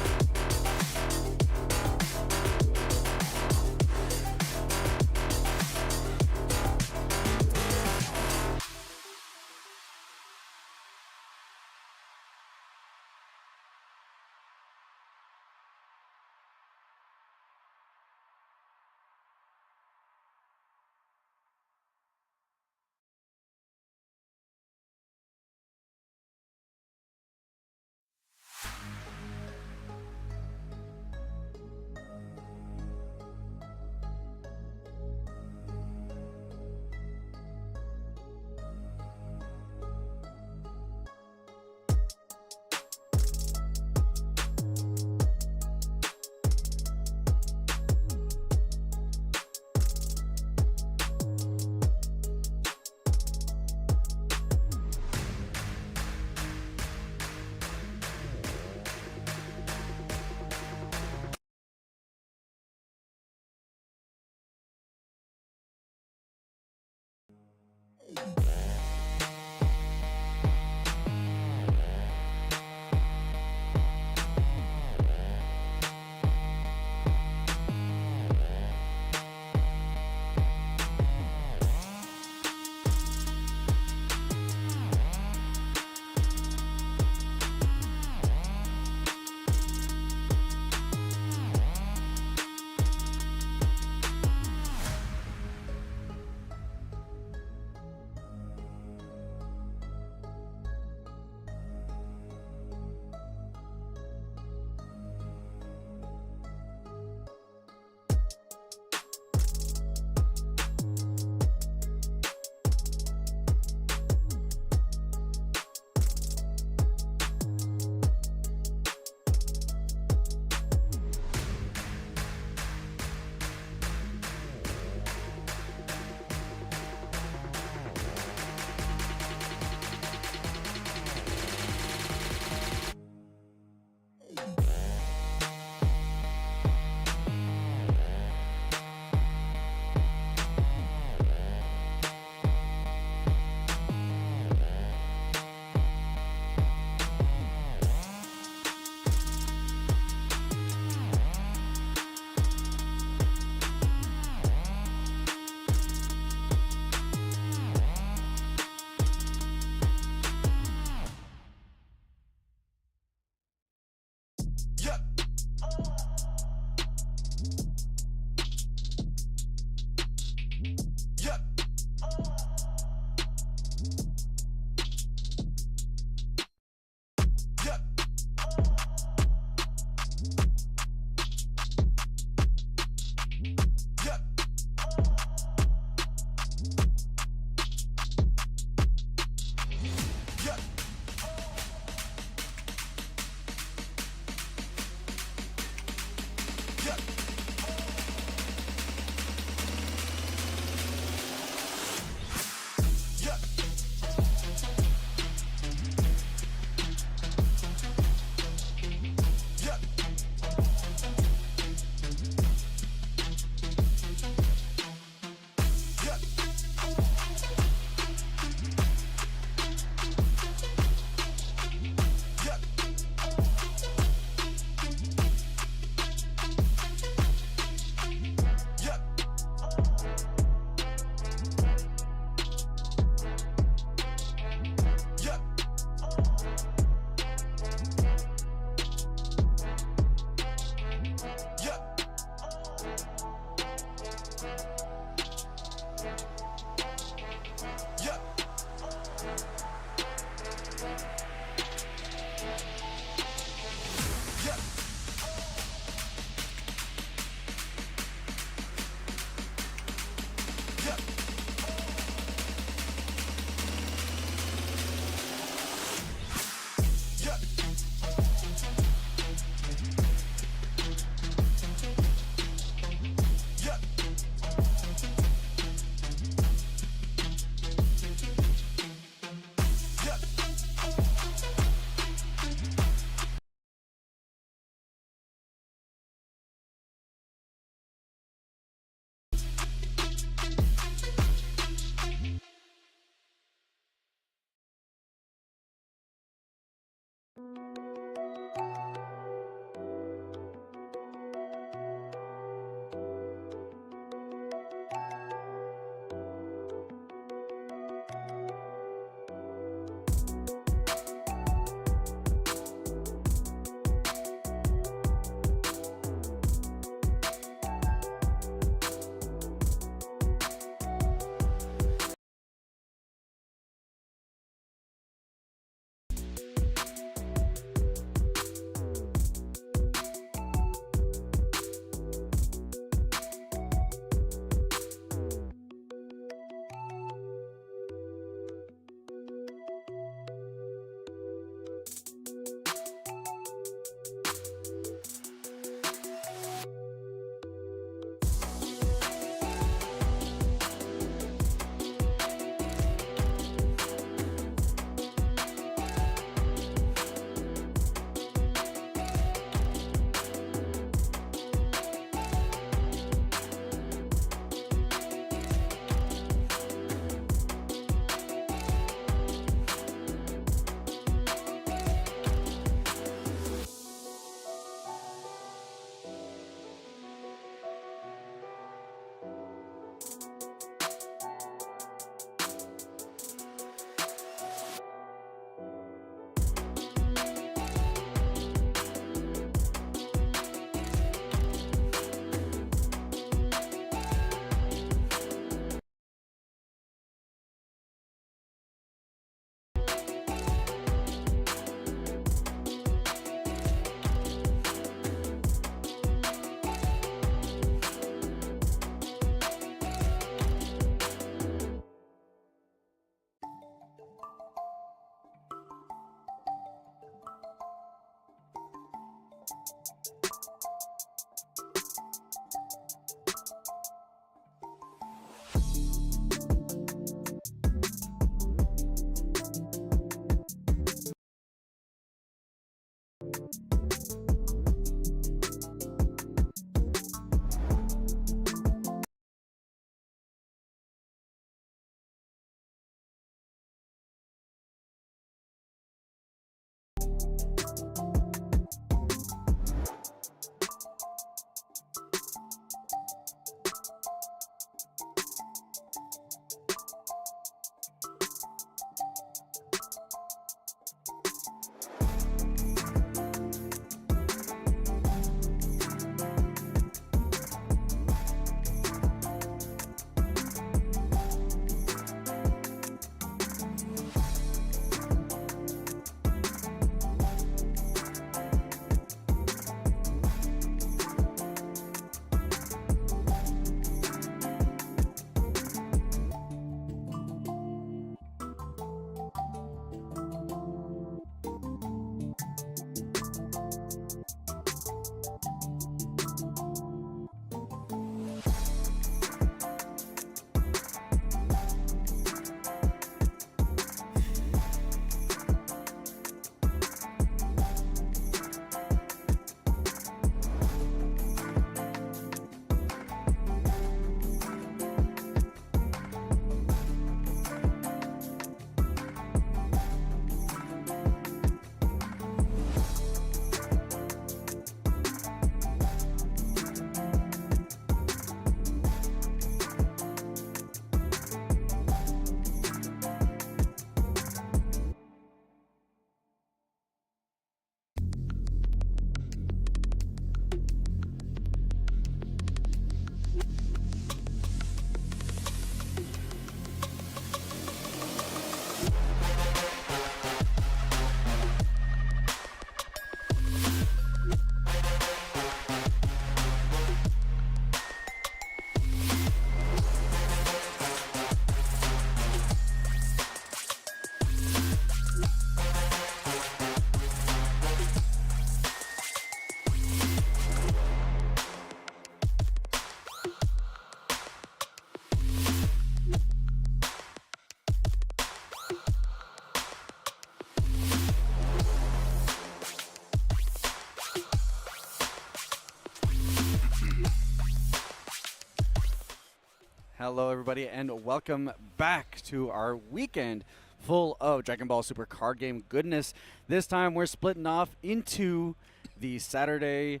Hello, everybody, and welcome back to our weekend full of Dragon Ball Super card game goodness. This time, we're splitting off into the Saturday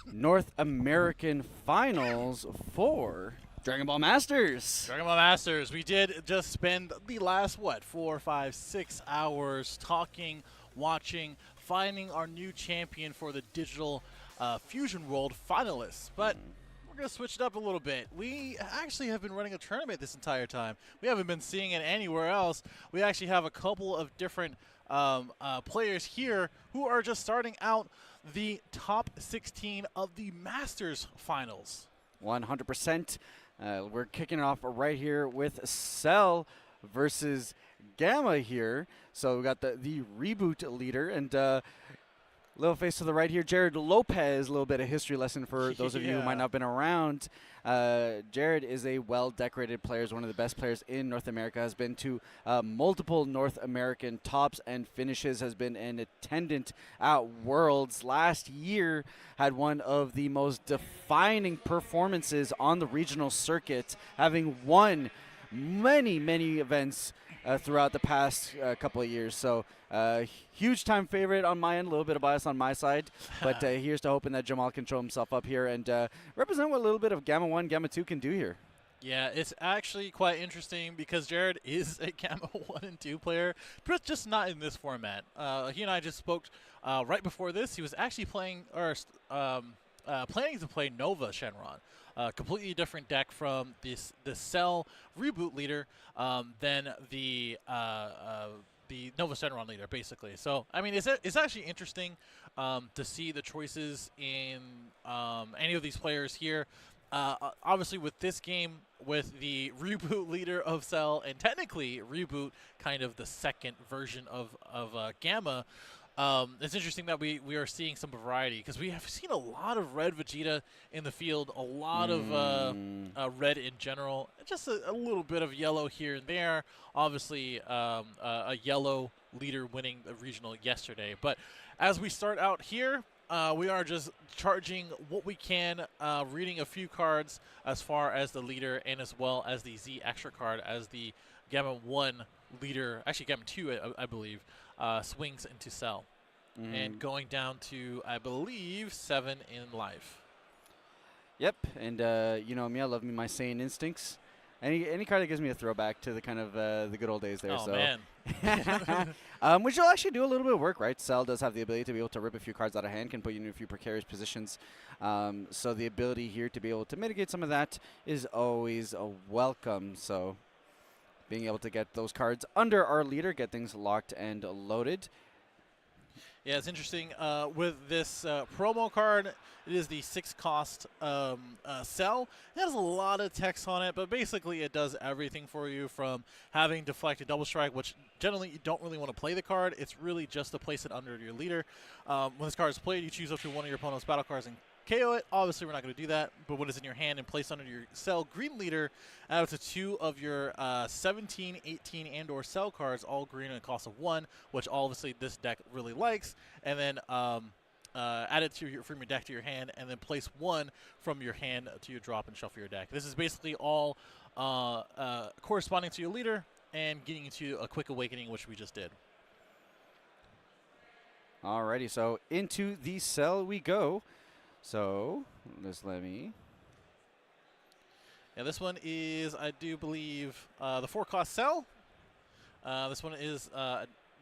North American Finals for Dragon Ball Masters. Dragon Ball Masters. We did just spend the last, 4, 5, 6 hours talking, watching, finding our new champion for the Digital Fusion World finalists. But we're going to switch it up a little bit. We actually have been running a tournament this entire time. We haven't been seeing it anywhere else. We actually have a couple of different players here who are just starting out the top 16 of the Masters finals. 100%. We're kicking it off right here with Cell versus Gamma here. So we got the reboot leader, and little face to the right here, Jared Lopez. A little bit of history lesson for those of you who might not have been around. Jared is a well-decorated player, is one of the best players in North America, has been to multiple North American tops and finishes, has been an attendant at Worlds. Last year had one of the most defining performances on the regional circuit, having won many events throughout the past couple of years. So huge time favorite on my end, a little bit of bias on my side, but here's to hoping that Jamal can show himself up here and represent what a little bit of Gamma 1, Gamma 2 can do here. Yeah, it's actually quite interesting because Jared is a Gamma 1 and 2 player, but just not in this format. He and I just spoke right before this. He was actually playing, or planning to play Nova Shenron. Completely different deck from the Cell reboot leader than the Nova Shenron leader, basically. So, I mean, it's actually interesting to see the choices in any of these players here. Obviously, with this game, with the reboot leader of Cell, and technically reboot kind of the second version of Gamma, it's interesting that we are seeing some variety because we have seen a lot of red Vegeta in the field, a lot of red in general, just a little bit of yellow here and there. Obviously, a yellow leader winning the regional yesterday. But as we start out here, we are just charging what we can, reading a few cards as far as the leader and as well as the Z extra card as the Gamma 1 leader, actually Gamma 2, I believe, swings into Cell. and going down to, I believe, 7 in life. Yep, and you know me, I love me my Saiyan instincts. Any card that gives me a throwback to the kind of the good old days there. Oh, so. man. Which will actually do a little bit of work, right? Cell does have the ability to be able to rip a few cards out of hand, can put you in a few precarious positions. So the ability here to be able to mitigate some of that is always a welcome. So being able to get those cards under our leader, get things locked and loaded. Yeah, it's interesting. With this promo card, it is the 6-cost cell. It has a lot of text on it, but basically it does everything for you, from having deflected double strike, which generally you don't really want to play the card. It's really just to place it under your leader. When this card is played, you choose up to one of your opponent's battle cards and KO it. Obviously, we're not going to do that, but when it's in your hand and placed under your cell green leader, add up to 2 of your 17, 18, and or cell cards, all green at a cost of 1, which obviously this deck really likes, and then add it from your deck to your hand, and then place 1 from your hand to your drop and shuffle your deck. This is basically all corresponding to your leader and getting you to a quick awakening, which we just did. Alrighty, so into the cell we go. So, just let me. Yeah, this one is, I do believe, the 4-cost cell. This one is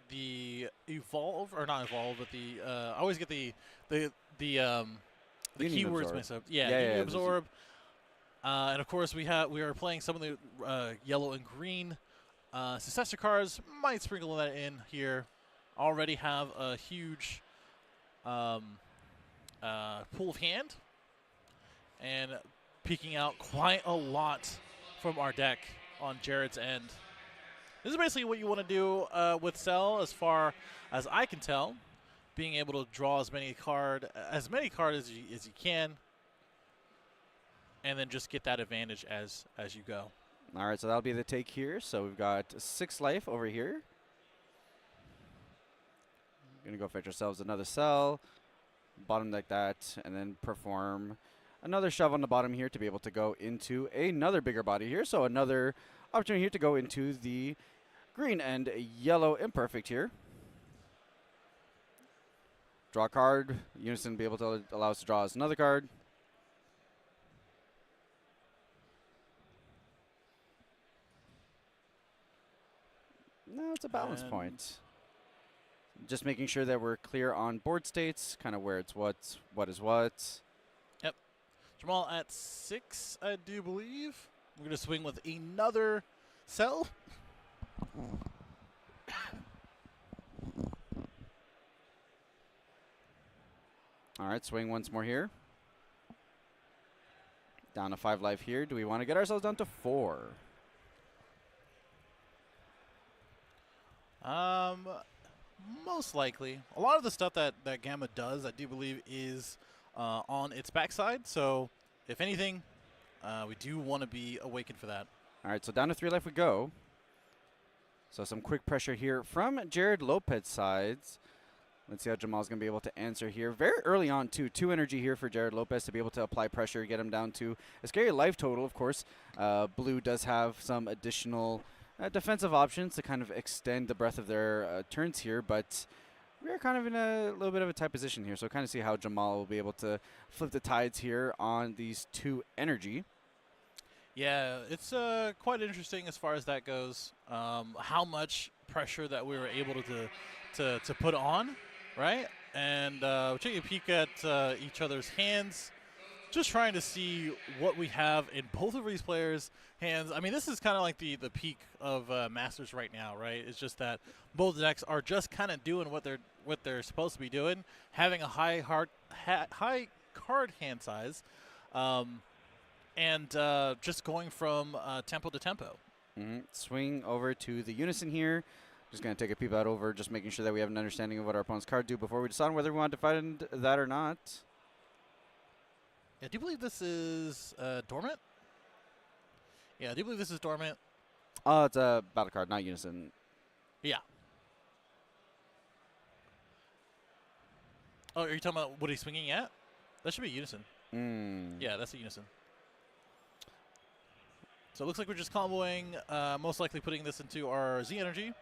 the evolve, or not evolve, but the I always get the keywords mixed up. Yeah, Union Absorb. And of course, we are playing some of the yellow and green successor cards. Might sprinkle that in here. Already have a huge pool of hand, and peeking out quite a lot from our deck on Jared's end. This is basically what you want to do with Cell, as far as I can tell, being able to draw as many cards as you can, and then just get that advantage as you go. All right, so that'll be the take here. So we've got 6 life over here. Gonna go fetch ourselves another cell, bottom deck that, and then perform another shove on the bottom here to be able to go into another bigger body here. So another opportunity here to go into the green and yellow imperfect here. Draw a card. Unison be able to allow us to draw us another card. No, it's a balance point. Just making sure that we're clear on board states, kind of where it's what is what. Yep. Jamal at 6, I do believe. We're going to swing with another cell. All right, swing once more here. Down to 5 life here. Do we want to get ourselves down to 4? Most likely. A lot of the stuff that Gamma does, I do believe, is on its backside. So, if anything, we do want to be awakened for that. All right, so down to 3 life we go. So some quick pressure here from Jared Lopez's sides. Let's see how Jamal's going to be able to answer here. Very early on, too. 2 energy here for Jared Lopez to be able to apply pressure, get him down to a scary life total, of course. Blue does have some additional defensive options to kind of extend the breadth of their turns here, but we're kind of in a little bit of a tight position here. So kind of see how Jamal will be able to flip the tides here on these 2 energy. Yeah, it's quite interesting as far as that goes. How much pressure that we were able to put on, right? And taking a peek at each other's hands, just trying to see what we have in both of these players' hands. I mean, this is kind of like the peak of Masters right now, right? It's just that both decks are just kind of doing what they're supposed to be doing, having a high card hand size, and just going from tempo to tempo. Swing over to the Unison here. Just going to take a peep out over, just making sure that we have an understanding of what our opponent's card do before we decide whether we want to defend that or not. Yeah, do you believe this is Dormant? Yeah, I do believe this is Dormant. Oh, it's a battle card, not Unison. Yeah. Oh, are you talking about what he's swinging at? That should be Unison. Yeah, that's a Unison. So it looks like we're just comboing, most likely putting this into our Z Energy.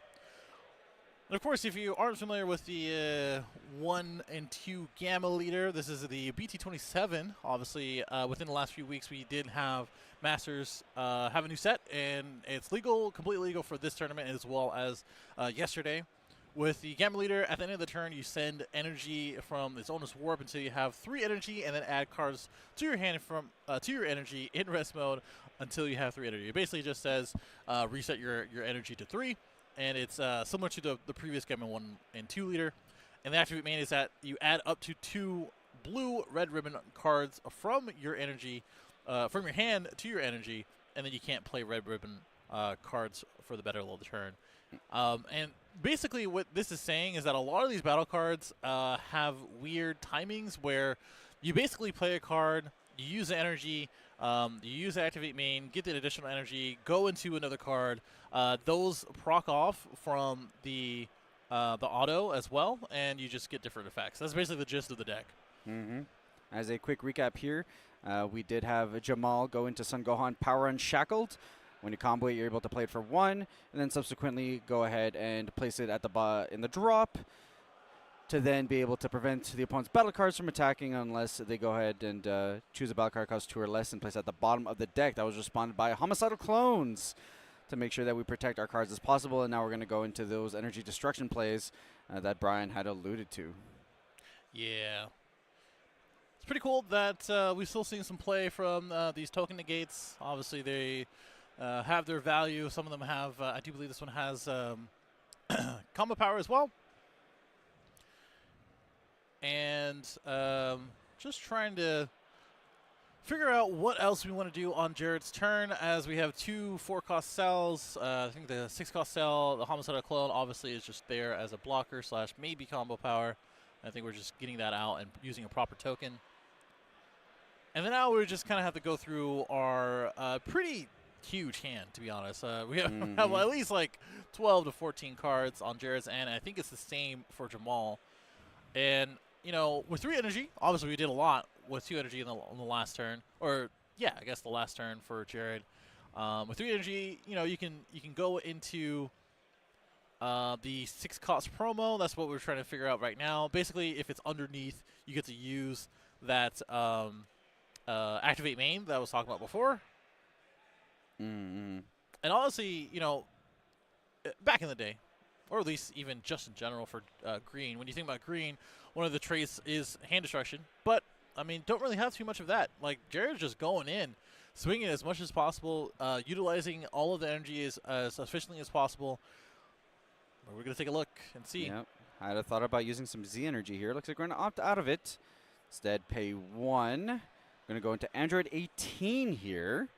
And of course, if you aren't familiar with the 1 and 2 Gamma Leader, this is the BT27. Obviously, within the last few weeks, we did have Masters have a new set, and it's legal, completely legal for this tournament as well as yesterday. With the Gamma Leader, at the end of the turn, you send energy from its owner's warp until you have 3 energy, and then add cards to your hand from to your energy in rest mode until you have 3 energy. It basically just says reset your energy to 3. And it's similar to the previous Gamma 1 and 2 leader. And the activate main is that you add up to 2 blue red ribbon cards from your energy, from your hand to your energy, and then you can't play red ribbon cards for the battle of the turn. And basically what this is saying is that a lot of these battle cards have weird timings where you basically play a card, you use the energy, you use the activate main, get the additional energy, go into another card. Those proc off from the auto as well, and you just get different effects. That's basically the gist of the deck. As a quick recap here, we did have Jamal go into Sun Gohan Power Unshackled. When you combo it, you're able to play it for 1, and then subsequently go ahead and place it at the in the drop to then be able to prevent the opponent's battle cards from attacking unless they go ahead and choose a battle card cost 2 or less and place it at the bottom of the deck. That was responded by Homicidal Clones to make sure that we protect our cards as possible. And now we're going to go into those energy destruction plays that Brian had alluded to. Yeah. It's pretty cool that we're still seeing some play from these token negates. Obviously, they have their value. Some of them have, I do believe this one has combo power as well. And just trying to figure out what else we want to do on Jared's turn, as we have 2 4-cost cells. I think the 6-cost cell, the Homicidal Clone, obviously is just there as a blocker / maybe combo power. I think we're just getting that out and using a proper token. And then now we just kind of have to go through our pretty huge hand, to be honest. We have, have at least like 12 to 14 cards on Jared's end, and I think it's the same for Jamal. And, you know, with 3 energy, obviously we did a lot with 2 energy in the last turn. Or, yeah, I guess the last turn for Jared. With 3 energy, you know, you can go into the 6-cost promo. That's what we're trying to figure out right now. Basically, if it's underneath, you get to use that activate main that I was talking about before. And honestly, you know, back in the day, or at least even just in general for green, when you think about green, one of the traits is hand destruction. But, I mean, don't really have too much of that. Like, Jared's just going in, swinging as much as possible, utilizing all of the energy as efficiently as possible. But we're going to take a look and see. Yep. I'd have thought about using some Z energy here. Looks like we're going to opt out of it. Instead, pay 1. Going to go into Android 18 here.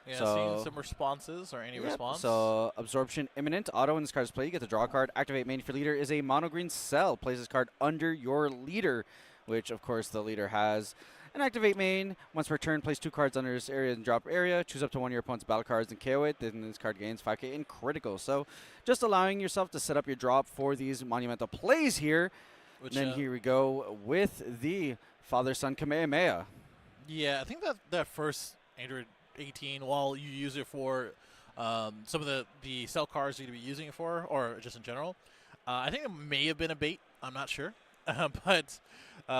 Yeah, so seeing some responses or any response. So, Absorption Imminent. Auto when this card is played, you get to draw a card. Activate main. If your leader is a mono green cell, place this card under your leader, which, of course, the leader has. And activate main. Once per turn, place 2 cards under this area and drop area. Choose up to 1 of your opponent's battle cards and KO it. Then this card gains 5k in critical. So, just allowing yourself to set up your drop for these monumental plays here. Which, and then here we go with the Father-Son Kamehameha. Yeah, I think that first Android 18, while you use it for some of the cell cards you're going to be using it for, or just in general, I think it may have been a bait. I'm not sure. But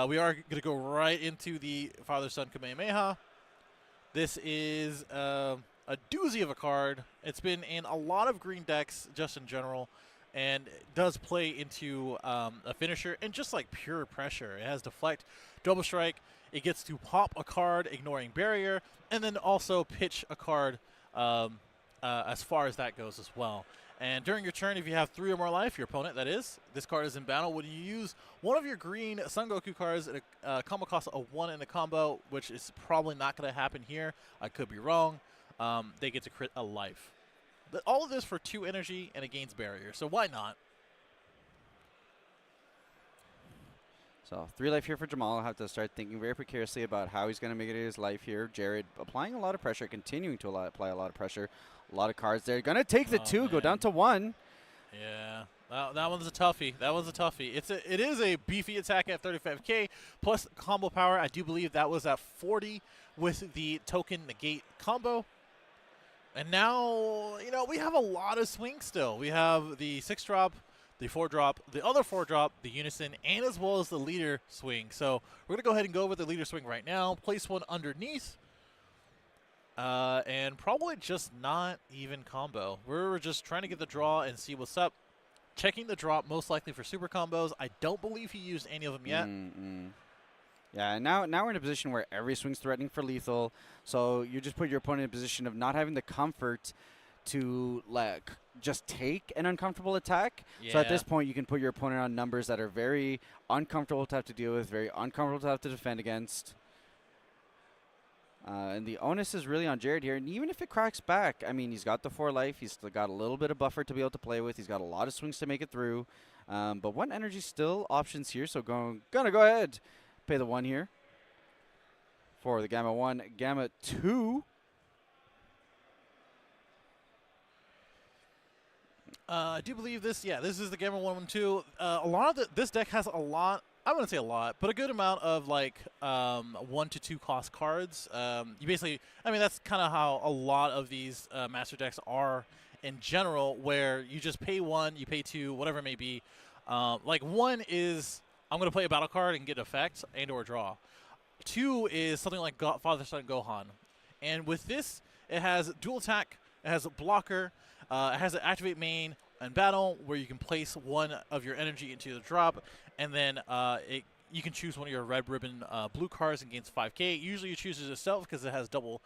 we are going to go right into the Father-Son Kamehameha. This is a doozy of a card. It's been in a lot of green decks just in general, and it does play into a finisher and just like pure pressure. It has deflect, double strike. It gets to pop a card, ignoring barrier, and then also pitch a card as far as that goes as well. And during your turn, if you have 3 or more life, your opponent, that is, this card is in battle. When you use one of your green Son Goku cards at a combo cost of 1 in the combo, which is probably not going to happen here. I could be wrong. They get to crit a life. But all of this for 2 energy and it gains barrier, so why not? So 3 life here for Jamal. I'll have to start thinking very precariously about how he's going to make it his life here. Jared applying a lot of pressure, continuing to apply a lot of pressure. A lot of cards there. Going to take the 2, go down to 1. Yeah, that one's a toughie. That one's a toughie. It is a beefy attack at 35k plus combo power. I do believe that was at 40 with the token negate combo. And now, you know, we have a lot of swings still. We have the 6-drop the 4-drop, the other 4-drop, the Unison, and as well as the leader swing. So we're going to go ahead and go with the leader swing right now. Place one underneath. And probably just not even combo. We're just trying to get the draw and see what's up. Checking the drop most likely for super combos. I don't believe he used any of them yet. Yeah, and now we're in a position where every swing's threatening for lethal. So you just put your opponent in a position of not having the comfort to like just take an uncomfortable attack. Yeah. So at this point, you can put your opponent on numbers that are very uncomfortable to have to deal with, very uncomfortable to have to defend against. And the onus is really on Jared here. And even if it cracks back, I mean, he's got the 4 life. He's still got a little bit of buffer to be able to play with. He's got a lot of swings to make it through. But 1 energy still options here. So gonna go ahead, pay the 1 here for the Gamma 1. Gamma 2. I do believe this. Yeah, this is the Gamma 1-1-2. A lot of this deck has a lot. I wouldn't say a lot, but a good amount of like 1 to 2 cost cards. You basically, I mean, that's kind of how a lot of these master decks are in general, where you just pay 1, you pay 2, whatever it may be. Like 1 is I'm going to play a battle card and get effect and or draw. 2 is something like Father Son Gohan, and with this, it has dual attack, it has a blocker, it has an activate main and battle where you can place 1 of your energy into the drop. And then you can choose one of your red ribbon blue cards and gains 5k. Usually you choose it yourself because it has double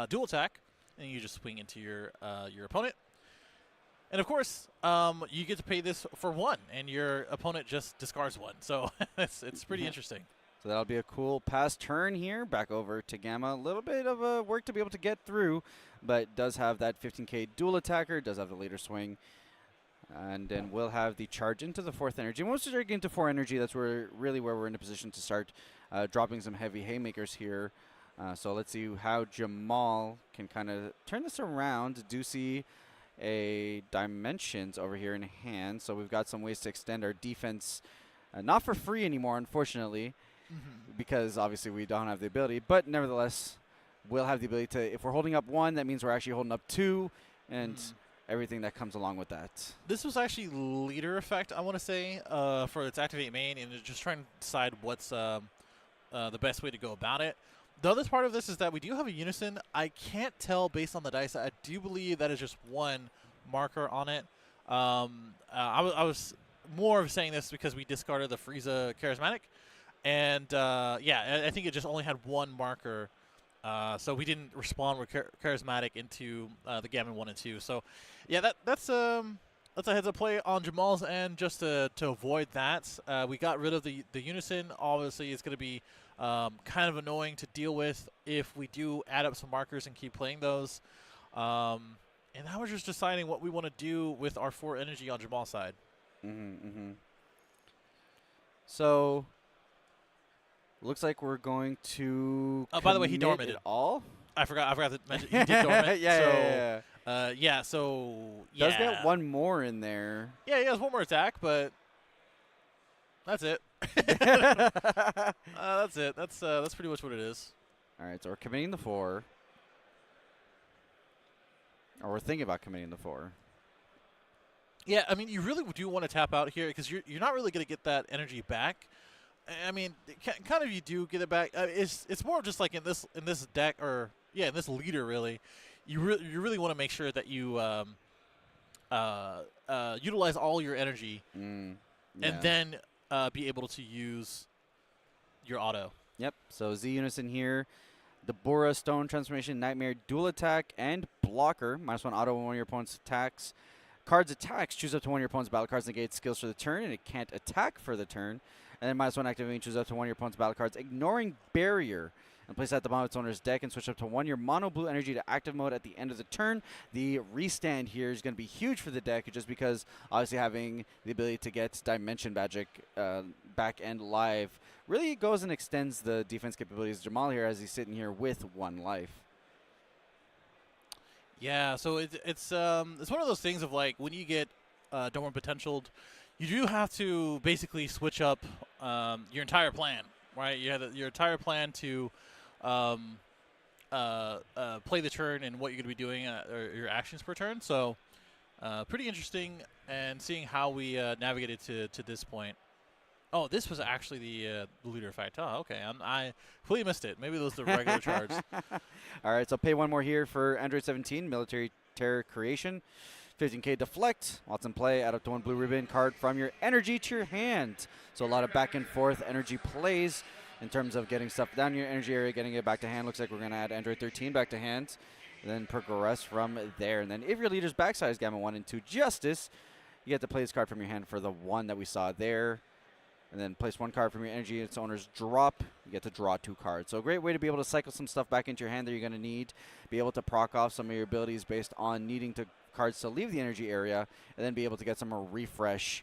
dual attack, and you just swing into your opponent. And of course, you get to pay this for 1, and your opponent just discards 1. So it's pretty interesting. So that'll be a cool pass turn here. Back over to Gamma. A little bit of work to be able to get through, but does have that 15k dual attacker, does have the leader swing. And then we'll have the charge into the 4th energy. Once we get into 4 energy, that's where we're in a position to start dropping some heavy haymakers here. So let's see how Jamal can kind of turn this around. Do see a Dimensions over here in hand. So we've got some ways to extend our defense. Not for free anymore, unfortunately, because obviously we don't have the ability. But nevertheless, we'll have the ability to, if we're holding up 1, that means we're actually holding up 2. And everything that comes along with that. This was actually leader effect, I want to say, for its activate main, and just trying to decide what's the best way to go about it. The other part of this is that we do have a Unison. I can't tell based on the dice. I do believe that is just 1 marker on it. I was more of saying this because we discarded the Frieza Charismatic, and yeah, I think it just only had 1 marker. So we didn't respond with Charismatic into the Gamma 1 and 2. So, yeah, that's a heads-up play on Jamal's end just to avoid that. We got rid of the Unison. Obviously, it's going to be kind of annoying to deal with if we do add up some markers and keep playing those. And now we're just deciding what we want to do with our 4 energy on Jamal's side. So... looks like we're going to. By the way, he dormanted it all. I forgot to mention he did dormant. Yeah. So does get 1 more in there. Yeah, he has 1 more attack, but that's it. That's it. That's pretty much what it is. All right, so we're committing the 4, or we're thinking about committing the 4. Yeah, I mean, you really do want to tap out here because you're not really going to get that energy back. I mean, kind of you do get it back. It's more just like in this deck, or yeah, in this leader really. You really want to make sure that you utilize all your energy, and then be able to use your auto. Yep. So Z Unison here, the Bora Stone Transformation, Nightmare, dual attack and blocker. -1 auto when 1 of your opponent's attacks. Cards attacks. Choose up to 1 of your opponent's battle cards, negate skills for the turn, and it can't attack for the turn. And then -1 activating, choose up to 1 of your opponent's battle cards, ignoring barrier, and place that at the bottom of its owner's deck, and switch up to 1 your mono blue energy to active mode at the end of the turn. The restand here is going to be huge for the deck, just because obviously having the ability to get Dimension Magic back and live really goes and extends the defense capabilities of Jamal here as he's sitting here with 1 life. Yeah, so it's one of those things of like when you get Dormant Potentialed, you do have to basically switch up your entire plan, right? You have your entire plan to play the turn and what you're going to be doing, or your actions per turn. So Pretty interesting, and seeing how we navigated to this point. Oh, this was actually the leader fight. Oh, okay. I completely missed it. Maybe those are the regular charts. All right, so pay one more here for Android 17, Military Terror Creation. 15k deflect, lots in play, add up to 1 blue ribbon card from your energy to your hand. So a lot of back and forth energy plays in terms of getting stuff down your energy area, getting it back to hand. Looks like we're going to add Android 13 back to hand, and then progress from there. And then if your leader's backsize Gamma 1 into Justice, you get to play this card from your hand for the 1 that we saw there. And then place 1 card from your energy its owner's drop. You get to draw 2 cards. So a great way to be able to cycle some stuff back into your hand that you're going to need. Be able to proc off some of your abilities based on needing to cards to leave the energy area, and then be able to get some more refresh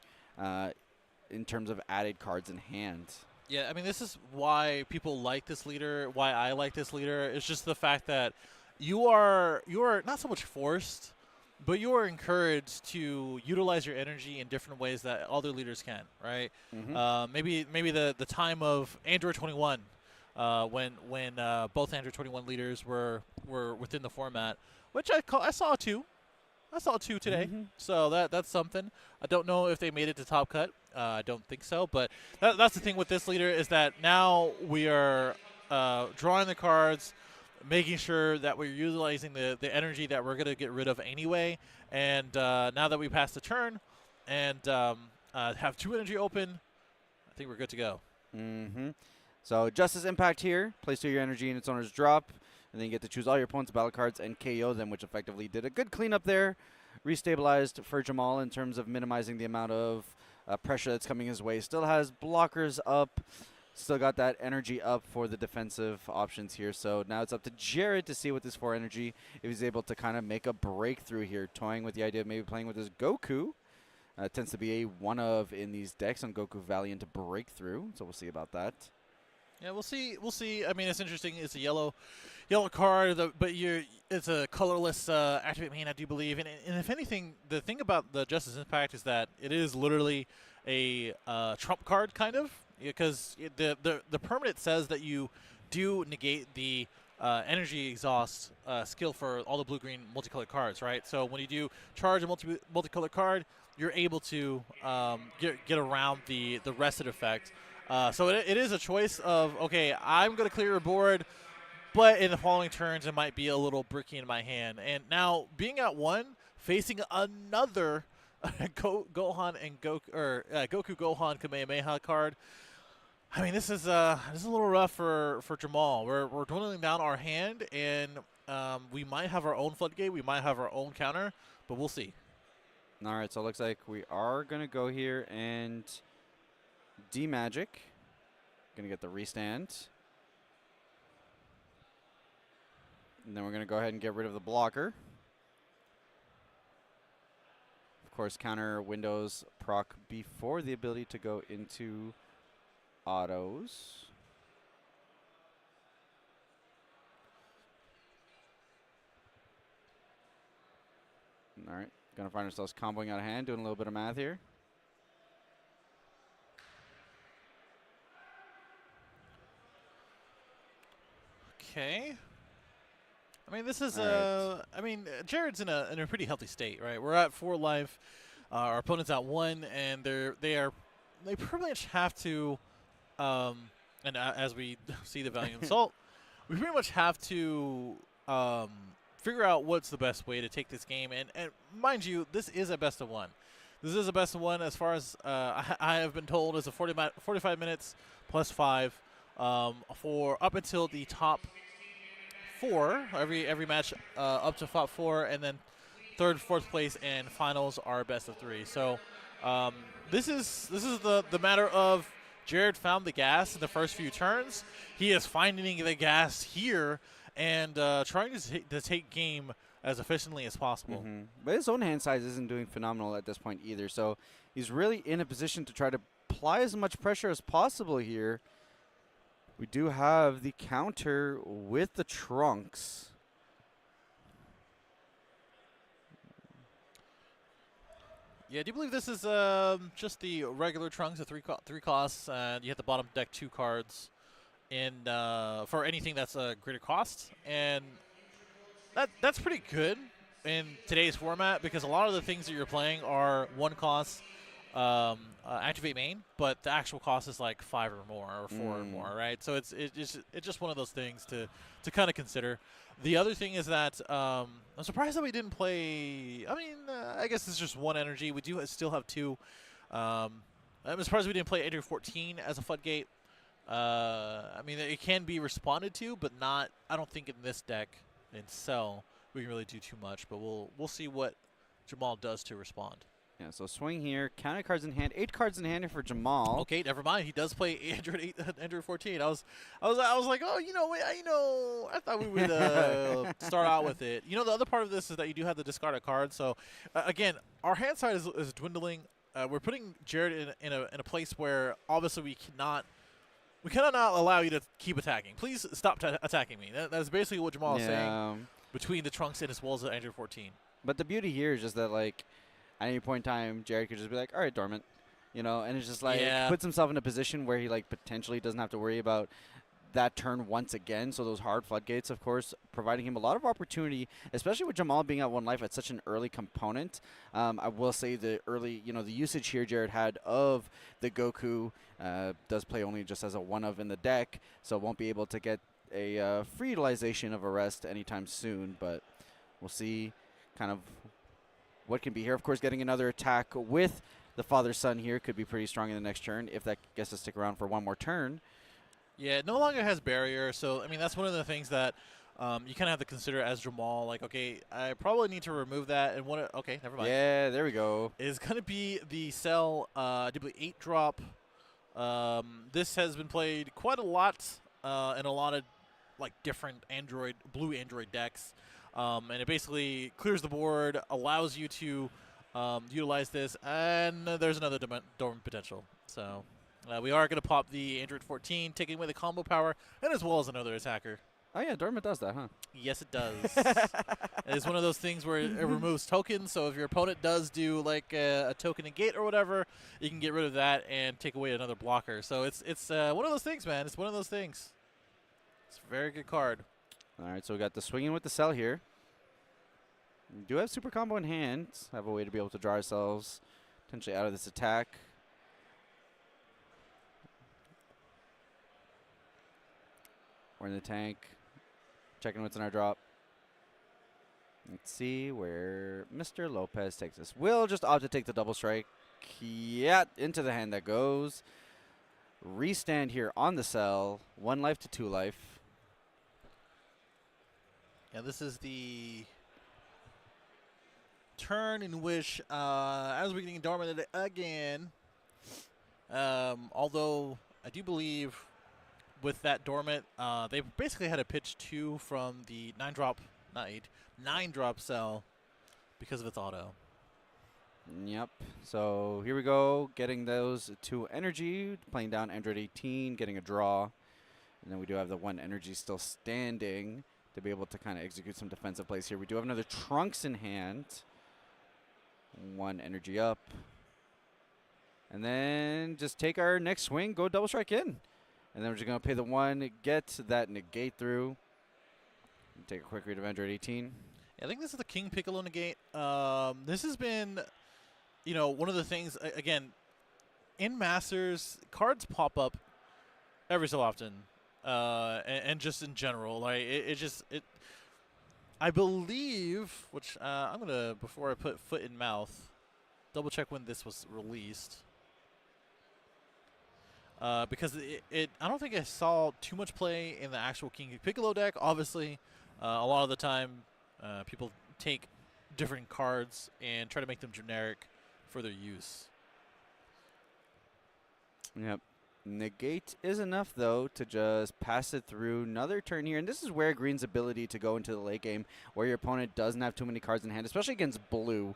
in terms of added cards in hand. Yeah, I mean, this is why people like this leader, why I like this leader. It's just the fact that you are not so much forced, but you are encouraged to utilize your energy in different ways that other leaders can, right? Maybe the time of Android 21, when both Android 21 leaders were within the format, which I saw too. I saw 2 today, so that's something. I don't know if they made it to Top Cut. I don't think so, but that's the thing with this leader is that now we are drawing the cards, making sure that we're utilizing the energy that we're going to get rid of anyway. And now that we passed the turn and have 2 energy open, I think we're good to go. So Justice Impact here. Place 2 your energy in its owner's drop. And then you get to choose all your opponent's battle cards and KO them, which effectively did a good cleanup there. Restabilized for Jamal in terms of minimizing the amount of pressure that's coming his way. Still has blockers up. Still got that energy up for the defensive options here. So now it's up to Jared to see with this 4 energy if he's able to kind of make a breakthrough here. Toying with the idea of maybe playing with his Goku. Tends to be a one-of in these decks on Goku Valiant Breakthrough. So we'll see about that. Yeah, we'll see. We'll see. I mean, it's interesting. It's a yellow card, but it's a colorless activate main, I do believe. And if anything, the thing about the Justice Impact is that it is literally a trump card, kind of, because the permanent says that you do negate the energy exhaust skill for all the blue-green multicolored cards, right? So when you do charge a multicolored card, you're able to get around the rested effect. So it is a choice of, okay, I'm going to clear your board, but in the following turns, it might be a little bricky in my hand. And now, being at 1, facing another Gohan and Goku Gohan Kamehameha card, I mean, this is a little rough for Jamal. We're dwindling down our hand, and we might have our own floodgate, we might have our own counter, but we'll see. All right, so it looks like we are going to go here and D-Magic. Going to get the restand. And then we're going to go ahead and get rid of the blocker. Of course, counter Windows proc before the ability to go into autos. All right, going to find ourselves comboing out of hand, doing a little bit of math here. Okay. I mean, this is I mean, Jared's in a pretty healthy state, right? We're at 4 life. Our opponent's at 1, and they pretty much have to. And as we see the Valiant Assault, we pretty much have to figure out what's the best way to take this game. And mind you, this is a best of 1. This is a best of 1 as far as I have been told is a 45 minutes plus 5 for up until the top 4. Every match up to top 4, and then 3rd, 4th place, and finals are best of 3. So this is the matter of Jared found the gas in the first few turns. He is finding the gas here and trying to take game as efficiently as possible. But his own hand size isn't doing phenomenal at this point either. So he's really in a position to try to apply as much pressure as possible here. We do have the counter with the Trunks. Yeah, do you believe this is just the regular Trunks, the 3 costs, and you hit the bottom deck 2 cards in for anything that's a greater cost, and that's pretty good. in today's format because a lot of the things that you're playing are one cost activate main, but the actual cost is like 5 or more or 4 or more, right? So it's just one of those things to kind of consider. The other thing is that I'm surprised that we didn't play. I mean, I guess it's just one energy. We do still have 2. I'm surprised we didn't play Andrew 14 as a floodgate. I mean, it can be responded to, but not. I don't think in this deck in Cell we can really do too much. But we'll see what Jamal does to respond. Yeah, so swing here, counter cards in hand, 8 cards in hand here for Jamal. Okay, never mind. He does play Android 14. I was like, oh, I thought we would start out with it. The other part of this is that you do have the discarded card. So again, our hand side is dwindling. We're putting Jared in a place where obviously we cannot not allow you to keep attacking. Please stop attacking me. That's basically what Jamal is saying between the Trunks and as well as the Android 14. But the beauty here is just that, like, at any point in time, Jared could just be like, all right, Dormant. And it's just like puts himself in a position where he, like, potentially doesn't have to worry about that turn once again. So those hard floodgates, of course, providing him a lot of opportunity, especially with Jamal being at 1 life at such an early component. I will say the early, the usage here Jared had of the Goku does play only just as a 1-of in the deck, so won't be able to get a free utilization of Arrest anytime soon. But we'll see kind of what can be here. Of course, getting another attack with the father-son here could be pretty strong in the next turn if that gets to stick around for one more turn. Yeah, it no longer has barrier, so I mean that's one of the things that you kind of have to consider as Jamal. Like, okay, I probably need to remove that, and okay, never mind. Yeah, there we go. Is going to be the Cell, I do believe 8-drop. This has been played quite a lot in a lot of like different blue Android decks, and it basically clears the board, allows you to utilize this, and there's another dormant potential. So. We are going to pop the Android 14, taking away the combo power, and as well as another attacker. Oh, yeah, Dormant does that, huh? Yes, it does. It's one of those things where it removes tokens, so if your opponent does do like a token negate or whatever, you can get rid of that and take away another blocker. So it's one of those things, man. It's one of those things. It's a very good card. All right, so we got the swinging with the Cell here. We do have super combo in hand. Have a way to be able to draw ourselves potentially out of this attack. We're in the tank, checking what's in our drop. Let's see where Mr. Lopez takes us. We'll just opt to take the double strike. Yeah, into the hand that goes. Restand here on the Cell. 1 life to 2 life. Yeah, this is the turn in which, as we're getting dormant again, although I do believe with that dormant, they basically had to pitch 2 from the 9-drop Cell because of its auto. Yep. So here we go, getting those 2 energy, playing down Android 18, getting a draw. And then we do have the 1 energy still standing to be able to kind of execute some defensive plays here. We do have another Trunks in hand. 1 energy up. And then just take our next swing, go double strike in. And then we're just going to pay the 1, get that negate through. Take a quick read of Android 18. I think this is the King Piccolo negate. This has been, one of the things, again, in Masters, cards pop up every so often. And just in general. Like, I believe, which I'm going to, before I put foot in mouth, double check when this was released. Because I don't think I saw too much play in the actual King Piccolo deck. Obviously, a lot of the time, people take different cards and try to make them generic for their use. Yep. Negate is enough, though, to just pass it through another turn here. And this is where Green's ability to go into the late game, where your opponent doesn't have too many cards in hand, especially against Blue,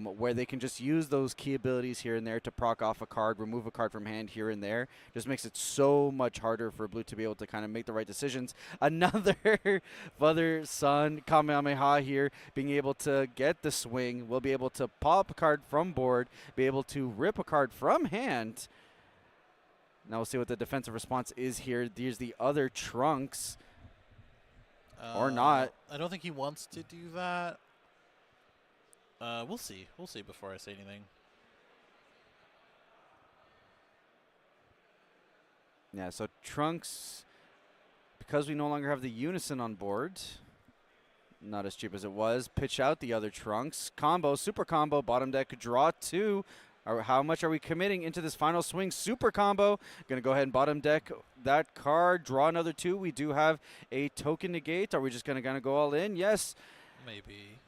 where they can just use those key abilities here and there to proc off a card, remove a card from hand here and there. Just makes it so much harder for Blue to be able to kind of make the right decisions. Another father-son Kamehameha here, being able to get the swing. We'll be able to pop a card from board, be able to rip a card from hand. Now we'll see what the defensive response is here. There's the other Trunks. Or not. I don't think he wants to do that. We'll see. We'll see before I say anything. Yeah, so Trunks, because we no longer have the Unison on board, not as cheap as it was. Pitch out the other Trunks. Combo, super combo, bottom deck, draw 2. How much are we committing into this final swing? Super combo. Going to go ahead and bottom deck that card, draw another 2. We do have a token negate. Are we just going to go all in? Yes. Maybe.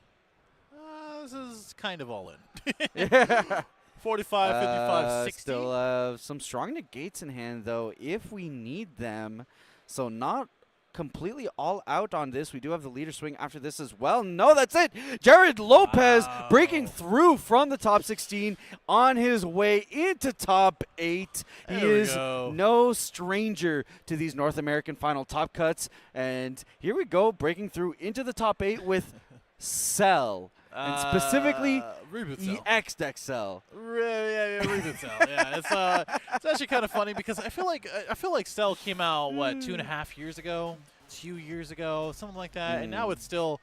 This is kind of all in. Yeah. 45, 55, 60. Still some strong negates in hand, though, if we need them. So not completely all out on this. We do have the leader swing after this as well. No, that's it. Jared Lopez breaking through from the top 16 on his way into top 8. He is no stranger to these North American final top cuts. And here we go, breaking through into the top 8 with Cell. And specifically, EX deck Cell. Yeah, Reboot Cell. Yeah, it's actually kind of funny because I feel like Cell came out 2.5 years ago, 2 years ago, something like that, and now it's still,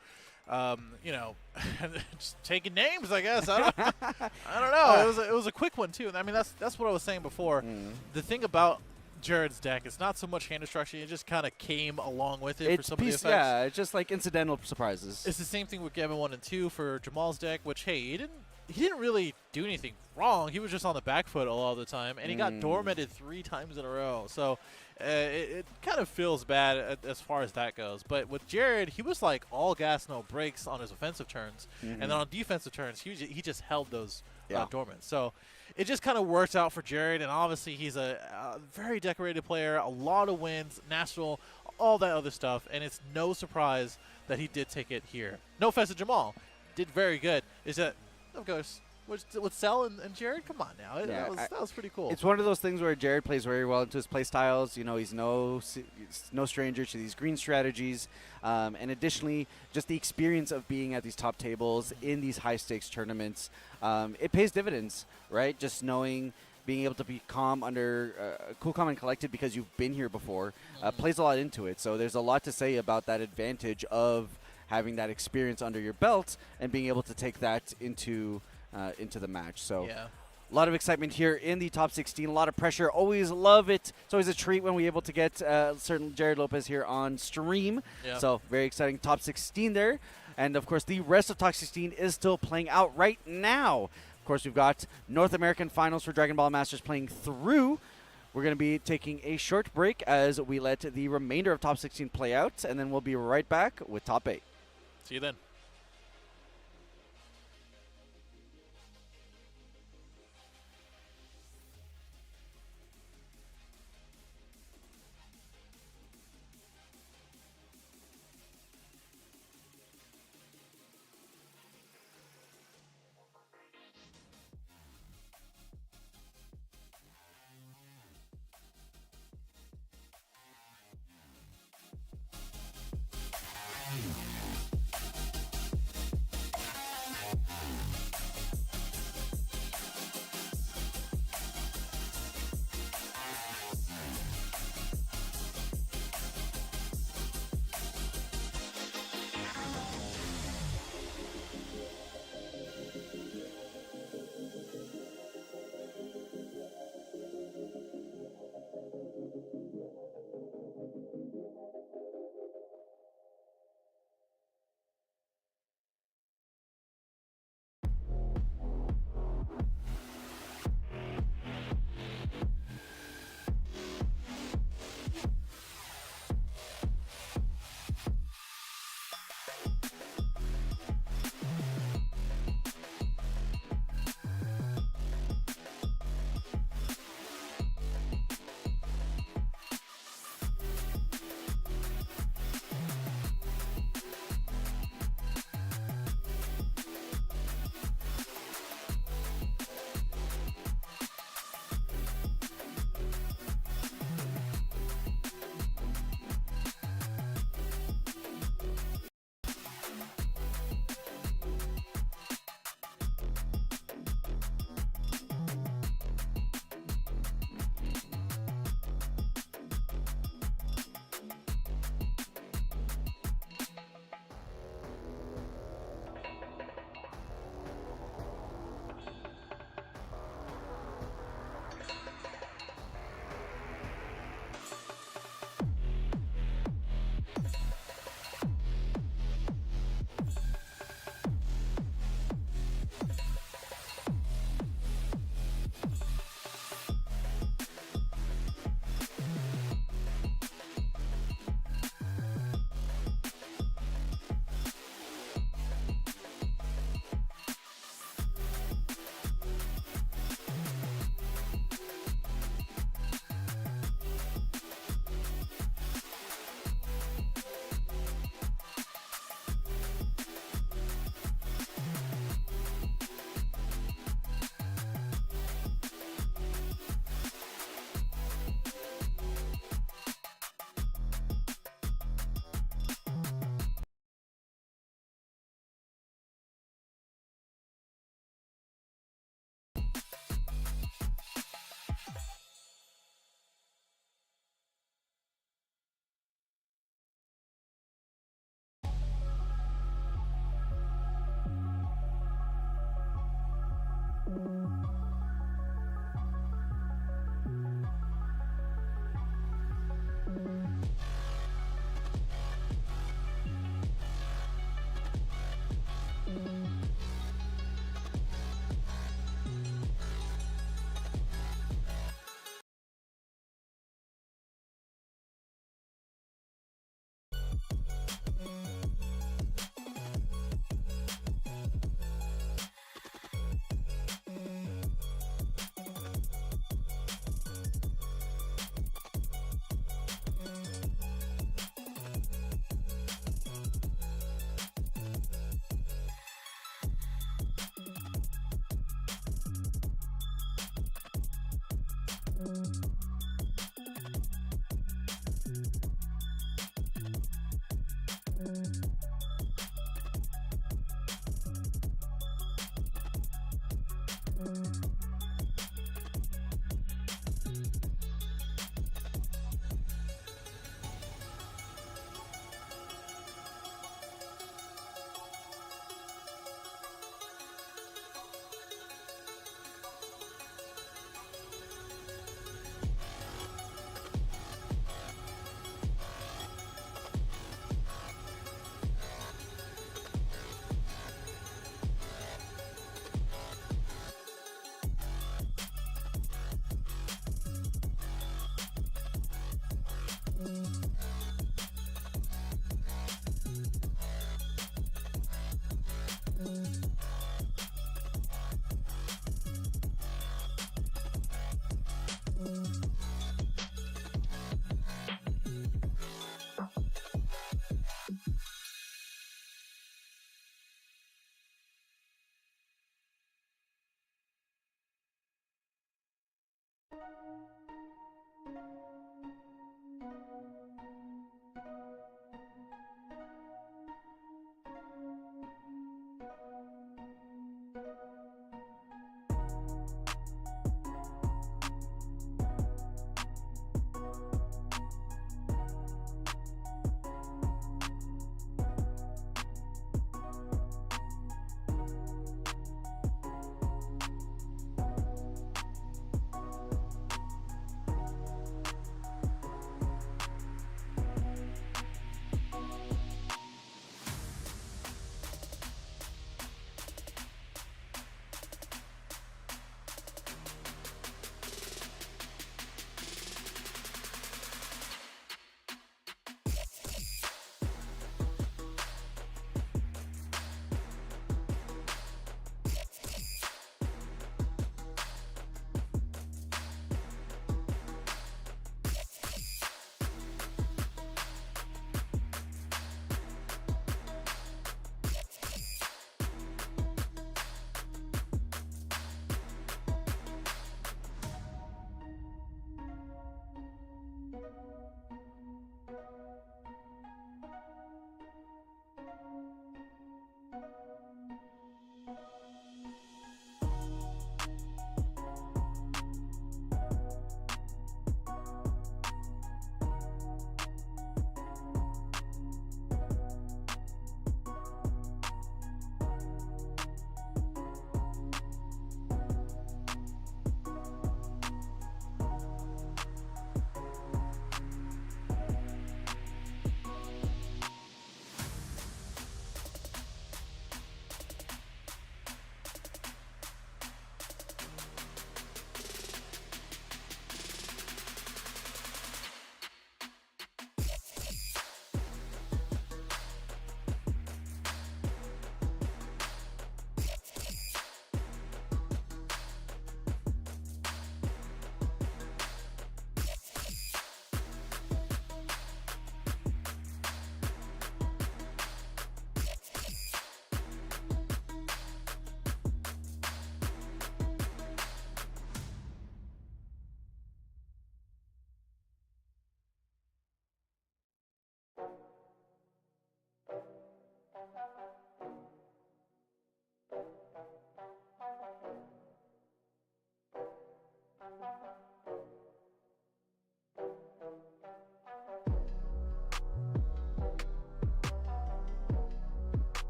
just taking names. I guess I don't know. It was a quick one too. I mean, that's what I was saying before. The thing about Jared's deck, it's not so much hand destruction, it just kind of came along with it for some of the effects. Yeah, it's just like incidental surprises. It's the same thing with Gavin 1 and 2 for Jamal's deck, which, hey, he didn't really do anything wrong. He was just on the back foot a lot of the time, and he got dormanted 3 times in a row. So it kind of feels bad as far as that goes. But with Jared, he was like all gas, no brakes on his offensive turns. And then on defensive turns, he just held those dormant. So it just kind of worked out for Jared, and obviously he's a very decorated player, a lot of wins, national, all that other stuff, and it's no surprise that he did take it here. No offense to Jamal, did very good. Is that, of course, with Cell and Jared, come on now. That was pretty cool. It's one of those things where Jared plays very well into his play styles. You know, he's no stranger to these green strategies. And additionally, just the experience of being at these top tables in these high-stakes tournaments, it pays dividends, right? Just knowing, being able to be calm cool, calm, and collected because you've been here before plays a lot into it. So there's a lot to say about that advantage of having that experience under your belt and being able to take that into the match. So a lot of excitement here in the top 16, a lot of pressure. Always love it. It's always a treat when we're able to get certain Jared Lopez here on stream. So very exciting top 16 there. And of course, the rest of top 16 is still playing out right now. Of course, we've got North American Finals for Dragon Ball Masters playing through. We're going to be taking a short break as we let the remainder of top 16 play out, and then we'll be right back with top 8. See you then.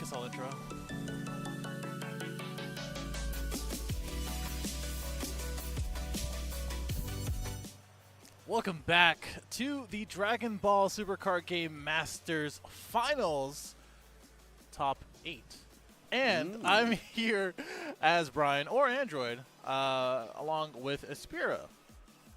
SSL intro. Welcome back to the Dragon Ball Super Card Game Masters Finals Top 8. And I'm here as Brian, or Android, along with Aspira.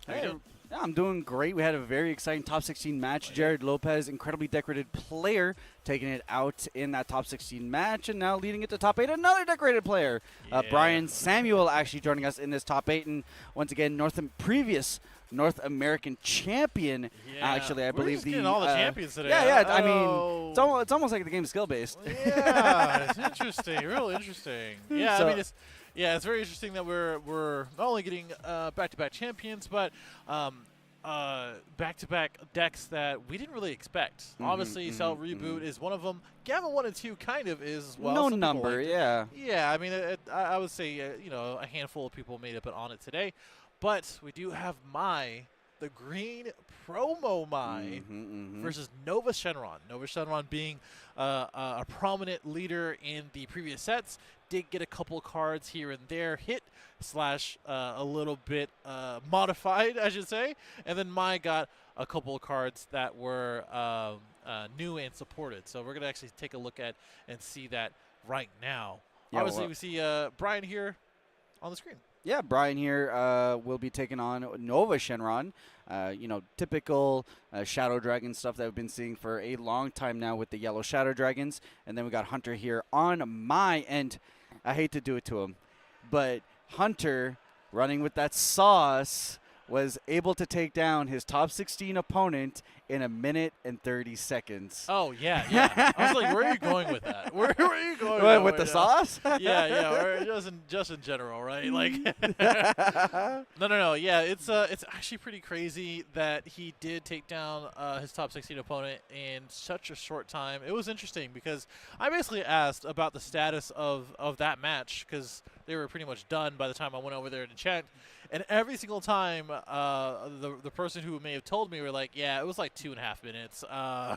How you doing? Yeah, I'm doing great. We had a very exciting top 16 match. Jared Lopez, incredibly decorated player, taking it out in that top 16 match, and now leading it to top 8, another decorated player. Brian Samuel actually joining us in this top 8, and once again, previous North American champion. Actually, I believe getting all the champions today. Yeah. I mean, it's almost like the game's skill based. Yeah, it's interesting, real interesting. Yeah, so, I mean, it's very interesting that we're not only getting back-to-back champions, but back-to-back decks that we didn't really expect. Obviously, Cell Reboot is one of them. Gavin 1 and 2 kind of is as well. No number, yeah. Yeah, I mean, I would say a handful of people made it on it today. But we do have the green promo Mai versus Nova Shenron. Nova Shenron being a prominent leader in the previous sets, did get a couple cards here and there hit / a little bit modified, I should say. And then Mai got a couple of cards that were new and supported. So we're going to actually take a look at and see that right now. Yeah, obviously, we see Brian here on the screen. Yeah, Brian here will be taking on Nova Shenron. Typical Shadow Dragon stuff that we've been seeing for a long time now with the yellow Shadow Dragons. And then we got Hunter here on my end. I hate to do it to him, but Hunter, running with that sauce, was able to take down his top 16 opponent in 1 minute and 30 seconds. Oh, yeah. I was like, where are you going with that? Where are you going with the sauce? Yeah, or just in general, right? Like, no. Yeah, it's actually pretty crazy that he did take down his top 16 opponent in such a short time. It was interesting because I basically asked about the status of that match because they were pretty much done by the time I went over there to check. And every single time, the person who may have told me were like, yeah, it was like 2.5 minutes. I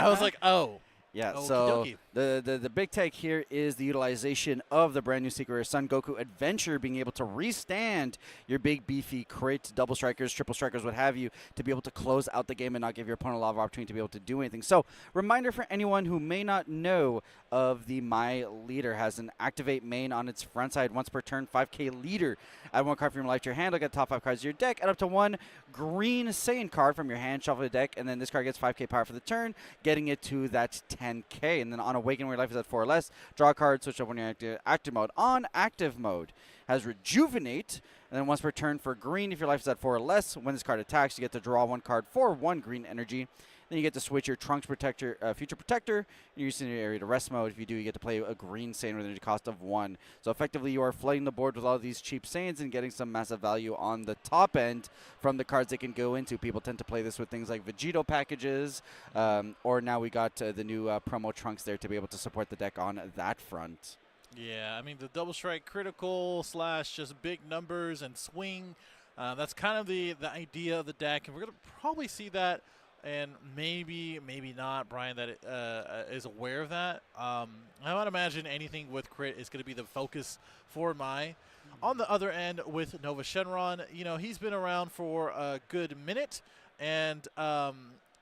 was like, oh. Yeah, so the big take here is the utilization of the brand new Secret Rare Son Goku Adventure, being able to restand your big beefy crit, double strikers, triple strikers, what have you, to be able to close out the game and not give your opponent a lot of opportunity to be able to do anything. So, reminder for anyone who may not know of the My Leader, has an activate main on its front side once per turn, 5k leader. Add 1 card from your life to your hand, look at the top 5 cards of your deck, add up to 1 green Saiyan card from your hand, shuffle the deck, and then this card gets 5k power for the turn, getting it to that 10k. And then on Awaken, where your life is at 4 or less, draw a card, switch up when you're active mode. On active mode, has Rejuvenate, and then once per turn for green, if your life is at 4 or less, when this card attacks, you get to draw 1 card for 1 green energy. Then you get to switch your Trunks Protector, Future Protector, you're using your area to rest mode. If you do, you get to play a green Saiyan with a cost of 1. So effectively, you are flooding the board with all of these cheap Saiyans and getting some massive value on the top end from the cards they can go into. People tend to play this with things like Vegito packages, or now we got the new promo Trunks there to be able to support the deck on that front. Yeah, I mean, the double strike critical / just big numbers and swing, that's kind of the idea of the deck, and we're going to probably see that. And maybe not, Brian, that is aware of that. I would imagine anything with crit is going to be the focus for Mai. On the other end, with Nova Shenron, he's been around for a good minute, and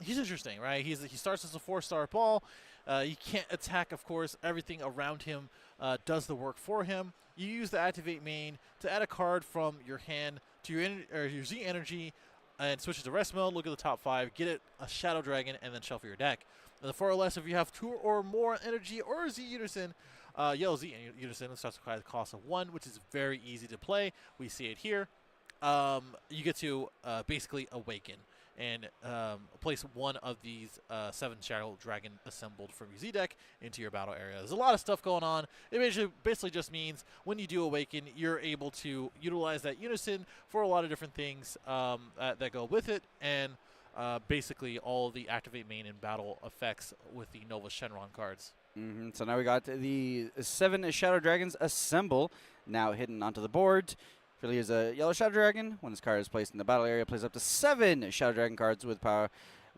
he's interesting, right? He starts as a 4-star ball. You can't attack, of course. Everything around him does the work for him. You use the activate main to add a card from your hand to your Z energy, and switch it to rest mode, look at the top 5, get it a Shadow Dragon, and then shuffle your deck. And the 4 or less, if you have 2 or more energy or Z Unison, yellow Z Unison, it starts with a cost of 1, which is very easy to play. We see it here. You get to basically awaken and place one of these 7 Shadow Dragon assembled from your Z deck into your battle area. There's a lot of stuff going on. It basically just means when you do awaken, you're able to utilize that unison for a lot of different things that go with it, and basically all the activate main and battle effects with the Nova Shenron cards. So now we got the 7 Shadow Dragons assemble, now hidden onto the board. Really is a yellow Shadow Dragon. When this card is placed in the battle area, plays up to 7 Shadow Dragon cards with power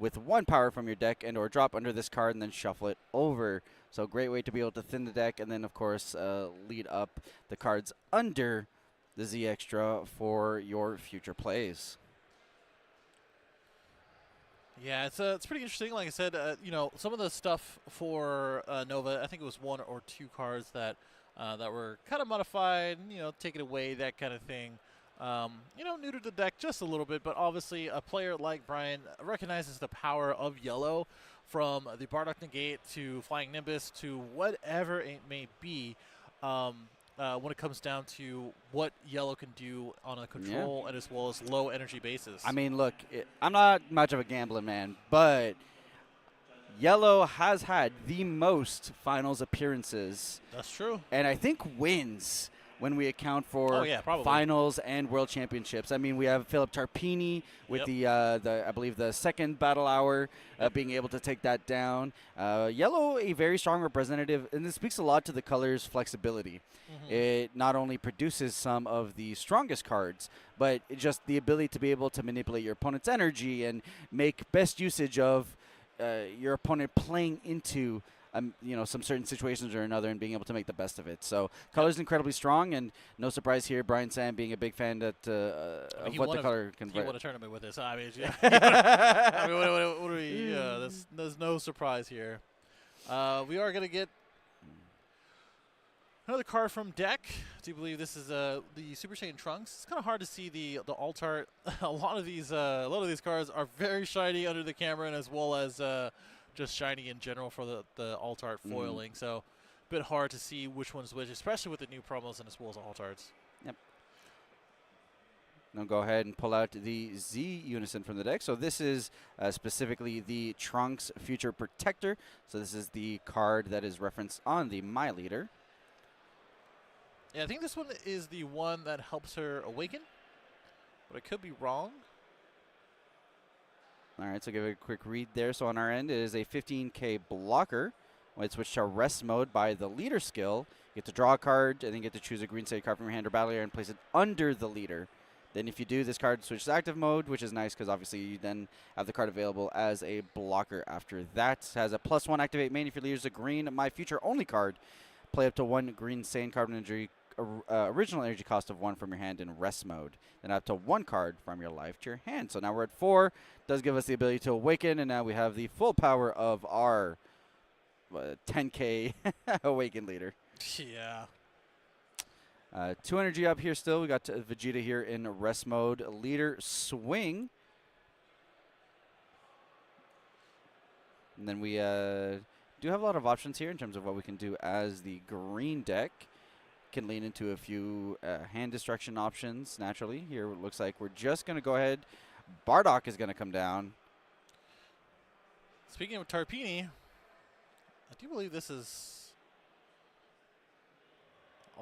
with 1 power from your deck and or drop under this card and then shuffle it over. So great way to be able to thin the deck and then, of course, lead up the cards under the Z Extra for your future plays. Yeah, it's pretty interesting. Like I said, you know, some of the stuff for Nova, I think it was 1 or 2 cards that that were kind of modified, you know, taken away, that kind of thing. You know, neutered the deck just a little bit, but obviously a player like Brian recognizes the power of yellow, from the Bardock Negate to Flying Nimbus to whatever it may be. When it comes down to what yellow can do on a control and as well as low energy basis. I mean, look, I'm not much of a gambling man, but yellow has had the most finals appearances. That's true. And I think wins when we account for finals and world championships. I mean, we have Philip Tarpini with the I believe the second battle hour being able to take that down. Yellow, a very strong representative, and this speaks a lot to the color's flexibility. It not only produces some of the strongest cards, but just the ability to be able to manipulate your opponent's energy and make best usage of your opponent playing into you know, some certain situations or another and being able to make the best of it. So color's incredibly strong, and no surprise here, Brian Sam being a big fan that of what the color can He bring. won a tournament with this. I mean, I mean, what do we? There's no surprise here. We are gonna get another card from deck. I do believe this is the Super Saiyan Trunks. It's kind of hard to see the alt art. a lot of these cards are very shiny under the camera, and as well as just shiny in general for the alt art foiling. So a bit hard to see which one's which, especially with the new promos and as well as alt arts. Yep. Now go ahead and pull out the Z Unison from the deck. So this is specifically the Trunks Future Protector. So this is the card that is referenced on the My Leader. Yeah, I think this one is the one that helps her awaken, but I could be wrong. All right, so give it a quick read there. So on our end, it is a 15k blocker. When it's switched to rest mode by the leader skill, you get to draw a card and then get to choose a green state card from your hand or battle area and place it under the leader. Then if you do, this card switches to active mode, which is nice because obviously you then have the card available as a blocker after that. Has a +1 activate main if your leader is a green My Future only card. Play up to 1 green Saiyan card with original energy cost of 1 from your hand in rest mode. Then up to 1 card from your life to your hand. So now we're at 4. Does give us the ability to awaken, and now we have the full power of our 10k awakened leader. Yeah. 2 energy up here still. We got Vegeta here in rest mode. Leader swing. And then we do have a lot of options here in terms of what we can do as the green deck. Can lean into a few hand destruction options naturally. Here it looks like we're just going to go ahead. Bardock is going to come down. Speaking of Tarpini, I do believe this is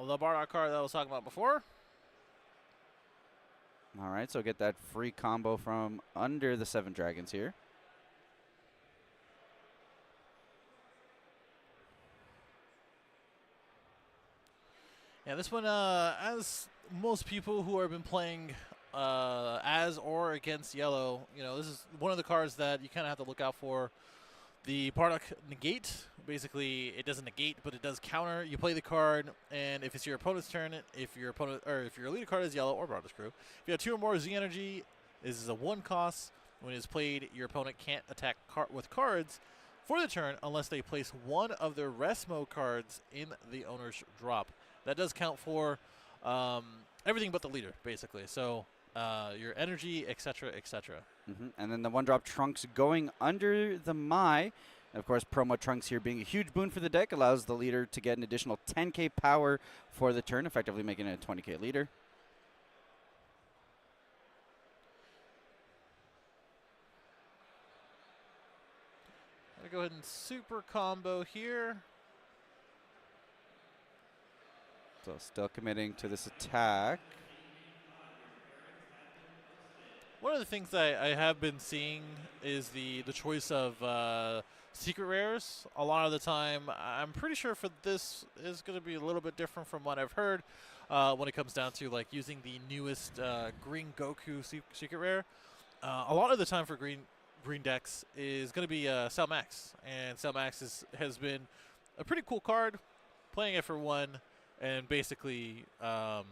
the Bardock card that I was talking about before. All right, so get that free combo from under the 7 dragons here. Yeah, this one, as most people who have been playing as or against yellow, you know, this is one of the cards that you kind of have to look out for. The Bardock Negate, basically, it doesn't negate, but it does counter. You play the card, and if it's your opponent's turn, if your leader card is yellow or Bardock's Crew, if you have 2 or more Z energy, this is a 1 cost. When it is played, your opponent can't attack with cards for the turn unless they place one of their rest mode cards in the owner's drop. That does count for everything but the leader, basically. So your energy, etc., etc. And then the 1-drop Trunks going under the My. And of course, promo Trunks here being a huge boon for the deck. Allows the leader to get an additional 10k power for the turn, effectively making it a 20k leader. I'm going to go ahead and super combo here. So still committing to this attack. One of the things that I have been seeing is the choice of secret rares. A lot of the time, I'm pretty sure for this is going to be a little bit different from what I've heard when it comes down to like using the newest Green Goku secret rare. A lot of the time for Green green decks is going to be Cell Max. And Cell Max has been a pretty cool card, playing it for 1 and basically KOing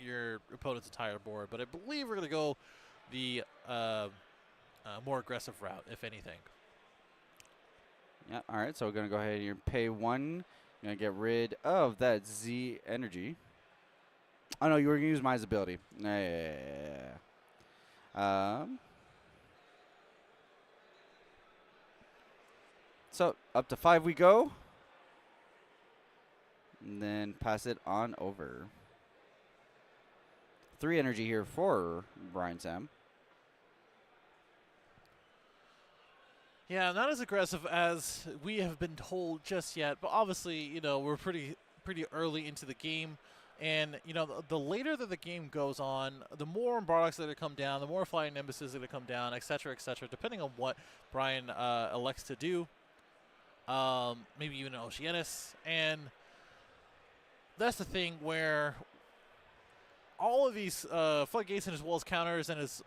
your opponent's entire board. But I believe we're going to go the more aggressive route, if anything. Yeah, all right, so we're going to go ahead and pay 1. Going to get rid of that Z energy. Oh, no, you were going to use Maya's ability. So up to 5 we go. And then pass it on over. 3 energy here for Brian Sam. Yeah, not as aggressive as we have been told just yet, but obviously, you know, we're pretty early into the game. And, you know, the later that the game goes on, the more Barlocks that are come down, the more Flying Nimbuses that are come down, et cetera, depending on what Brian elects to do. Maybe even an Oceanus. And that's the thing where all of these floodgates and as well as counters and as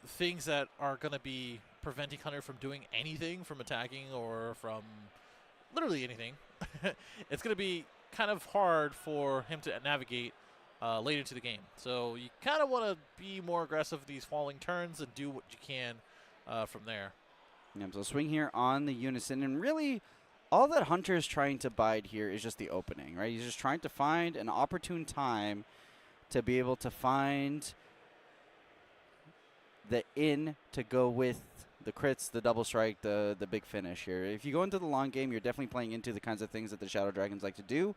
things that are going to be preventing Hunter from doing anything, from attacking or from literally anything, it's going to be kind of hard for him to navigate late into the game. So you kind of want to be more aggressive with these falling turns and do what you can from there. Yeah, so swing here on the Unison, and really all that Hunter is trying to bide here is just the opening, right? He's just trying to find an opportune time to be able to find the in to go with the crits, the double strike, the big finish here. If you go into the long game, you're definitely playing into the kinds of things that the Shadow Dragons like to do.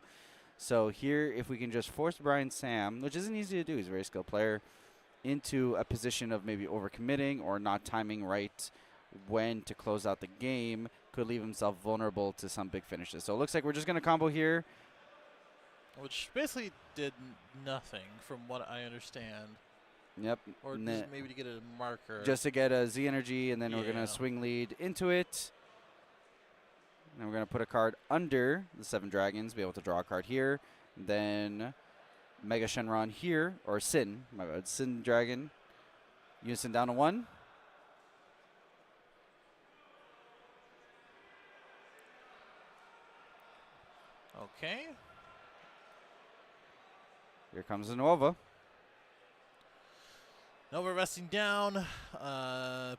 So here, if we can just force Brian Sam, which isn't easy to do, he's a very skilled player, into a position of maybe overcommitting or not timing right when to close out the game, could leave himself vulnerable to some big finishes. So it looks like we're just going to combo here. Which basically did nothing from what I understand. Yep. Or just maybe to get a marker. Just to get a Z energy, and then we're going to swing lead into it. And we're going to put a card under the 7 dragons, be able to draw a card here. Then Mega Shenron here, or Sin, my bad, Sin Dragon. Unison down to 1. Okay. Here comes the Nova. Nova resting down,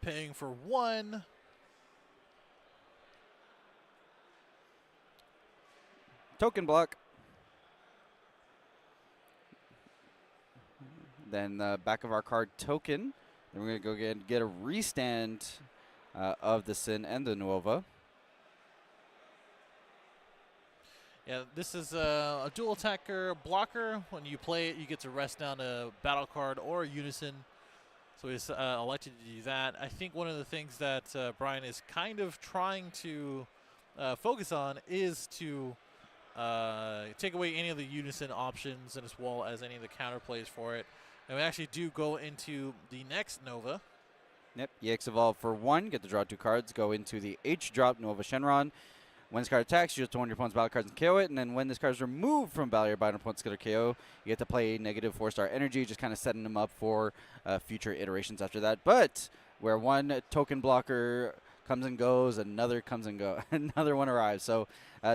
paying for 1. Token block. Then the back of our card token. Then we're going to go get a restand of the Sin and the Nova. Yeah, this is a dual attacker blocker. When you play it, you get to rest down a battle card or a Unison. So he's elected to do that. I think one of the things that Brian is kind of trying to focus on is to take away any of the Unison options and as well as any of the counterplays for it. And we actually do go into the next Nova. Yep, EX Evolve for 1. Get to draw 2 cards. Go into the H drop Nova Shenron. When this card attacks, you just one of your opponent's battle cards and KO it. And then when this card is removed from battle, your opponent's going to KO. You get to play negative 4-star energy, just kind of setting them up for future iterations after that. But where one token blocker comes and goes, another comes and goes, another one arrives. So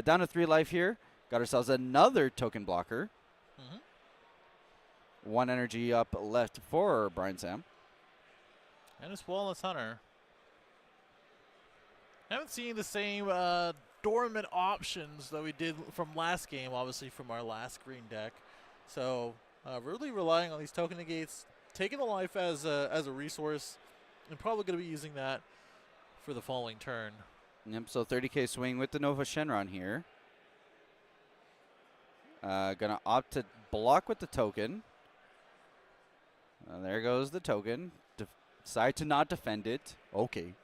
down to 3 life here. Got ourselves another token blocker. 1 energy up left for Brian Sam. And as well as Hunter. Haven't seen the same dormant options that we did from last game, obviously from our last green deck. So really relying on these token negates, taking the life as a resource, and probably going to be using that for the following turn. Yep, so 30k swing with the Nova Shenron here. Gonna opt to block with the token. There goes the token. Decide to not defend it. Okay.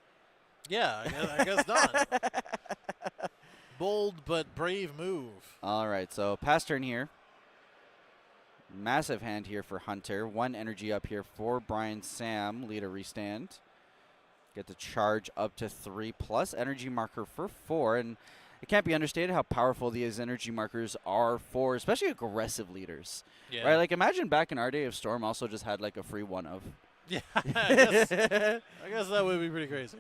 Yeah, I guess not. Bold but brave move. All right, so pass turn here. Massive hand here for Hunter. 1 energy up here for Brian Sam. Lead a restand. Get the charge up to 3 plus energy marker for 4. And it can't be understated how powerful these energy markers are for especially aggressive leaders. Yeah. Right? Like imagine back in our day if Storm also just had like a free 1 of. Yeah, I guess that would be pretty crazy.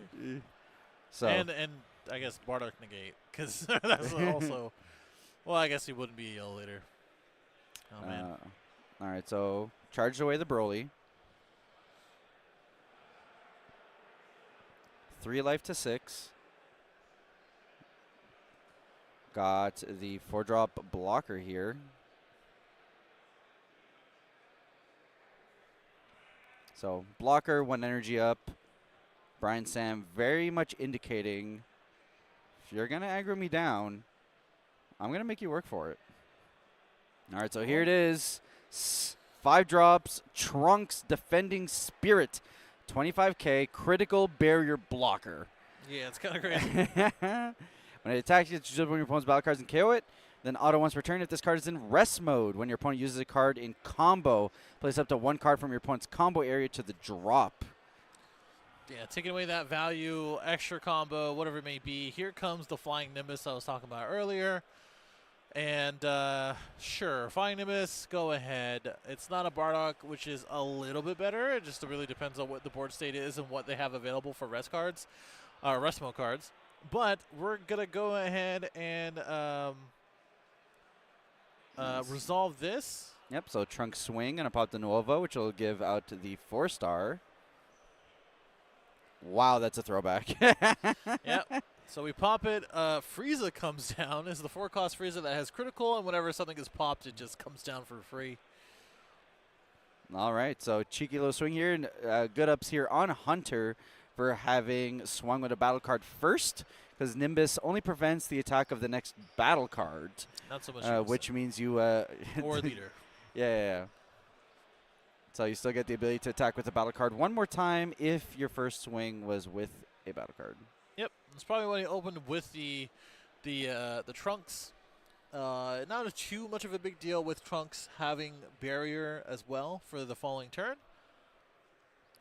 So And I guess Bardock negate, because that's also. Well, I guess he wouldn't be ill later. Oh man. All right, so charged away the Broly. 3 life to 6. Got the 4-drop blocker here. So blocker, 1 energy up. Brian Sam very much indicating, if you're going to aggro me down, I'm going to make you work for it. All right, so here it is. 5 drops, Trunks Defending Spirit. 25k, critical barrier blocker. Yeah, it's kind of crazy. When it attacks, you choose one of your opponent's battle cards and KO it. Then auto once per turn if this card is in rest mode. When your opponent uses a card in combo, place up to 1 card from your opponent's combo area to the drop. Yeah, taking away that value, extra combo, whatever it may be. Here comes the Flying Nimbus I was talking about earlier. And sure, Flying Nimbus, go ahead. It's not a Bardock, which is a little bit better. It just really depends on what the board state is and what they have available for rest cards, rest mode cards. But we're going to go ahead and resolve this. Yep, so Trunks Swing and a pop the Nova, which will give out the 4-star. Wow, that's a throwback. Yep. So we pop it. Frieza comes down. Is the 4-cost Frieza that has critical, and whenever something is popped, it just comes down for free. All right, so cheeky little swing here. And, good ups here on Hunter for having swung with a battle card first, because Nimbus only prevents the attack of the next battle card. Not so much. Which means you... or leader. Yeah. So you still get the ability to attack with a battle card one more time if your first swing was with a battle card. Yep, that's probably when he opened with the Trunks. Not too much of a big deal with Trunks having barrier as well for the following turn,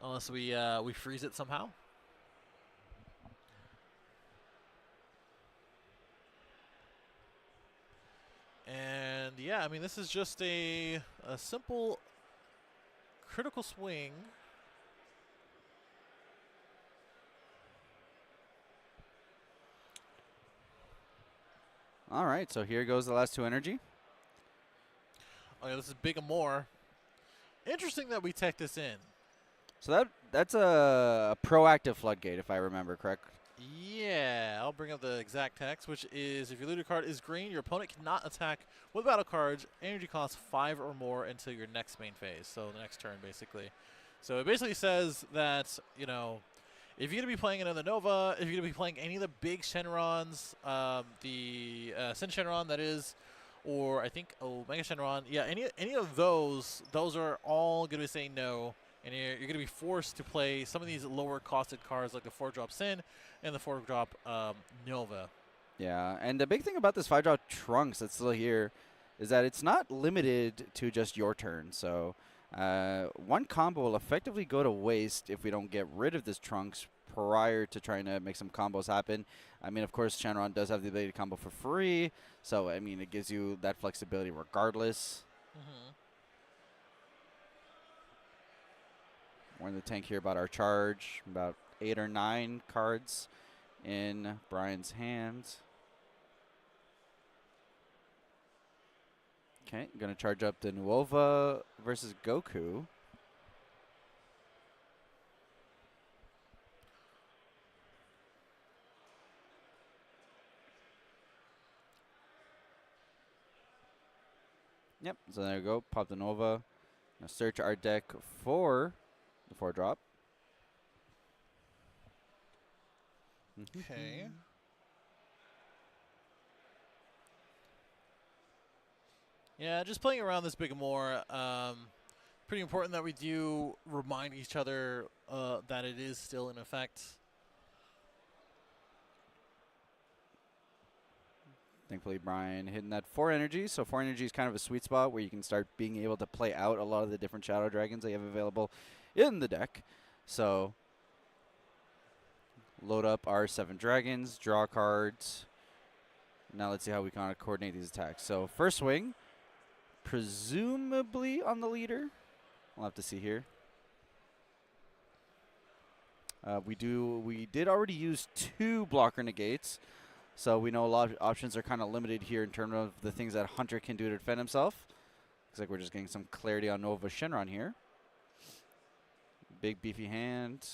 unless we freeze it somehow. And yeah, I mean this is just a simple critical swing. All right, so here goes the last 2 energy. Oh yeah, this is big and more. Interesting that we tech this in. So that's a proactive floodgate, if I remember correct. Yeah, I'll bring up the exact text, which is if your leader card is green, your opponent cannot attack with battle cards, energy cost 5 or more until your next main phase, so the next turn basically. So it basically says that, you know, if you're going to be playing another Nova, if you're going to be playing any of the big Shenrons, the Sin Shenron that is, or I think Mega Shenron, yeah, any of those are all going to be saying no. And you're going to be forced to play some of these lower costed cards like the 4-drop Sin and the 4-drop Nova. Yeah, and the big thing about this 5-drop Trunks that's still here is that it's not limited to just your turn. So 1 combo will effectively go to waste if we don't get rid of this Trunks prior to trying to make some combos happen. I mean, of course, Shenron does have the ability to combo for free. So, I mean, it gives you that flexibility regardless. Mm-hmm. We're in the tank here about our charge. About 8 or 9 cards in Brian's hands. Okay, going to charge up the Nuova versus Goku. Yep, so there you go. Pop the Nova. Now search our deck for the 4-drop. Okay. Yeah, just playing around this big and more. Pretty important that we do remind each other that it is still in effect. Thankfully, Brian hitting that 4 energy. So 4 energy is kind of a sweet spot where you can start being able to play out a lot of the different Shadow Dragons that you have available in the deck. So load up our 7 dragons, draw cards. Now let's see how we kind of coordinate these attacks. So first swing, presumably on the leader. We'll have to see here. We did already use 2 blocker negates, so we know a lot of options are kind of limited here in terms of the things that Hunter can do to defend himself. Looks like we're just getting some clarity on Nova Shenron here. Big beefy hand.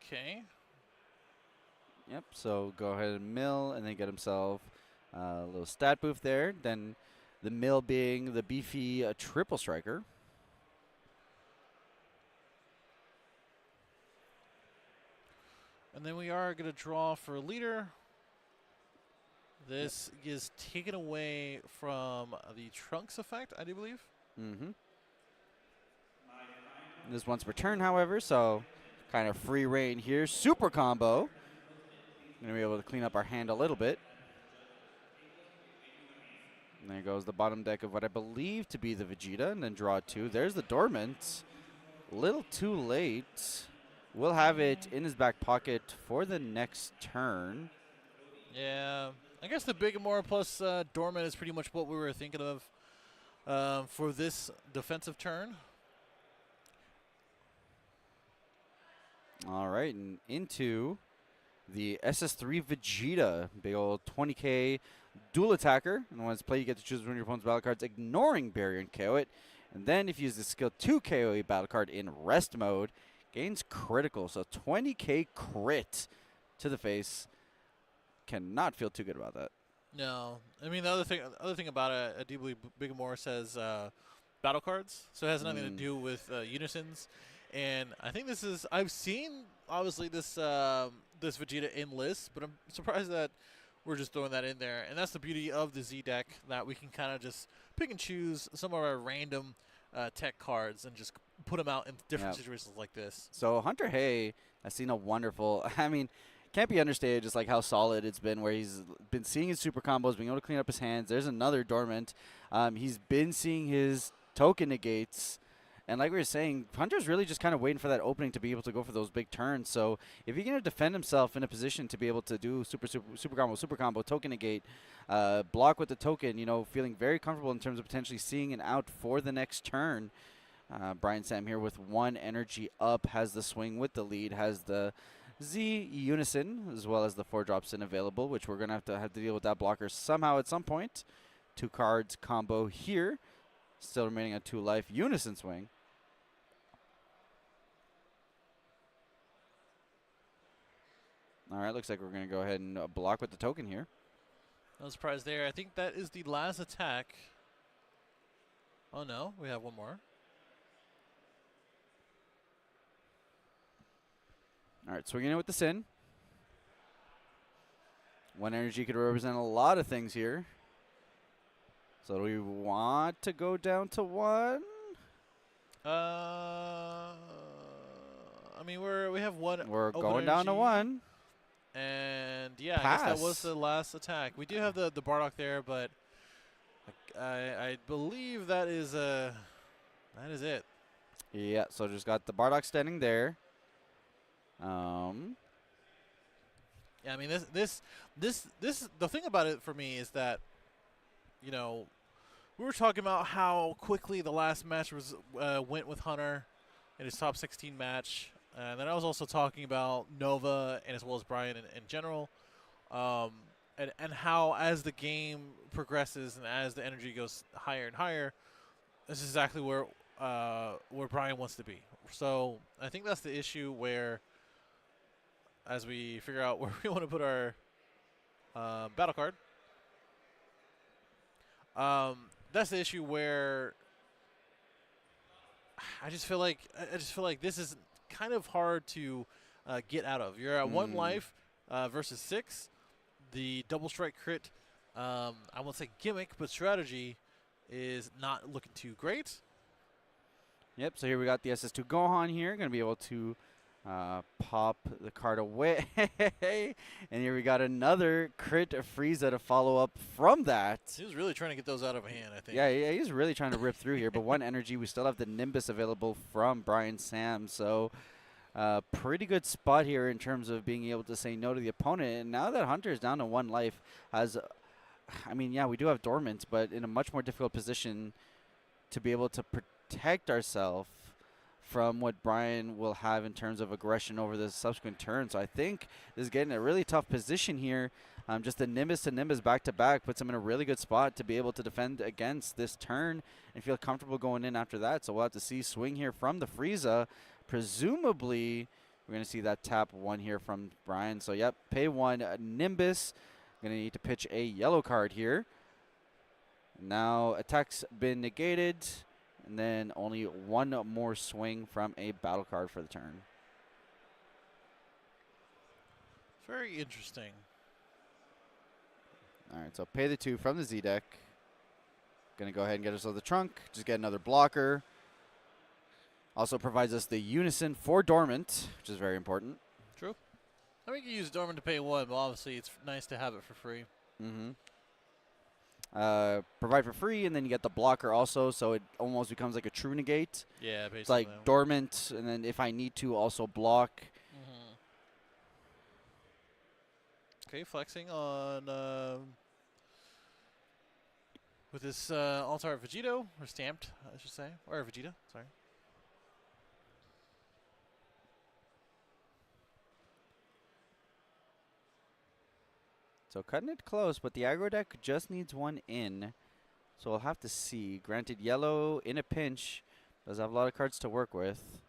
Okay. Yep, so go ahead and mill and then get himself a little stat boost there. Then the mill being the beefy triple striker. And then we are going to draw for a leader. This is taken away from the Trunks effect, I do believe. Mm-hmm. This one's return, however, so kind of free reign here. Super combo. Going to be able to clean up our hand a little bit. And there goes the bottom deck of what I believe to be the Vegeta, and then draw 2. There's the Dormant. A little too late. We'll have it in his back pocket for the next turn. Yeah, I guess the Bigamora plus Dormant is pretty much what we were thinking of for this defensive turn. All right, and into the SS3 Vegeta. Big old 20k dual attacker. And when it's played, you get to choose one of your opponent's battle cards, ignoring barrier and KO it. And then if you use the skill 2 KO a battle card in rest mode, gains critical. So 20k crit to the face. Cannot feel too good about that. No, I mean the other thing about it, I do believe Bigamora says battle cards, so it has nothing to do with unisons. And I think this is, I've seen obviously this this Vegeta in list, but I'm surprised that we're just throwing that in there. And that's the beauty of the Z deck, that we can kind of just pick and choose some of our random tech cards and just put them out in different situations like this. So Hunter Hay has seen a wonderful, I mean, can't be understated just like how solid it's been, where he's been seeing his super combos, being able to clean up his hands. There's another Dormant. He's been seeing his token negates. And like we were saying, Hunter's really just kind of waiting for that opening to be able to go for those big turns. So if he's going to defend himself in a position to be able to do super combo, token negate, block with the token, you know, feeling very comfortable in terms of potentially seeing an out for the next turn. Brian Sam here with 1 energy up, has the swing with the lead, has the Z Unison, as well as the 4 drops in available, which we're going to have to deal with that blocker somehow at some point. 2 cards combo here. Still remaining on 2 life. Unison swing. All right, looks like we're going to go ahead and block with the token here. No surprise there. I think that is the last attack. Oh, no. We have one more. All right, swinging it with the Sin. 1 energy could represent a lot of things here. So do we want to go down to 1? I mean, we have 1. We're going down to 1. And yeah, Pass. I guess that was the last attack. We do have the Bardock there, but I believe that is it. Yeah, so just got the Bardock standing there. Yeah, I mean this the thing about it for me is that, you know, we were talking about how quickly the last match was went with Hunter in his top 16 match, and then I was also talking about Nova and as well as Brian in general, and how as the game progresses and as the energy goes higher and higher, this is exactly where Brian wants to be. So I think that's the issue, where as we figure out where we want to put our battle card. That's the issue where I just feel like this is kind of hard to get out of. You're at 1 life versus 6. The double strike crit, I won't say gimmick, but strategy is not looking too great. Yep, so here we got the SS2 Gohan here. Going to be able to pop the card away. And here we got another crit Frieza to follow up from that. He was really trying to get those out of hand, I think. Yeah, he's really trying to rip through here. But 1 energy, we still have the Nimbus available from Brian Sam. So pretty good spot here in terms of being able to say no to the opponent. And now that Hunter is down to 1 life, has I mean, yeah, we do have Dormant, but in a much more difficult position to be able to protect ourselves from what Brian will have in terms of aggression over the subsequent turn. So I think this is getting a really tough position here. Just the Nimbus to Nimbus back-to-back puts him in a really good spot to be able to defend against this turn and feel comfortable going in after that. So we'll have to see swing here from the Frieza. Presumably, we're going to see that tap 1 here from Brian. So, yep, pay 1. Nimbus going to need to pitch a yellow card here. Now, attack's been negated. And then only 1 more swing from a battle card for the turn. Very interesting. All right, so pay the 2 from the Z deck. Going to go ahead and get ourselves the trunk. Just get another blocker. Also provides us the Unison for Dormant, which is very important. True. I mean, you can use Dormant to pay 1, but obviously it's nice to have it for free. Mm-hmm. Provide for free, and then you get the blocker also, so it almost becomes like a true negate. Yeah, basically. It's like Dormant, and then if I need to, also block. Okay, flexing on with this Altar Vegito, or Stamped, I should say, or Vegeta, sorry. So cutting it close, but the aggro deck just needs 1 in. So we'll have to see. Granted, yellow in a pinch does have a lot of cards to work with.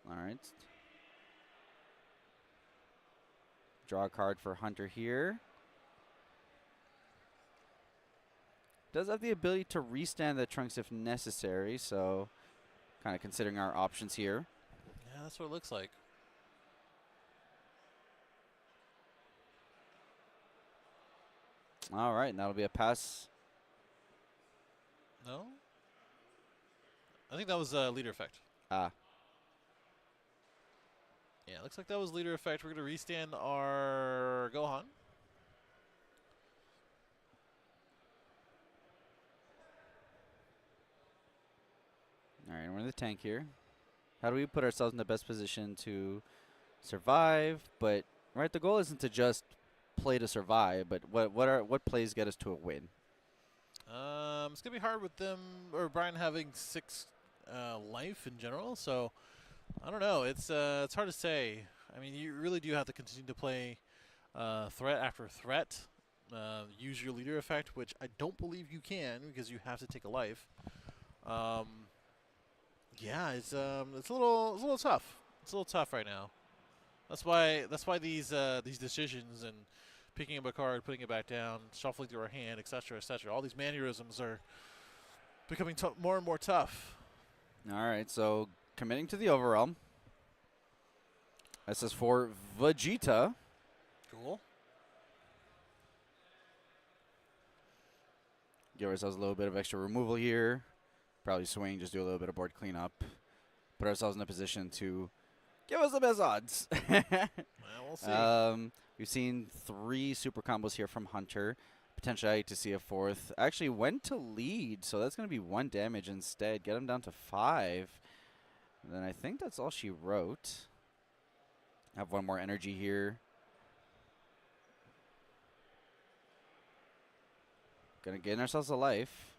All right. Draw a card for Hunter here. Does have the ability to restand the Trunks if necessary, so kind of considering our options here. Yeah, that's what it looks like. All right, and that'll be a pass. No? I think that was leader effect. Ah. Yeah, looks like that was leader effect. We're going to restand our Gohan. All right, we're in the tank here. How do we put ourselves in the best position to survive? But right, the goal isn't to just play to survive, but what plays get us to a win? It's gonna be hard with them or Brian having 6 life in general. So I don't know. It's hard to say. I mean, you really do have to continue to play threat after threat. Use your leader effect, which I don't believe you can because you have to take a life. Yeah, it's a little tough. It's a little tough right now. That's why these decisions and picking up a card, putting it back down, shuffling through our hand, etc., all these mannerisms are becoming more and more tough. All right, so committing to the Overwhelm. This is for Vegeta. Cool. Give ourselves a little bit of extra removal here. Probably swing, just do a little bit of board cleanup. Put ourselves in a position to give us the best odds. Well, we'll see. We've seen 3 super combos here from Hunter. Potentially to see a 4th. Actually went to lead, so that's going to be 1 damage instead. Get him down to 5. And then I think that's all she wrote. Have 1 more energy here. Gonna get ourselves a life.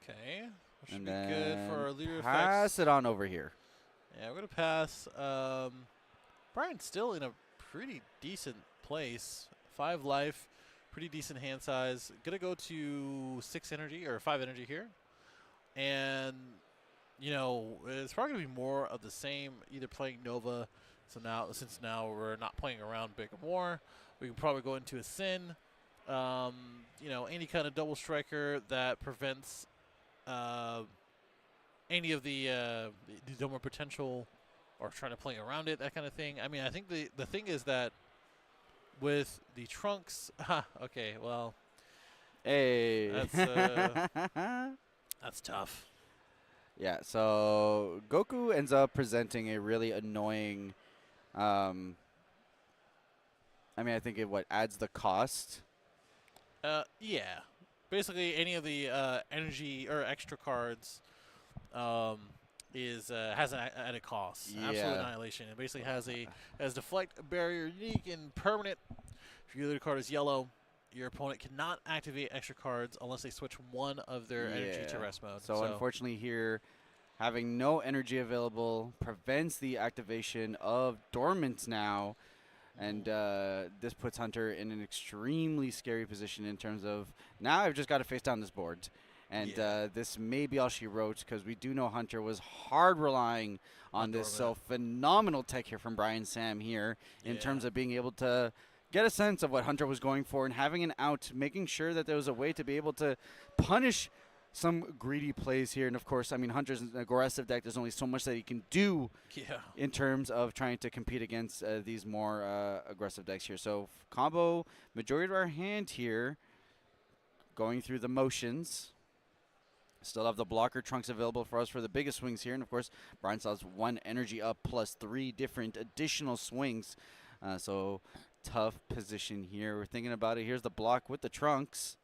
Okay. That should And be then good for our leader pass effects. it on over here. Yeah, we're going to pass. Brian's still in a pretty decent place. 5 life, pretty decent hand size. Going to go to 6 energy or 5 energy here. And, you know, it's probably going to be more of the same, either playing Nova. So now, since now we're not playing around Big War, we can probably go into a Sin. You know, any kind of double striker that prevents any of the Doma potential or trying to play around it, that kind of thing. I mean, I think the thing is that with the Trunks, okay, well, Hey. that's tough. Yeah, so Goku ends up presenting a really annoying, I mean, I think it adds the cost. Yeah. Basically, any of the energy or extra cards is has an added cost. Yeah. Absolute Annihilation. It basically has deflect, barrier, unique, and permanent. If your leader card is yellow, your opponent cannot activate extra cards unless they switch one of their energy to rest mode. So unfortunately here, having no energy available prevents the activation of Dormant now. And this puts Hunter in an extremely scary position in terms of, now I've just got to face down this board. And this may be all she wrote, because we do know Hunter was hard relying on this. So phenomenal tech here from Brian Sam here in terms of being able to get a sense of what Hunter was going for and having an out, making sure that there was a way to be able to punish some greedy plays here. And of course, I mean, Hunter's an aggressive deck. There's only so much that he can do in terms of trying to compete against these more aggressive decks here. So combo, majority of our hand here, going through the motions. Still have the blocker trunks available for us for the biggest swings here. And of course, Brian still has 1 energy up plus 3 different additional swings. So tough position here. We're thinking about it. Here's the block with the trunks.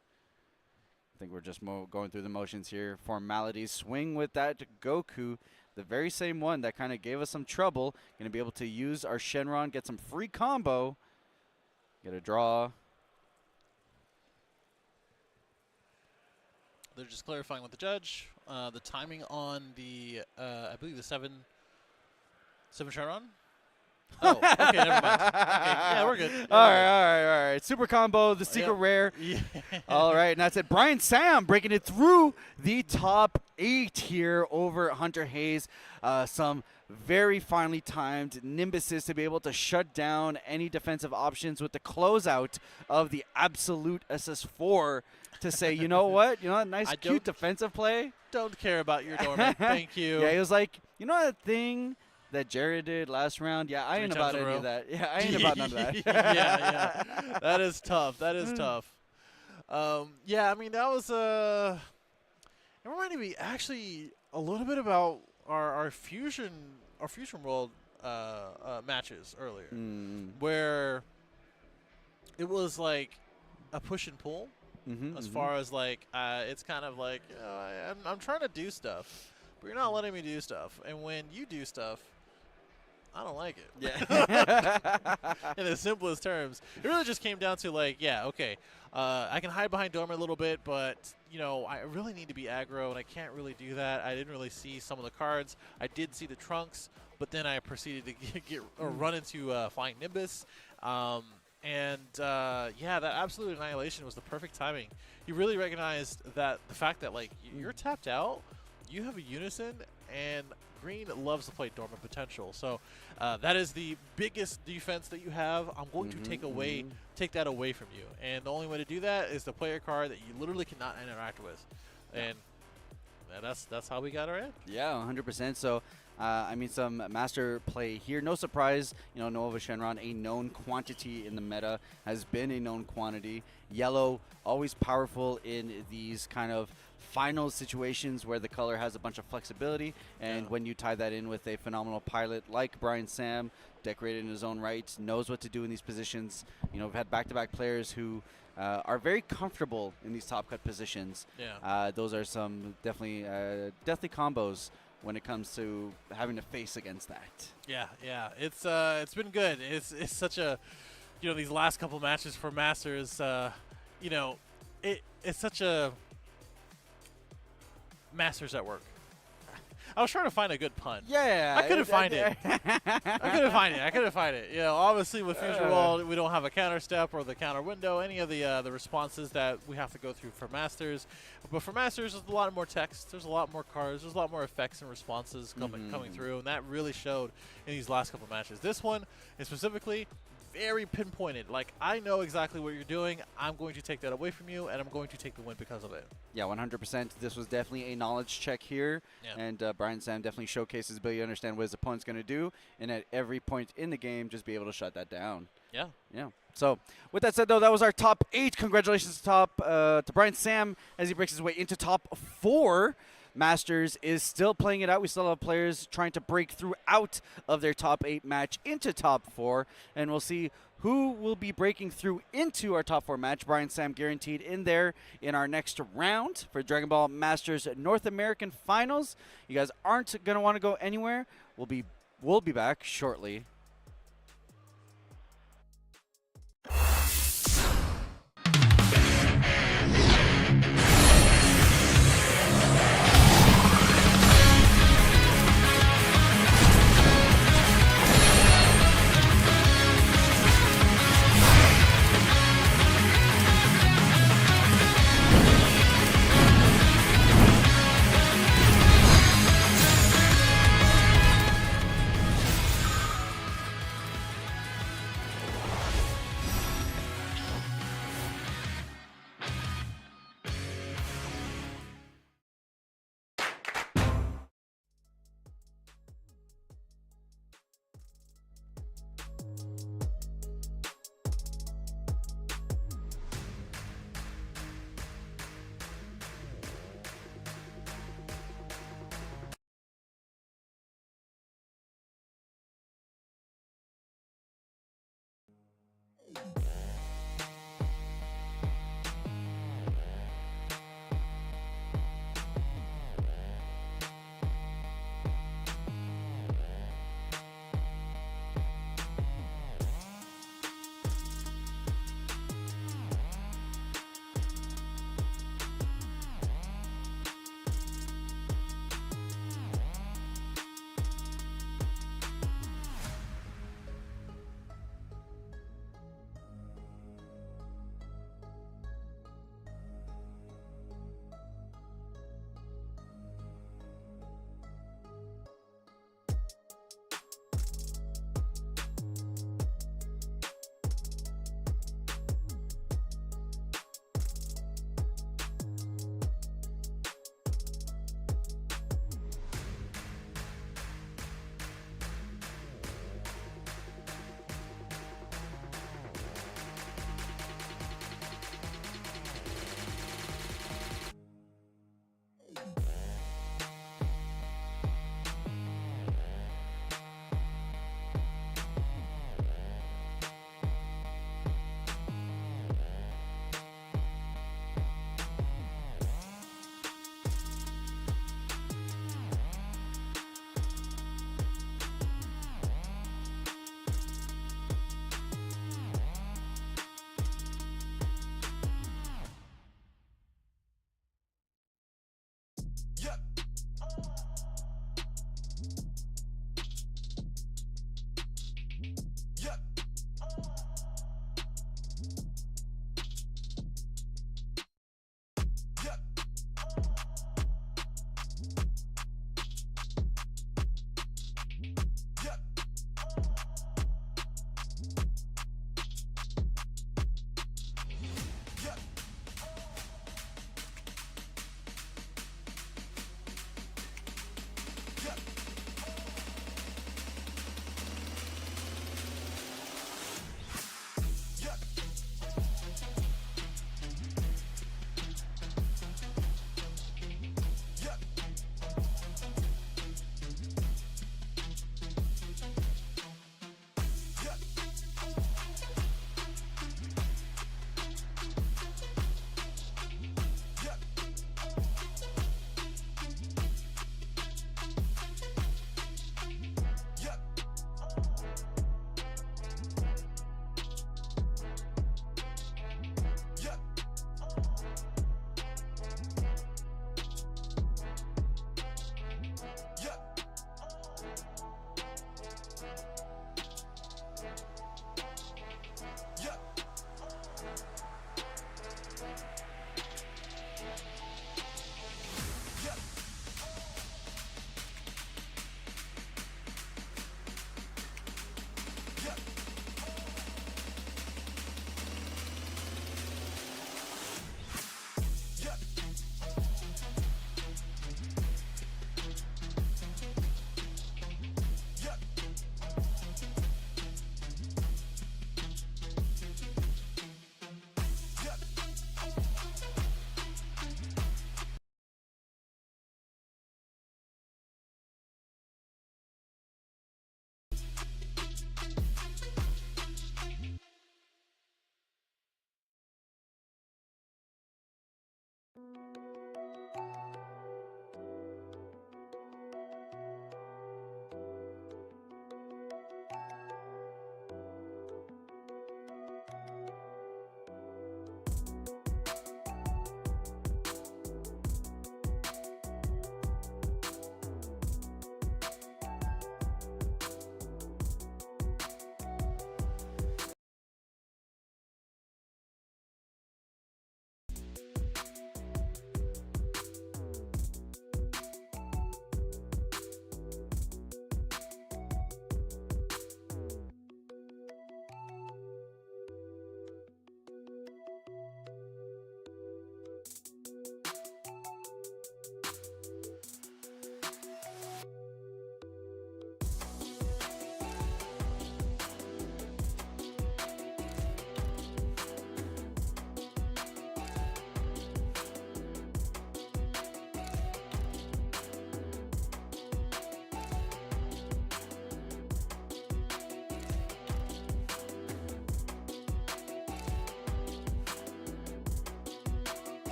I think we're just going through the motions here. Formalities. Swing with that Goku. The very same one that kind of gave us some trouble. Going to be able to use our Shenron, get some free combo. Get a draw. They're just clarifying with the judge. The timing on the, I believe the 7 Shenron. Oh, okay, never mind. Okay, yeah, we're good. All right. Super combo, the secret rare. Yeah. All right, and that's it. Brian Sam breaking it through the top 8 here over Hunter Hayes. Some very finely timed Nimbuses to be able to shut down any defensive options with the closeout of the absolute SS4 to say, you know what? You know, a nice, cute defensive play. Don't care about your Dormant. Thank you. Yeah, he was like, you know that thing that Jared did last round? Yeah, I ain't about any of that. Yeah, I ain't about none of that. yeah. That is tough. That is tough. Yeah, I mean, that was it reminded me actually a little bit about our Fusion World matches earlier, where it was like a push and pull. As far as like, it's kind of like, I'm trying to do stuff, but you're not letting me do stuff. And when you do stuff, I don't like it. Yeah. In the simplest terms, it really just came down to like, I can hide behind Dormant a little bit, but you know, I really need to be aggro, and I can't really do that. I didn't really see some of the cards. I did see the trunks, but then I proceeded to run into Flying Nimbus. That absolute annihilation was the perfect timing. You really recognized that the fact that like you're tapped out, you have a unison, and green loves to play Dormant Potential. So that is the biggest defense that you have. I'm going to take that away from you, and the only way to do that is to play a card that you literally cannot interact with, and that's how we got our end. Yeah, 100%. So. I mean, some master play here. No surprise, you know, Nova Shenron, a known quantity in the meta, has been a known quantity. Yellow, always powerful in these kind of final situations where the color has a bunch of flexibility. And when you tie that in with a phenomenal pilot like Brian Sam, decorated in his own right, knows what to do in these positions. You know, we've had back-to-back players who are very comfortable in these top cut positions. Yeah. Those are some definitely deathly combos when it comes to having to face against that. Yeah. It's been good. It's such a, you know, these last couple matches for Masters, you know, it's such a Masters at work. I was trying to find a good pun. Yeah. I couldn't find it. I couldn't find it. You know, obviously with Fusion World, we don't have a counter step or the counter window, any of the responses that we have to go through for Masters. But for Masters, there's a lot more text. There's a lot more cards. There's a lot more effects and responses coming through, and that really showed in these last couple matches. This one is specifically very pinpointed. Like, I know exactly what you're doing. I'm going to take that away from you, and I'm going to take the win because of it. Yeah, 100%. This was definitely a knowledge check here. Yeah. And Brian Sam definitely showcased his ability to understand what his opponent's going to do, and at every point in the game, just be able to shut that down. Yeah. So, with that said, though, that was our top 8. Congratulations to Brian Sam as he breaks his way into top 4. Masters is still playing it out. We still have players trying to break through out of their top 8 match into top 4, and we'll see who will be breaking through into our top 4 match. Brian Sam guaranteed in there in our next round for Dragon Ball Masters North American Finals. You guys aren't going to want to go anywhere. We'll be back shortly.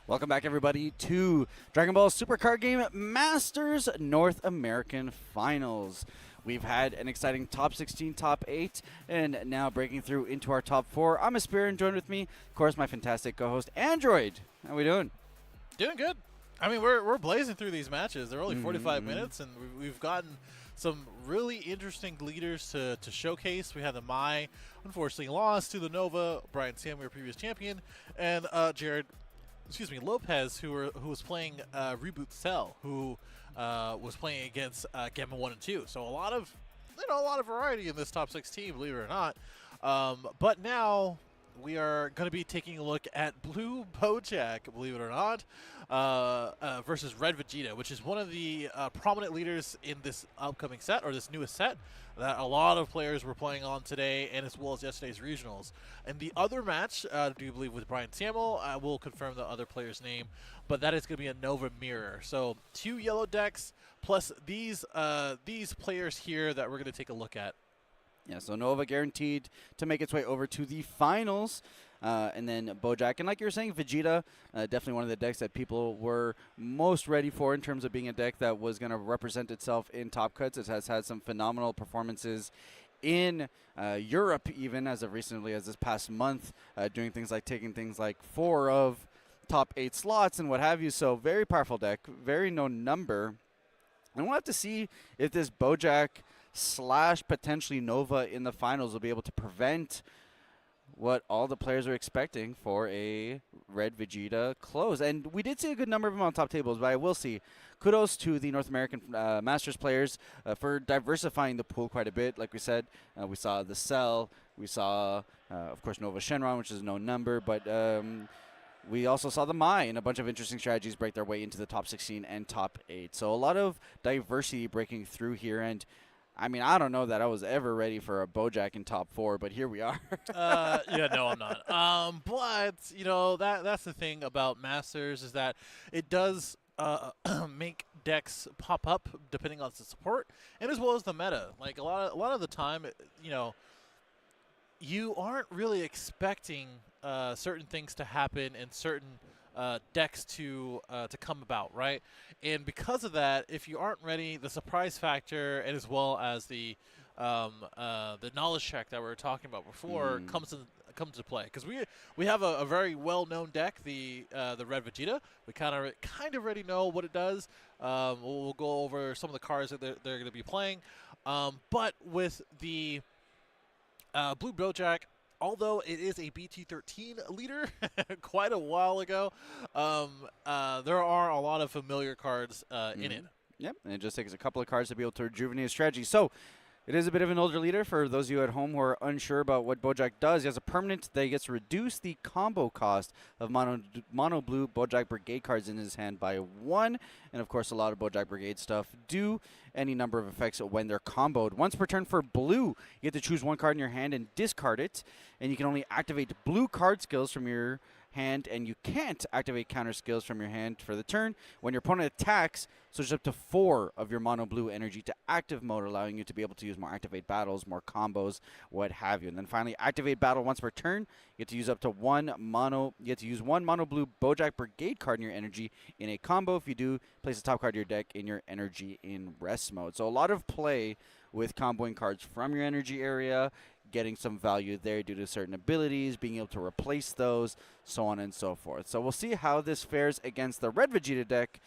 Welcome back, everybody, to Dragon Ball Super Card Game Masters North American Finals. We've had an exciting top 16, top 8, and now breaking through into our top 4. I'm Aspir, and joined with me, of course, my fantastic co-host, Android. How we doing? Doing good. I mean, we're blazing through these matches. They're only 45 minutes, and we've gotten some really interesting leaders to showcase. We had the Mai, unfortunately lost to the Nova, Brian Samuel, our previous champion, and Lopez, who was playing Reboot Cell, who was playing against Gamma 1 and 2. So a lot of variety in this top 16, believe it or not. But now we are going to be taking a look at Blue Bojack, believe it or not, versus Red Vegeta, which is one of the prominent leaders in this upcoming set, or this newest set, that a lot of players were playing on today, and as well as yesterday's regionals. And the other match, I do believe with Brian Samuel, I will confirm the other player's name, but that is going to be a Nova Mirror. So 2 yellow decks, plus these players here that we're going to take a look at. Yeah, so Nova guaranteed to make its way over to the finals. And then Bojack. And like you were saying, Vegeta, definitely one of the decks that people were most ready for in terms of being a deck that was going to represent itself in Top Cuts. It has had some phenomenal performances in Europe, even as of recently as this past month, doing things like taking things like 4 of top 8 slots and what have you. So very powerful deck, very no number. And we'll have to see if this Bojack / potentially Nova in the finals will be able to prevent what all the players are expecting for a Red Vegeta close. And we did see a good number of them on top tables, but I will see kudos to the North American Masters players for diversifying the pool quite a bit. Like we said, we saw the Cell, we saw, of course, Nova Shenron, which is no number, but we also saw the Mai and a bunch of interesting strategies break their way into the top 16 and top 8. So a lot of diversity breaking through here. And I mean, I don't know that I was ever ready for a Bojack in top 4, but here we are. Yeah, no, I'm not. But, you know, that's the thing about Masters is that it does make decks pop up depending on the support and as well as the meta. Like, a lot of the time, you know, you aren't really expecting certain things to happen and certain decks to come about, right? And because of that, if you aren't ready, the surprise factor and as well as the knowledge check that we were talking about before comes into play. Because we have a very well-known deck, the Red Vegeta. We kind of already know what it does. We'll go over some of the cards that they're going to be playing. But with the Blue Bojack, although it is a BT13 leader quite a while ago, there are a lot of familiar cards in it. Yep, and it just takes a couple of cards to be able to rejuvenate his strategy. So it is a bit of an older leader for those of you at home who are unsure about what Bojack does. He has a permanent that gets to reduce the combo cost of mono blue Bojack Brigade cards in his hand by 1. And of course, a lot of Bojack Brigade stuff do any number of effects when they're comboed. Once per turn for blue, you get to choose 1 card in your hand and discard it. And you can only activate blue card skills from your hand, and you can't activate counter skills from your hand for the turn. When your opponent attacks, switch up to 4 of your mono blue energy to active mode, allowing you to be able to use more activate battles, more combos, what have you. And then finally, activate battle once per turn. You get to use up to 1 mono. You get to use 1 mono blue Bojack Brigade card in your energy in a combo. If you do, place the top card of your deck in your energy in rest mode. So a lot of play with comboing cards from your energy area, getting some value there due to certain abilities, being able to replace those, so on and so forth. So we'll see how this fares against the Red Vegeta deck,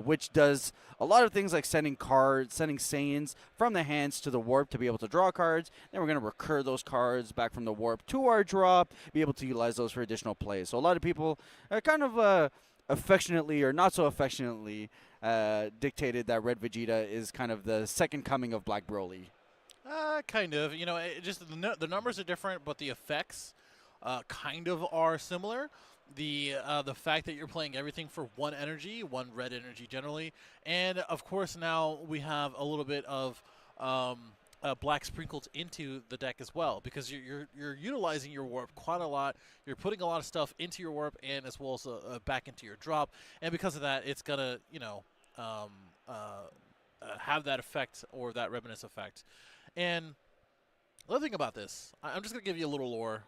which does a lot of things like sending Saiyans from the hands to the warp to be able to draw cards. Then we're going to recur those cards back from the warp to our drop, be able to utilize those for additional plays. So a lot of people are kind of affectionately or not so affectionately dictated that Red Vegeta is kind of the second coming of Black Broly. Kind of. You know, just the numbers are different, but the effects kind of are similar. The fact that you're playing everything for 1 energy, 1 red energy generally, and of course now we have a little bit of black sprinkled into the deck as well, because you're utilizing your warp quite a lot. You're putting a lot of stuff into your warp and as well as back into your drop, and because of that, it's gonna have that effect or that reminisce effect. And the other thing about this, I'm just going to give you a little lore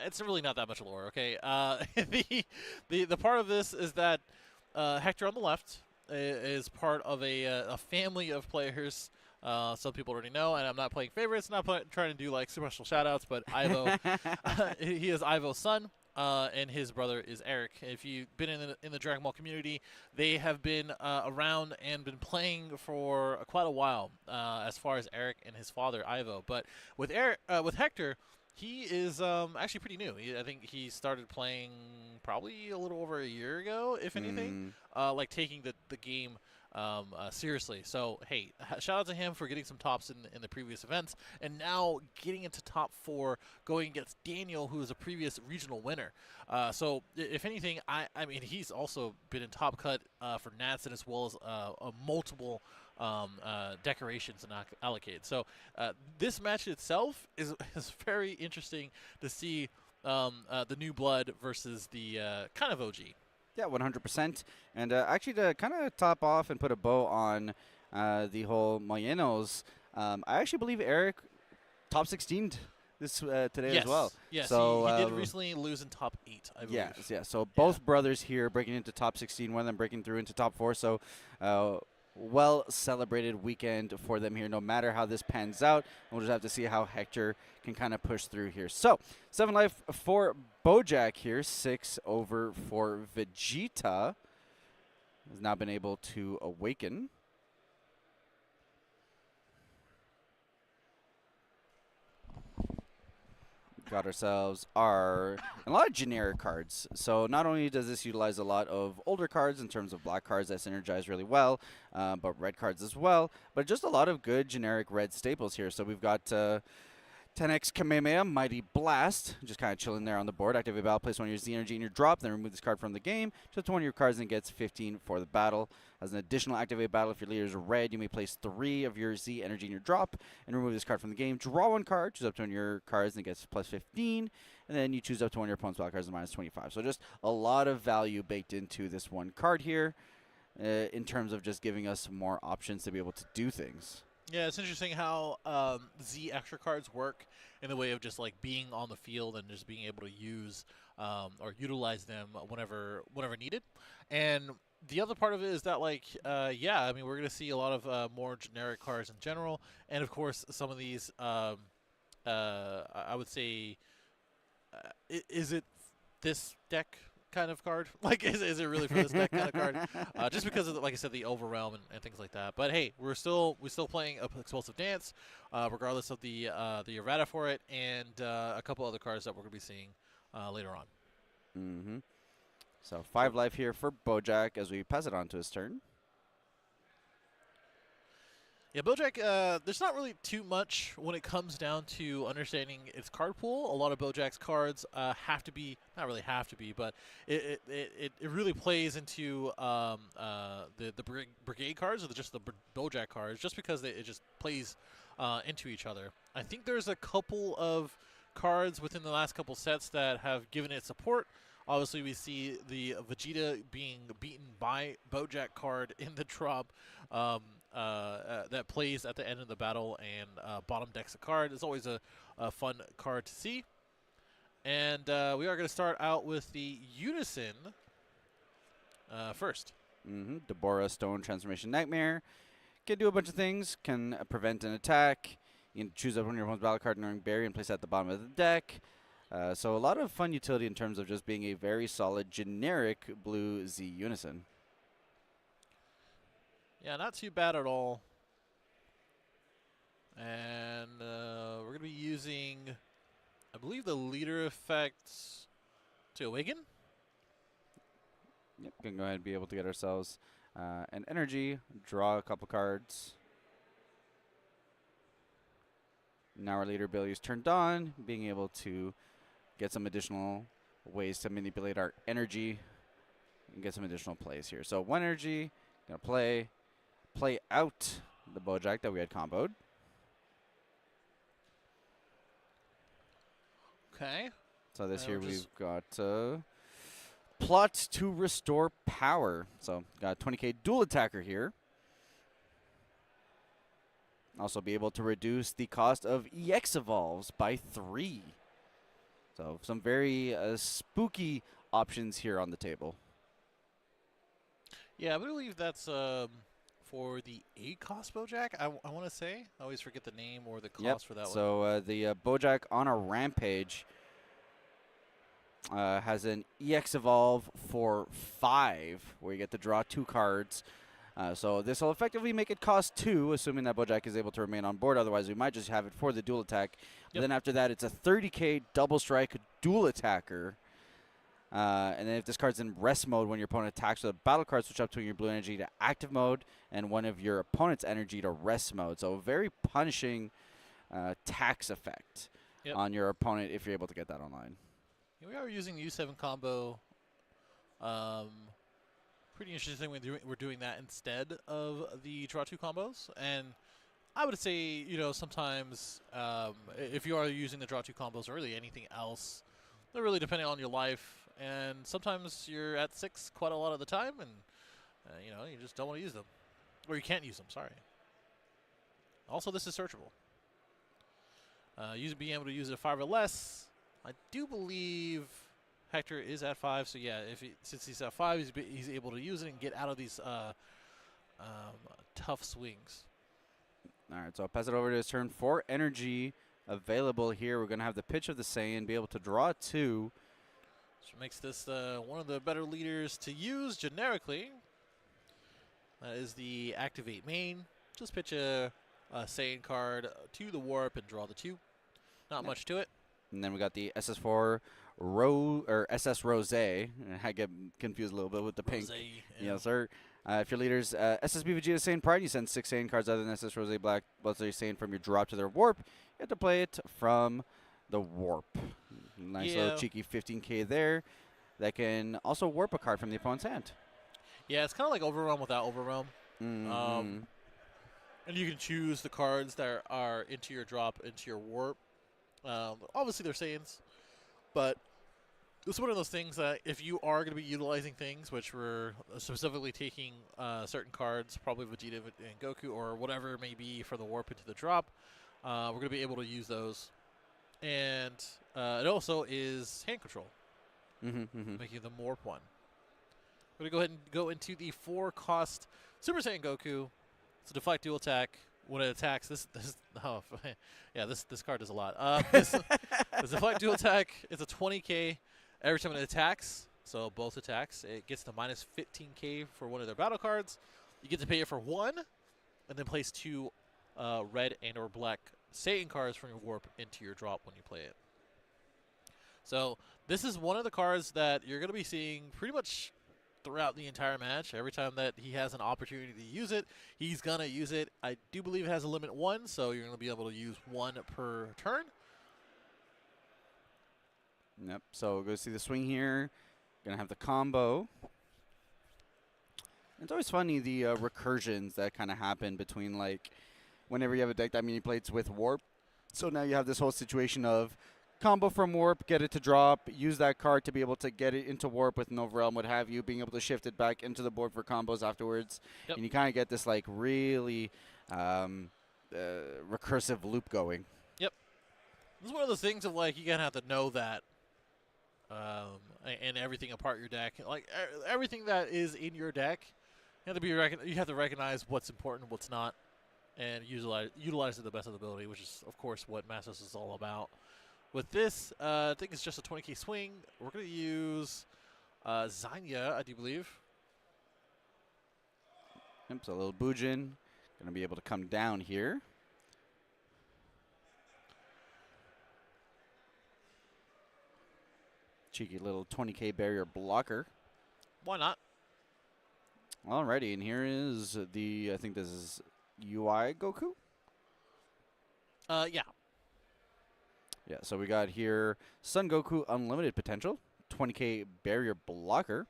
it's really not that much lore. Okay, the part of this is that Hector on the left is part of a family of players. Some people already know, and I'm not playing favorites, not trying to do like special shoutouts, but Ivo, he is Ivo's son. And his brother is Eric. If you've been in the Dragon Ball community, they have been around and been playing for quite a while. As far as Eric and his father Ivo, but with Hector, he is actually pretty new. I think he started playing probably a little over a year ago, if anything. Like taking the game seriously. So hey, shout out to him for getting some tops in the previous events, and now getting into top 4, going against Daniel, who is a previous regional winner. So if anything, I mean he's also been in top cut for Natson, as well as multiple decorations and allocate. So this match itself is very interesting to see the new blood versus the kind of OG. Yeah, 100%. And actually, to kind of top off and put a bow on the whole Moyenos, I actually believe Eric top 16 this today as well. Yes, so, he did recently lose in top 8, I believe. Yes, yeah. So both brothers here breaking into top 16, one of them breaking through into top 4. So well celebrated weekend for them here, no matter how this pans out. We'll just have to see how Hector can kind of push through here. So 7 life for Bojack here, 6 over for Vegeta. Has now been able to awaken. Got ourselves a lot of generic cards. So not only does this utilize a lot of older cards in terms of black cards that synergize really well, but red cards as well, but just a lot of good generic red staples here. So we've got 10x Kamehameha, Mighty Blast, just kind of chilling there on the board. Activate battle, place one of your Z energy in your drop, then remove this card from the game. Choose up to one of your cards and it gets 15 for the battle. As an additional activate battle, if your leader is red, you may place 3 of your Z energy in your drop and remove this card from the game. Draw 1 card, choose up to one of your cards and it gets plus 15. And then you choose up to one of your opponent's battle cards and minus 25. So just a lot of value baked into this one card here in terms of just giving us more options to be able to do things. Yeah, it's interesting how Z extra cards work in the way of just like being on the field and just being able to use or utilize them whenever needed. And the other part of it is that like, yeah, I mean, we're going to see a lot of more generic cards in general. And of course, some of these, I would say, is it this deck kind of card? Like, is it really for this deck kind of card? Just because of, like I said, the overwhelm and things like that. But hey, we're still playing Explosive Dance, regardless of the errata for it, and a couple other cards that we're going to be seeing later on. Mm-hmm. So 5 life here for Bojack as we pass it on to his turn. Yeah, Bojack, there's not really too much when it comes down to understanding its card pool. A lot of Bojack's cards have to be, not really have to be, but it really plays into the Brigade cards or just the Bojack cards, just because it just plays into each other. I think there's a couple of cards within the last couple sets that have given it support. Obviously, we see the Vegeta being beaten by Bojack card in the drop. That plays at the end of the battle and bottom decks a card. It's always a fun card to see. And we are going to start out with the Unison first. Mm-hmm. Deborah Stone Transformation Nightmare. Can do a bunch of things. Can prevent an attack. You can choose up one of your opponent's battle card during Berry and place it at the bottom of the deck. So a lot of fun utility in terms of just being a very solid generic blue Z Unison. Yeah, not too bad at all. And we're going to be using, I believe, the leader effects to awaken. Yep, we can go ahead and be able to get ourselves an energy, draw a couple cards. Now our leader ability is turned on, being able to get some additional ways to manipulate our energy and get some additional plays here. So 1 energy, going to play out the Bojack that we had comboed. Okay. So this here we've got plot to restore power. So got 20k dual attacker here. Also be able to reduce the cost of EX evolves by 3. So some very spooky options here on the table. Yeah, I believe that's for the 8-cost Bojack, I want to say. I always forget the name or the cost for that one. So the Bojack on a Rampage has an EX Evolve for 5, where you get to draw 2 cards. So this will effectively make it cost 2, assuming that Bojack is able to remain on board. Otherwise, we might just have it for the dual attack. But then after that, it's a 30k double strike dual attacker. And then if this card's in rest mode, when your opponent attacks with a battle card, switch up to your blue energy to active mode and one of your opponent's energy to rest mode. So a very punishing tax effect on your opponent if you're able to get that online. Yeah, we are using the U7 combo. Pretty interesting we're doing that instead of the draw 2 combos. And I would say, you know, sometimes if you are using the draw 2 combos early, anything else, they're really depending on your life. And sometimes you're at 6 quite a lot of the time, and you know, you just don't want to use them, or you can't use them. Sorry. Also, this is searchable. Being able to use it at 5 or less. I do believe Hector is at 5, so yeah, since he's at 5, he's able to use it and get out of these tough swings. All right, so I'll pass it over to his turn. 4 energy available here. We're going to have the pitch of the Saiyan, be able to draw 2. Which makes this one of the better leaders to use generically. That is the Activate main. Just pitch a Saiyan card to the Warp and draw the 2. Not much to it. And then we got the SS4 SS Rose. I get confused a little bit with the pink. Yes, sir. If your leader's SSB Vegeta Saiyan Pride, you send 6 Saiyan cards other than SS Rose Black. Let's say Saiyan from your drop to their Warp. You have to play it from the Warp. Nice little cheeky 15k there. That can also warp a card from the opponent's hand. Yeah, it's kind of like Overwhelm without Overwhelm. Mm-hmm. And you can choose the cards that are into your drop, into your Warp. Obviously, they're Saiyans, but it's one of those things that if you are going to be utilizing things, which we're specifically taking certain cards, probably Vegeta and Goku or whatever it may be for the Warp into the drop, we're going to be able to use those. And it also is hand control, making the Warp one. We're going to go ahead and go into the 4-cost Super Saiyan Goku. It's a deflect dual attack. When it attacks, this card does a lot. This deflect dual attack is a 20k every time it attacks. So both attacks, it gets the minus 15k for one of their battle cards. You get to pay it for 1, and then place 2 red and or black Saiyan cards from your Warp into your drop when you play it. So this is one of the cards that you're going to be seeing pretty much throughout the entire match. Every time that he has an opportunity to use it, he's going to use it. I do believe it has a limit 1, so you're going to be able to use 1 per turn. Yep, so go see the swing here. Going to have the combo. It's always funny, the recursions that kind of happen between, like, whenever you have a deck that mini plates with Warp. So now you have this whole situation of combo from Warp, get it to drop, use that card to be able to get it into Warp with an Overwhelm, what have you, being able to shift it back into the board for combos afterwards. Yep. And you kind of get this, like, really recursive loop going. Yep. This is one of those things of, like, you gotta have to know that and everything apart your deck. Like, everything that is in your deck, you have to recognize what's important, what's not, and utilize it to the best of the ability, which is, of course, what Masters is all about. With this, I think it's just a 20k swing. We're going to use Zanya, I do believe. Yep, so a little Bujin. Going to be able to come down here. Cheeky little 20k barrier blocker. Why not? Alrighty, and here is I think this is UI Goku? Yeah. Yeah, so we got here Son Goku Unlimited Potential, 20k barrier blocker.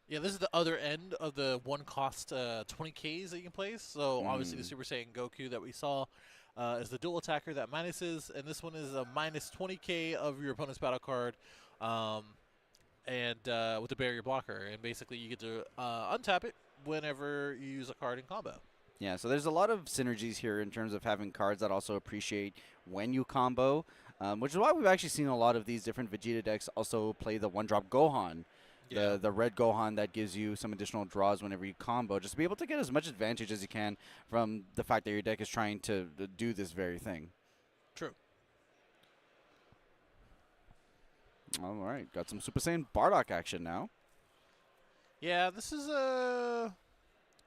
Yeah, this is the other end of the 1-cost 20ks that you can place. So obviously the Super Saiyan Goku that we saw is the dual attacker that minuses, and this one is a minus 20k of your opponent's battle card, and with the barrier blocker. And basically you get to untap it whenever you use a card in combo. Yeah, so there's a lot of synergies here in terms of having cards that also appreciate when you combo. which is why we've actually seen a lot of these different Vegeta decks also play the one-drop Gohan. Yeah. The red Gohan that gives you some additional draws whenever you combo, just to be able to get as much advantage as you can from the fact that your deck is trying to do this very thing. True. All right, got some Super Saiyan Bardock action now. Yeah, this is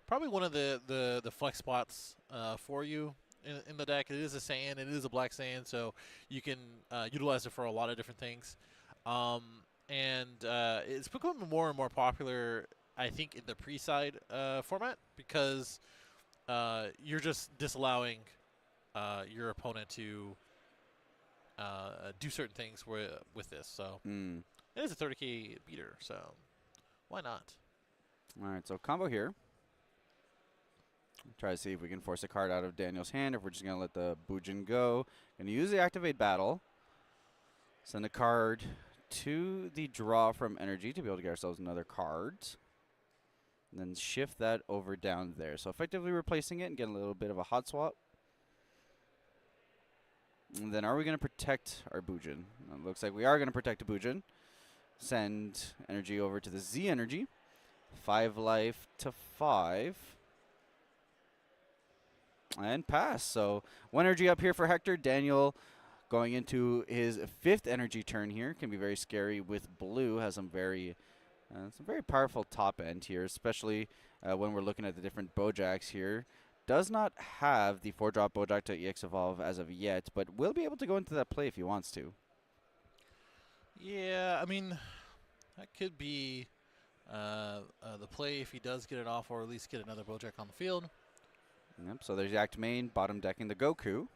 probably one of the flex spots for you in the deck. It is a Saiyan, it is a black Saiyan, so you can utilize it for a lot of different things. And it's becoming more and more popular, I think, in the pre-side format because you're just disallowing your opponent to do certain things with this. So it is a 30k beater, so why not? All right, so combo here. Try to see if we can force a card out of Daniel's hand, if we're just going to let the Bujin go. Going to use the Activate Battle. Send a card to the draw from energy to be able to get ourselves another card. And then shift that over down there. So effectively replacing it and getting a little bit of a hot swap. And then are we going to protect our Bujin? It looks like we are going to protect a Bujin. Send energy over to the Z energy. 5 life to 5. And pass. So 1 energy up here for Hector. Daniel going into his 5th energy turn here. Can be very scary with blue. Has some very powerful top end here, especially when we're looking at the different Bojacks here. Does not have the 4-drop Bojack to EX Evolve as of yet, but will be able to go into that play if he wants to. Yeah, I mean, that could be the play if he does get it off, or at least get another Bojack on the field. Yep, so there's the Act Main, bottom decking the Goku.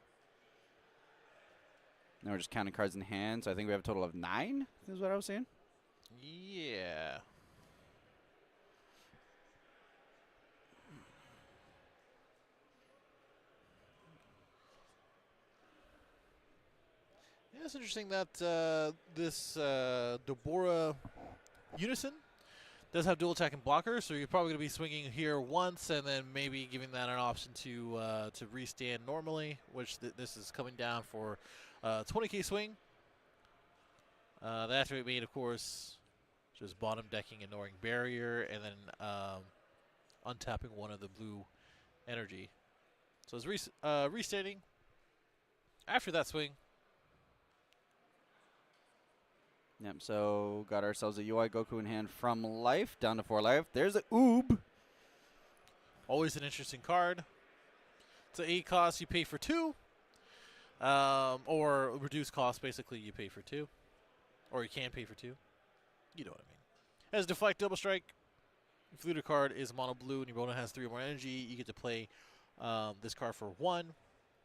Now we're just counting cards in hand, so I think we have a total of 9, is what I was saying. Yeah. Yeah, it's interesting that this Deborah Unison does have dual attack and blocker, so you're probably going to be swinging here once and then maybe giving that an option to restand normally, which this is coming down for 20k swing. The activate main, of course, just bottom decking, ignoring barrier, and then untapping one of the blue energy. So it's restating after that swing. Yep, so got ourselves a UI Goku in hand from life, down to 4 life. There's a Oob. Always an interesting card. It's an 8 cost, you pay for 2. Or reduced cost, basically, you pay for 2. Or you can pay for 2. You know what I mean. Has Deflect, Double Strike. If the card is mono blue and your opponent has 3 or more energy, you get to play this card for 1.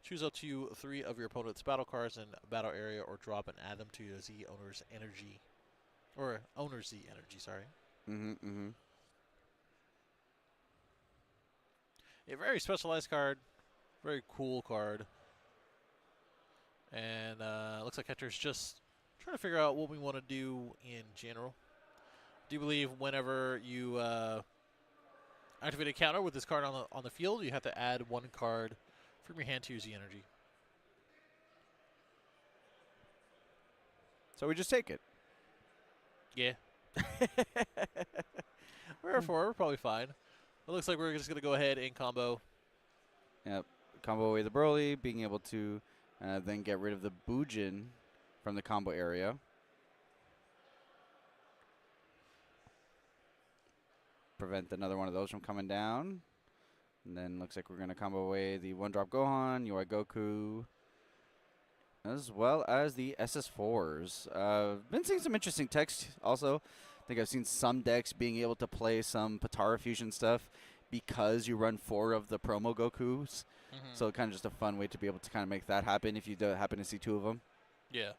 Choose up to 3 of your opponent's battle cards in a battle area or drop and add them to your Z owner's energy. Or owner's Z energy, sorry. A very specialized card. Very cool card. And looks like Hector's just trying to figure out what we want to do in general. Do you believe whenever you activate a counter with this card on the field, you have to add 1 card from your hand to your Z energy? So we just take it. Yeah. We're probably fine. It looks like we're just going to go ahead and combo. Yep, combo away the Broly, being able to then get rid of the Bujin from the combo area. Prevent another one of those from coming down. And then looks like we're going to combo away the 1-drop Gohan, UI Goku, as well as the SS4s. Been seeing some interesting text also. I think I've seen some decks being able to play some Potara Fusion stuff because you run 4 of the promo Gokus. So kind of just a fun way to be able to kind of make that happen if you do happen to see 2 of them. Yeah.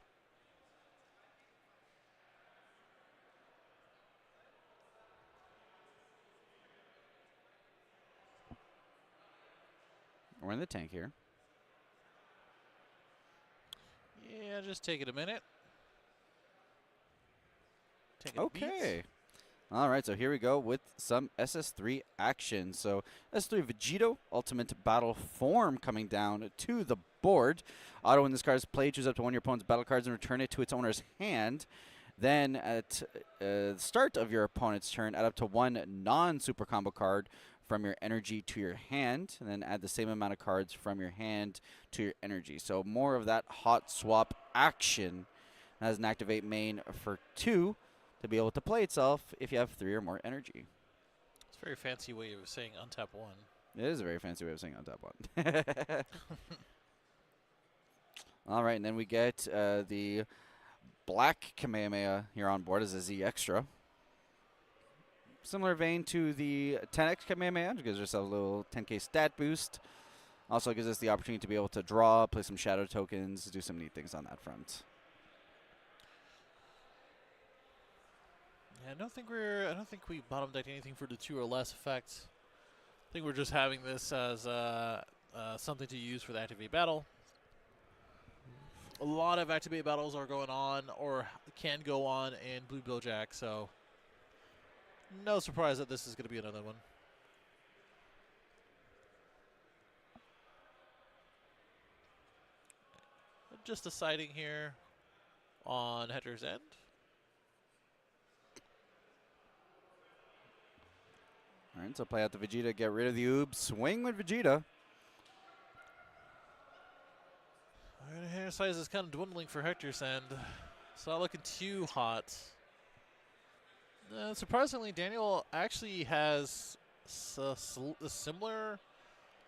We're in the tank here. Yeah, just take it a minute. Okay. All right, so here we go with some SS3 action. So SS3 Vegito Ultimate Battle Form coming down to the board. Auto when this card is played, choose up to one of your opponent's battle cards and return it to its owner's hand. Then at the start of your opponent's turn, add up to one non-super combo card from your energy to your hand, and then add the same amount of cards from your hand to your energy. So more of that hot swap action. Has an activate main for 2 to be able to play itself if you have 3 or more energy. It's a very fancy way of saying untap 1. It is a very fancy way of saying untap 1. All right, and then we get the black Kamehameha here on board as a Z Extra. Similar vein to the 10X Kamehameha, which gives yourself a little 10k stat boost. Also gives us the opportunity to be able to draw, play some shadow tokens, do some neat things on that front. Yeah, I don't think we bottom decked anything for the 2 or less effect. I think we're just having this as something to use for the activate battle. A lot of activate battles are going on or can go on in Blue Billjack, so no surprise that this is going to be another one. Just deciding here on Hector's end. All right, so play out the Vegeta, get rid of the Oob, swing with Vegeta. All right, hair size is kind of dwindling for Hector's end. It's not looking too hot. Surprisingly, Daniel actually has a similar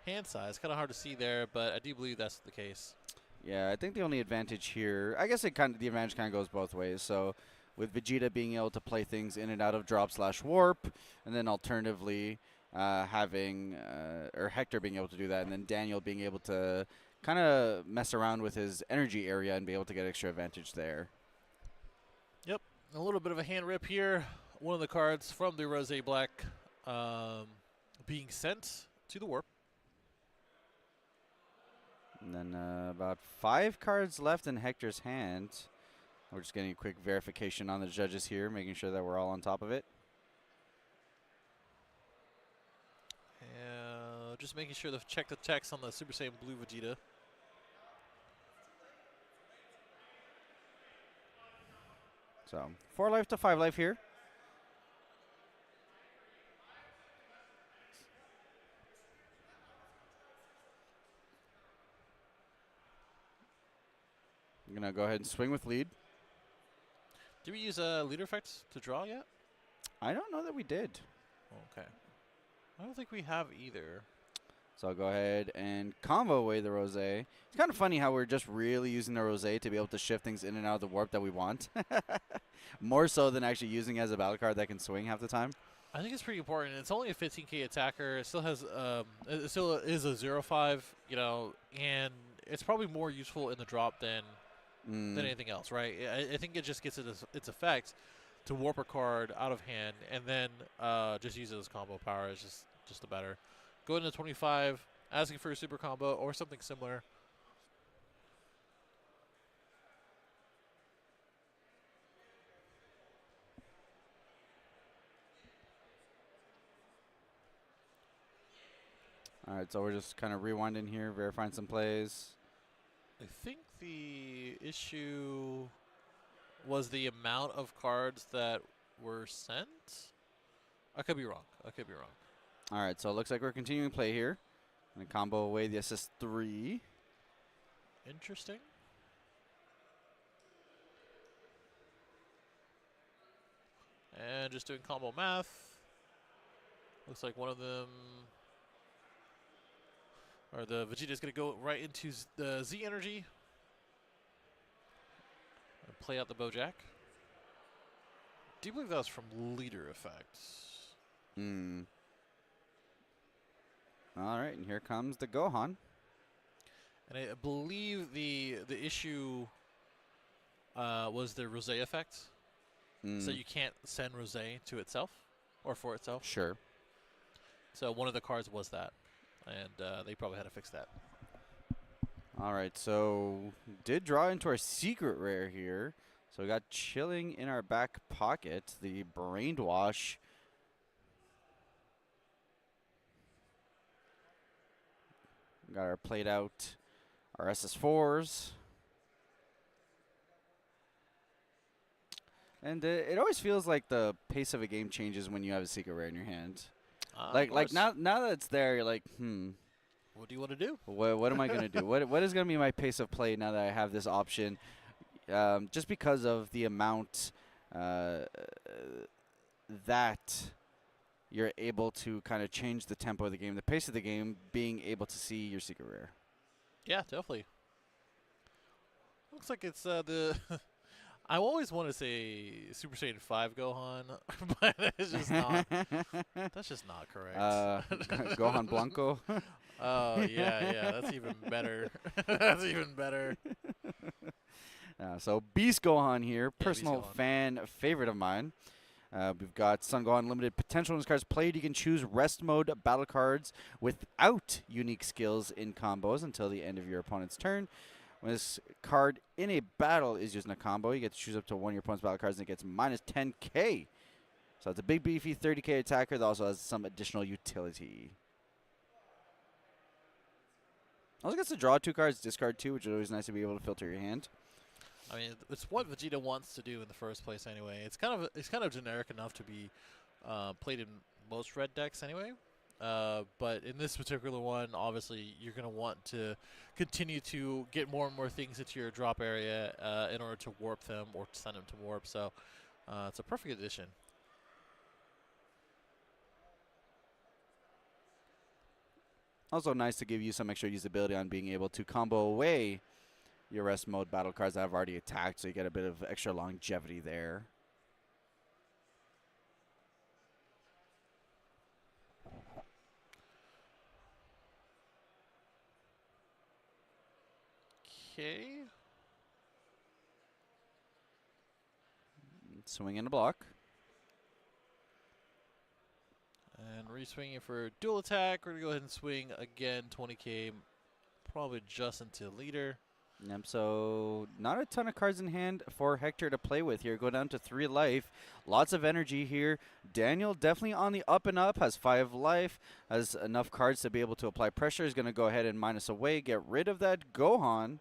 hand size. Kind of hard to see there, but I do believe that's the case. Yeah, I think the only advantage here, I guess the advantage kind of goes both ways. So with Vegeta being able to play things in and out of drop/warp, and then alternatively having or Hector being able to do that, and then Daniel being able to kind of mess around with his energy area and be able to get extra advantage there. Yep, a little bit of a hand rip here. One of the cards from the Rose Black being sent to the warp. And then about 5 cards left in Hector's hand. We're just getting a quick verification on the judges here, making sure that we're all on top of it. Just making sure to check the text on the Super Saiyan Blue Vegeta. So 4 life to 5 life here. I'm going to go ahead and swing with lead. Did we use a leader effect to draw yet? I don't know that we did. Okay. I don't think we have either. So I'll go ahead and combo away the Rose. It's kind of funny how we're just really using the Rose to be able to shift things in and out of the warp that we want. More so than actually using it as a battle card that can swing half the time. I think it's pretty important. It's only a 15k attacker. It still has it still is a 0/5, you know, and it's probably more useful in the drop than anything else, right? I think it just gets its effect to warp a card out of hand and then just use it as combo power. Is just the better. Go into 25, asking for a super combo or something similar. All right, so we're just kind of rewinding here, verifying some plays. I think the issue was the amount of cards that were sent. I could be wrong. All right, so it looks like we're continuing play here. Going to combo away the SS3. Interesting. And just doing combo math. Looks like one of them, or the Vegeta is going to go right into the Z energy. And play out the Bojack. Do you believe that was from leader effects? All right, and here comes the Gohan. And I believe the issue was the Rose effect. So you can't send Rose to itself or for itself. Sure. So one of the cards was that, and they probably had to fix that. All right, so did draw into our secret rare here. So we got chilling in our back pocket, the Brainwash. We got our played out, our SS4s. And it always feels like the pace of a game changes when you have a secret rare in your hand. Like now that it's there, you're like, what do you want to do? What am I going to do? What is going to be my pace of play now that I have this option? Just because of the amount that you're able to kind of change the tempo of the game, the pace of the game, being able to see your secret rare. Yeah, definitely. Looks like it's the. I always want to say Super Saiyan 5 Gohan, but it's just not. That's just not correct. Gohan Blanco. Oh yeah, that's even better. That's even better. So Beast Gohan here, Yeah, personal Beast Gohan. fan favorite of mine. We've got Sun Gohan limited potential in his cards played. You can choose rest mode battle cards without unique skills in combos until the end of your opponent's turn. When this card in a battle is used in a combo, you get to choose up to one of your opponent's battle cards and it gets minus 10k. So it's a big beefy 30k attacker that also has some additional utility. Also gets to draw 2 cards, discard 2, which is always nice to be able to filter your hand. I mean, it's what Vegeta wants to do in the first place anyway. It's kind of generic enough to be played in most red decks anyway. But in this particular one, obviously, you're going to want to continue to get more and more things into your drop area in order to warp them or to send them to warp. So it's a perfect addition. Also nice to give you some extra usability on being able to combo away your rest mode battle cards that have already attacked, so you get a bit of extra longevity there. Okay. Swing in a block. And re-swinging for dual attack. We're going to go ahead and swing again 20k, probably just into leader. Yep, so not a ton of cards in hand for Hector to play with here. Go down to 3 life. Lots of energy here. Daniel definitely on the up and up, has 5 life, has enough cards to be able to apply pressure. He's going to go ahead and minus away, get rid of that Gohan.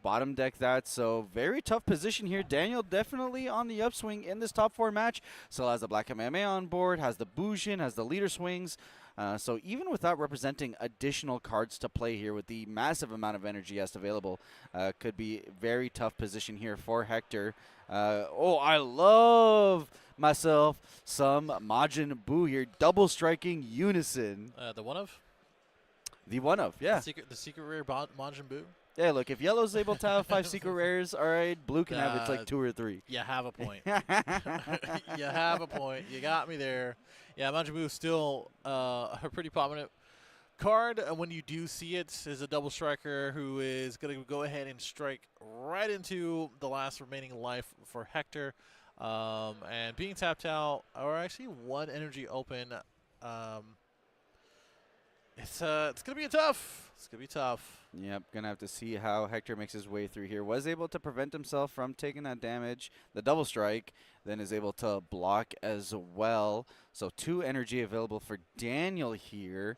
Bottom deck that, so very tough position here. Daniel definitely on the upswing in this top 4 match. Still has the Black Kamehameha on board, has the Bujin, has the leader swings. So even without representing additional cards to play here with the massive amount of energy he has available, could be very tough position here for Hector. Oh, I love myself some Majin Buu here. Double striking unison. The one of? The one of, yeah. The secret rare Majin Buu? Yeah, look, if yellow's able to have 5 secret rares, all right, blue can have it's like 2 or 3. You have a point. You have a point. You got me there. Yeah, Majin Buu is still a pretty prominent card. When you do see it, is a double striker who is going to go ahead and strike right into the last remaining life for Hector. And being tapped out, or actually 1 energy open, it's going to be tough. It's going to be tough. Yep, gonna have to see how Hector makes his way through here. Was able to prevent himself from taking that damage, the double strike, then is able to block as well. So 2 energy available for Daniel here.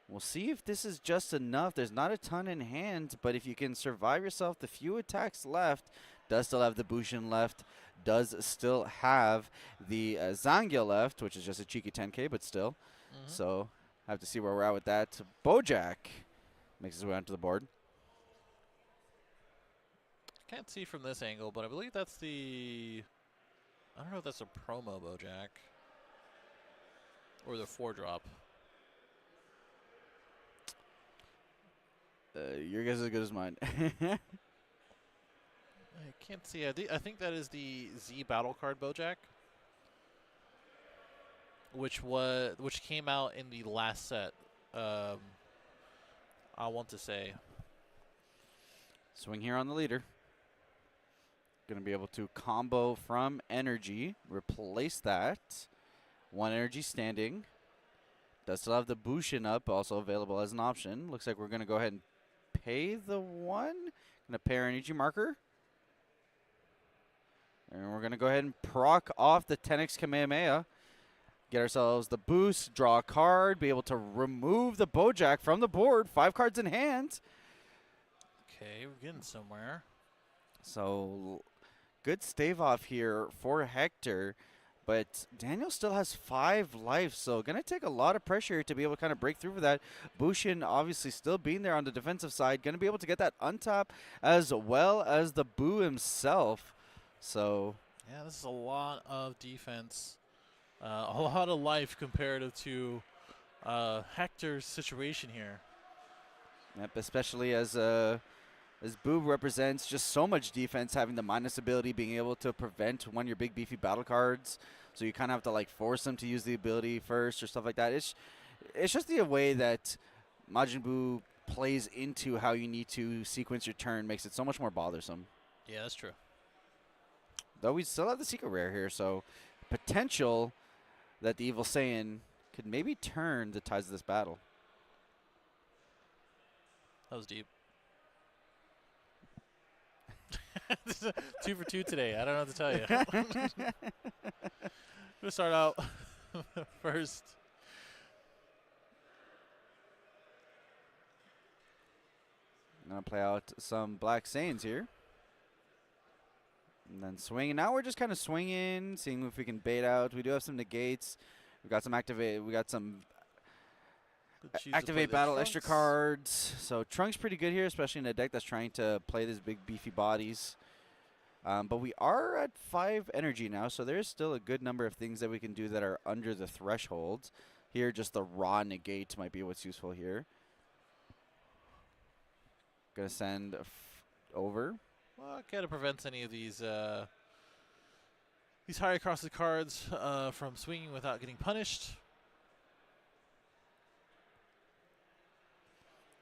We'll see if this is just enough. There's not a ton in hand, but if you can survive yourself the few attacks left, does still have the Bushin left, does still have the Zangya left, which is just a cheeky 10k, but still. So have to see where we're at with that. Bojack makes his way onto the board. Can't see from this angle, but I believe that's the... I don't know if that's a promo Bojack. Or the 4-drop. Your guess is as good as mine. I can't see. I think that is the Z battle card Bojack. Which came out in the last set. I want to say. Swing here on the leader. Going to be able to combo from energy. Replace that. 1 energy standing. Does still have the Bushin up, also available as an option. Looks like we're going to go ahead and pay the 1. Going to pair energy marker. And we're going to go ahead and proc off the 10x Kamehameha. Get ourselves the boost, draw a card, be able to remove the Bojack from the board. 5 cards in hand. Okay, we're getting somewhere. So good stave off here for Hector. But Daniel still has 5 life, so going to take a lot of pressure to be able to kind of break through for that. Bushin obviously still being there on the defensive side, going to be able to get that untap as well as the Boo himself. So yeah, this is a lot of defense, a lot of life comparative to Hector's situation here. yep, especially as Boo represents just so much defense, having the minus ability, being able to prevent one of your big beefy battle cards. So you kind of have to like force them to use the ability first or stuff like that. It's just the way that Majin Buu plays into how you need to sequence your turn, makes it so much more bothersome. Yeah, that's true. Though we still have the secret rare here, so potential that the Evil Saiyan could maybe turn the tides of this battle. That was deep. 2 for 2 today. I don't know what to tell you. I'm gonna start out first. I'm going to play out some Black Saiyans here. And then swing. Now we're just kind of swinging, seeing if we can bait out. We do have some negates. We got some activate. We got some activate battle extra cards. So Trunks pretty good here, especially in a deck that's trying to play these big beefy bodies. But we are at 5 energy now, so there's still a good number of things that we can do that are under the threshold. Here, just the raw negate might be what's useful here. Gonna send over. Well, it kind of prevents any of these high across the cards from swinging without getting punished.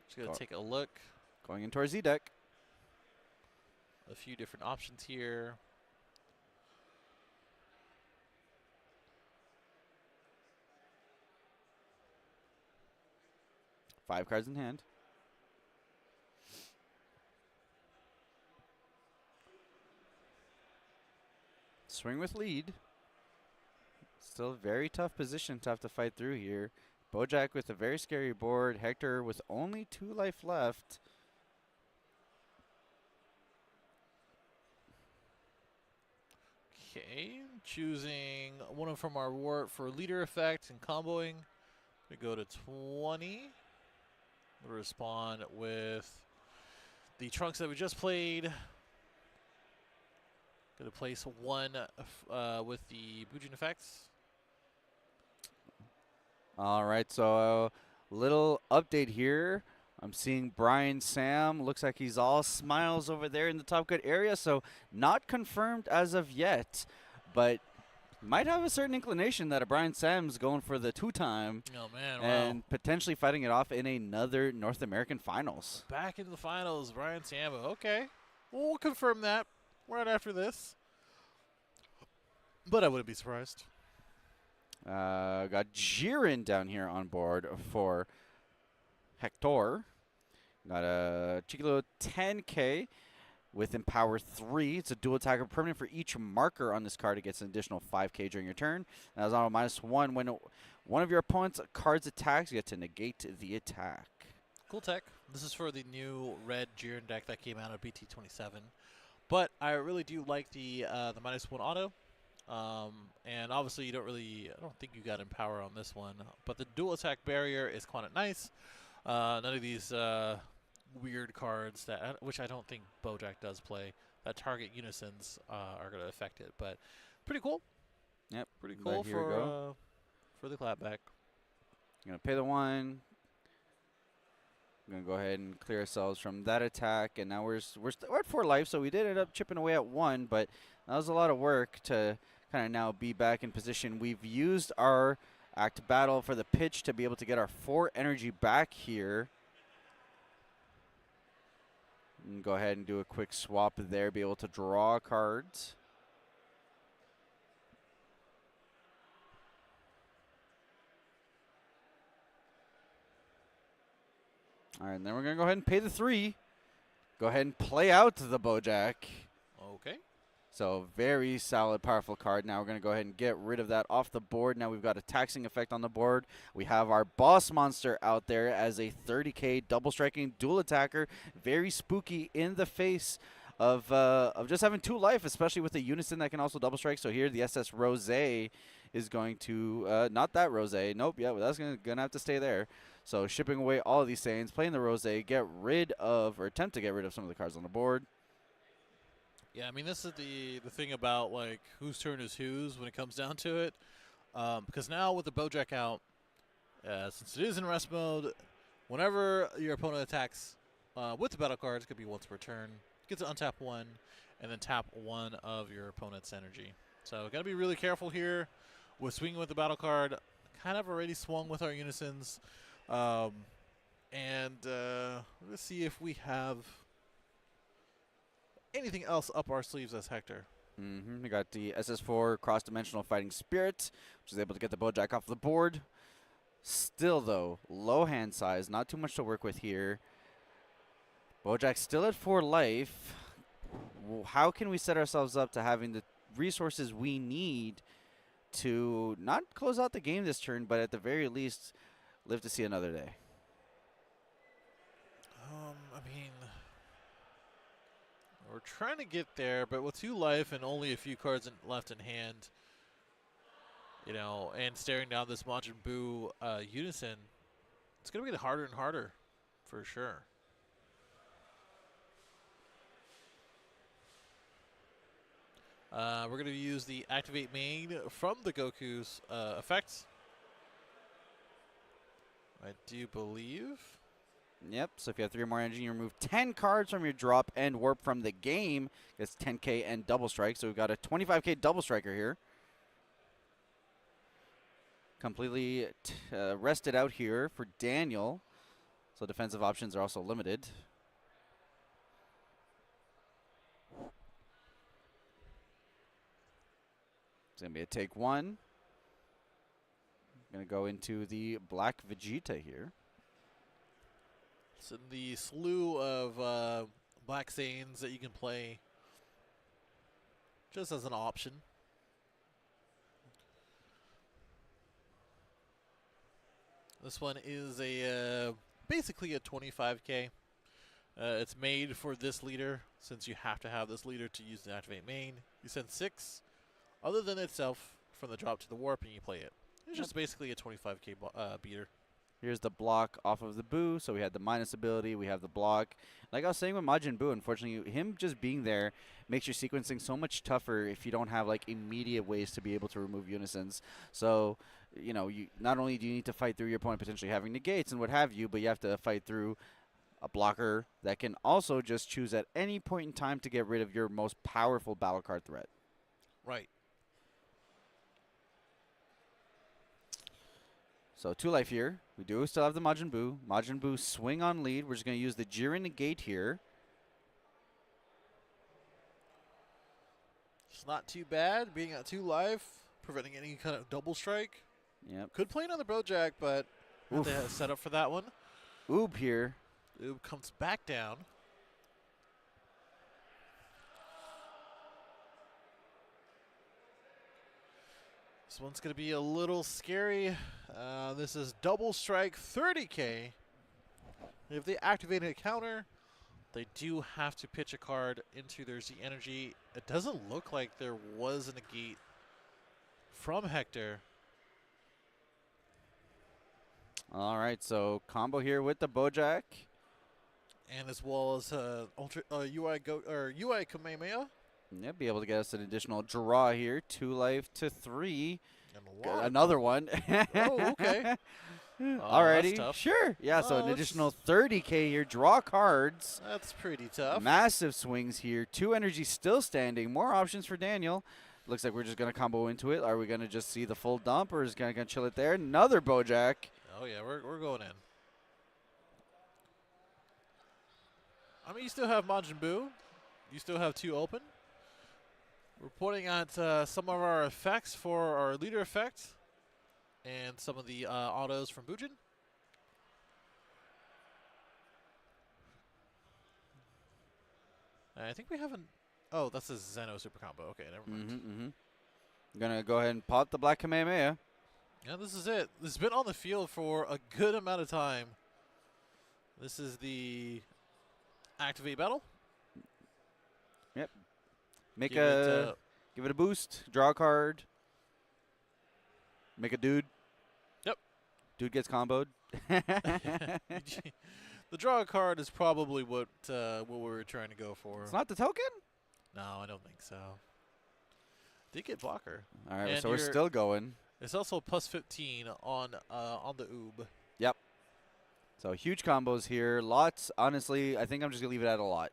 Just gonna take a look. Going into our Z deck. A few different options here. Five cards in hand. Swing with lead. Still a very tough position to have to fight through here. Bojack with a very scary board. Hector with only 2 life left. Okay, choosing one from our wart for leader effect and comboing. We go to 20. We'll respond with the Trunks that we just played. Going to place 1 with the Bujin effects. All right, so little update here. I'm seeing Brian Sam. Looks like he's all smiles over there in the top good area, so not confirmed as of yet, but might have a certain inclination that a Brian Sam's going for the 2-time. Oh, man, wow. And potentially fighting it off in another North American finals. Back into the finals, Brian Sambo. Okay, we'll confirm that right after this. But I wouldn't be surprised. Got Jiren down here on board for Hector. Got a Chikilo 10K with Empower 3. It's a dual attacker permanent for each marker on this card. It gets an additional 5K during your turn. And as on a -1, when one of your opponent's cards attacks, you get to negate the attack. Cool tech. This is for the new red Jiren deck that came out of BT27. But I really do like the -1 auto. And obviously you don't think you got Empower on this one. But the dual attack barrier is quite nice. None of these weird cards which I don't think Bojack does play, that target unisons are going to affect it. But pretty cool. Yep. Pretty cool for the clapback. Gonna pay the 1. We're gonna go ahead and clear ourselves from that attack, and now we're at 4 life, so we did end up chipping away at 1, but that was a lot of work to kind of now be back in position. We've used our act battle for the pitch to be able to get our 4 energy back here. And go ahead and do a quick swap there, be able to draw cards. All right, and then we're going to go ahead and pay the 3. Go ahead and play out the Bojack. Okay. So very solid, powerful card. Now we're going to go ahead and get rid of that off the board. Now we've got a taxing effect on the board. We have our boss monster out there as a 30k double striking dual attacker. Very spooky in the face of just having 2 life, especially with the unison that can also double strike. So here the SS Rose is going to, not that Rose. Nope, yeah, that's going to have to stay there. So shipping away all of these Saiyans, playing the Rose, get rid of, or attempt to get rid of some of the cards on the board. Yeah, I mean, this is the thing about, like, whose turn is whose when it comes down to it. Because now with the Bojack out, since it is in rest mode, whenever your opponent attacks with the battle cards, it could be once per turn, get to untap 1, and then tap 1 of your opponent's energy. So got to be really careful here with swinging with the battle card. Kind of already swung with our unisons. Let's see if we have anything else up our sleeves as Hector. We got the SS4 cross-dimensional fighting spirit, which is able to get the Bojack off the board. Still, though, low hand size, not too much to work with here. Bojack still at 4 life. How can we set ourselves up to having the resources we need to not close out the game this turn, but at the very least live to see another day? I mean, we're trying to get there, but with 2 life and only a few cards left in hand, you know, and staring down this Majin Buu unison, it's going to get harder and harder, for sure. We're going to use the Activate Main from the Goku's effects, I do believe. Yep, so if you have 3 or more energy, you remove 10 cards from your drop and warp from the game. It's 10k and double strike, so we've got a 25k double striker here. Completely rested out here for Daniel, so defensive options are also limited. It's going to be a take 1. Going to go into the Black Vegeta here. So the slew of Black Saiyans that you can play just as an option. This one is a basically a 25k. It's made for this leader, since you have to have this leader to use the Activate Main. You send 6 other than itself from the drop to the warp, and you play it. It's just basically a 25k beater. Here's the block off of the Buu, so we had the minus ability, we have the block. Like I was saying with Majin Buu, unfortunately, him just being there makes your sequencing so much tougher if you don't have like immediate ways to be able to remove unisons. So, you know, you not only do you need to fight through your opponent potentially having negates and what have you, but you have to fight through a blocker that can also just choose at any point in time to get rid of your most powerful battle card threat. Right. So 2 life here. We do still have the Majin Buu. Majin Buu swing on lead. We're just going to use the Jiren negate here. It's not too bad being at 2 life, preventing any kind of double strike. Yep. Could play another Bojack, but they have set up for that one. Oob here. Oob comes back down. This one's going to be a little scary. This is double strike 30k. If they activate a counter, they do have to pitch a card into their Z energy. It doesn't look like there was a negate from Hector. All right, so combo here with the Bojack. And as well as UI Kamehameha. Yeah, be able to get us an additional draw here. 2 life to 3. And Another one. Oh, okay. Alrighty, sure. Yeah, so an additional 30k here. Draw cards. That's pretty tough. Massive swings here. 2 energy still standing. More options for Daniel. Looks like we're just going to combo into it. Are we going to just see the full dump, or is going to chill it there? Another Bojack. Oh, yeah, we're going in. I mean, you still have Majin Buu. You still have 2 open. We're pointing at some of our effects for our leader effect and some of the autos from Bujin. I think we have Oh, that's a Zeno super combo. Okay, never mind. I'm going to go ahead and pop the Black Kamehameha. Yeah, this is it. This has been on the field for a good amount of time. This is the activate battle. Yep. Give it, Give it a boost. Draw a card. Make a dude. Yep. Dude gets comboed. the draw card is probably what we were trying to go for. It's not the token? No, I don't think so. Did get blocker. All right, And so we're still going. It's also plus 15 on the Oob. Yep. So huge combos here. Lots. Honestly, I think I'm just going to leave it at a lot.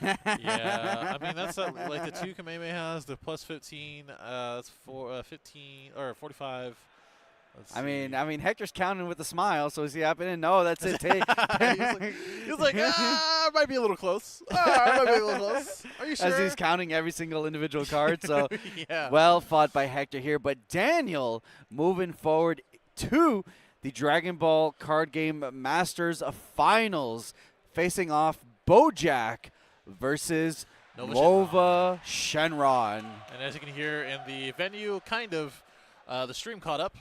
Yeah, I mean, that's like the 2 Kamehameha has the plus 15. That's 15 or 45. I mean, Hector's counting with a smile, so is he happening? No, that's it. Take. he's like, might be a little close. Might be a little close. Are you sure? As he's counting every single individual card. So yeah. well fought by Hector here. But Daniel moving forward to the Dragon Ball Card Game Masters Finals, facing off Bojack versus Nova Shenron. And as you can hear in the venue, kind of, the stream caught up.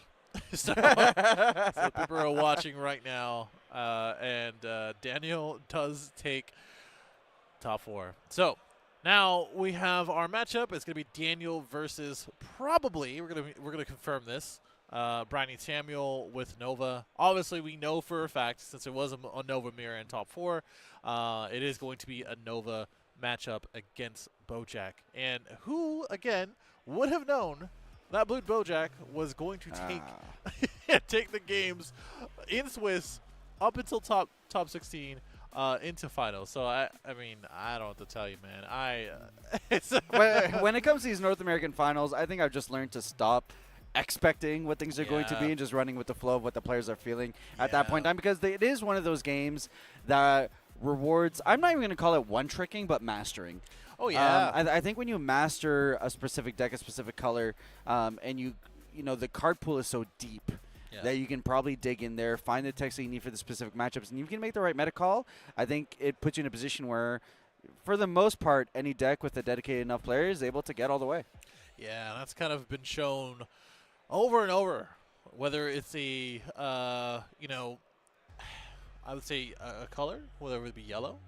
so people are watching right now, and Daniel does take top 4. So now we have our matchup. It's going to be Daniel versus probably we're gonna confirm this. Bryony Samuel with Nova. Obviously, we know for a fact since it was a Nova mirror in top 4, it is going to be a Nova matchup against Bojack. And who again would have known that Blue Bojack was going to take the games in Swiss up until top 16 into finals. So I mean, I don't know what to tell you, man. When it comes to these North American finals, I think I've just learned to stop expecting what things are going to be and just running with the flow of what the players are feeling at that point in time, because it is one of those games that rewards, I'm not even going to call it one-tricking, but mastering. Oh, yeah. I think when you master a specific deck, a specific color, and you know, the card pool is so deep that you can probably dig in there, find the text that you need for the specific matchups, and you can make the right meta call. I think it puts you in a position where, for the most part, any deck with a dedicated enough player is able to get all the way. Yeah, that's kind of been shown over and over, whether it's a, you know, I would say a color, whether it would be yellow,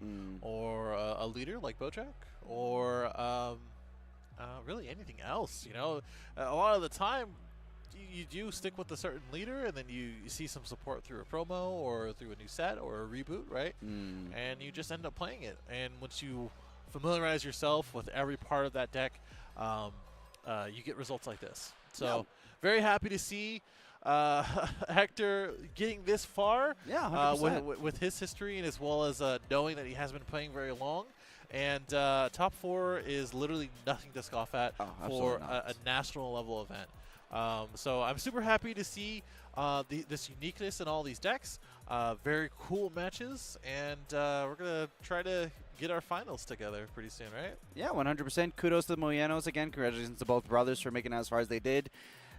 or a leader like Bojack, or really anything else. You know, a lot of the time you do stick with a certain leader, and then you see some support through a promo or through a new set or a reboot, right? And you just end up playing it. And once you familiarize yourself with every part of that deck, you get results like this. So very happy to see Hector getting this far, with his history, and as well as knowing that he has been playing very long. And top 4 is literally nothing to scoff at for a national level event. So I'm super happy to see this uniqueness in all these decks. Very cool matches, and we're going to try to get our finals together pretty soon, right? Yeah, 100%. Kudos to the Moyanos again. Congratulations to both brothers for making it as far as they did.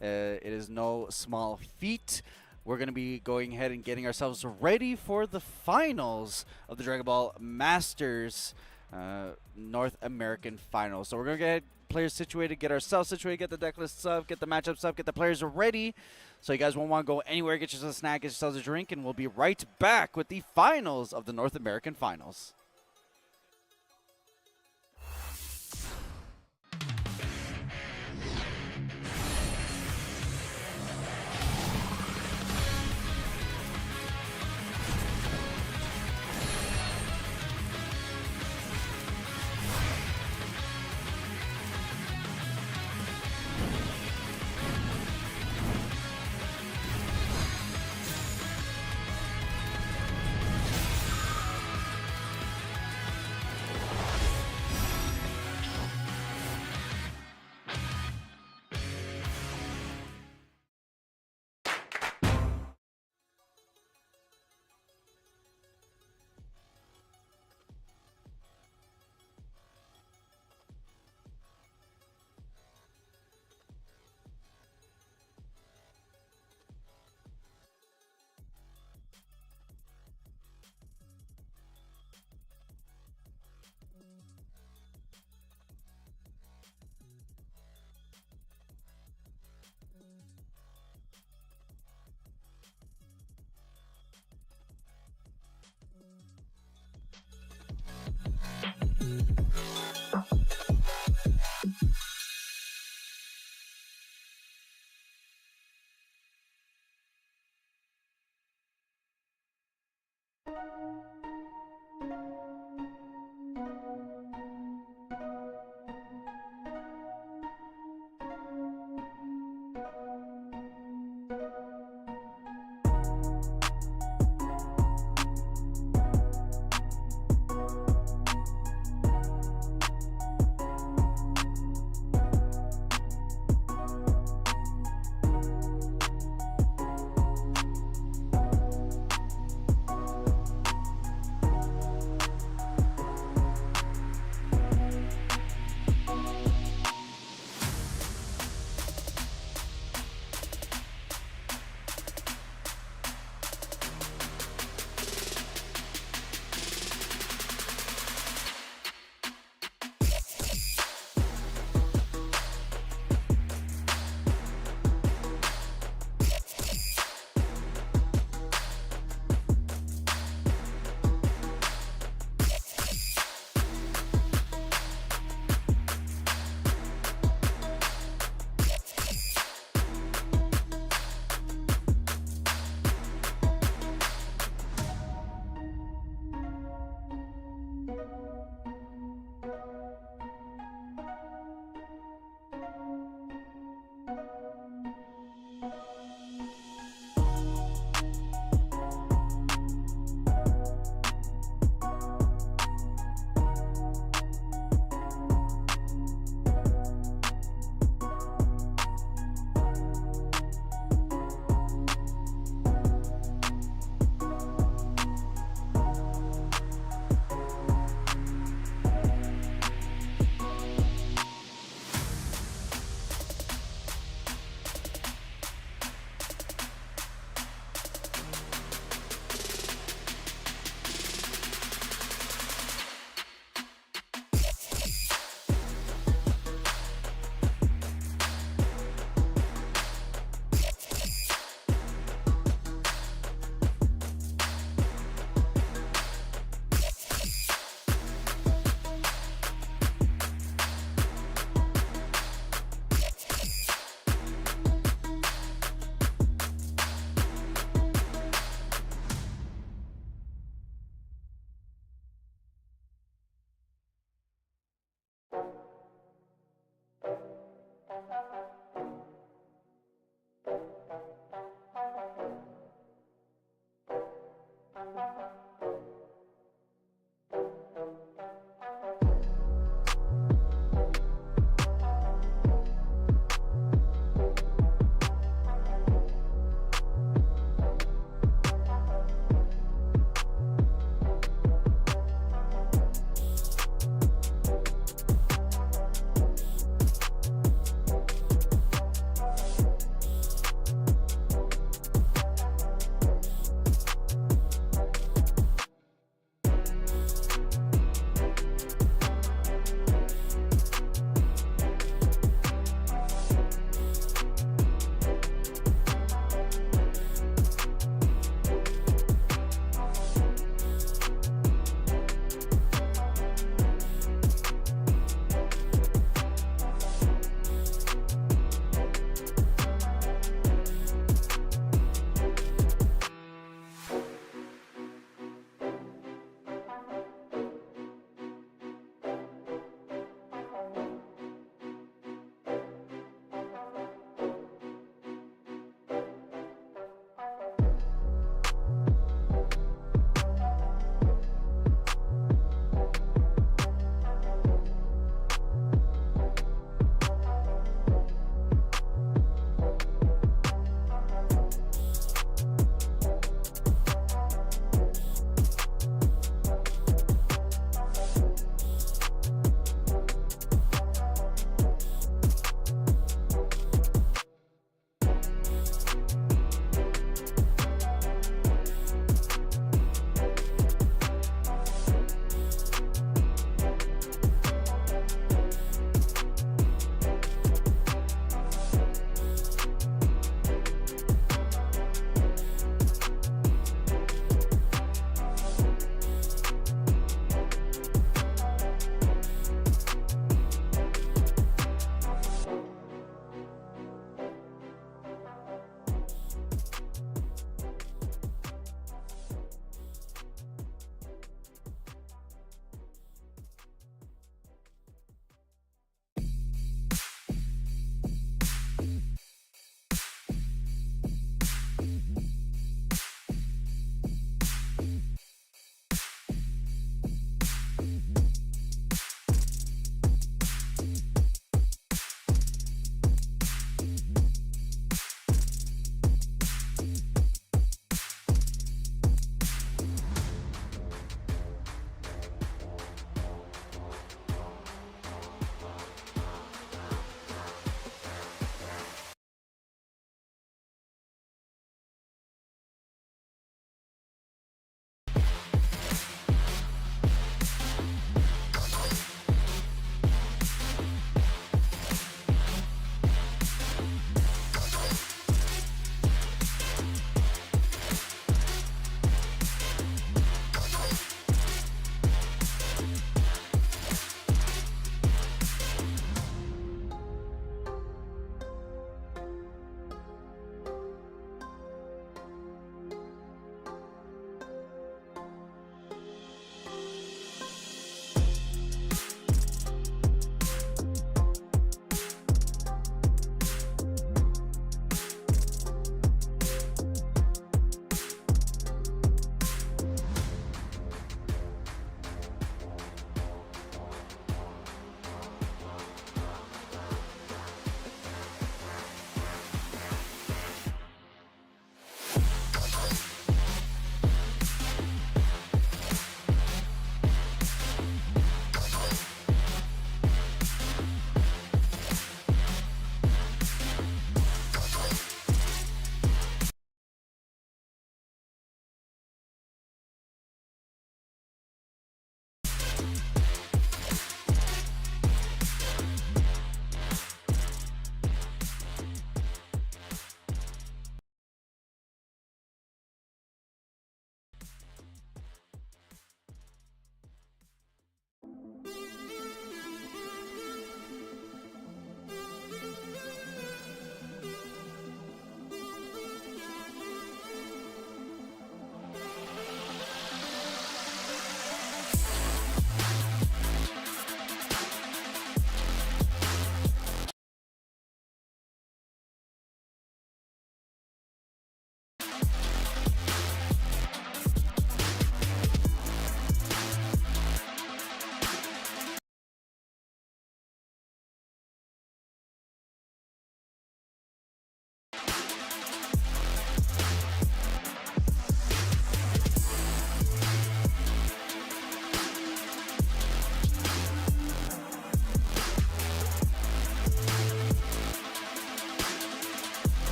It is no small feat. We're going to be going ahead and getting ourselves ready for the finals of the Dragon Ball Masters North American Finals. So we're going to get players situated, get ourselves situated, get the deck lists up, get the matchups up, get the players ready. So you guys won't want to go anywhere. Get yourselves a snack, get yourselves a drink, and we'll be right back with the finals of the North American Finals.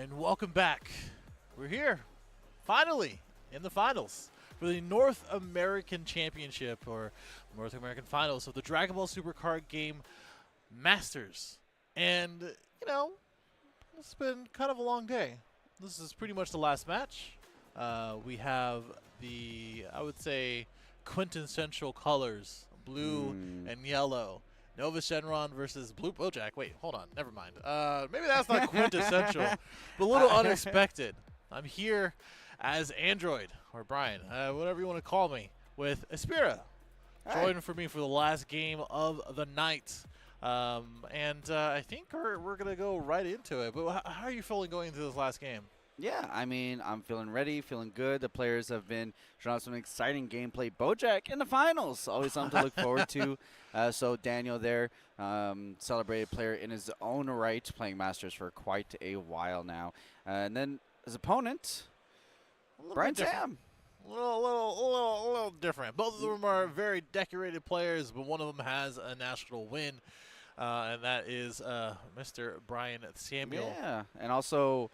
And welcome back. We're here, finally, in the finals for the North American Championship, or North American Finals of the Dragon Ball Super Card Game Masters. And, you know, it's been kind of a long day. This is pretty much the last match. We have the, I would say, quintessential colors, blue and yellow. Nova Shenron versus Blue Bojack. Wait, hold on. Never mind. Maybe that's not quintessential, but a little unexpected. I'm here as Android, or Brian, whatever you want to call me, with Aspira. Joining for me for the last game of the night. I think we're going to go right into it. But how are you feeling going into this last game? Yeah, I mean, I'm feeling ready, feeling good. The players have been showing off some exciting gameplay. Bojack in the finals, always something to look forward to. So Daniel there, celebrated player in his own right, playing Masters for quite a while now. And then his opponent, Brian Tam. A little different. Both of them are very decorated players, but one of them has a national win, and that is Mr. Brian Samuel. Yeah, and also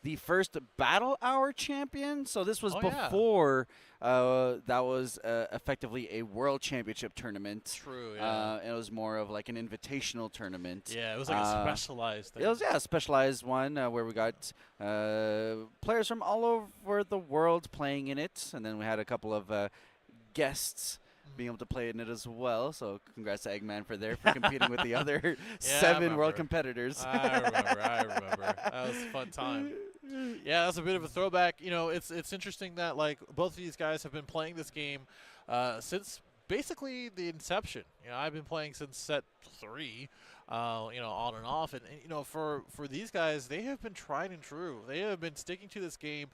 the first Battle Hour champion. So this was Yeah. before that was effectively a world championship tournament. True, yeah. It was more of like an invitational tournament. Yeah, it was like a specialized thing. It was, a specialized one where we got players from all over the world playing in it. And then we had a couple of guests being able to play in it as well. So congrats to Eggman for competing with the other 7 world competitors. I remember. That was a fun time. Yeah, that's a bit of a throwback. You know, it's interesting that like both of these guys have been playing this game since basically the inception. You know, I've been playing since set 3. You know, on and off, and you know, for these guys, they have been tried and true. They have been sticking to this game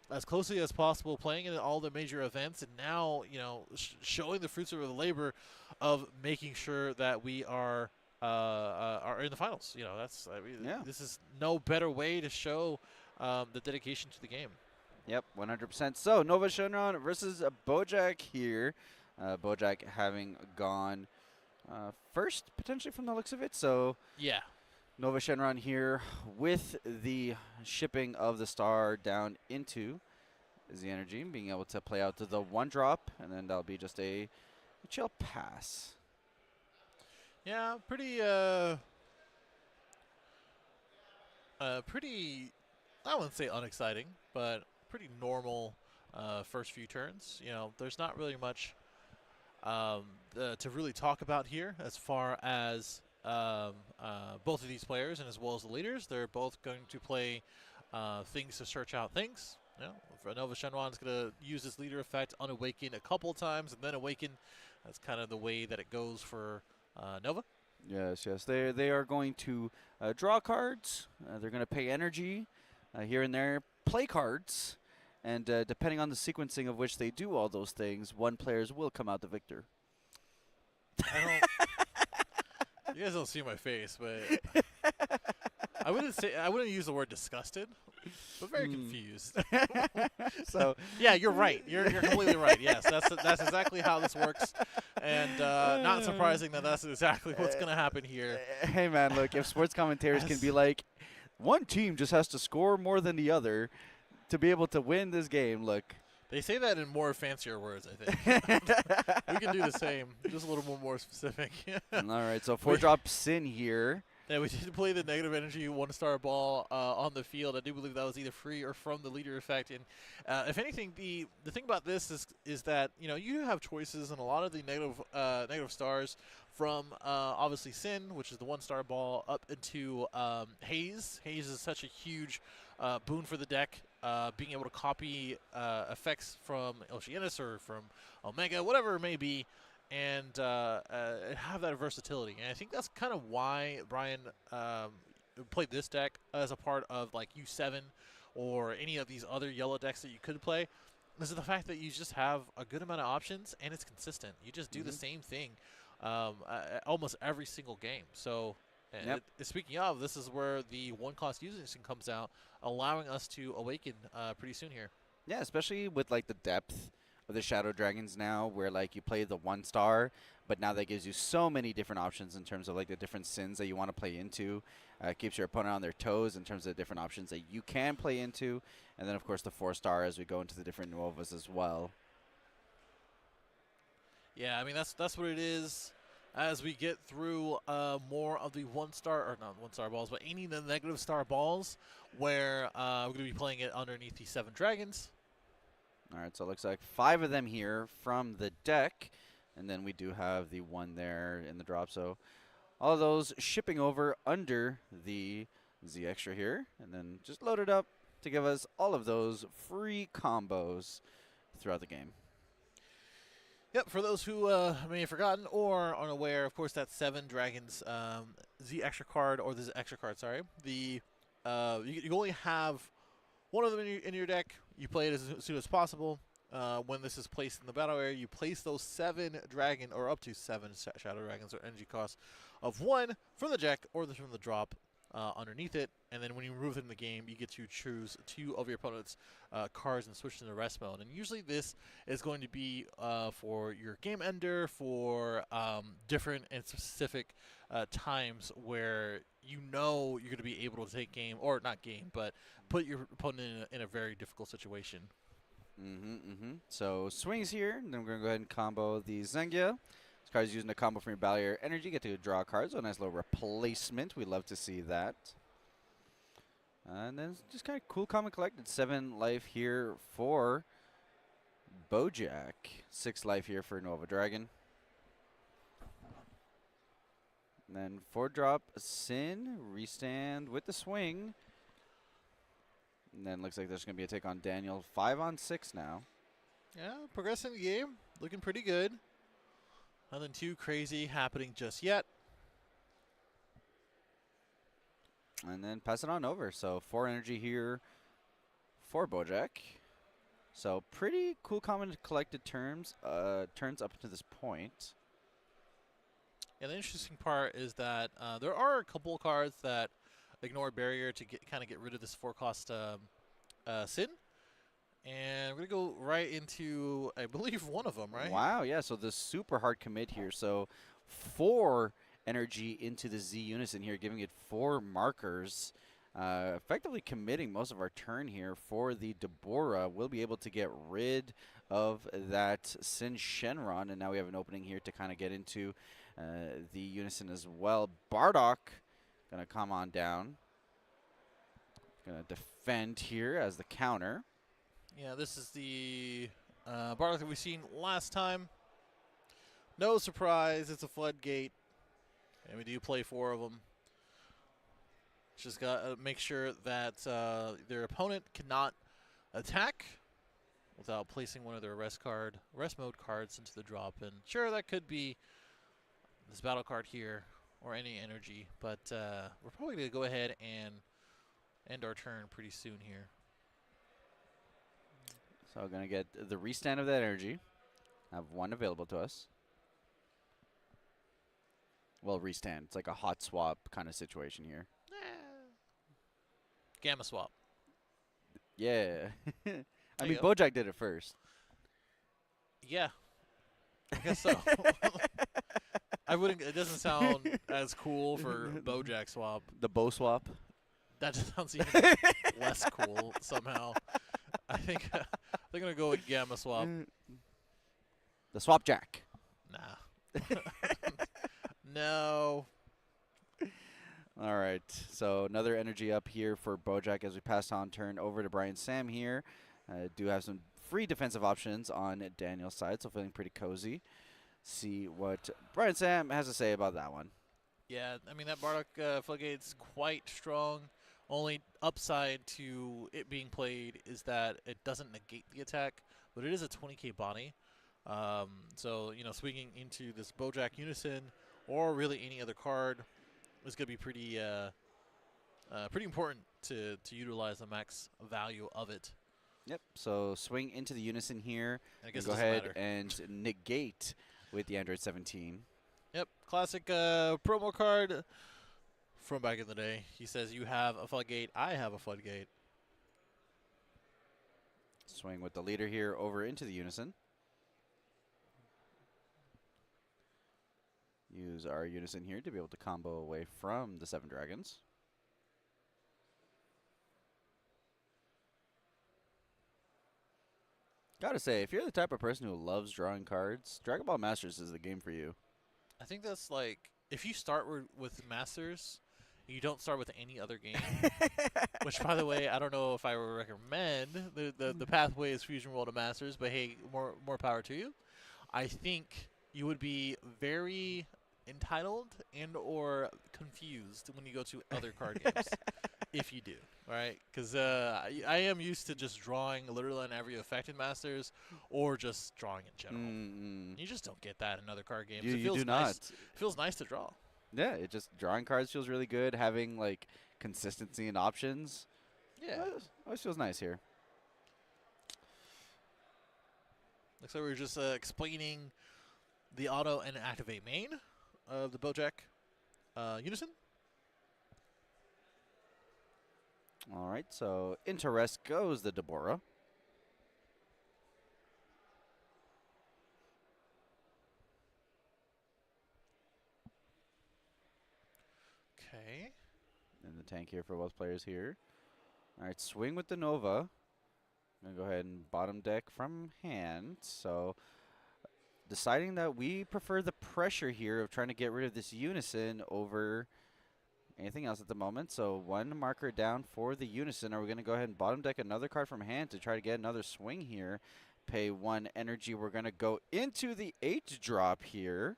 as closely as possible, playing in all the major events, and now, you know, showing the fruits of the labor of making sure that we are in the finals. You know, that's this is no better way to show the dedication to the game. Yep, 100%. So Nova Shenron versus Bojack here. Bojack having gone first, potentially, from the looks of it. So yeah, Nova Shenron here with the shipping of the star down into is the energy, being able to play out to the 1-drop, and then that'll be just a chill pass. Yeah, pretty, I wouldn't say unexciting, but pretty normal first few turns. You know, there's not really much to really talk about here as far as both of these players and as well as the leaders. They're both going to play things to search out things. You know, Nova Shenron is going to use this leader effect on Awaken a couple times and then Awaken. That's kind of the way that it goes for Nova. Yes. They are going to draw cards. They're going to pay energy here and there, play cards, and depending on the sequencing of which they do all those things, one players will come out the victor. You guys don't see my face, but I wouldn't use the word disgusted, but very confused. So yeah, you're right. You're completely right. Yes, that's exactly how this works, and not surprising that that's exactly what's going to happen here. Hey man, look, if sports commentators can be like, one team just has to score more than the other to be able to win this game, look. They say that in more fancier words, I think. We can do the same, just a little more specific. All right, so 4-drop Sin here. Yeah, we did play the negative energy 1-star ball on the field. I do believe that was either free or from the leader effect. And if anything, the thing about this is that, you know, you have choices in a lot of the negative stars from obviously Sin, which is the 1-star ball, up into Haze. Haze is such a huge boon for the deck. Being able to copy effects from Oceanus or from Omega, whatever it may be, and have that versatility. And I think that's kind of why Brian played this deck as a part of like U7 or any of these other yellow decks that you could play. This is the fact that you just have a good amount of options and it's consistent. You just do the same thing almost every single game. So speaking of, this is where the one-cost usage comes out, allowing us to awaken pretty soon here. Yeah, especially with like the depth of the Shadow Dragons now, where like you play the 1-star, but now that gives you so many different options in terms of like the different sins that you want to play into. Keeps your opponent on their toes in terms of the different options that you can play into. And then, of course, the 4-star as we go into the different Novas as well. Yeah, I mean, that's what it is. As we get through more of the 1-star, or not 1-star balls, but any of the negative star balls, where we're going to be playing it underneath the 7 dragons. All right, so it looks like 5 of them here from the deck. And then we do have the 1 there in the drop. So all of those shipping over under the Z Extra here. And then just load it up to give us all of those free combos throughout the game. Yep, for those who may have forgotten or are unaware, of course, that 7 dragons Z Extra card, or the Z Extra card, sorry. You only have one of them in your deck. You play it as soon as possible. When this is placed in the battle area, you place those 7 dragon, or up to 7 shadow dragons, or energy cost of 1 from the deck or from the drop underneath it. And then when you remove them in the game, you get to choose 2 of your opponent's cards and switch to the rest mode. And usually this is going to be for your game ender, for different and specific times where you know you're going to be able to take game, or not game, but put your opponent in a very difficult situation. So swings here, and then we're going to go ahead and combo the Zengia. This card is using a combo from your Battle Area Energy. You get to draw cards, so a nice little replacement. We love to see that. And then just kind of cool common collected. 7 life here for Bojack. 6 life here for Nova Dragon. And then 4-drop Sin, restand with the swing. And then looks like there's going to be a take on Daniel. 5 on 6 now. Yeah, progressing the game. Looking pretty good. Nothing too crazy happening just yet. And then pass it on over. So 4 energy here for Bojack. So pretty cool common collected turns up to this point. And the interesting part is that there are a couple of cards that ignore barrier to kind of get rid of this 4-cost Sin. And we're going to go right into, I believe, one of them, right? Wow, yeah, so the super hard commit here. So 4 energy into the Z Unison here, giving it 4 markers. Effectively committing most of our turn here for the Deborah. We'll be able to get rid of that Sin Shenron, and now we have an opening here to kind of get into the Unison as well. Bardock going to come on down. Going to defend here as the counter. Yeah, this is the Bardock that we've seen last time. No surprise, it's a floodgate. And we do play 4 of them. Just got to make sure that their opponent cannot attack without placing one of their rest mode cards into the drop. And sure, that could be this battle card here or any energy, but we're probably going to go ahead and end our turn pretty soon here. So we're going to get the restand of that energy. Have 1 available to us. Well, restand. It's like a hot swap kind of situation here. Gamma swap. Yeah. I mean, you go. Bojack did it first. Yeah. I guess so. I wouldn't. It doesn't sound as cool for Bojack swap. The Bo swap. That just sounds even less cool somehow. I think they're gonna go with Gamma swap. The Swap Jack. Nah. No. All right, so another energy up here for Bojack as we pass on turn over to Brian Sam here. Do have some free defensive options on Daniel's side, so feeling pretty cozy. See what Brian Sam has to say about that one. Yeah, I mean, that Bardock Floodgate's quite strong. Only upside to it being played is that it doesn't negate the attack, but it is a 20k body. So, you know, swinging into this Bojack Unison or really any other card is going to be pretty important to utilize the max value of it. Yep, so swing into the Unison here. I guess go it doesn't ahead matter. and negate with the Android 17. Yep, classic promo card from back in the day. He says, you have a floodgate, I have a floodgate. Swing with the leader here over into the Unison. Use our Unison here to be able to combo away from the 7 dragons. Gotta say, if you're the type of person who loves drawing cards, Dragon Ball Masters is the game for you. I think that's like, if you start with Masters, you don't start with any other game. Which, by the way, I don't know if I would recommend. The pathway is Fusion World to Masters, but hey, more power to you. I think you would be very entitled and or confused when you go to other card games, if you do, right? Because I am used to just drawing literally on every effect in Masters, or just drawing in general. You just don't get that in other card games. You do nice. not. It feels nice to draw. Yeah, it just drawing cards feels really good. Having like consistency and options. Yeah, always feels nice here. Looks like we were just explaining the auto and activate main of the Bojack Unison. All right, so into rest goes the Deborah. Okay. And the tank here for both players here. All right, swing with the Nova. I'm going to go ahead and bottom deck from hand. So deciding that we prefer the pressure here of trying to get rid of this Unison over anything else at the moment. So 1 marker down for the Unison. Are we going to go ahead and bottom deck another card from hand to try to get another swing here? Pay 1 energy. We're going to go into the 8 drop here.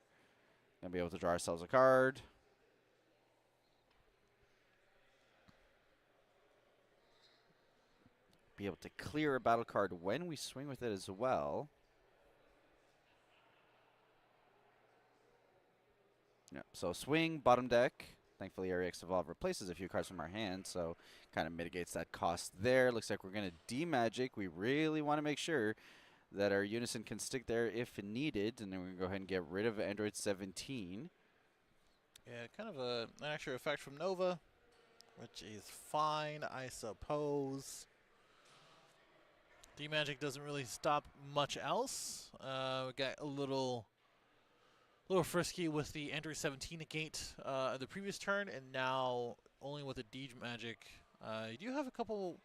Going to be able to draw ourselves a card. Be able to clear a battle card when we swing with it as well. Yep, so swing, bottom deck. Thankfully, Aeriex Evolve replaces a few cards from our hand, so kind of mitigates that cost there. Looks like we're going to D-Magic. We really want to make sure that our Unison can stick there if needed, and then we're going to go ahead and get rid of Android 17. Yeah, kind of an extra effect from Nova, which is fine, I suppose. D-Magic doesn't really stop much else. We got a little frisky with the Android 17 negate the previous turn, and now only with the D-Magic. You do have a couple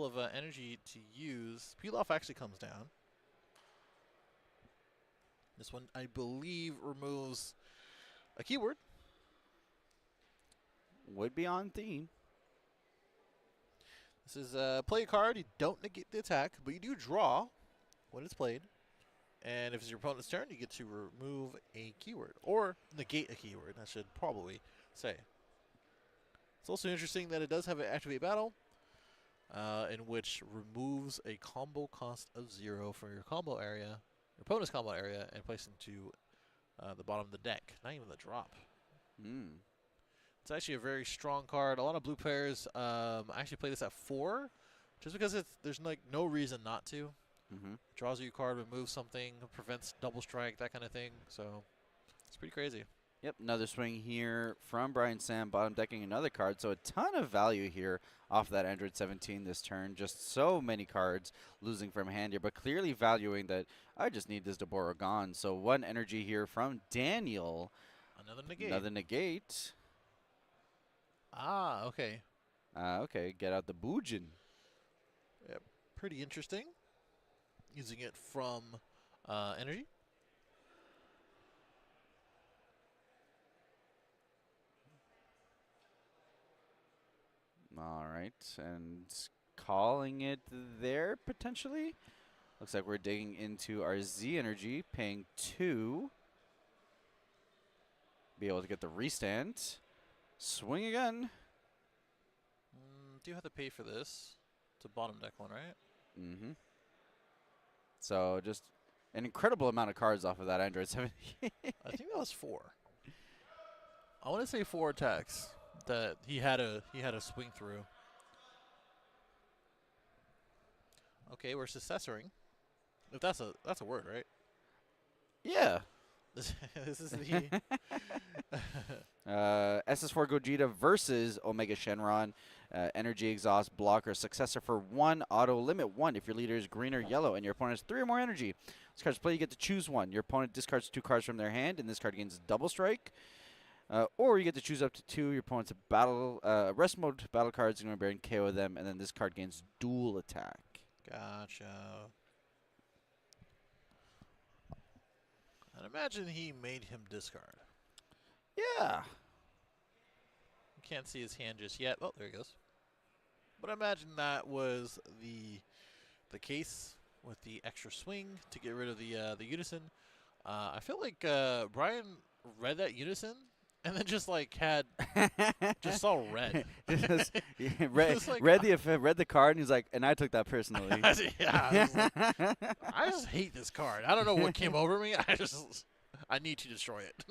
of energy to use. Peel-off actually comes down. This one, I believe, removes a keyword. Would be on theme. This is play a card. You don't negate the attack, but you do draw when it's played. And if it's your opponent's turn, you get to remove a keyword. Or negate a keyword, I should probably say. It's also interesting that it does have an activate battle, in which removes a combo cost of 0 from your combo area, your opponent's combo area, and places into the bottom of the deck. Not even the drop. It's actually a very strong card. A lot of blue players actually play this at 4, just because there's like no reason not to. Draws you a card, removes something, prevents double strike, that kind of thing. So it's pretty crazy. Yep, another swing here from Brian Sam, bottom decking another card. So a ton of value here off that Android 17 this turn. Just so many cards losing from hand here, but clearly valuing that I just need this Deborah gone. So 1 energy here from Daniel. Another negate. Another negate. Ah, okay. Okay, get out the Boojin. Yep, pretty interesting. Using it from energy. All right, and calling it there potentially. Looks like we're digging into our Z energy, paying 2. Be able to get the restand. Swing again. Do you have to pay for this? It's a bottom deck one, right? So just an incredible amount of cards off of that Android 17. I think that was 4. I want to say 4 attacks that he had a swing through. Okay, we're successoring. If that's a word, right? Yeah. This is the SS4 Gogeta versus Omega Shenron. Energy exhaust blocker successor for 1, auto limit 1 if your leader is green or yellow and your opponent has 3 or more energy. This card's play, you get to choose one. Your opponent discards 2 cards from their hand, and this card gains double strike. Or you get to choose up to 2. Your opponent's battle rest mode battle cards, you're going to bear and KO them, and then this card gains dual attack. Gotcha. I'd imagine he made him discard. Yeah. You can't see his hand just yet. Oh, there he goes. But I imagine that was the case with the extra swing to get rid of the unison. I feel like Brian read that unison and then just like just saw red. read the card, and he's like, and I took that personally. Yeah, I just hate this card. I don't know what came over me. I need to destroy it.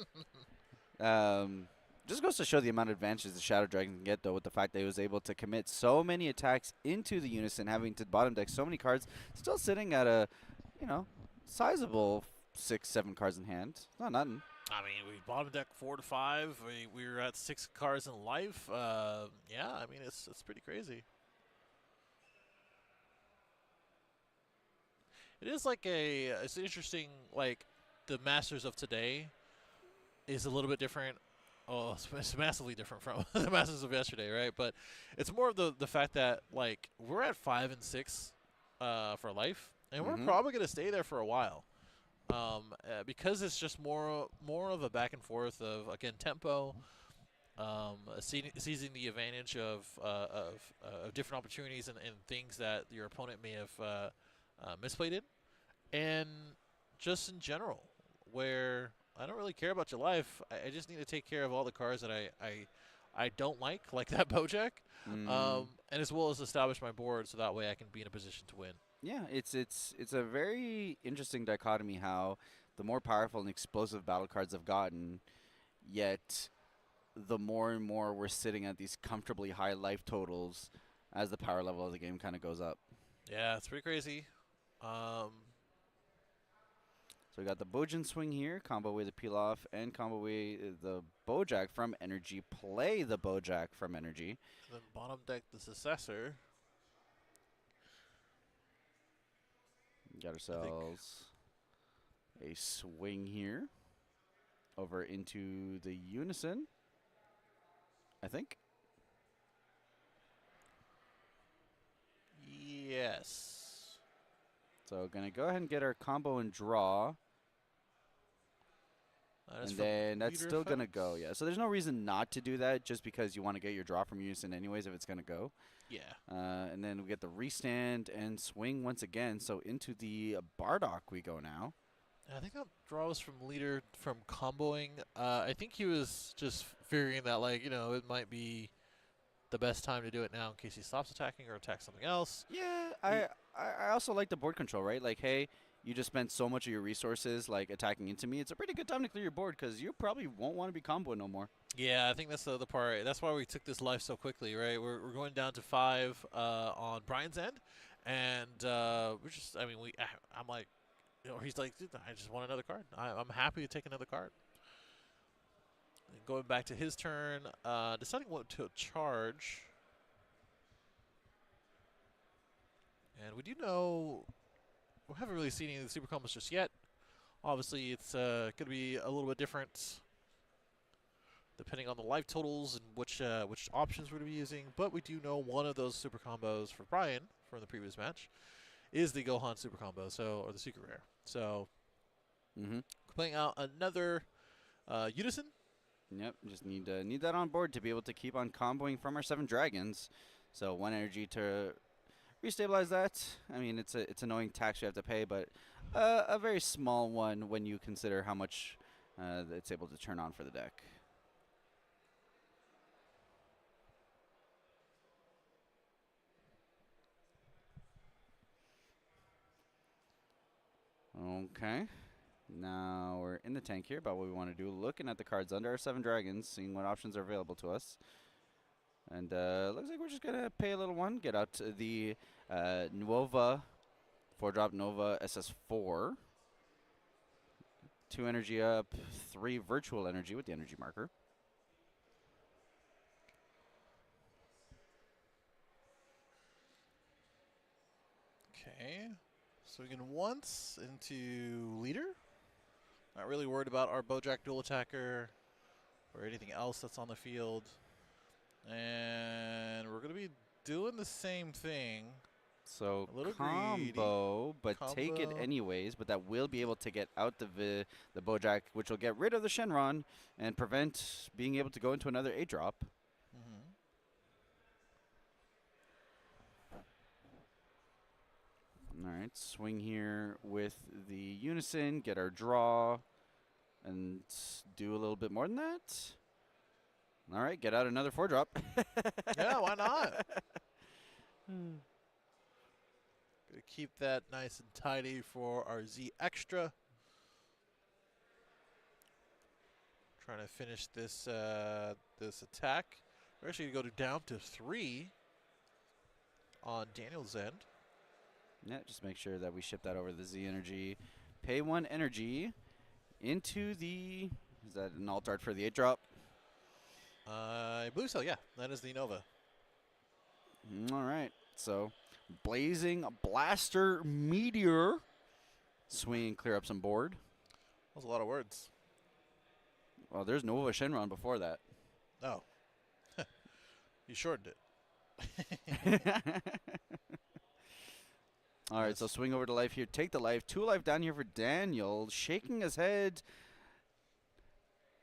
Just goes to show the amount of advantages the Shadow Dragon can get, though, with the fact that he was able to commit so many attacks into the unison, having to bottom deck so many cards, still sitting at a, sizable 6-7 cards in hand. Not nothing. I mean, we bottom deck 4 to 5. We were at 6 cards in life. Yeah, I mean, it's pretty crazy. It is like it's interesting, like, the Masters of today is a little bit different. Oh, it's massively different from the Masters of yesterday, right? But it's more of the fact that, like, we're at 5 and 6 for life, and we're probably going to stay there for a while. Because it's just more of a back and forth of, again, tempo, seizing the advantage of different opportunities and things that your opponent may have misplayed in, and just in general, where I don't really care about your life. I just need to take care of all the cards that I don't like that Bojack, and as well as establish my board so that way I can be in a position to win. Yeah, it's a very interesting dichotomy how the more powerful and explosive battle cards have gotten, yet the more and more we're sitting at these comfortably high life totals as the power level of the game kind of goes up. Yeah, it's pretty crazy. So we got the Bojin swing here, combo away the Pilaf, and combo away the Bojack from Energy. Play the Bojack from Energy. Then bottom deck the Successor. Got ourselves a swing here over into the Unison, I think. Yes. So going to go ahead and get our combo and draw. And then that's still going to go, yeah. So there's no reason not to do that just because you want to get your draw from Unison anyways if it's going to go. Yeah. And then we get the restand and swing once again. So into the Bardock we go now. I think that draw was from leader from comboing. I think he was just figuring that, like, it might be the best time to do it now in case he stops attacking or attacks something else. Yeah, I also like the board control, right? Like, hey, you just spent so much of your resources, like, attacking into me. It's a pretty good time to clear your board because you probably won't want to be comboing no more. Yeah, I think that's the other part. That's why we took this life so quickly, right? We're going down to 5 on Brian's end, and we're just, I mean, I'm like, he's like, dude, I just want another card. I'm happy to take another card. And going back to his turn, deciding what to charge. And we do know we haven't really seen any of the super combos just yet. Obviously, it's going to be a little bit different depending on the life totals and which options we're going to be using. But we do know one of those super combos for Brian from the previous match is the Gohan super combo, or the secret rare. So, playing out another Unison. Yep, just need that on board to be able to keep on comboing from our 7 dragons. So 1 energy to restabilize that. I mean, it's annoying tax you have to pay, but a very small one when you consider how much it's able to turn on for the deck. Okay. Now we're in the tank here about what we want to do. Looking at the cards under our 7 dragons, seeing what options are available to us. And looks like we're just going to pay a little one. Get out to the Nova, 4-drop Nova SS4. 2 energy up, 3 virtual energy with the energy marker. Okay. Swinging once into leader. Not really worried about our Bojack dual attacker or anything else that's on the field. And we're going to be doing the same thing. So A little combo, but take it Combo. anyways. But that will be able to get out the Bojack, which will get rid of the Shenron and prevent being able to go into another A-drop. All right, swing here with the Unison, get our draw, and do a little bit more than that. All right, get out another 4-drop. Yeah, why not? Gonna keep that nice and tidy for our Z Extra. Trying to finish this this attack. We're actually gonna go down to 3 on Daniel's end. Yeah, just make sure that we ship that over the Z Energy. Pay 1 energy into the, is that an alt art for the 8-drop? I believe so, yeah. That is the Nova. All right, so Blazing Blaster Meteor. Swing and clear up some board. That was a lot of words. Well, there's Nova Shenron before that. Oh. You shortened it. All right, so swing over to life here. Take the life. 2 life down here for Daniel. Shaking his head.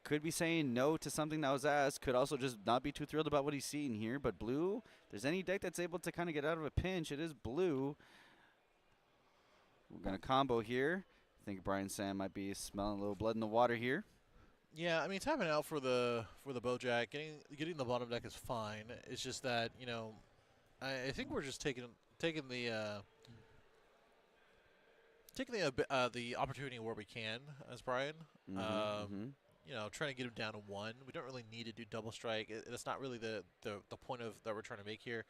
Could be saying no to something that was asked. Could also just not be too thrilled about what he's seeing here. But blue, if there's any deck that's able to kind of get out of a pinch, it is blue. We're going to combo here. I think Brian Sam might be smelling a little blood in the water here. Yeah, I mean tapping out for the Bojack, getting the bottom deck is fine. It's just that, you know, I think we're just taking the opportunity where we can as Brian. You know, trying to get him down to 1. We don't really need to do double strike. It's not really the point of that we're trying to make here.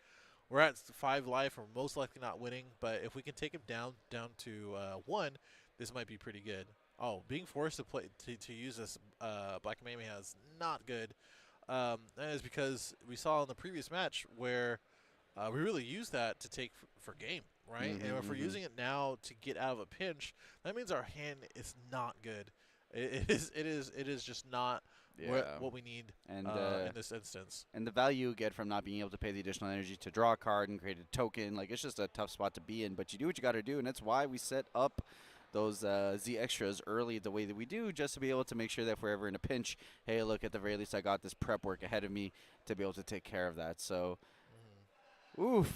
We're at 5 life. We're most likely not winning, but if we can take him down to 1, this might be pretty good. Oh, being forced to play to use this Black Kamehameha is not good. That is because we saw in the previous match where we really used that to take for game, right? And if we're using it now to get out of a pinch, that means our hand is not good. It is just not what we need in this instance. And the value you get from not being able to pay the additional energy to draw a card and create a token, like, it's just a tough spot to be in. But you do what you got to do, and that's why we set up those Z extras early the way that we do, just to be able to make sure that if we're ever in a pinch, hey, look, at the very least I got this prep work ahead of me to be able to take care of that. So, oof.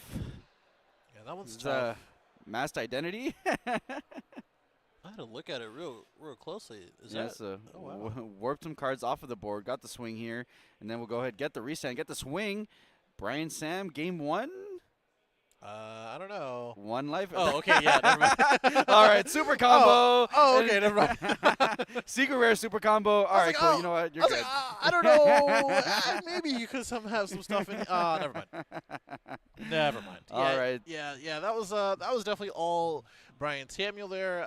Yeah, that one's tough. Masked Identity. I had to look at it real closely. So warped some cards off of the board, got the swing here, and then we'll go ahead, get the reset, get the swing. Brian Sam, game 1. I don't know. 1 life. Oh, okay, yeah, never mind. All right, super combo. Oh, okay, never mind. Secret rare super combo. All right, cool. You know what? You're good. I don't know. Maybe you could have some stuff in. Never mind. Never mind. All right. Yeah. That was definitely all Brian Samuel there.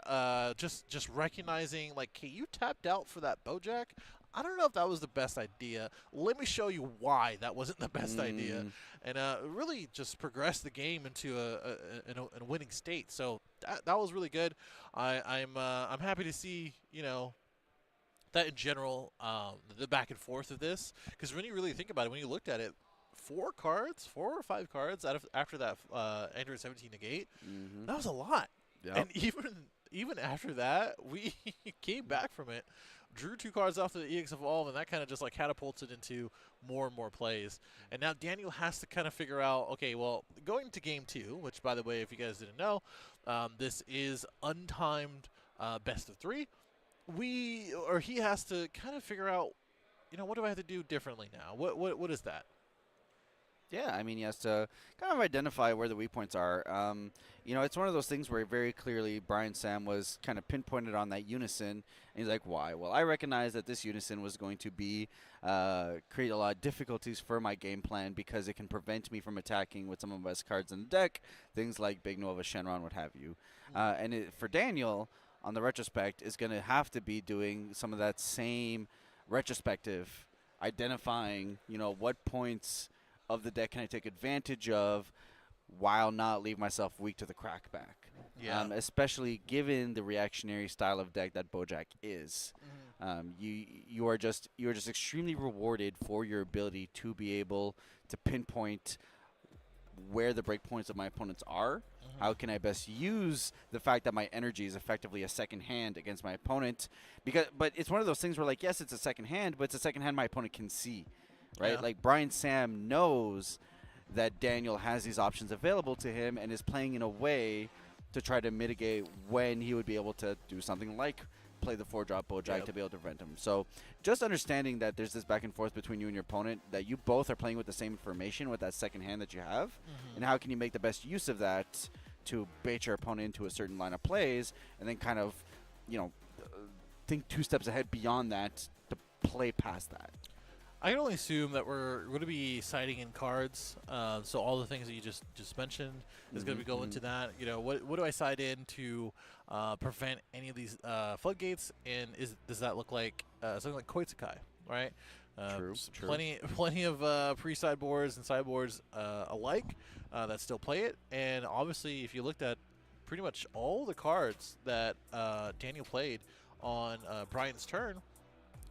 Just recognizing, like, hey, you tapped out for that Bojack. I don't know if that was the best idea. Let me show you why that wasn't the best idea, and really just progress the game into a winning state. So that was really good. I'm happy to see, you know, that in general, the back and forth of this, because when you really think about it, when you looked at it, 4 or 5 cards after that Android 17 negate, that was a lot. Yep. And even after that, we came back from it, drew 2 cards off the EX Evolve, and that kind of just like catapulted into more and more plays. And now Daniel has to kind of figure out, okay, well, going to game 2, which, by the way, if you guys didn't know, this is untimed best of 3. He has to kind of figure out, you know, what do I have to do differently now? What is that? Yeah, I mean, he has to kind of identify where the weak points are. You know, it's one of those things where very clearly Brian Sam was kind of pinpointed on that Unison, and he's like, why? Well, I recognize that this Unison was going to be create a lot of difficulties for my game plan because it can prevent me from attacking with some of the best cards in the deck, things like Big Nova, Shenron, what have you. And for Daniel, on the retrospect is going to have to be doing some of that same retrospective, identifying, what points of the deck can I take advantage of while not leave myself weak to the crackback. Yeah. Especially given the reactionary style of deck that Bojack is. You are just extremely rewarded for your ability to be able to pinpoint where the breakpoints of my opponents are. How can I best use the fact that my energy is effectively a second hand against my opponent? But it's one of those things where, like, yes, it's a second hand, but it's a second hand my opponent can see, right? Yeah. Like, Brian Sam knows that Daniel has these options available to him and is playing in a way to try to mitigate when he would be able to do something like play the 4-drop Bojack to be able to prevent him. So just understanding that there's this back and forth between you and your opponent, that you both are playing with the same information with that second hand that you have, and how can you make the best use of that to bait your opponent into a certain line of plays, and then kind of, think 2 steps ahead beyond that to play past that. I can only assume that we're going to be siding in cards. So all the things that you just mentioned is going to be going into that. What do I side in to prevent any of these floodgates? And does that look like something like Koitsukai, right? True. Plenty of pre-sideboards and sideboards alike that still play it. And obviously, if you looked at pretty much all the cards that Daniel played on Brian's turn,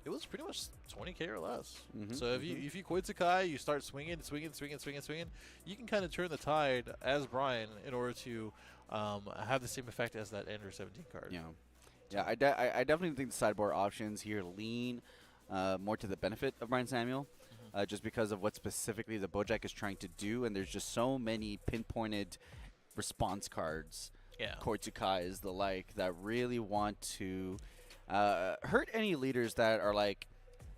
it was pretty much 20k or less. So if you Koitsukai, you start swinging, you can kind of turn the tide as Brian in order to have the same effect as that Ender 17 card. Yeah. I definitely think the sideboard options here lean more to the benefit of Brian Samuel, just because of what specifically the Bojack is trying to do, and there's just so many pinpointed response cards, Koitsukai is the like, that really want to hurt any leaders that are like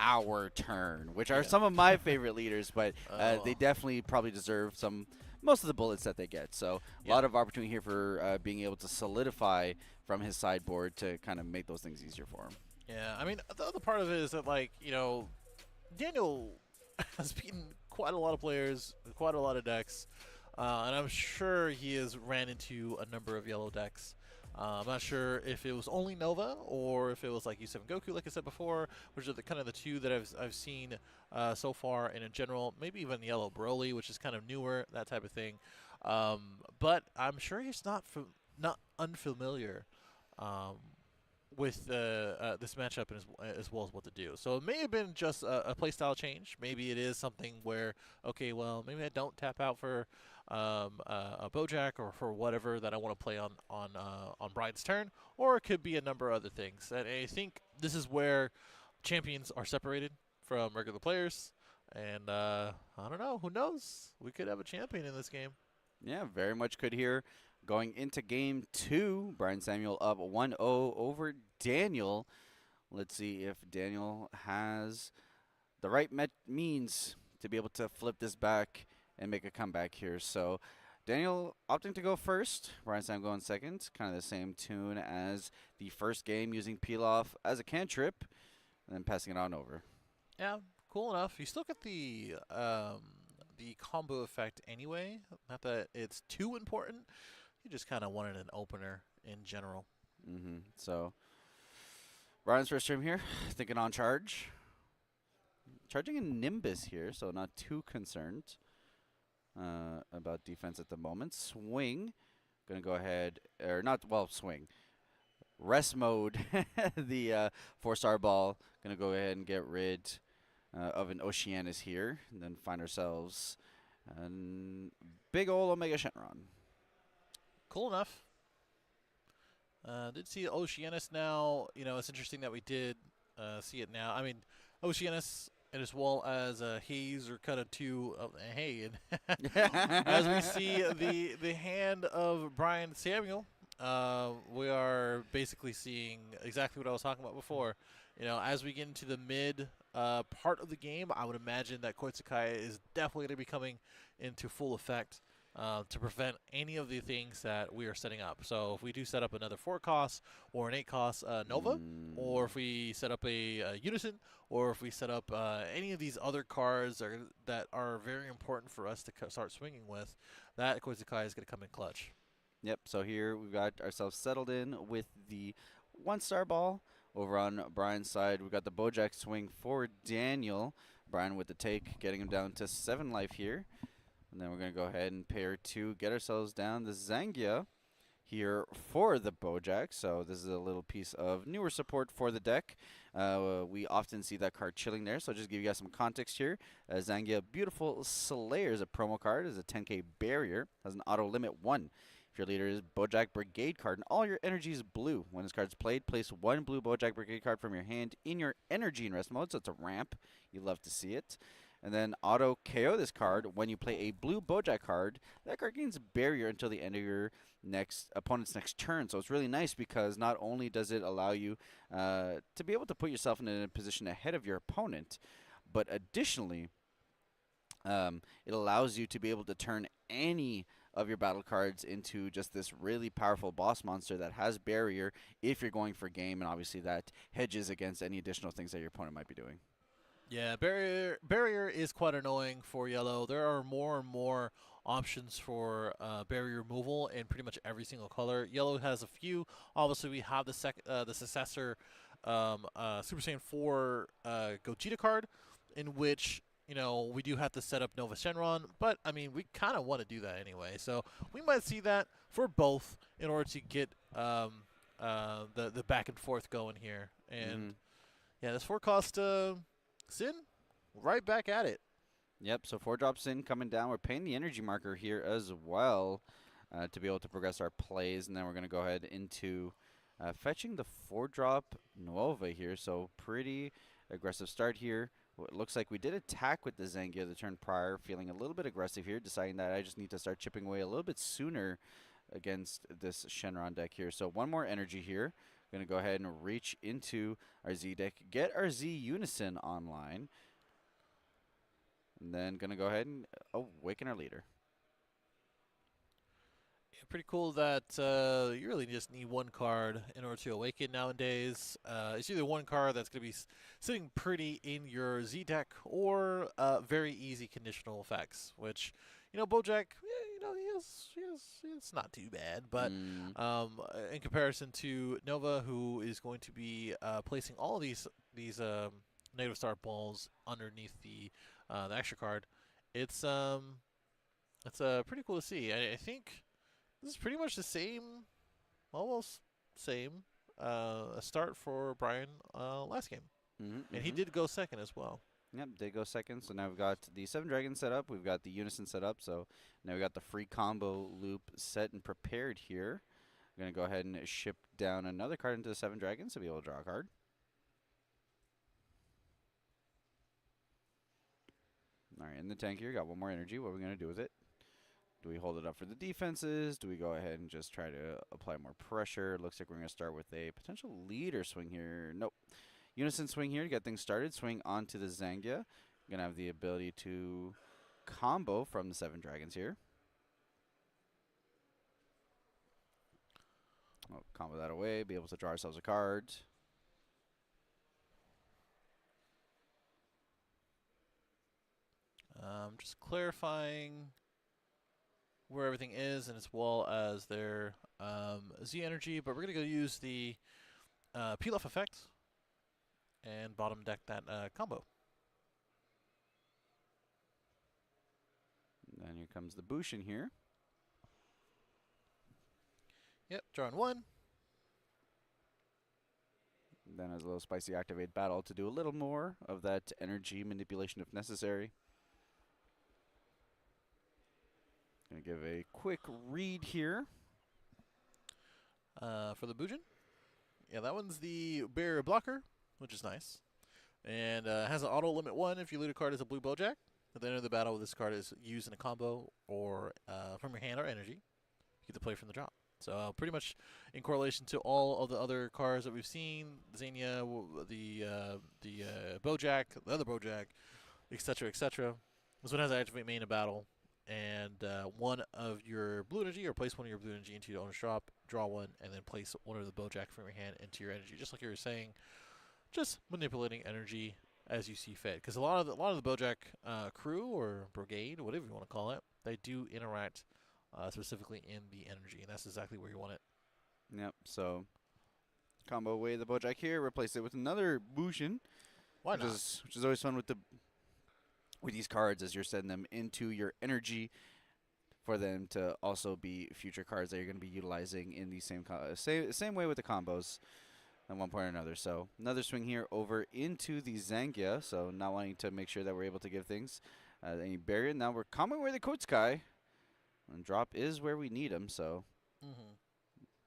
our turn, which are some of my favorite leaders, but they definitely probably deserve most of the bullets that they get. So a lot of opportunity here for being able to solidify from his sideboard to kind of make those things easier for him. Yeah, I mean, the other part of it is that, like, Daniel has beaten quite a lot of players, quite a lot of decks, and I'm sure he has ran into a number of yellow decks. I'm not sure if it was only Nova or if it was like U7 Goku, like I said before, which are kind of the two that I've seen so far. And in general, maybe even Yellow Broly, which is kind of newer, that type of thing. But I'm sure he's not unfamiliar with this matchup as well as what to do. So it may have been just a playstyle change. Maybe it is something where, okay, well, maybe I don't tap out for a Bojack or for whatever that I want to play on Brian's turn, or it could be a number of other things. And I think this is where champions are separated from regular players. And I don't know, who knows? We could have a champion in this game. Yeah, very much could here. Going into game 2, Brian Samuel up 1-0 over Daniel. Let's see if Daniel has the right means to be able to flip this back and make a comeback here. So Daniel opting to go first, Brian Sam going second. Kind of the same tune as the first game, using Peel Off as a cantrip and then passing it on over. Yeah, cool enough. You still get the combo effect anyway. Not that it's too important. You just kind of wanted an opener in general. So Brian's first stream here, thinking on charge. Charging a Nimbus here, so not too concerned about defense at the moment. Swing, gonna go ahead, or not, well, swing. Rest mode, the 4-star ball, gonna go ahead and get rid of an Oceanus here, and then find ourselves a big ol' Omega Shenron. Cool enough. Did see Oceanus now. It's interesting that we did see it now. I mean, Oceanus and as well as Haze are kind of two. And as we see the hand of Brian Samuel, we are basically seeing exactly what I was talking about before. As we get into the mid part of the game, I would imagine that Koitsukai is definitely going to be coming into full effect to prevent any of the things that we are setting up. So if we do set up another 4-cost or an 8-cost Nova, or if we set up a Unison, or if we set up any of these other cards that are very important for us to start swinging with, that Koitsukai is going to come in clutch. Yep, so here we've got ourselves settled in with the 1-star ball. Over on Brian's side, we've got the Bojack swing for Daniel. Brian with the take, getting him down to 7 life here. And then we're going to go ahead and pair 2, get ourselves down the Zangia here for the Bojack. So this is a little piece of newer support for the deck. We often see that card chilling there, so just give you guys some context here. Zangia Beautiful Slayer is a promo card, is a 10k barrier, has an auto limit 1. If your leader is Bojack Brigade card and all your energy is blue, when this card's played, place 1 blue Bojack Brigade card from your hand in your energy in rest mode, so it's a ramp. You love to see it. And then auto KO this card when you play a blue Bojack card. That card gains barrier until the end of your opponent's next turn. So it's really nice because not only does it allow you to be able to put yourself in a position ahead of your opponent, but additionally, it allows you to be able to turn any of your battle cards into just this really powerful boss monster that has barrier if you're going for game, and obviously that hedges against any additional things that your opponent might be doing. Yeah, barrier is quite annoying for yellow. There are more and more options for barrier removal in pretty much every single color. Yellow has a few. Obviously, we have the successor Super Saiyan 4 Gogeta card, in which we do have to set up Nova Shenron, but I mean we kind of want to do that anyway. So we might see that for both in order to get the back and forth going here. And yeah, this 4-cost. Sin, right back at it. Yep, so 4-drop Sin coming down. We're paying the energy marker here as well to be able to progress our plays. And then we're going to go ahead into fetching the 4-drop Nova here. So pretty aggressive start here. It looks like we did attack with the Zangia the turn prior, feeling a little bit aggressive here, deciding that I just need to start chipping away a little bit sooner against this Shenron deck here. So 1 more energy here. Going to go ahead and reach into our Z deck, get our Z Unison online, and then going to go ahead and awaken our leader. Yeah, pretty cool that you really just need 1 card in order to awaken nowadays. It's either 1 card that's going to be sitting pretty in your Z deck or very easy conditional effects, which, Bojack, it's not too bad, but in comparison to Nova, who is going to be placing all of these negative star balls underneath the extra card, it's pretty cool to see. I think this is pretty much the same, almost same start for Brian last game, and he did go second as well. Yep, they go second. So now we've got the 7 Dragons set up. We've got the Unison set up. So now we've got the free combo loop set and prepared here. I'm going to go ahead and ship down another card into the 7 Dragons to be able to draw a card. All right, in the tank here, got 1 more energy. What are we going to do with it? Do we hold it up for the defenses? Do we go ahead and just try to apply more pressure? Looks like we're going to start with a potential leader swing here. Nope. Unison swing here to get things started. Swing onto the Zangia. Going to have the ability to combo from the 7 Dragons here. Oh, combo that away. Be able to draw ourselves a card. Just clarifying where everything is, and as well as their Z energy. But we're going to go use the Pilaf effect and bottom deck that combo. And then here comes the Bushin here. Yep, drawing 1. Then as a little spicy activate battle to do a little more of that energy manipulation if necessary. Gonna give a quick read here. For the Bujin. Yeah, that one's the barrier blocker, which is nice. And has an auto limit 1 if you loot a card as a blue Bojack. At the end of the battle, this card is used in a combo or from your hand or energy. You get to play from the drop. So pretty much in correlation to all of the other cards that we've seen, Xenia, the Bojack, the other Bojack, etc., etc. This one has to activate main in battle, and 1 of your blue energy, or place 1 of your blue energy into your owner's drop, draw 1, and then place 1 of the Bojack from your hand into your energy, just like you were saying. Just manipulating energy as you see fit, because a lot of the Bojack crew or brigade, whatever you want to call it, they do interact specifically in the energy, and that's exactly where you want it. Yep, so Combo away the Bojack here. Replace it with another Bujin. Why which not? Which is always fun with these cards as you're setting them into your energy for them to also be future cards that you're going to be utilizing in the same way with the combos at one point or another. So another swing here over into the Zangia. So not wanting to make sure that we're able to give things any barrier. Now we're coming away the Kotskai. And drop is where we need him. So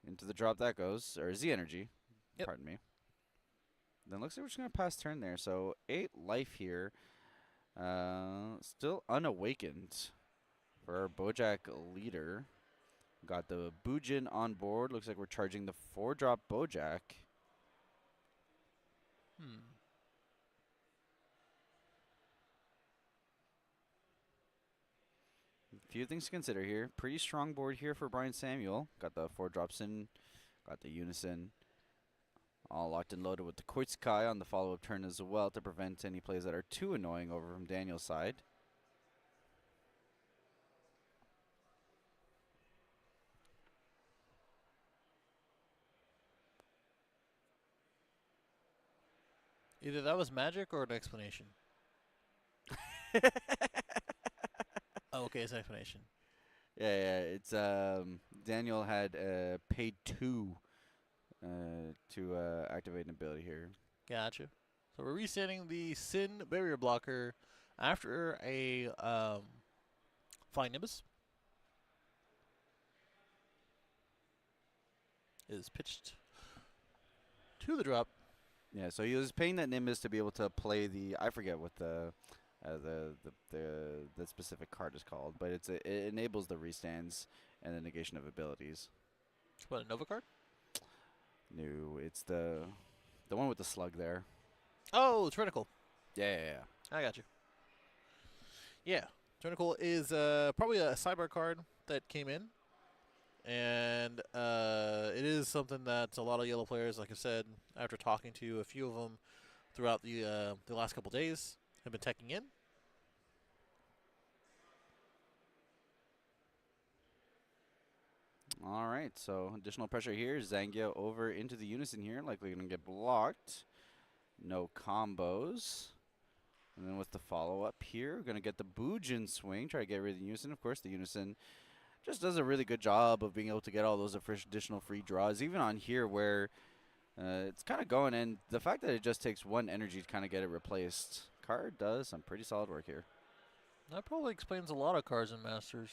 into the drop that goes, or Z energy. Yep. Pardon me. Then looks like we're just going to pass turn there. So 8 life here. Still unawakened for our Bojack leader. Got the Bujin on board. Looks like we're charging the 4-drop Bojack. A few things to consider here. Pretty strong board here for Brian Samuel. Got the 4 drops in. Got the Unison. All locked and loaded with the Koitsukai on the follow-up turn as well to prevent any plays that are too annoying over from Daniel's side. Either that was magic or an explanation. Oh, okay, it's an explanation. Yeah, it's Daniel had paid 2 to activate an ability here. Gotcha. So we're resetting the Sin barrier blocker after a Flying Nimbus. Is pitched to the drop. Yeah, so he was paying that Nimbus to be able to play the, I forget what the specific card is called, but it enables the restands and the negation of abilities. What, a Nova card? No, it's the one with the slug there. Oh, Trinicle. Yeah. I got you. Yeah, Trinicle is probably a sidebar card that came in. And it is something that a lot of yellow players, like I said, after talking to a few of them throughout the last couple days, have been teching in. All right, so additional pressure here. Zangia over into the Unison here, likely going to get blocked. No combos. And then with the follow-up here, we're going to get the Bujin swing, try to get rid of the Unison. Of course, the Unison just does a really good job of being able to get all those additional free draws, even on here where it's kind of going. And the fact that it just takes 1 energy to kind of get it replaced, card does some pretty solid work here. That probably explains a lot of cards in Masters.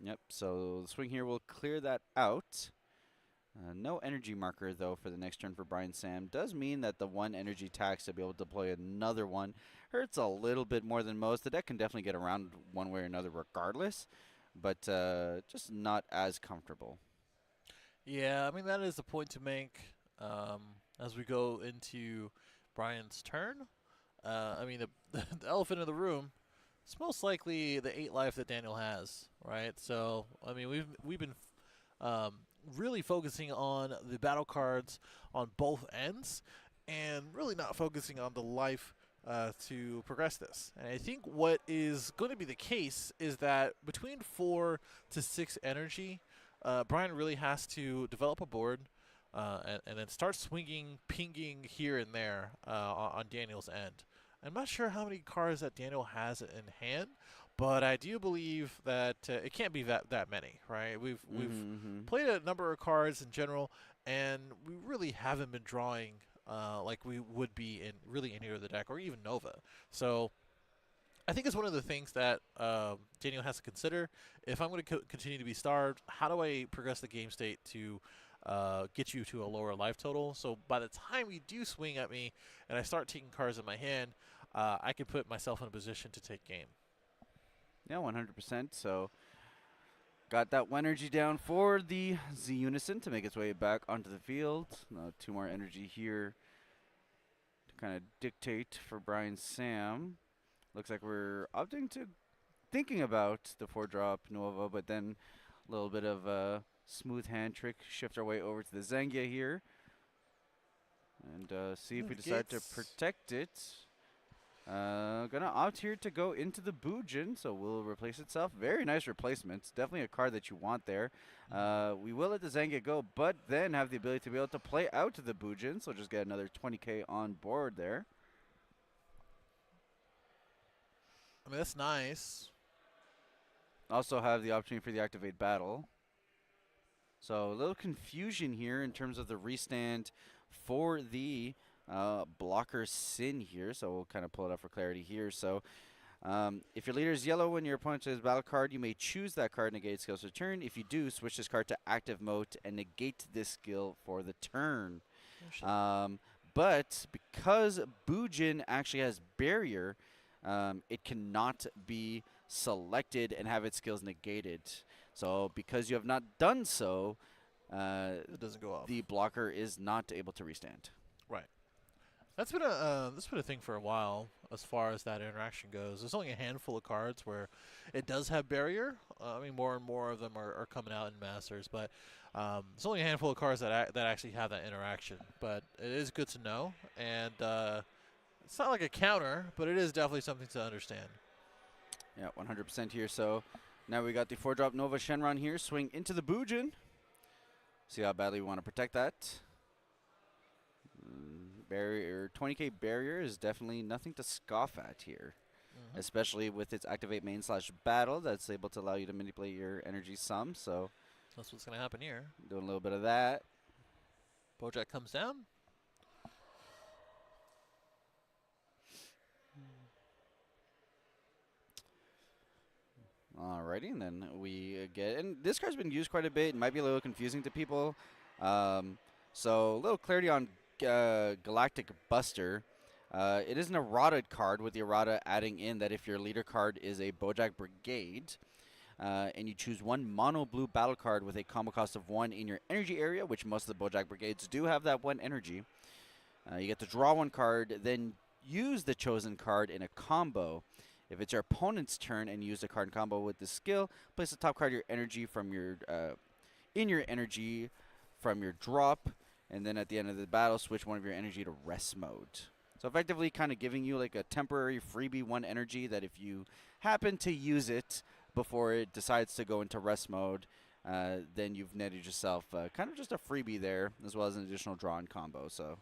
Yep, so the swing here will clear that out. No energy marker, though, for the next turn for Brian Sam. Does mean that the 1 energy tax to be able to deploy another one hurts a little bit more than most. The deck can definitely get around one way or another regardless, but just not as comfortable. Yeah, I mean, that is the point to make as we go into Brian's turn. I mean, the elephant in the room, it's most likely the 8 life that Daniel has, right? So, I mean, we've been really focusing on the battle cards on both ends and really not focusing on the life to progress this. And I think what is going to be the case is that between 4 to 6 energy, Brian really has to develop a board and then start swinging, pinging here and there on Daniel's end. I'm not sure how many cards that Daniel has in hand, but I do believe that it can't be that many, right? We've played a number of cards in general, and we really haven't been drawing like we would be in really any of the deck, or even Nova. So I think it's one of the things that Daniel has to consider. If I'm going to continue to be starved, how do I progress the game state to get you to a lower life total? So by the time you do swing at me and I start taking cards in my hand, I can put myself in a position to take game. Yeah, 100%. So got that 1 energy down for the Z Unison to make its way back onto the field. 2 more energy here to kind of dictate for Brian Sam. Looks like we're opting to thinking about the 4-drop Nova, but then a little bit of a smooth hand trick, shift our way over to the Zangia here, and see if we decide to protect it. Gonna opt here to go into the Bujin, so will replace itself. Very nice replacements. Definitely a card that you want there. We will let the Zanga go, but then have the ability to be able to play out to the Bujin, so just get another 20k on board there. I mean, that's nice. Also have the opportunity for the Activate Battle. So a little confusion here in terms of the restand for the blocker Sin here. So we'll kind of pull it up for clarity here. So if your leader is yellow when your opponent has a battle card, you may choose that card, negate skills for turn. If you do, switch this card to active mode and negate this skill for the turn. But because Bujin actually has barrier, it cannot be selected and have its skills negated. So because you have not done so, It doesn't go off. the blocker is not able to restand. Right. That's been a thing for a while as far as that interaction goes. There's only a handful of cards where it does have barrier. I mean, more and more of them are coming out in Masters, but there's only a handful of cards that actually have that interaction. But it is good to know, and it's not like a counter, but it is definitely something to understand. Yeah, 100% here. So now we got the 4-drop Nova Shenron here. Swing into the Bujin. See how badly we want to protect that. Barrier, 20k barrier is definitely nothing to scoff at here. Especially with its activate main / battle that's able to allow you to manipulate your energy some. So That's what's going to happen here. doing a little bit of that. Bojack comes down. Alrighty, and then we get, and this card's been used quite a bit. It might be a little confusing to people. So a little clarity on Galactic Buster. It is an errata card, with the errata adding in that if your leader card is a Bojack Brigade, and you choose one mono blue battle card with a combo cost of 1 in your energy area, which most of the Bojack Brigades do have that 1 energy, you get to draw 1 card, then use the chosen card in a combo. If it's your opponent's turn and use a card in combo with this skill, place the top card of your energy from your in your energy from your drop, and then at the end of the battle, switch one of your energy to rest mode. So effectively kind of giving you like a temporary freebie 1 energy that if you happen to use it before it decides to go into rest mode, then you've netted yourself kind of just a freebie there, as well as an additional draw and combo. So.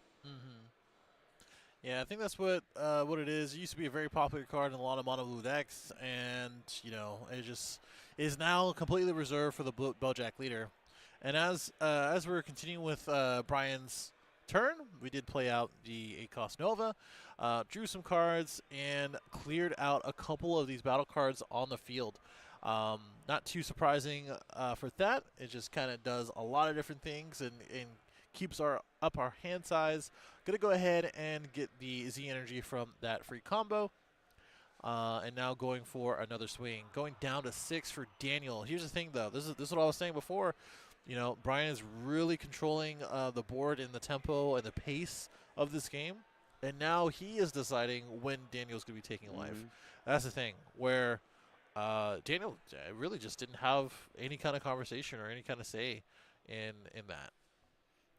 Yeah, I think that's what it is. It used to be a very popular card in a lot of mono blue decks, and you know, it just is now completely reserved for the Bojack leader. And as we're continuing with Brian's turn, we did play out the 8-cost Nova, drew some cards, and cleared out a couple of these battle cards on the field. Not too surprising for that. It just kind of does a lot of different things and keeps up our hand size. Gonna go ahead and get the Z energy from that free combo. And now going for another swing. Going down to 6 for Daniel. Here's the thing though. This is what I was saying before. You know, Brian is really controlling the board and the tempo and the pace of this game. And now he is deciding when Daniel's going to be taking life. That's the thing, where Daniel really just didn't have any kind of conversation or any kind of say in that.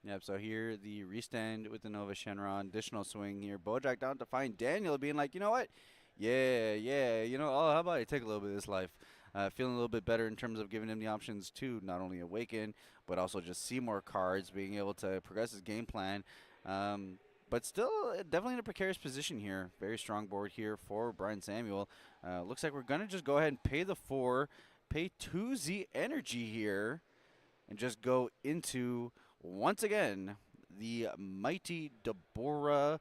Yep, so here the restand with the Nova Shenron, additional swing here. Bojack down to find Daniel, being like, you know what? Yeah, you know, oh, how about I take a little bit of this life? Feeling a little bit better in terms of giving him the options to not only awaken, but also just see more cards, being able to progress his game plan. But still, definitely in a precarious position here. Very strong board here for Brian Samuel. Looks like we're going to just go ahead and pay the 4, pay 2 Z energy here, and just go into, once again, the mighty Deborah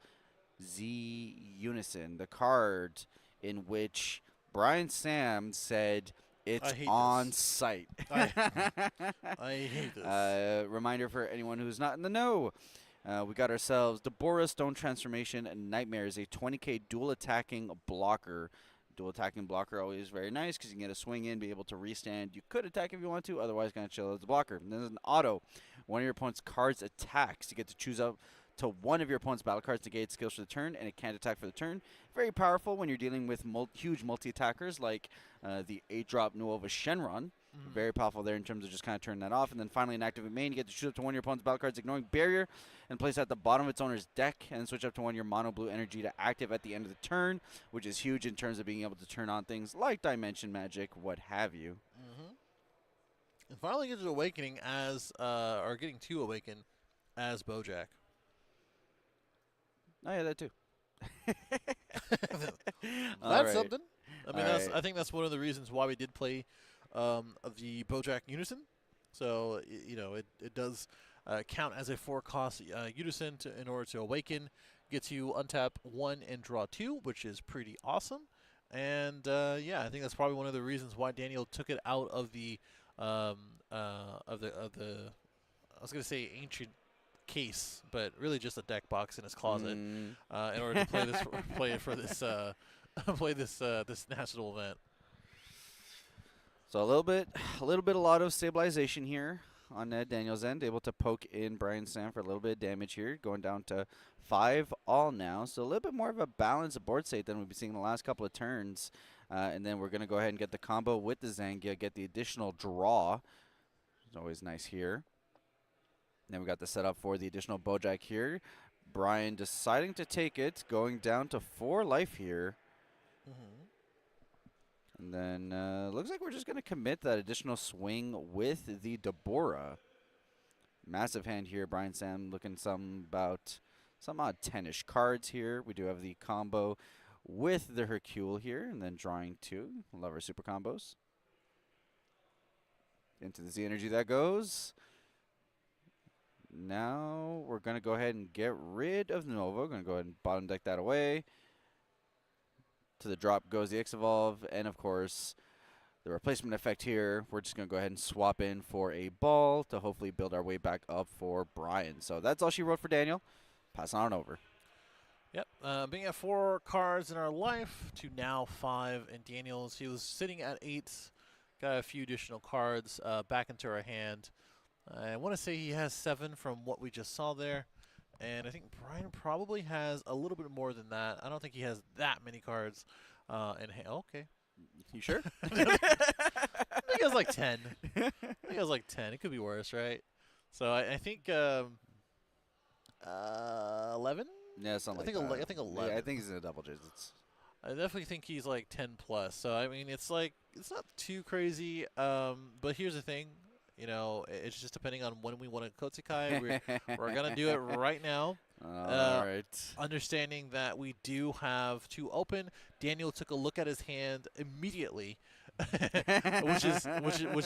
Z Unison, the card in which Brian Sam said it's on site. I hate this. Reminder for anyone who's not in the know. We got ourselves Deborah Stone Transformation Nightmare is a 20k dual attacking blocker. Dual attacking blocker always very nice because you can get a swing in, be able to restand. You could attack if you want to, otherwise going to chill as a blocker. And then there's an auto. One of your opponent's cards attacks. You get to choose up to one of your opponent's battle cards to gauge skills for the turn, and it can't attack for the turn. Very powerful when you're dealing with huge multi-attackers like the 8-drop Nova Shenron. Very powerful there in terms of just kind of turning that off. And then finally, in activate main, you get to shoot up to one of your opponent's battle cards, ignoring barrier, and place it at the bottom of its owner's deck, and switch up to one of your mono blue energy to active at the end of the turn, which is huge in terms of being able to turn on things like Dimension Magic, what have you. And finally get to Awakening as, or getting to Awaken as Bojack. Oh, yeah, that too. That's something. I mean, I think that's one of the reasons why we did play the Bojack Unison. So, you know, it does count as a 4-cost Unison in order to Awaken. Gets you untap 1 and draw 2, which is pretty awesome. And, yeah, I think that's probably one of the reasons why Daniel took it out of the I was going to say ancient case, but really just a deck box in his closet in order to play this play this national event. So a little bit of lot of stabilization here on Daniel's end, able to poke in Brian Sam for a little bit of damage here, going down to 5 all now. So a little bit more of a balanced board state than we've been seeing the last couple of turns. And then we're going to go ahead and get the combo with the Zangia, get the additional draw. It's always nice here. Then we got the setup for the additional Bojack here. Brian deciding to take it, going down to 4 life here. And then looks like we're just going to commit that additional swing with the Deborah. Massive hand here. Brian Sam looking some odd 10-ish cards here. We do have the combo with the Hercule here, and then drawing 2. Love our super combos. Into the Z energy that goes. Now we're going to go ahead and get rid of Nova. We're going to go ahead and bottom deck that away. To the drop goes the X-Evolve, and of course the replacement effect here. We're just going to go ahead and swap in for a ball to hopefully build our way back up for Brian. So that's all she wrote for Daniel. Pass on over. Yep, being at 4 cards in our life to now 5 in Daniel's. He was sitting at 8, got a few additional cards back into our hand. I want to say he has 7 from what we just saw there, and I think Brian probably has a little bit more than that. I don't think he has that many cards in hand. Okay. You sure? I think he has like 10. I think he has like 10. It could be worse, right? So I think 11? Yeah, something like that. I think 11. Yeah, I think he's in the double digits. I definitely think he's like 10 plus. So I mean, it's like it's not too crazy. But here's the thing, you know, it's just depending on when we want to Kotsikai. We're gonna do it right now. All right. Understanding that we do have 2 open. Daniel took a look at his hand immediately, which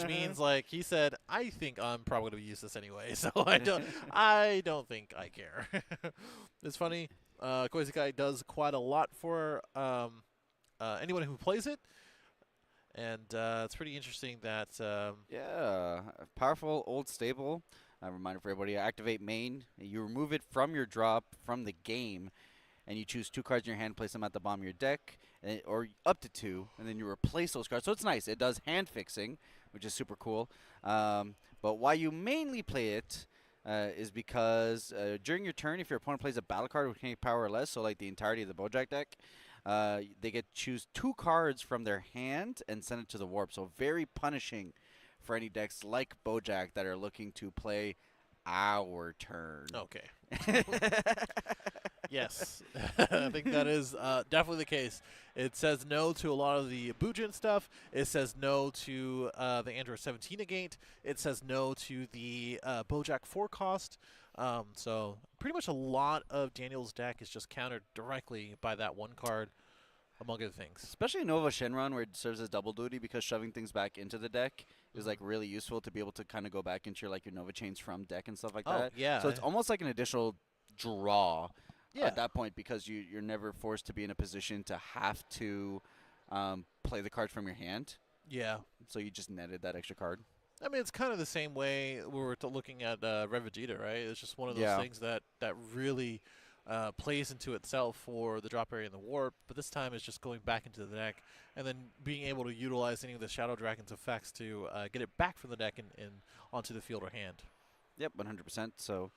means like he said, I think I'm probably gonna use this anyway. So I don't think I care. It's funny. Koizukai does quite a lot for anyone who plays it, and it's pretty interesting that yeah, powerful old stable. A reminder for everybody: activate main. You remove it from your drop from the game, and you choose 2 cards in your hand, place them at the bottom of your deck, or up to 2, and then you replace those cards. So it's nice. It does hand fixing, which is super cool. But why you mainly play it is because during your turn, if your opponent plays a battle card with any power or less, so like the entirety of the Bojack deck, they get to choose 2 cards from their hand and send it to the warp. So very punishing for any decks like Bojack that are looking to play our turn. Okay. Yes, I think that is definitely the case. It says no to a lot of the Bujin stuff. It says no to the Android 17 Negate. It says no to the Bojack 4-cost. So pretty much a lot of Daniel's deck is just countered directly by that 1 card, among other things. Especially Nova Shenron, where it serves as double duty, because shoving things back into the deck is like really useful to be able to kind of go back into your Nova Chains from deck and stuff like that. Yeah. So it's almost like an additional draw. Yeah. At that point, because you're never forced to be in a position to have to play the card from your hand. Yeah. So you just netted that extra card. I mean, it's kind of the same way we were looking at Red Vegeta, right? It's just one of those things that really plays into itself for the drop area and the warp, but this time it's just going back into the deck and then being able to utilize any of the Shadow Dragon's effects to get it back from the deck and onto the field or hand. Yep, 100%. So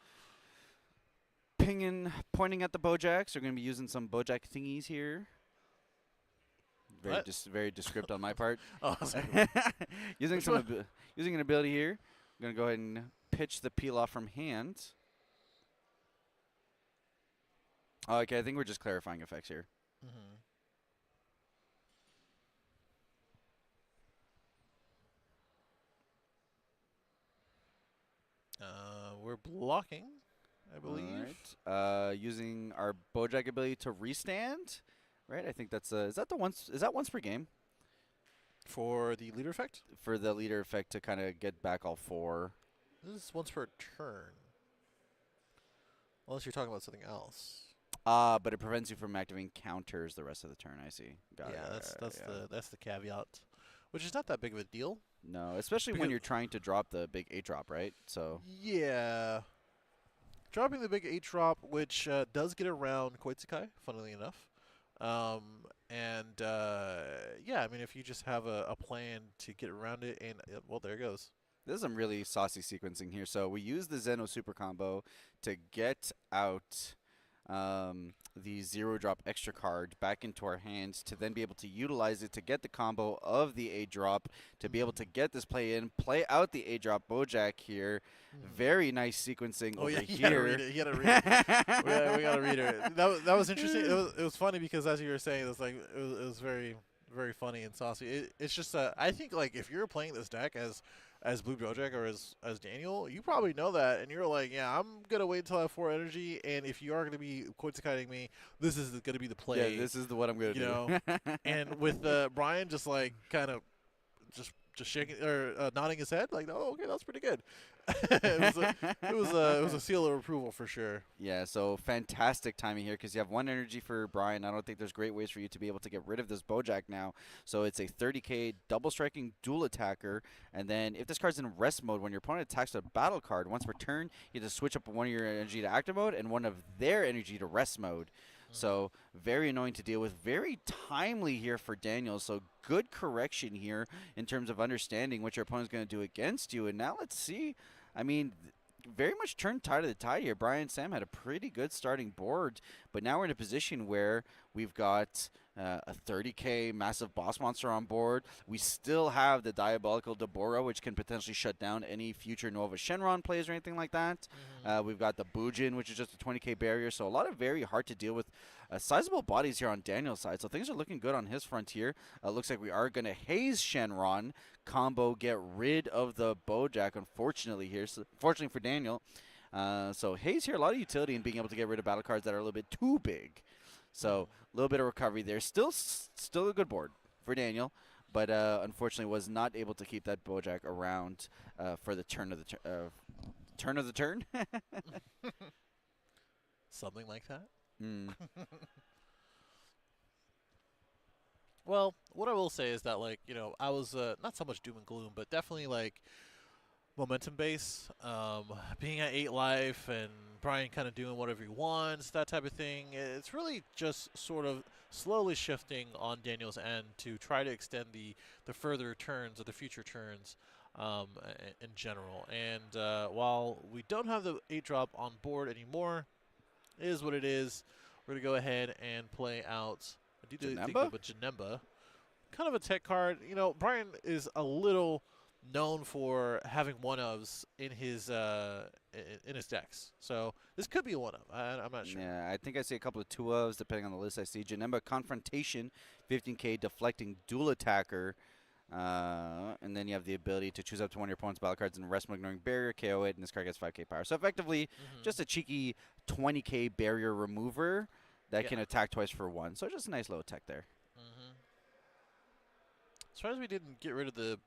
pointing at the Bojacks. We're going to be using some Bojack thingies here. very descriptive on my part. Oh, I was like, using using an ability here. I'm gonna go ahead and pitch the peel off from hand. Oh, okay, I think we're just clarifying effects here. mhm. We're blocking, I believe. All right. Using our Bojack ability to restand, right? I think that's is that once per game For the leader effect? for the leader effect to kind of get back all 4. This is once per turn. Unless you're talking about something else. But it prevents you from activating counters the rest of the turn. I see. Got it. That's the caveat, which is not that big of a deal. No, especially when Because- you're trying to drop the big 8-drop, right? So Yeah. Dropping the big 8-drop, which does get around Koitsukai, funnily enough. Yeah, I mean, if you just have a plan to get around it, and well, there it goes. there's some really saucy sequencing here. So we use the Zeno super combo to get out the 0-drop extra card back into our hands to then be able to utilize it to get the combo of the 8-drop to be able to get this play in, play out the 8-drop Bojack here. Very nice sequencing over you here. gotta read it. You gotta read it. we gotta read it. That was interesting. It was funny because as you were saying, it was very, very funny and saucy. It's just I think like if you're playing this deck as Blue Bojack or as Daniel, you probably know that, and you're like, yeah, I'm gonna wait until I have 4 energy, and if you are gonna be Koitsukai-ing me, this is gonna be the play. Yeah, this is what I'm gonna you do. know. And with Brian just like kind of just shaking or nodding his head, like, oh, okay, that's pretty good. it was a seal of approval for sure. Yeah, so fantastic timing here because you have 1 energy for Brian. I don't think there's great ways for you to be able to get rid of this Bojack now. So it's a 30k double striking dual attacker. And then if this card's in rest mode, when your opponent attacks a battle card, once per turn, you just switch up one of your energy to active mode and one of their energy to rest mode. So very annoying to deal with. Very timely here for Daniel. So good correction here in terms of understanding what your opponent's going to do against you. And now let's see. I mean, very much turned tide of the tide here. Brian and Sam had a pretty good starting board, but now we're in a position where we've got a 30k massive boss monster on board. We still have the Diabolical Deborah, which can potentially shut down any future Nova Shenron plays or anything like that. We've got the Bujin, which is just a 20k barrier, so a lot of very hard to deal with sizable bodies here on Daniel's side. So things are looking good on his frontier. Looks like we are going to haze Shenron combo, get rid of the Bojack, unfortunately here. So, fortunately for Daniel. So haze here, a lot of utility in being able to get rid of battle cards that are a little bit too big. So a little bit of recovery there. Still a good board for Daniel, but unfortunately was not able to keep that Bojack around for the turn of the turn. Something like that. Well, what I will say is that, like, you know, I was not so much doom and gloom, but definitely like momentum base, being at 8 life and Brian kind of doing whatever he wants, that type of thing. It's really just sort of slowly shifting on Daniel's end to try to extend the further turns or the future turns in general. And while we don't have the 8-drop on board anymore, it is what it is. We're going to go ahead and play out, I do think Janemba? of a Janemba. Kind of a tech card. You know, Brian is a little known for having one-ofs in his decks. So this could be a one-of. I'm not sure. Yeah, I think I see a couple of 2-ofs depending on the list I see. Janemba Confrontation, 15k deflecting dual attacker. And then you have the ability to choose up to one of your opponent's battle cards and rest mode ignoring barrier, KO it, and this card gets 5k power. So effectively, just a cheeky 20k barrier remover that can attack twice for 1. So just a nice little tech there. As far as we didn't get rid of the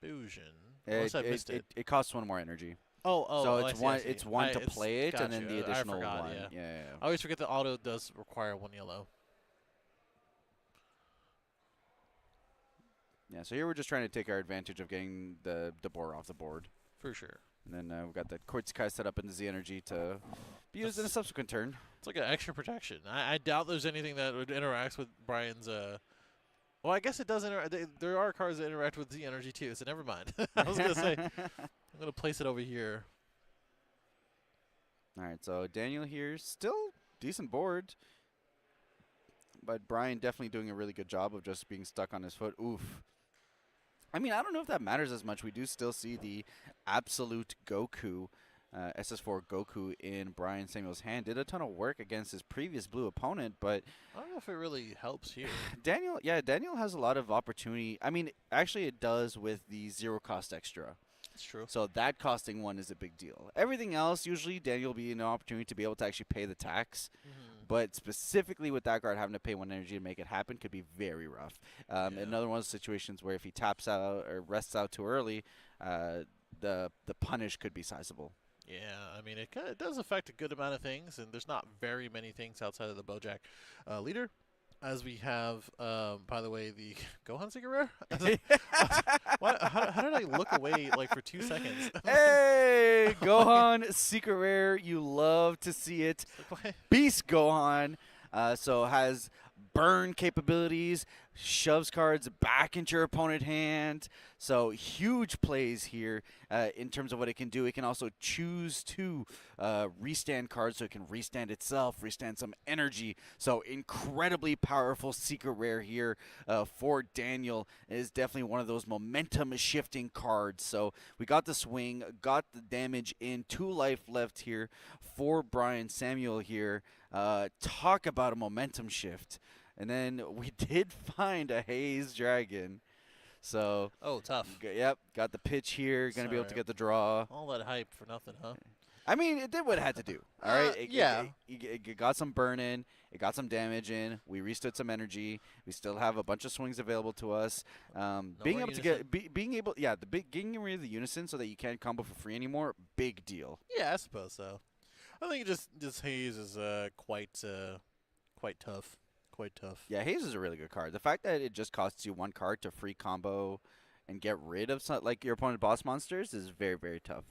Fusion, unless I missed it. It costs 1 more energy. Oh, so I it's see, one. I see. It's 1 to play it, and then gotcha. the additional I forgot, 1. Yeah. I always forget that auto does require 1 yellow. Yeah. So here we're just trying to take our advantage of getting the Deborah off the board. For sure. And then we've got that Koitsukai set up in the Z energy to be used in a subsequent turn. It's like an extra protection. I doubt there's anything that would interact with Brian's. Well, I guess it does interact. There are cards that interact with Z energy too, so never mind. I was gonna say I'm gonna place it over here. All right. So Daniel here, still decent board. but Brian definitely doing a really good job of just being stuck on his foot. Oof. I mean, I don't know if that matters as much. We do still see the absolute Goku, SS4 Goku in Brian Samuel's hand. Did a ton of work against his previous blue opponent, but I don't know if it really helps here. Daniel has a lot of opportunity. I mean, actually it does with the zero cost extra. It's true. So that costing one is a big deal. Everything else, usually Daniel will be an opportunity to be able to actually pay the tax. But specifically with that card having to pay 1 energy to make it happen could be very rough. Another one of those situations where if he taps out or rests out too early, the punish could be sizable. Yeah, I mean, it does affect a good amount of things, and there's not very many things outside of the Bojack leader. As we have, by the way, the Gohan Secret Rare. How did I look away like for 2 seconds? Hey, Gohan Secret Rare, you love to see it. Beast Gohan, so has burn capabilities, shoves cards back into your opponent hand. So huge plays here in terms of what it can do. It can also choose to restand cards, so it can restand itself, restand some energy. So incredibly powerful secret rare here for Daniel. It is definitely one of those momentum shifting cards. So we got the swing, got the damage in, 2 life left here for Brian Samuel here. Talk about a momentum shift. And then we did find a Haze Dragon. So tough. Yep, got the pitch here. Going to be able to get the draw. All that hype for nothing, huh? I mean, it did what it had to do. All right. It got some burn in. It got some damage in. We restood some energy. We still have a bunch of swings available to us. Being able to getting rid of the unison so that you can't combo for free anymore. Big deal. Yeah, I suppose so. I think just Haze is quite tough. Quite tough. Yeah, Haze is a really good card. The fact that it just costs you 1 card to free combo and get rid of your opponent's boss monsters is very, very tough.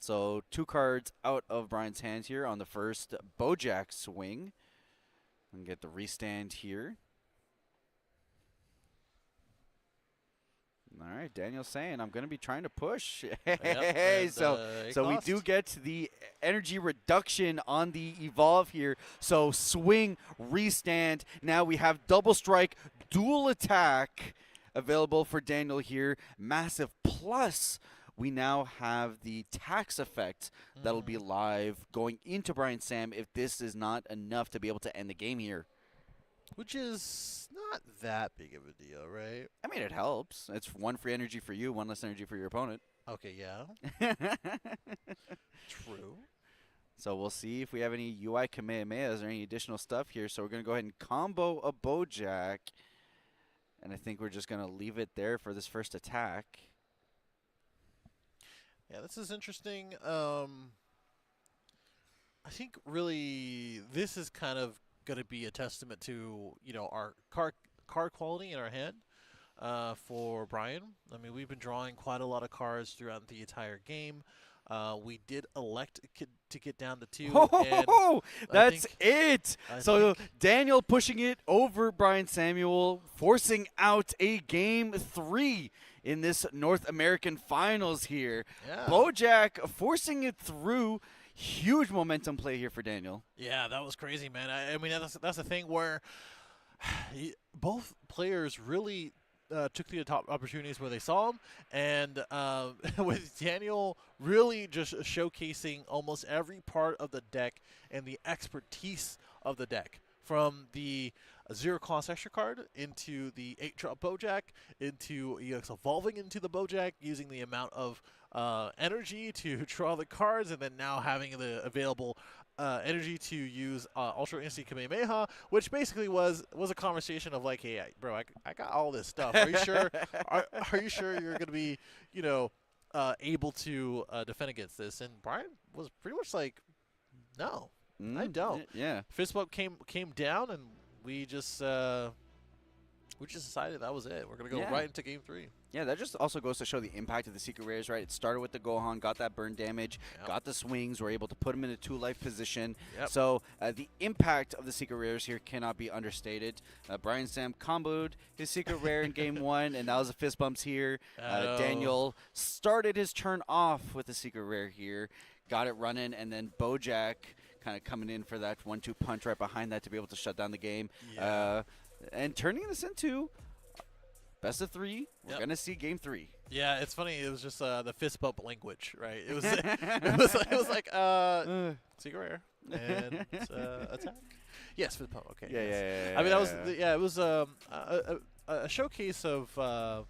So 2 cards out of Brian's hands here on the first Bojack swing. And get the restand here. All right, Daniel's saying, I'm going to be trying to push. Hey, so we do get the energy reduction on the evolve here. So swing, restand. Now we have double strike, dual attack available for Daniel here. Massive plus. We now have the tax effect that'll be live going into Brian Sam if this is not enough to be able to end the game here. Which is not that big of a deal, right? I mean, it helps. It's 1 free energy for you, 1 less energy for your opponent. Okay, yeah. True. So we'll see if we have any UI Kamehamehas or any additional stuff here. So we're going to go ahead and combo a Bojack. And I think we're just going to leave it there for this first attack. Yeah, this is interesting. I think really this is kind of going to be a testament to, our card quality in our hand for Brian. I mean, we've been drawing quite a lot of cards throughout the entire game. We did elect to get down to 2. Oh, that's it. So Daniel pushing it over Brian Samuel, forcing out a game 3 in this North American Finals here. Yeah. Bojack forcing it through. Huge momentum play here for Daniel. Yeah, that was crazy, man. I mean, that's the thing where both players really took the top opportunities where they saw them, and with Daniel really just showcasing almost every part of the deck and the expertise of the deck, from the 0 cost extra card into the 8-drop Bojack, into EX evolving into the Bojack, using the amount of energy to draw the cards, and then now having the available energy to use Ultra Instinct Kamehameha, which basically was a conversation of like, hey, bro, I got all this stuff. Are you sure? are you sure you're gonna be, able to defend against this? And Brian was pretty much like, no, I don't. Yeah. Fist bump came down, and we just decided that was it. We're gonna go right into game 3. Yeah, that just also goes to show the impact of the secret rares, right? It started with the Gohan, got that burn damage, got the swings, we're able to put him in a 2-life position. So the impact of the secret rares here cannot be understated. Brian Sam comboed his secret rare in game 1, and that was the fist bumps here. Daniel started his turn off with the secret rare here, got it running, and then Bojack kind of coming in for that 1-2 punch right behind that to be able to shut down the game. Yeah. And turning this into best of 3. We're Yep. going to see game 3. Yeah, it's funny. It was just the fist bump language, right? It was it was like secret rare and attack. Yes, fist bump. Okay. Yes. I mean, that was it was a showcase of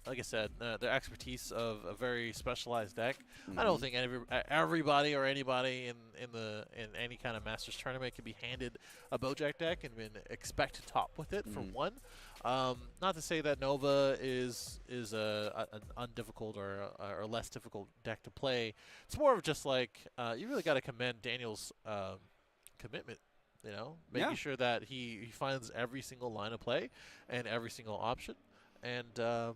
like I said, the expertise of a very specialized deck. I don't think everybody or anybody in any kind of Masters tournament can be handed a Bojack deck and expect to top with it for one. Not to say that Nova is an undifficult or less difficult deck to play. It's more of just like you really got to commend Daniel's commitment. You know, making sure that he finds every single line of play and every single option, and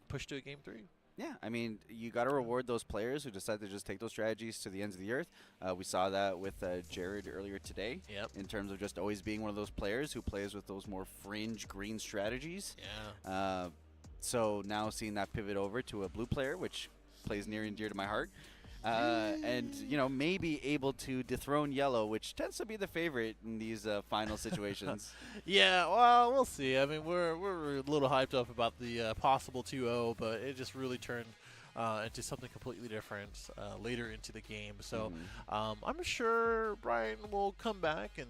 push to a game 3. Yeah, I mean, you got to reward those players who decide to just take those strategies to the ends of the earth. We saw that with Jared earlier today. Yep. In terms of just always being one of those players who plays with those more fringe green strategies. Yeah. So now seeing that pivot over to a blue player, which plays near and dear to my heart. And, you know, maybe able to dethrone yellow, which tends to be the favorite in these final situations. Yeah, well, we'll see. I mean, we're a little hyped up about the possible 2-0, but it just really turned into something completely different later into the game. So I'm sure Brian will come back and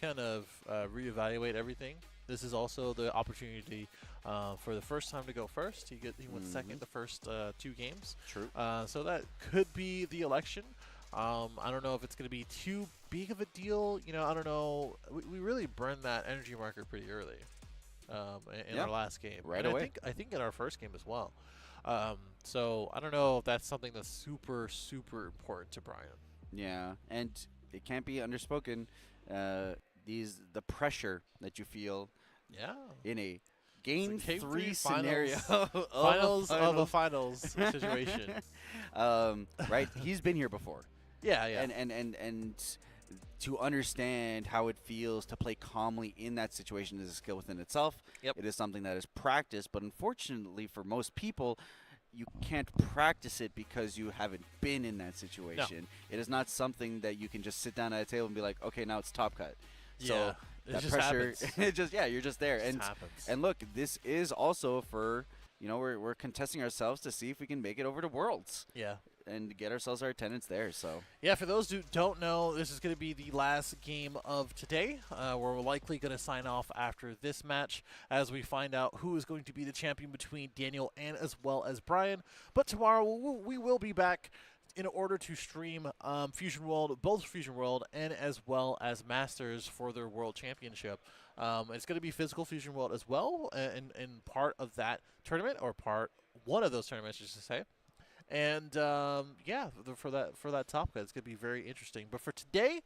kind of reevaluate everything. This is also the opportunity for the first time to go first. He went second the first 2 games. True. So that could be the election. I don't know if it's going to be too big of a deal. You know, I don't know. We really burned that energy marker pretty early in our last game. Right and away. I think in our first game as well. So I don't know if that's something that's super, super important to Brian. Yeah, and it can't be underspoken. The pressure that you feel in a game 3 scenario finals of a finals situation. Right? He's been here before. Yeah. And to understand how it feels to play calmly in that situation is a skill within itself. Yep. It is something that is practiced, but unfortunately for most people, you can't practice it because you haven't been in that situation. No. It is not something that you can just sit down at a table and be like, okay, now it's top cut. So that just pressure, happens. you're just there. And look, this is also for, you know, we're contesting ourselves to see if we can make it over to Worlds. Yeah. And get ourselves our attendance there. So yeah, for those who don't know, this is going to be the last game of today. We're likely going to sign off after this match as we find out who is going to be the champion between Daniel and as well as Brian. But tomorrow we will be back in order to stream Fusion World, both Fusion World and as well as Masters for their World Championship. It's going to be physical Fusion World as well, and part of that tournament, or one of those tournaments, just to say. And for that top cut, it's going to be very interesting. But for today,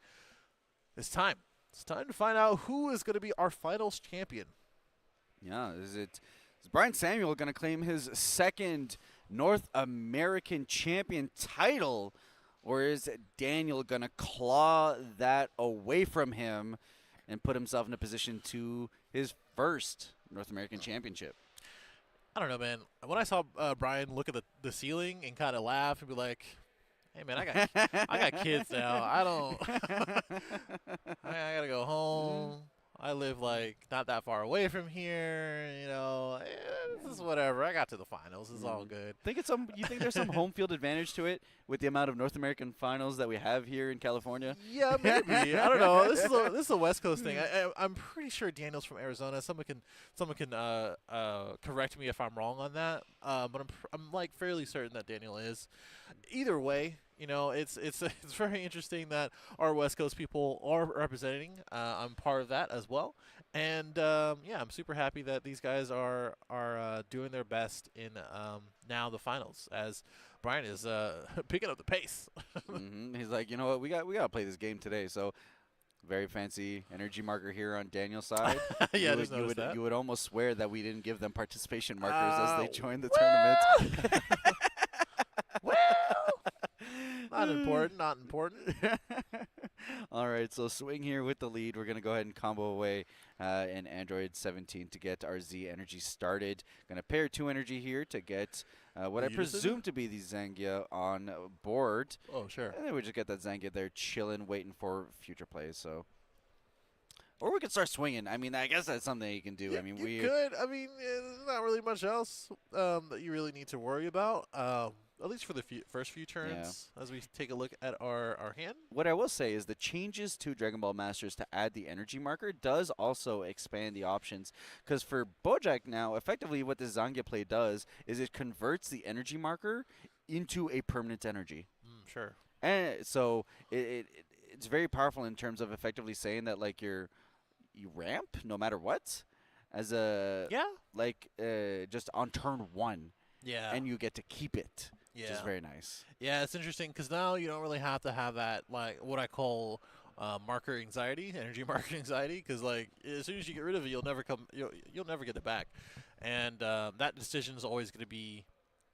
it's time. It's time to find out who is going to be our finals champion. Yeah, is Brian Samuel going to claim his second North American champion title, or is Daniel going to claw that away from him and put himself in a position to his first North American championship? I don't know, man. When I saw Brian look at the ceiling and kind of laugh and be like, "Hey, man, I got kids now. I gotta go home. I live like not that far away from here. You know, this is whatever. I got to the finals. It's all good." You think there's some home field advantage to it with the amount of North American finals that we have here in California? Yeah, maybe. I don't know. This is a West Coast thing. I'm pretty sure Daniel's from Arizona. Someone can correct me if I'm wrong on that. But I'm like fairly certain that Daniel is. Either way, you know, it's very interesting that our West Coast people are representing. I'm part of that as well, and I'm super happy that these guys are doing their best in now the finals, as Brian is picking up the pace. He's like, you know what, we got to play this game today. So very fancy energy marker here on Daniel's side. Yeah, you would almost swear that we didn't give them participation markers as they joined the tournament. Not important. All right, so swing here with the lead. We're going to go ahead and combo away an Android 17 to get our Z energy started. Going to pair 2 energy here to get what I presume to be the Zangia on board. Oh, sure. And then we just get that Zangia there chilling, waiting for future plays. So, or we could start swinging. I mean, I guess that's something you can do. I mean, you could. I mean, there's not really much else that you really need to worry about. At least for the first few turns, as we take a look at our hand. What I will say is the changes to Dragon Ball Masters to add the energy marker does also expand the options. Because for Bojack now, effectively what the Zangia play does is it converts the energy marker into a permanent energy. Sure. And so it's very powerful in terms of effectively saying that like you ramp no matter what, as a just on turn 1. Yeah. And you get to keep it. Yeah. Which is very nice. Yeah, it's interesting because now you don't really have to have that, like, what I call marker anxiety, energy marker anxiety, because, like, as soon as you get rid of it, you'll never get it back. And that decision is always going to be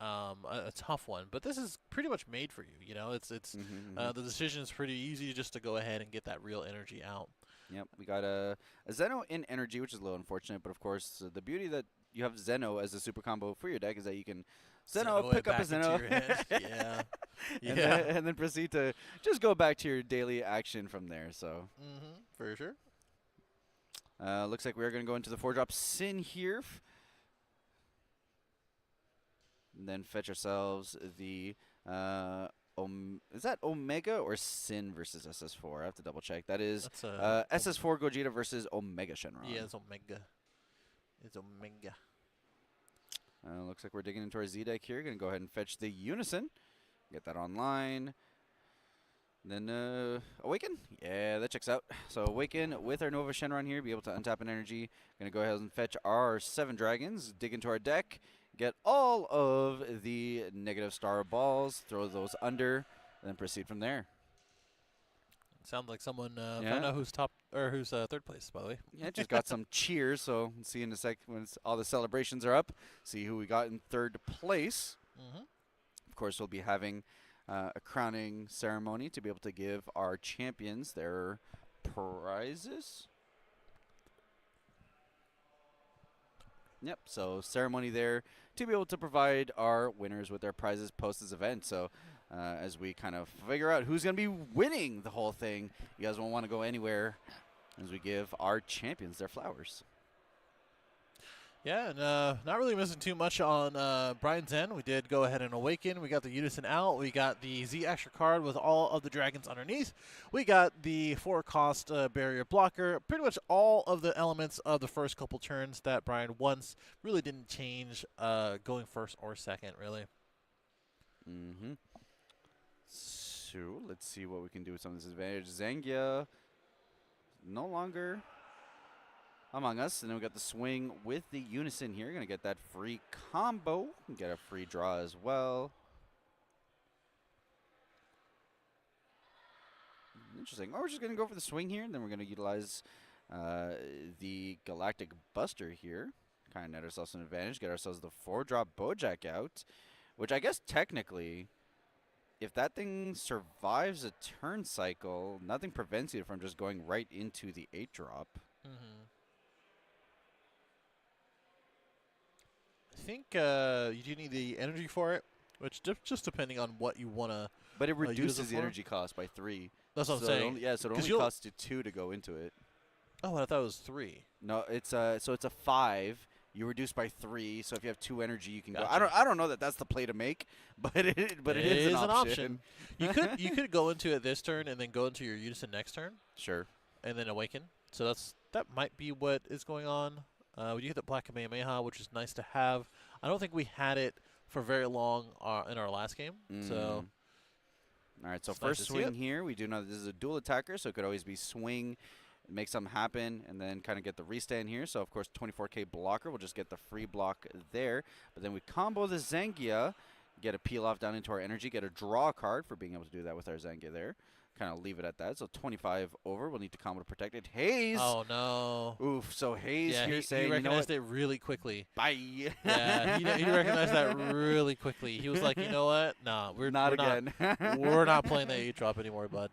a tough one. But this is pretty much made for you, you know? The decision is pretty easy just to go ahead and get that real energy out. Yep, we got a Zeno in energy, which is a little unfortunate, but of course, the beauty that you have Zeno as a super combo for your deck is that you can Zeno pick up a Zeno, and then proceed to just go back to your daily action from there. So, for sure. Looks like we are going to go into the 4-drop Sin here, and then fetch ourselves the. Is that Omega or Sin versus SS4? I have to double check. That is SS4 Gogeta versus Omega Shenron. Yeah, it's Omega. It's Omega. Looks like we're digging into our Z deck here. Going to go ahead and fetch the Unison. Get that online. Then Awaken. Yeah, that checks out. So Awaken with our Nova Shenron here. Be able to untap an energy. Going to go ahead and fetch our 7 dragons. Dig into our deck. Get all of the negative star balls. Throw those under. And then proceed from there. Sounds like someone found out who's top or who's third place, by the way. Yeah, just got some cheers. So we'll see in a sec when all the celebrations are up. See who we got in third place. Of course, we'll be having a crowning ceremony to be able to give our champions their prizes. Yep, so ceremony there to be able to provide our winners with their prizes post this event. So as we kind of figure out who's going to be winning the whole thing, you guys won't want to go anywhere as we give our champions their flowers. Yeah, and not really missing too much on Brian Zen. We did go ahead and Awaken. We got the Unison out. We got the Z extra card with all of the dragons underneath. We got the 4-cost barrier blocker. Pretty much all of the elements of the first couple turns that Brian wants really didn't change going first or second, really. So let's see what we can do with some of this advantage. Zangia no longer among us, and then we got the swing with the Unison here. Gonna get that free combo and get a free draw as well. Interesting. Oh, we're just gonna go for the swing here, and then we're gonna utilize the Galactic Buster here. Kind of net ourselves an advantage. Get ourselves the 4-drop Bojack out, which I guess technically, if that thing survives a turn cycle, nothing prevents you from just going right into the 8-drop. I think you do need the energy for it, which just depending on what you want to. But it reduces the energy cost by 3. That's what I'm saying. So it only costs you 2 to go into it. Oh, I thought it was 3. No, it's so it's a 5. You reduce by 3, so if you have 2 energy, you can go. Gotcha. I don't know that that's the play to make, but it is an option. you could go into it this turn and then go into your Unison next turn. Sure. And then Awaken. So that might be what is going on. We do get the Black Kamehameha, which is nice to have. I don't think we had it for very long in our last game. So. All right, so it's nice first to see swing it. here. We do know that this is a dual attacker, so it could always be swing, make something happen, and then kind of get the restand here. So, of course, 24K blocker. We'll just get the free block there. But then we combo the Zangia, get a peel off down into our energy, get a draw card for being able to do that with our Zangia there. Kind of leave it at that. So 25 over. We'll need to combo to protect it. Haze. Oh, no. Oof. So Haze here he saying, recognized it really quickly. Bye. Yeah, he recognized that really quickly. He was like, you know what? Nah, we're not again. We're not playing that 8-drop anymore, bud.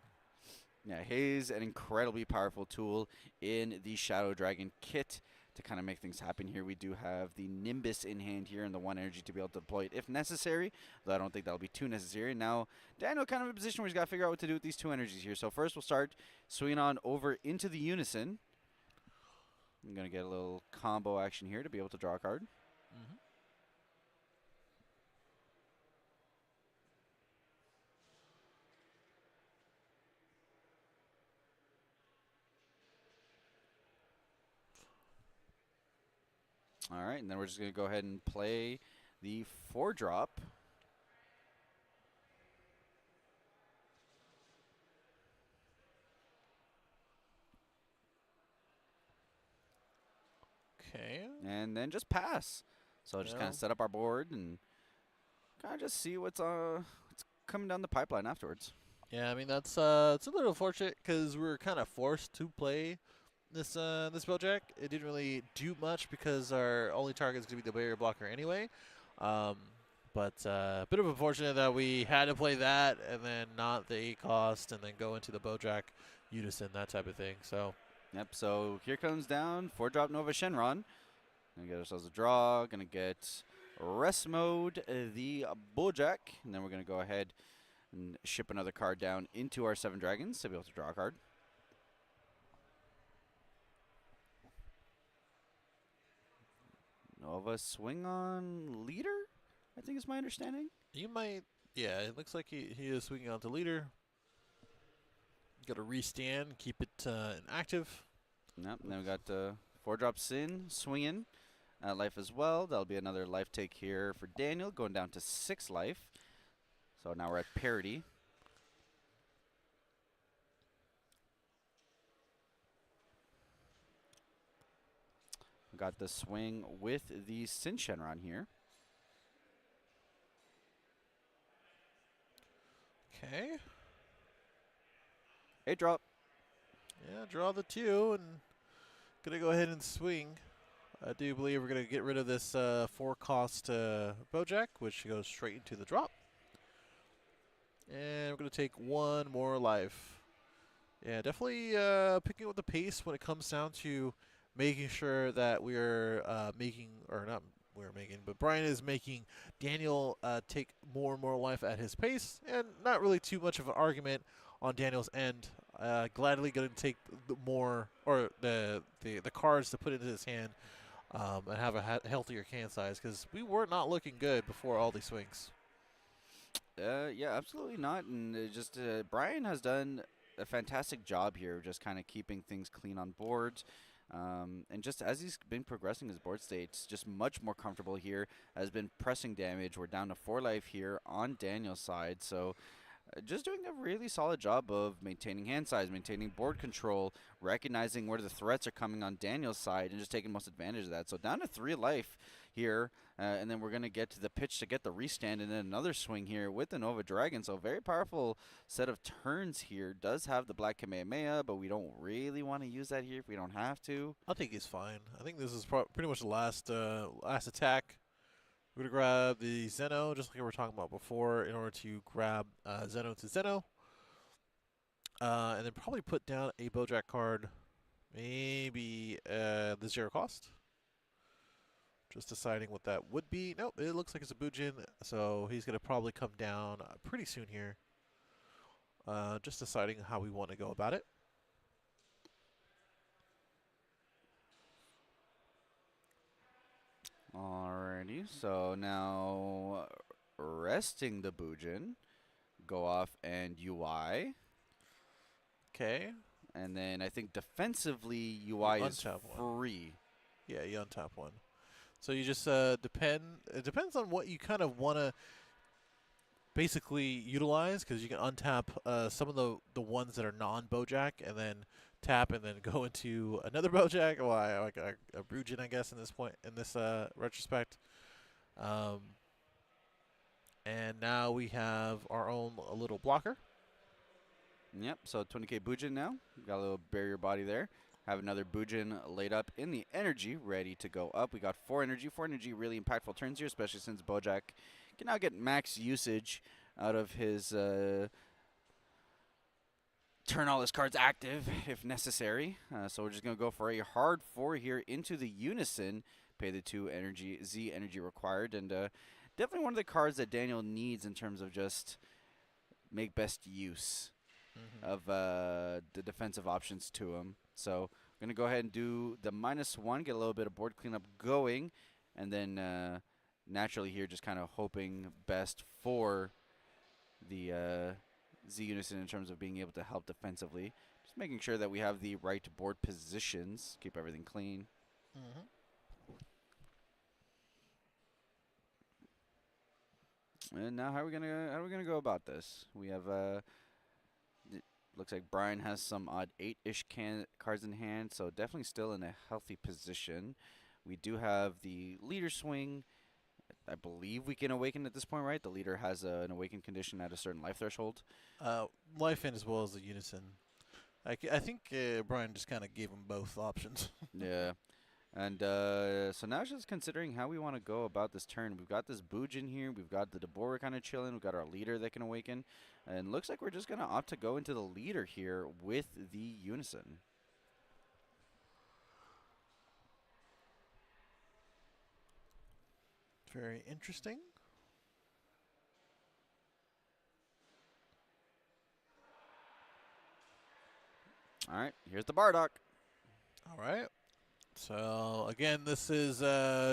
Yeah, Haze, an incredibly powerful tool in the Shadow Dragon kit to kind of make things happen here. We do have the Nimbus in hand here and the 1 energy to be able to deploy it if necessary, though I don't think that'll be too necessary. Now, Daniel kind of in a position where he's got to figure out what to do with these 2 energies here. So first we'll start swinging on over into the Unison. I'm going to get a little combo action here to be able to draw a card. Mm-hmm. All right, and then we're just going to go ahead and play the 4-drop. Okay. And then just pass. So just kind of set up our board and kind of just see what's coming down the pipeline afterwards. Yeah, I mean that's it's a little unfortunate because we were kind of forced to play this this Bojack. It didn't really do much because our only target is going to be the barrier blocker anyway. But a bit of unfortunate that we had to play that and then not the 8 cost and then go into the Bojack Unison, that type of thing. So. Yep, so here comes down 4-drop Nova Shenron. Gonna get ourselves a draw. Gonna get rest mode, the Bojack. And then we're gonna go ahead and ship another card down into our 7 dragons to be able to draw a card. Nova swing on leader, I think is my understanding. You might, yeah, it looks like he is swinging on to leader. Got to restand, keep it inactive. Yep, and then we got 4-drop Sin swinging life as well. That'll be another life take here for Daniel, going down to 6 life. So now we're at parity. We got the swing with the Sin Shenron here. Okay. 8-drop. Yeah, draw the 2 and gonna go ahead and swing. I do believe we're gonna get rid of this 4-cost Bojack, which goes straight into the drop. And we're gonna take 1 more life. Yeah, definitely picking up the pace when it comes down to making sure that we're making, or not we're making, but Brian is making Daniel take more and more life at his pace, and not really too much of an argument on Daniel's end. Gladly going to take the more, or the cards to put into his hand and have a healthier hand size, because we were not looking good before all these swings. Yeah, absolutely not. And just Brian has done a fantastic job here, just kind of keeping things clean on board. And just as he's been progressing his board states, just much more comfortable here, has been pressing damage. We're down to 4 life here on Daniel's side. So just doing a really solid job of maintaining hand size, maintaining board control, recognizing where the threats are coming on Daniel's side, and just taking most advantage of that. So down to 3 life here, and then we're going to get to the pitch to get the restand, and then another swing here with the Nova Dragon. So very powerful set of turns here. Does have the Black Kamehameha, but we don't really want to use that here if we don't have to. I think he's fine. I think this is pretty much the last attack. We're going to grab the Zeno, just like we were talking about before, in order to grab Zeno to Zeno. And then probably put down a Bojack card, maybe the 0 cost. Just deciding what that would be. Nope, it looks like it's a Bujin, so he's going to probably come down pretty soon here. Just deciding how we want to go about it. Alrighty, so now resting the Bujin, go off and UI. Okay. And then I think defensively UI is free. Yeah, you untap 1. So you just it depends on what you kind of want to basically utilize, because you can untap some of the ones that are non-Bojack and then tap and then go into another Bojack, like a Brujin, I guess, in this retrospect. And now we have our own little blocker. Yep, so 20k Bujin now. Got a little barrier body there. Have another Bujin laid up in the energy, ready to go up. We got 4 energy. 4 energy really impactful turns here, especially since Bojack can now get max usage out of his turn all his cards active if necessary. So we're just going to go for a hard 4 here into the Unison. Pay the 2 energy, Z energy required. And definitely one of the cards that Daniel needs in terms of just make best use of the defensive options to him. So we're going to go ahead and do the -1, get a little bit of board cleanup going. And then naturally here just kind of hoping best for the Z Unison in terms of being able to help defensively. Just making sure that we have the right board positions, keep everything clean. And now how are we gonna go about this? We have looks like Brian has some odd 8-ish cards in hand, so definitely still in a healthy position. We do have the leader swing. I believe we can awaken at this point, right? The leader has an awaken condition at a certain life threshold. Life in as well as the Unison. I think Brian just kind of gave him both options. Yeah. And so now just considering how we want to go about this turn. We've got this Bujin here. We've got the Dabura kind of chilling. We've got our leader that can awaken. And looks like we're just going to opt to go into the leader here with the Unison. Very interesting. All right, here's the Bardock. All right. So, again, this is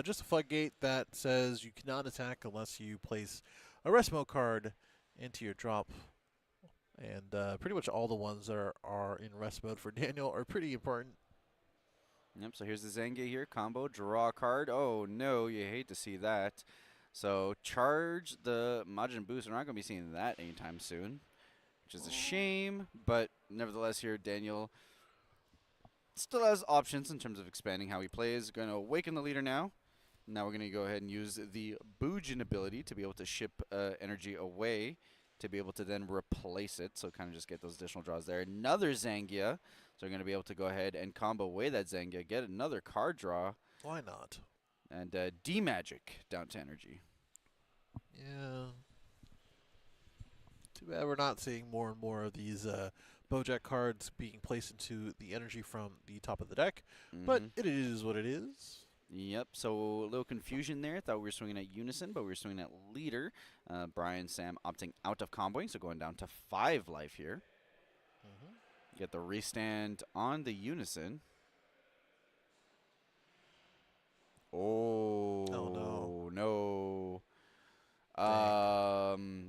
just a floodgate that says you cannot attack unless you place a rest mode card into your drop. And pretty much all the ones that are in rest mode for Daniel are pretty important. Yep, so here's the Zengia here. Combo, draw a card. Oh, no, you hate to see that. So charge the Majin Boost. We're not going to be seeing that anytime soon, which is a shame. But nevertheless here, Daniel still has options in terms of expanding how he plays. Going to awaken the leader now. Now we're going to go ahead and use the Bujin ability to be able to ship energy away to be able to then replace it. So kind of just get those additional draws there. Another Zengia. So we're going to be able to go ahead and combo away that Zengia, get another card draw. Why not? And D-Magic down to energy. Yeah. Too bad we're not seeing more and more of these Bojack cards being placed into the energy from the top of the deck. But it is what it is. Yep, so a little confusion there. Thought we were swinging at Unison, but we were swinging at leader. Brian, Sam opting out of comboing, so going down to 5 life here. Get the restand on the Unison. Oh, no.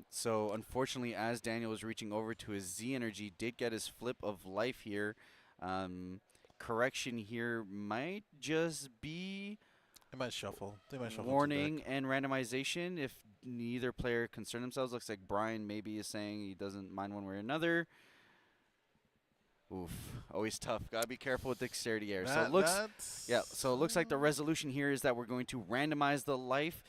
So unfortunately, as Daniel was reaching over to his Z energy, did get his flip of life here. Correction here might just be They might shuffle. warning and randomization if neither player concern themselves. Looks like Brian maybe is saying he doesn't mind one way or another. Oof, always tough. Gotta be careful with dexterity here. So it looks like the resolution here is that we're going to randomize the life.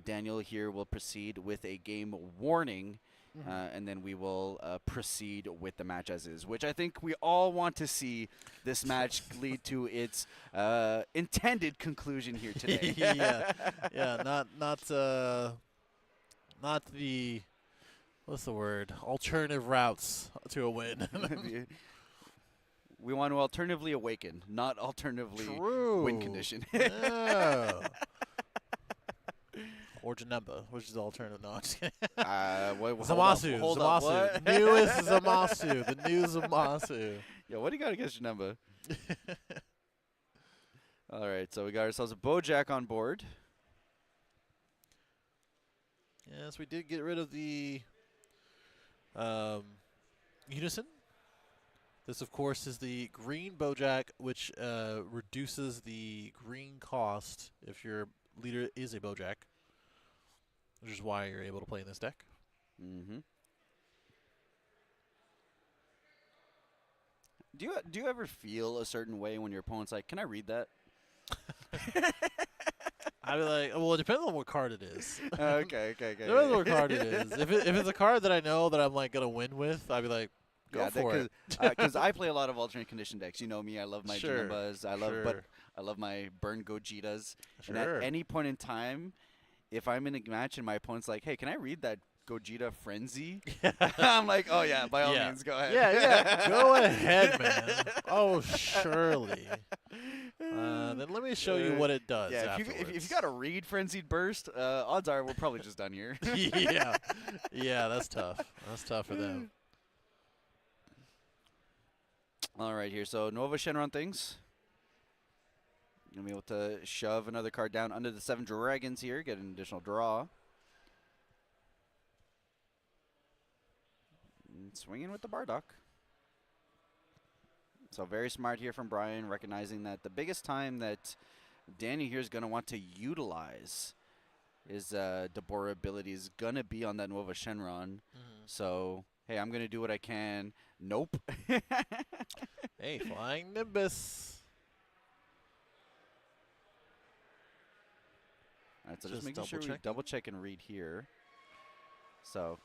Daniel here will proceed with a game warning, and then we will proceed with the match as is, which I think we all want to see this match lead to its intended conclusion here today. Not the what's the word? Alternative routes to a win. We want to alternatively awaken, not alternatively win condition. Origin number, which is the alternative. No, I'm just kidding. Zamasu. Zamasu. Newest Zamasu. The new Zamasu. Yo, what do you got against your number? All right, so we got ourselves a Bojack on board. Yes, we did get rid of the Unison. This, of course, is the green Bojack, which reduces the green cost if your leader is a Bojack, which is why you're able to play in this deck. Do you ever feel a certain way when your opponent's like, "Can I read that?" I'd be like, well, it depends on what card it is. Okay. Depends on what card it is. If it's a card that I know that I'm like gonna win with, I'd be like, go for it. Because I play a lot of alternate condition decks. You know me. I love my Sure. Jinambas. I love my Burn Gojitas. Sure. And at any point in time, if I'm in a match and my opponent's like, "Hey, can I read that Gogeta Frenzy. I'm like, oh yeah, by all means, go ahead. Yeah, go ahead, man. Oh, surely. Then let me show you what it does. Yeah, if you got a read Frenzied Burst, odds are we're probably just done here. yeah, that's tough. That's tough for them. All right, here. So Nova Shenron things. Gonna be able to shove another card down under the 7 dragons here, get an additional draw. And swinging with the Bardock. So very smart here from Brian, recognizing that the biggest time that Daniel here is going to want to utilize his Deborah ability is going to be on that Nova Shenron. So, hey, I'm going to do what I can. Nope. Hey, Flying Nimbus. All right, so just making sure we double check and read here. So,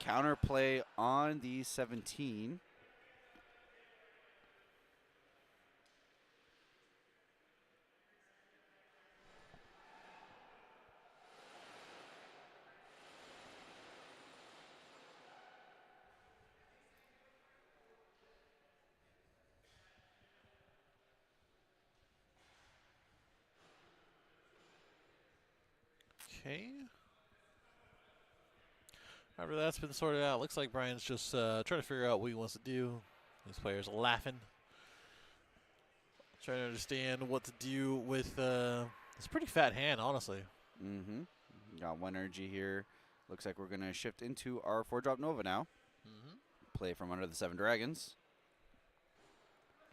counterplay on the 17. Okay. After that's been sorted out, looks like Brian's just trying to figure out what he wants to do. These players are laughing. Trying to understand what to do with this pretty fat hand, honestly. Got 1 energy here. Looks like we're going to shift into our 4-drop Nova now. Play from under the 7 dragons.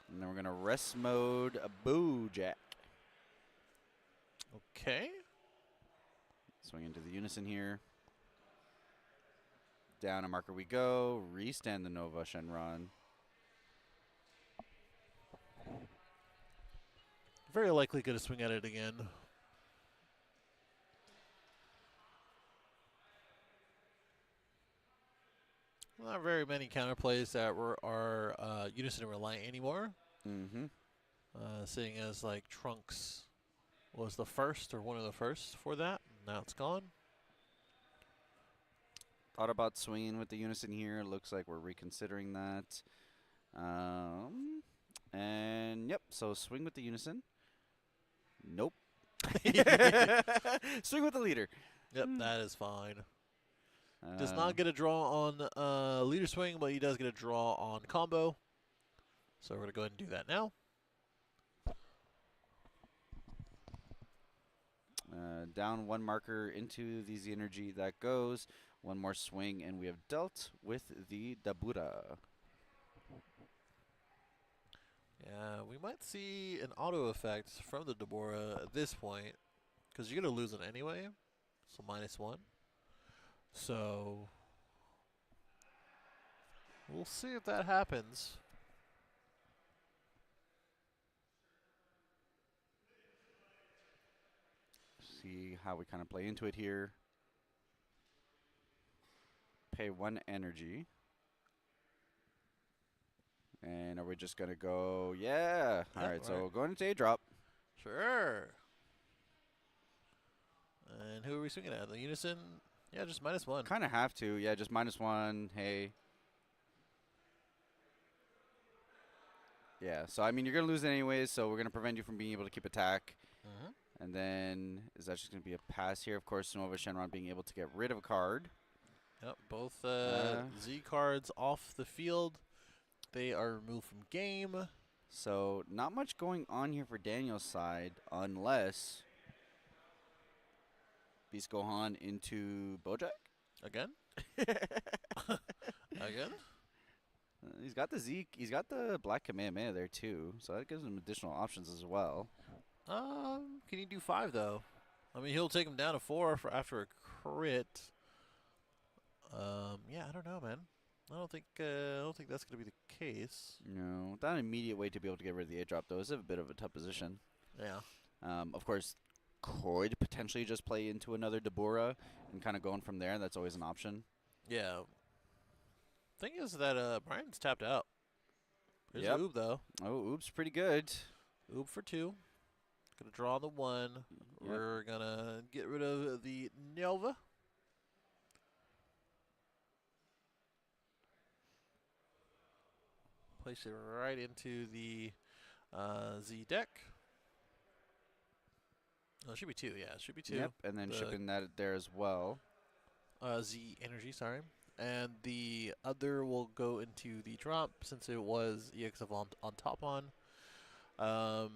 And then we're going to rest mode a Bojack. Okay. Swing into the Unison here. Down a marker we go. Restand the Nova Shenron. Very likely going to swing at it again. Not very many counterplays that are Unison reliant anymore. Seeing as like Trunks was the first or one of the first for that. Now it's gone. Thought about swinging with the Unison here. Looks like we're reconsidering that. And yep, so swing with the Unison. Nope. Swing with the leader. Yep, that is fine. Does not get a draw on leader swing, but he does get a draw on combo. So we're going to go ahead and do that now. Down 1 marker into the Z energy that goes. 1 more swing, and we have dealt with the Dabura. Yeah, we might see an auto effect from the Deborah at this point, because you're going to lose it anyway. So -1. So we'll see if that happens. See how we kind of play into it here. Pay 1 energy. And are we just going to go? Yeah. All right, so going into a drop. Sure. And who are we swinging at? The Unison? Yeah, just -1. Kind of have to. Yeah, just -1. Hey. Yeah, so I mean, you're going to lose it anyways, so we're going to prevent you from being able to keep attack. And then, is that just going to be a pass here? Of course, Nova Shenron being able to get rid of a card. Yep, both Z cards off the field. They are removed from game. So, not much going on here for Daniel's side, unless Beast Gohan into Bojack. Again? Again? He's got the Z. He's got the Black Kamehameha there too, so that gives him additional options as well. Can you do 5 though? I mean, he'll take him down to 4 for after a crit. Yeah, I don't know, man. I don't think that's gonna be the case. No, without an immediate way to be able to get rid of the 8-drop though is a bit of a tough position. Yeah. Of course, could potentially just play into another Deborah and kind of going from there. That's always an option. Yeah. Thing is that Brian's tapped out. There's Oob though. Oh, Oob's pretty good. Oob for 2. Gonna draw the 1. We're gonna get rid of the Nova. place it right into the Z deck. Oh, it should be 2. Yeah, it should be 2. Yep, and then shipping that there as well. Z energy, sorry. And the other will go into the drop since it was EX Evolved on top on. Now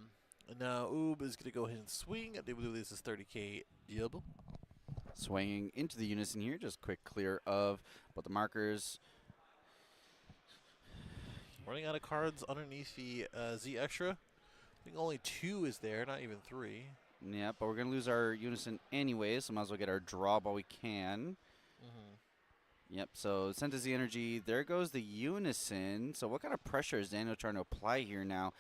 Oob is going to go ahead and swing. I do believe this is 30k double. Swinging into the unison here, just quick clear of both the markers. Running out of cards underneath the Z extra. I think only 2 is there, not even 3. Yeah, but we're going to lose our unison anyway, so might as well get our draw while we can. Yep, so sent to Z energy. There goes the unison. So what kind of pressure is Daniel trying to apply here now?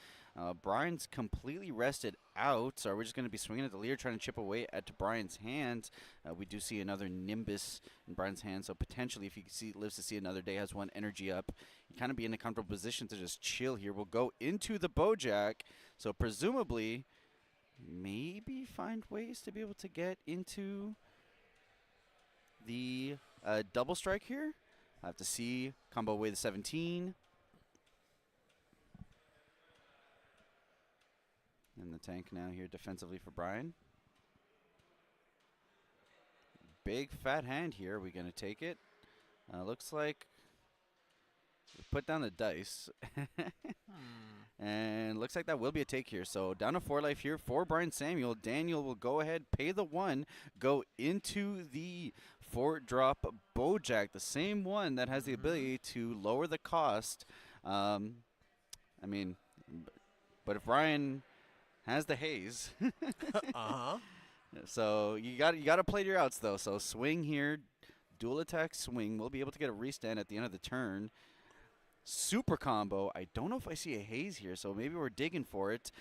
Brian's completely rested out, so we're just going to be swinging at the leader, trying to chip away at Brian's hands. We do see another Nimbus in Brian's hand, so potentially if he lives to see another day, has 1 energy up, he kind of be in a comfortable position to just chill here. We'll go into the Bojack, so presumably maybe find ways to be able to get into the double strike here. I have to see. Combo away the 17. And the tank now here defensively for Brian. Big fat hand here. Are we going to take it? Looks like we put down the dice. And looks like that will be a take here. So down to 4 life here for Brian Samuel. Daniel will go ahead, pay the 1, go into the 4-drop Bojack, the same one that has the ability to lower the cost. I mean, but if Brian has the haze, so you got to play your outs though. So swing here, dual attack swing. We'll be able to get a restand at the end of the turn. Super combo. I don't know if I see a haze here, so maybe we're digging for it.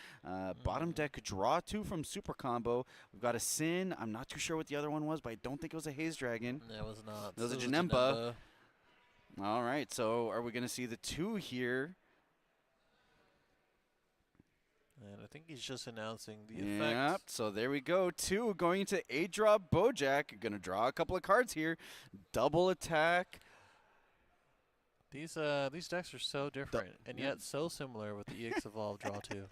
Bottom deck draw 2 from super combo. We've got a Sin. I'm not too sure what the other one was, but I don't think it was a haze dragon. It was not. It was a Janemba. All right, so are we going to see the 2 here? And I think he's just announcing the Yep, effect. so there we go. 2 going into 8-drop Bojack. Going to draw a couple of cards here. Double attack. These decks are so different and yet so similar with the EX Evolved draw 2.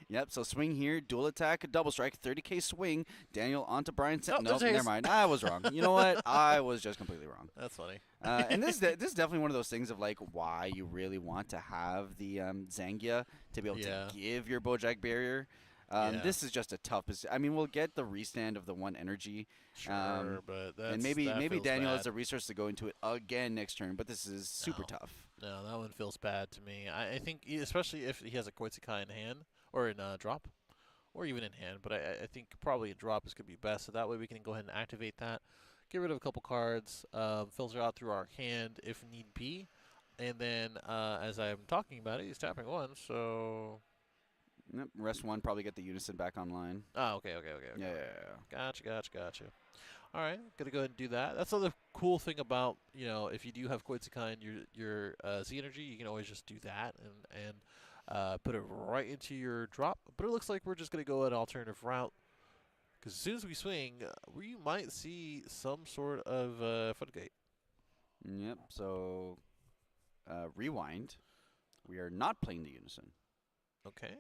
Yep, so swing here, dual attack, a double strike, 30k swing. Daniel onto Brian. Oh, Nope, never mind. I was wrong. You know what? I was just completely wrong. That's funny. And this is definitely one of those things of like why you really want to have the Zangia to be able to give your Bojack barrier. This is just a tough position. I mean, we'll get the restand of the 1 energy. Sure, but that's, and maybe Daniel bad. has the resource to go into it again next turn, but this is super tough. No, that one feels bad to me. I think, especially if he has a Koitsukai in hand, or in drop, or even in hand, but I think probably in drop is going to be best, so that way we can go ahead and activate that, get rid of a couple cards, filter out through our hand if need be, and then as I'm talking about it, he's tapping 1, so... Yep, rest 1, probably get the unison back online. Oh, okay. Yeah. Gotcha. All right, gonna go ahead and do that. That's the cool thing about, if you do have Koitsukai in your Z energy, you can always just do that and put it right into your drop. But it looks like we're just gonna go an alternative route, because as soon as we swing, we might see some sort of floodgate. Yep, so rewind. We are not playing the unison. Okay.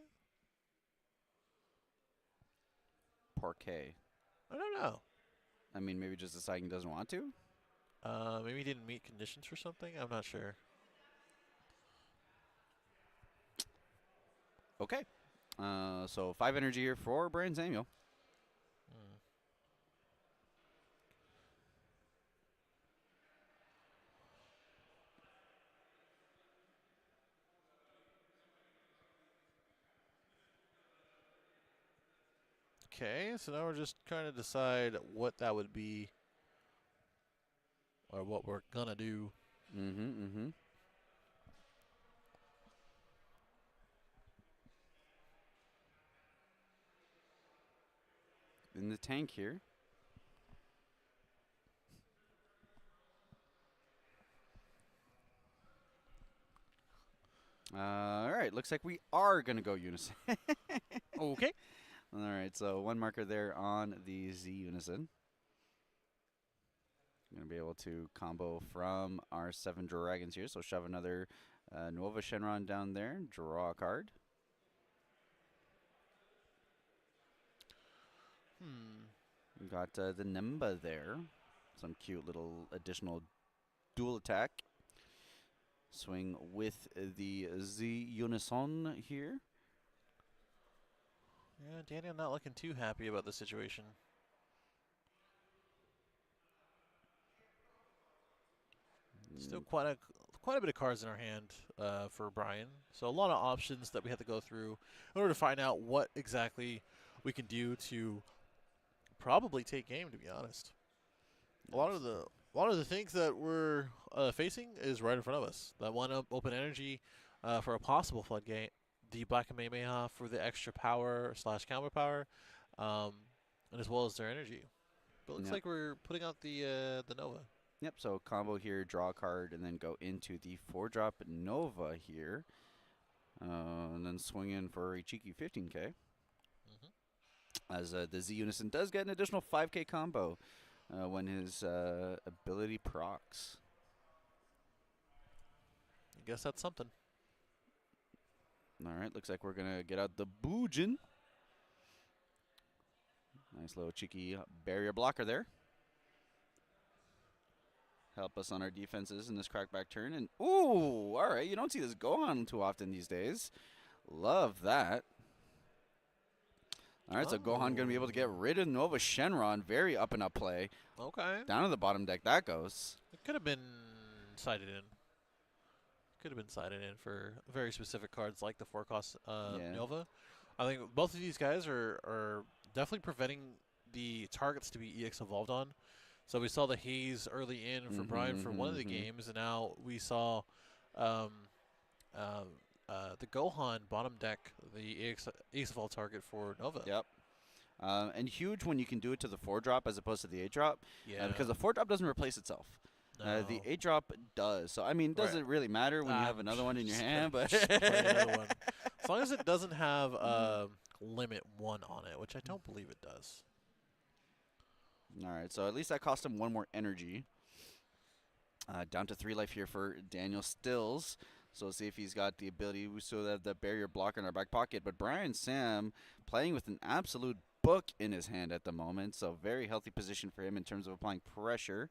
Parquet. I don't know. I mean, maybe just deciding he doesn't want to? Maybe he didn't meet conditions or something. I'm not sure. Okay. So 5 energy here for Brian Samuel. Okay, so now we're just trying to decide what that would be, or what we're gonna do. In the tank here. All right, looks like we are going to go unison. Okay. All right, so 1 marker there on the Z unison. Going to be able to combo from our 7 dragons here, so shove another Nova Shenron down there. Draw a card. We got the Nimba there. Some cute little additional dual attack. Swing with the Z Unison here. Yeah, Daniel not looking too happy about the situation. Still quite a bit of cards in our hand for Brian. So a lot of options that we have to go through in order to find out what exactly we can do to probably take game, to be honest. A lot of the things that we're facing is right in front of us. That one open energy for a possible floodgate, the Black Kamehameha for the extra power / counter power, and as well as their energy. But it looks like we're putting out the Nova. Yep, so combo here, draw a card, and then go into the 4-drop Nova here. And then swing in for a cheeky 15k. As the Z Unison does get an additional 5k combo when his ability procs. I guess that's something. All right, looks like we're going to get out the Boojin. Nice little cheeky barrier blocker there. Help us on our defenses in this crackback turn. And, ooh, all right, you don't see this Gohan too often these days. Love that. All right, so Gohan going to be able to get rid of Nova Shenron. Very up-and-up play. Okay. Down to the bottom deck that goes. It could have been sided in. Could have been sided in for very specific cards like the 4-cost Nova. I think both of these guys are definitely preventing the targets to be EX evolved on. So we saw the Haze early in for Brian for one of the games, and now we saw the Gohan bottom deck, the EX evolved target for Nova. Yep. And huge when you can do it to the 4-drop as opposed to the 8-drop. Yeah. Because the 4-drop doesn't replace itself. No. The 8-drop does. So, I mean, does it really matter when you have another one in your hand? But play another one. As long as it doesn't have limit 1 on it, which I don't believe it does. All right, so at least that cost him 1 more energy. Down to 3 life here for Daniel Stills. So let's see if he's got the ability. We still have the barrier blocker in our back pocket. But Brian Sam playing with an absolute book in his hand at the moment. So very healthy position for him in terms of applying pressure.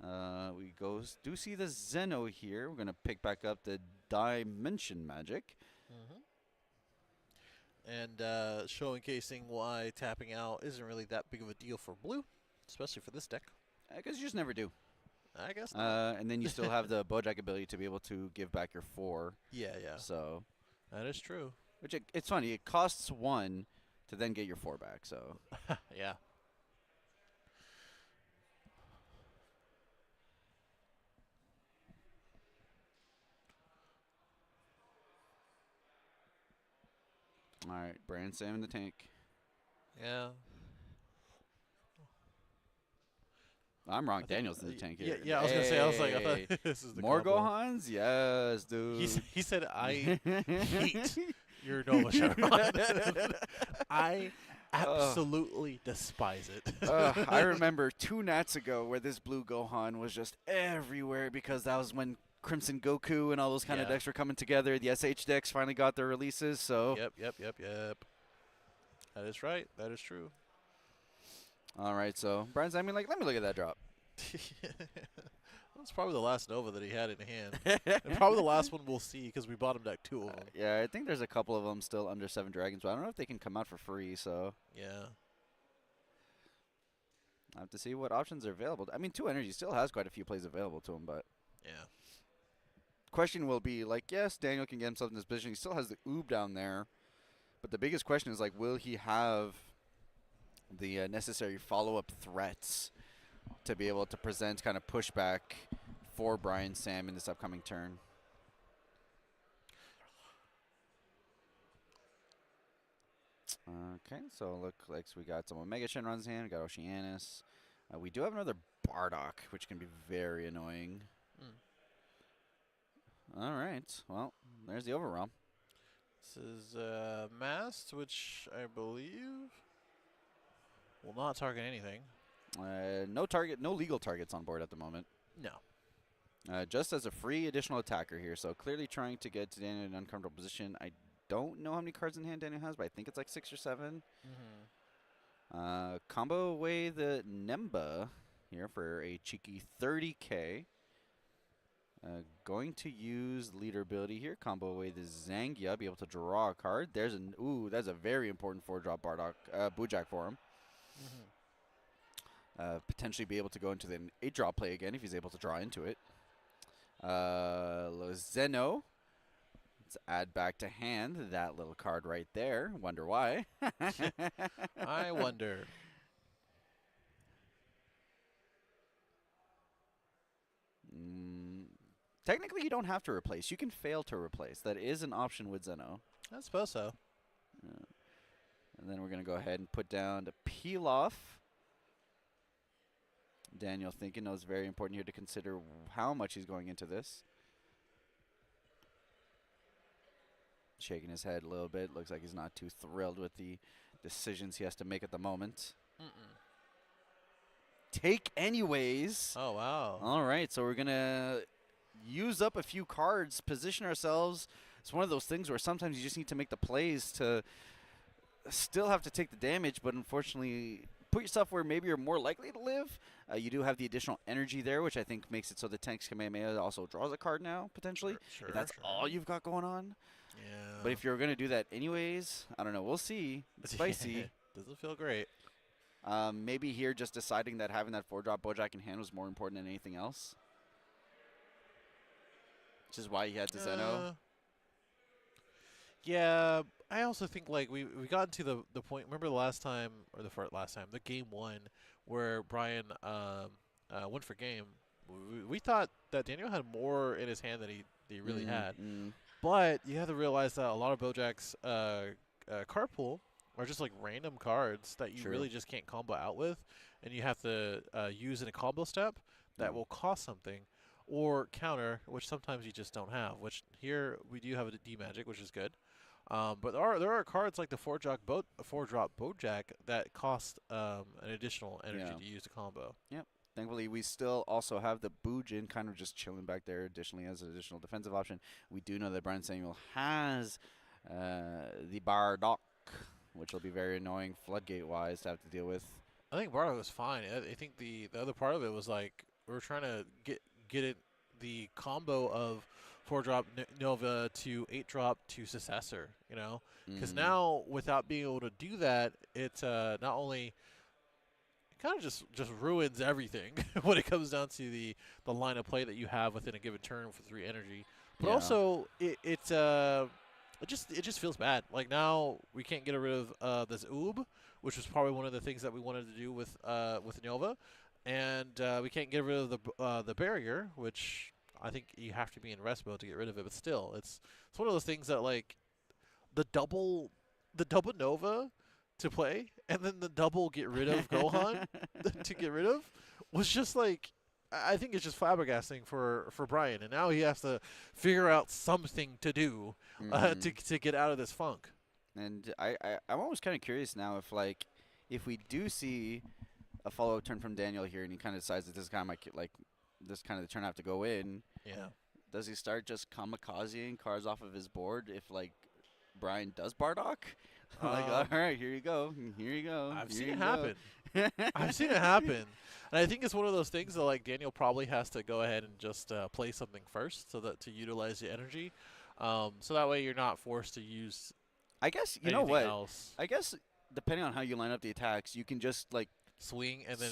We do see the Zeno here. We're going to pick back up the Dimension Magic. And showcasing why tapping out isn't really that big of a deal for blue, especially for this deck. Because you just never do. I guess not. And then you still have the Bojack ability to be able to give back your 4. Yeah. So that is true. Which it's funny. It costs 1 to then get your 4 back. So yeah. All right, Brian Sam in the tank. Yeah. I'm wrong. Daniel's in the tank here. Yeah, I was going to say, I was like, I thought this is the more combo. Gohans? Yes, dude. He said, I hate your Nova Shenron. I absolutely despise it. I remember 2 nights ago where this blue Gohan was just everywhere because that was when Crimson Goku and all those kind of decks were coming together. The SH decks finally got their releases, so. Yep. That is right. That is true. All right, so Brian's, let me look at that drop. That's probably the last Nova that he had in hand. And probably the last one we'll see because we bottom deck 2 of them. Yeah, I think there's a couple of them still under 7 dragons, but I don't know if they can come out for free, so. Yeah. I have to see what options are available. I mean, 2 Energy still has quite a few plays available to him, but. Yeah. Question will be, yes, Daniel can get himself in this position. He still has the Oob down there. But the biggest question is, will he have the necessary follow-up threats to be able to present kind of pushback for Brian Sam in this upcoming turn? Okay, so look like we got some Omega Shenron's hand. We got Oceanus. We do have another Bardock, which can be very annoying. All right. Well, there's the Overrealm. This is Mast, which I believe will not target anything. No legal targets on board at the moment. No. Just as a free additional attacker here, so clearly trying to get Daniel in an uncomfortable position. I don't know how many cards in hand Daniel has, but I think it's like 6 or 7. Combo away the Nemba here for a cheeky 30k. Going to use leader ability here. Combo away the Zangia, be able to draw a card. There's an that's a very important 4-drop Bardock Bojack for him. Potentially be able to go into the 8-drop play again if he's able to draw into it. Zeno. Let's add back to hand that little card right there. Wonder why. I wonder. Technically, you don't have to replace. You can fail to replace. That is an option with Zeno. I suppose so. And then we're going to go ahead and put down the peel off. Daniel thinking it's very important here to consider how much he's going into this. Shaking his head a little bit. Looks like he's not too thrilled with the decisions he has to make at the moment. Take anyways. Oh, wow. All right, so we're going to use up a few cards, position ourselves. It's one of those things where sometimes you just need to make the plays to still have to take the damage, but unfortunately put yourself where maybe you're more likely to live. You do have the additional energy there, which I think makes it so the Tank's Kamehameha also draws a card now, potentially. Sure, if that's all you've got going on. Yeah. But if you're going to do that anyways, I don't know. We'll see. It's spicy. Doesn't feel great. Maybe here just deciding that having that 4-drop Bojack in hand was more important than anything else. Which is why he had to Zeno. Yeah, I also think like we got into the point. Remember the last time, or the game 1, where Brian went for game. We thought that Daniel had more in his hand than he really had. But you have to realize that a lot of Bojack's card pool are just like random cards that you really just can't combo out with, and you have to use in a combo step that will cost something, or counter, which sometimes you just don't have. Which here we do have a D-Magic, which is good. But there are cards like the 4-drop Bojack that cost an additional energy to use to combo. Yep. Thankfully, we still also have the Boojin kind of just chilling back there additionally as an additional defensive option. We do know that Brian Samuel has the Bardock, which will be very annoying Floodgate-wise to have to deal with. I think Bardock was fine. I think the other part of it was like we were trying to get it the combo of 4-drop Nova to 8-drop to Successor, you know? Because now, without being able to do that, it not only kind of just ruins everything when it comes down to the line of play that you have within a given turn for 3 energy, but also it just feels bad. Like now we can't get rid of this Oob, which was probably one of the things that we wanted to do with Nova, and we can't get rid of the barrier, which I think you have to be in rest mode to get rid of it. But still, it's one of those things that like the double Nova to play, and then the double get rid of Gohan to get rid of was just like, I think it's just flabbergasting for Brian, and now he has to figure out something to do to get out of this funk. And I'm almost kind of curious now if we do see a follow-up turn from Daniel here, and he kind of decides that this guy might this kind of the turn I have to go in. Yeah. Does he start just kamikazing cards off of his board if like Brian does Bardock? Like, all right, here you go. Here you go. I've seen it happen. I've seen it happen. And I think it's one of those things that like Daniel probably has to go ahead and just play something first so that to utilize the energy. So that way you're not forced to use I guess, you know what? I guess depending on how you line up the attacks, you can just like swing and then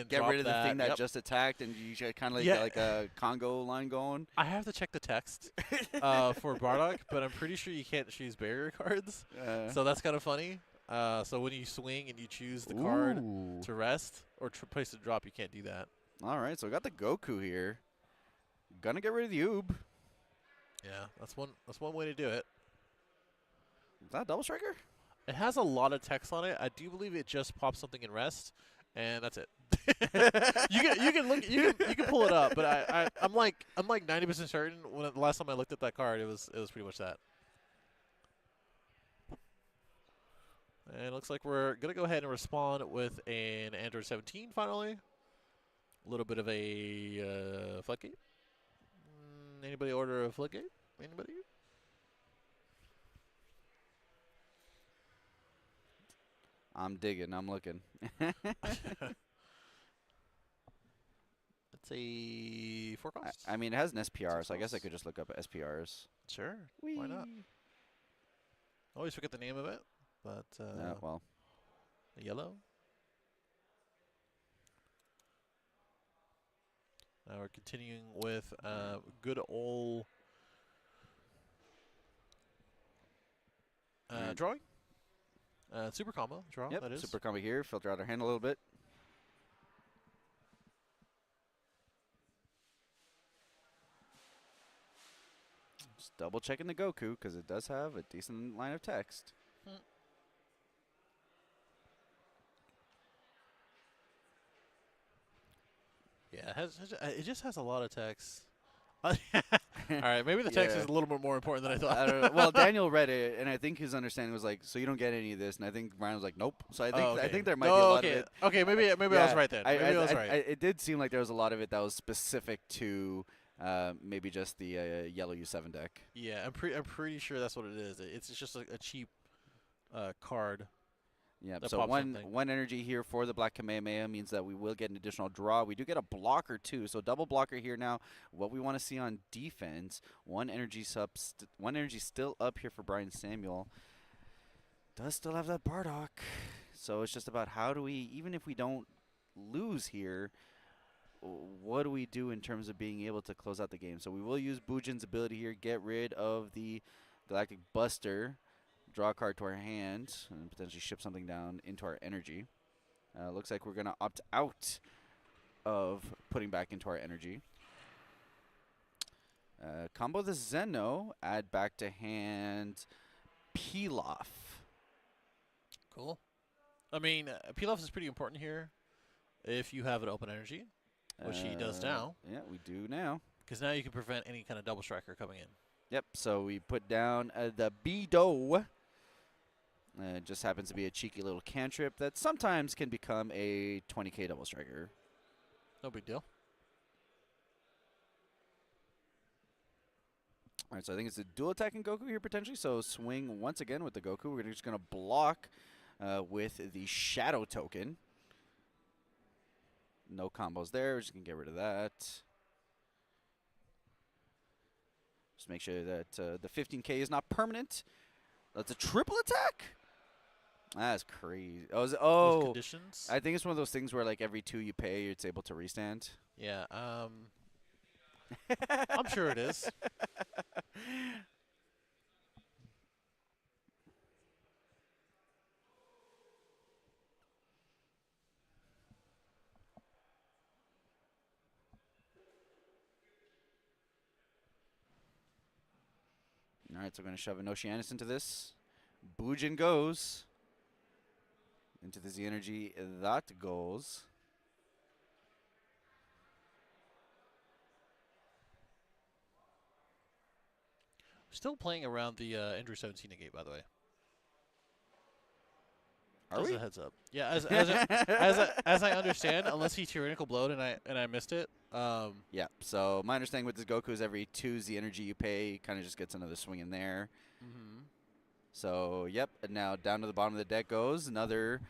get drop rid of the thing that just attacked, and you should kind of get like a Congo line going. I have to check the text for Bardock, but I'm pretty sure you can't choose barrier cards. So that's kind of funny. So when you swing and you choose the card to rest or place to drop, you can't do that. All right, so we got the Goku here. Gonna get rid of the Oob. Yeah, that's one way to do it. Is that a double striker? It has a lot of text on it. I do believe it just pops something in rest, and that's it. you can look, you can pull it up, but I'm like 90% certain. When the last time I looked at that card, it was pretty much that. And it looks like we're gonna go ahead and respond with an Android 17 finally. A little bit of a floodgate. anybody order a Floodgate? Anybody? I'm digging. I'm looking. It's a 4 cost. I mean, it has an SPR, so I guess I could just look up SPRs. Sure. Why not? Always forget the name of it, but Well, yellow. Now we're continuing with good old drawing. Super combo draw. yep. That is. Super combo here. Filter out our hand a little bit. Just double checking the Goku because it does have a decent line of text. Yeah, it just has a lot of text. All right, maybe the text Yeah. is a little bit more important than I thought. I don't know. Well, Daniel read it, and I think his understanding was like, so you don't get any of this. And I think Brian was like, nope. So I think I think there might be a lot okay. of it. Okay, maybe I was right then. Maybe I was right. It did seem like there was a lot of it that was specific to maybe just the yellow U7 deck. Yeah, I'm pretty sure that's what it is. It's just a cheap card. Yeah, That so pops one something. energy here for the Black Kamehameha means that we will get an additional draw. We do get a blocker too, so double blocker here now. What we want to see on defense, one energy still up here for Brian Samuel. Does still have that Bardock, so it's just about how do we, even if we don't lose here, what do we do in terms of being able to close out the game? So we will use Bujin's ability here, get rid of the Galactic Buster. Draw a card to our hand and potentially ship something down into our energy. Looks like we're going to opt out of putting back into our energy. Combo the Zeno, add back to hand Pilaf. Cool. I mean, Pilaf is pretty important here if you have an open energy, which he does now. Yeah, we do now. Because now you can prevent any kind of double striker coming in. Yep, so we put down the Bido. It just happens to be a cheeky little cantrip that sometimes can become a 20k double striker. No big deal. All right, so I think it's a dual attacking Goku here potentially. So swing once again with the Goku. We're just going to block with the Shadow token. No combos there. We're just going to get rid of that. Just make sure that the 15k is not permanent. That's a triple attack? That's crazy. Those Oh, conditions. I think it's one of those things where like every 2 you pay, it's able to restand. Yeah. I'm sure it is. All right, so we're going to shove an Oceanus into this. Bujin goes. Into the Z energy, that goes. Still playing around the Andrew 17 negate, by the way. Are Just we? a heads up. Yeah, as I understand, unless he tyrannical blowed and I missed it. Yeah, so my understanding with this Goku is every 2 Z energy you pay kind of just gets another swing in there. So, yep, and now down to the bottom of the deck goes another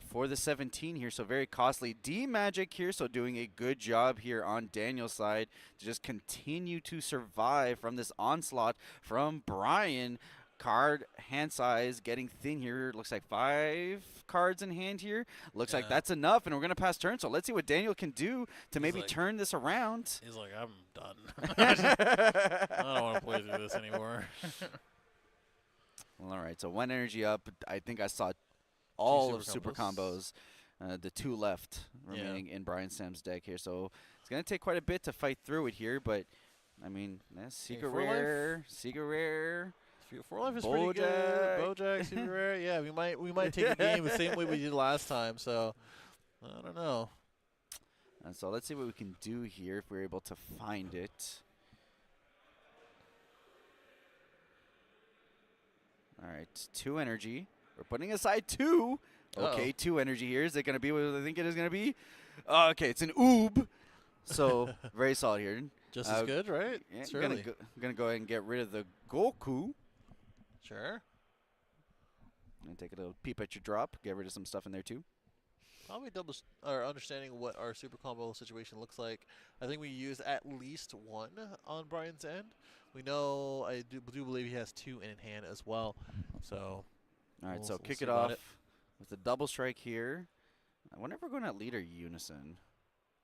for the 17 here. So very costly D-Magic here, so doing a good job here on Daniel's side to just continue to survive from this onslaught from Brian. Card hand size getting thin here. Looks like 5 cards in hand here. Looks like that's enough, and we're going to pass turn. So let's see what Daniel can do to maybe like, turn this around. He's like, I'm done. I don't want to play through this anymore. Well, all right, so 1 energy up. I think I saw all of super combos. The 2 left remaining in Brian Sam's deck here. So it's going to take quite a bit to fight through it here, but I mean, secret rare, secret rare. 4 life is pretty good. Bojack, super rare. Yeah, we might take the game the same way we did last time. So I don't know. And so let's see what we can do here if we're able to find it. All right, 2 energy. We're putting aside 2. Okay, 2 energy here. Is it going to be what I think it is going to be? Okay, it's an oob. So very solid here. Just as good, right? Yeah, It's I'm early. gonna go ahead and get rid of the Goku. Sure. And take a little peep at your drop. Get rid of some stuff in there too. Probably understanding what our super combo situation looks like. I think we use at least one on Brian's end. We know I do believe he has 2 in hand as well. So. All right, so we'll kick see it about off with the double strike here. I wonder if we're going at lead or unison.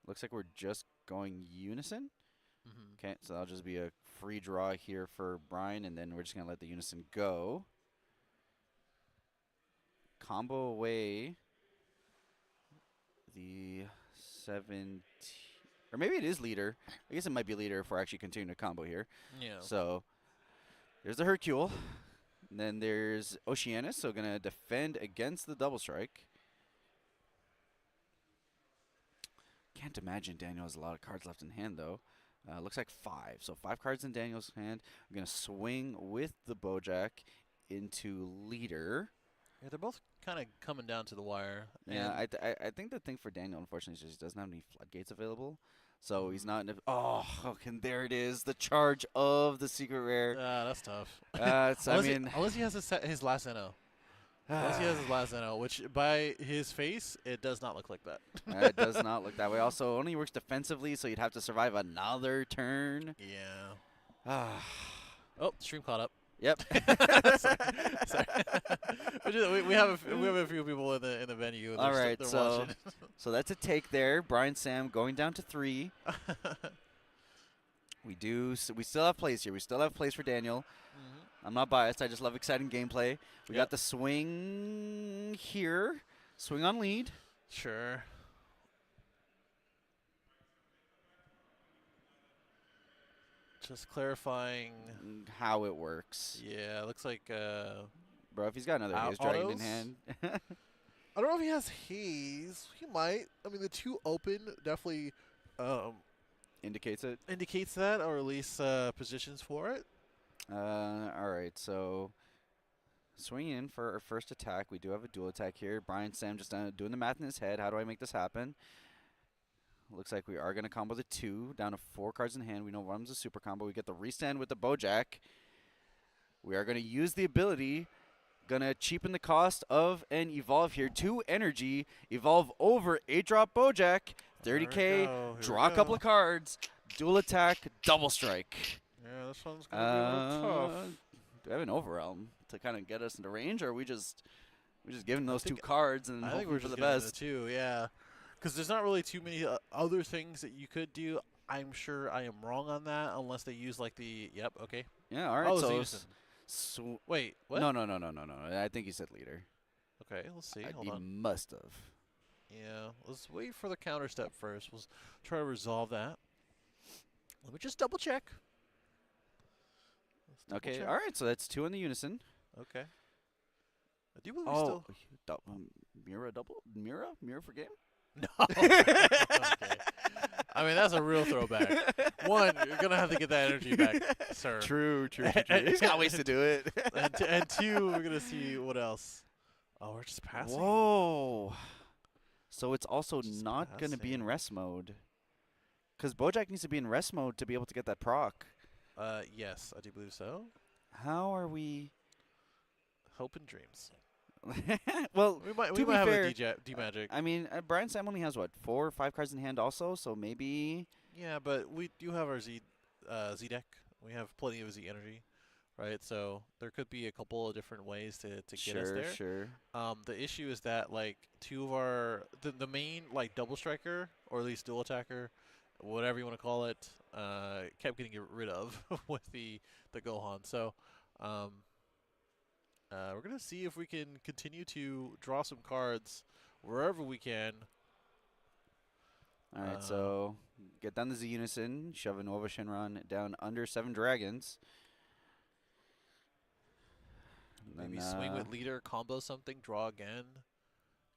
Looks like we're just going unison. Mhm. Okay, so that'll just be a free draw here for Brian, and then we're just going to let the unison go. Combo away the 17, or maybe it is leader. I guess it might be leader if we're actually continuing to combo here. Yeah. So there's the Hercule. And then there's Oceanus, so going to defend against the double strike. Can't imagine Daniel has a lot of cards left in hand, though. Looks like 5. So 5 cards in Daniel's hand. I'm going to swing with the Bojack into leader. Yeah, they're both kind of coming down to the wire. Yeah, I think the thing for Daniel, unfortunately, is he just doesn't have any floodgates available. So he's not in a, oh, and there it is, the charge of the secret rare. That's tough. Unless he has his last NO. Unless he has his last NO, which by his face, it does not look like that. It does not look that way. Also, only works defensively, so you'd have to survive another turn. Yeah. Oh, stream caught up. Yep. Sorry. we have a few people in the venue. All right, they're so watching. so that's a take there. Brian Sam going down to 3. We still have plays here. We still have plays for Daniel. I'm not biased. I just love exciting gameplay. We got the swing here. Swing on lead. Sure. Just clarifying how it works. Yeah, looks like bro, if he's got another Haze Dragon in hand. I don't know if he has Haze. He might. I mean, the 2 open definitely indicates it. Indicates that, or at least positions for it. All right, so swing in for our first attack. We do have a dual attack here. Brian Sam just doing the math in his head. How do I make this happen? Looks like we are going to combo the 2 down to 4 cards in hand. We know one of them's a super combo. We get the restand with the Bojack. We are going to use the ability. Going to cheapen the cost of an evolve here. 2 energy. Evolve over 8-drop Bojack. 30k. Draw a couple of cards. Dual attack. Double strike. Yeah, this one's going to be a little tough. Do we have an Overwhelm to kind of get us into range, or are we just giving those 2 cards and hoping for the best? The 2, yeah. Because there's not really too many other things that you could do. I'm sure I am wrong on that, unless they use like the. Yep. Okay. Yeah. All right. Oh, so wait. What? No. I think he said leader. Okay. Let's see. Hold he on. Must have. Yeah. Let's wait for the counter step first. We'll try to resolve that. Let me just double check. Okay. Check. All right. So that's 2 in the unison. Okay. I do believe still. Mira for game. No. Okay. I mean, that's a real throwback. 1, you're going to have to get that energy back, sir. True. He's got ways to do it. and 2, we're going to see what else. Oh, we're just passing. Whoa. So it's also just not going to be in rest mode. Because Bojack needs to be in rest mode to be able to get that proc. Yes, I do believe so. How are we? Hope and dreams. Well, we might have a D-Magic. I mean, Brian Sam only has, what, 4 or 5 cards in hand also, so maybe... Yeah, but we do have our Z deck. We have plenty of Z energy, right? So there could be a couple of different ways to get us there. Sure. The issue is that, like, 2 of our... The main, like, double striker, or at least dual attacker, whatever you want to call it, kept getting rid of with the Gohan. So... we're going to see if we can continue to draw some cards wherever we can. All right, so get down the Z Unison, shove a Nova Shenron down under 7 dragons. Maybe swing with leader, combo something, draw again.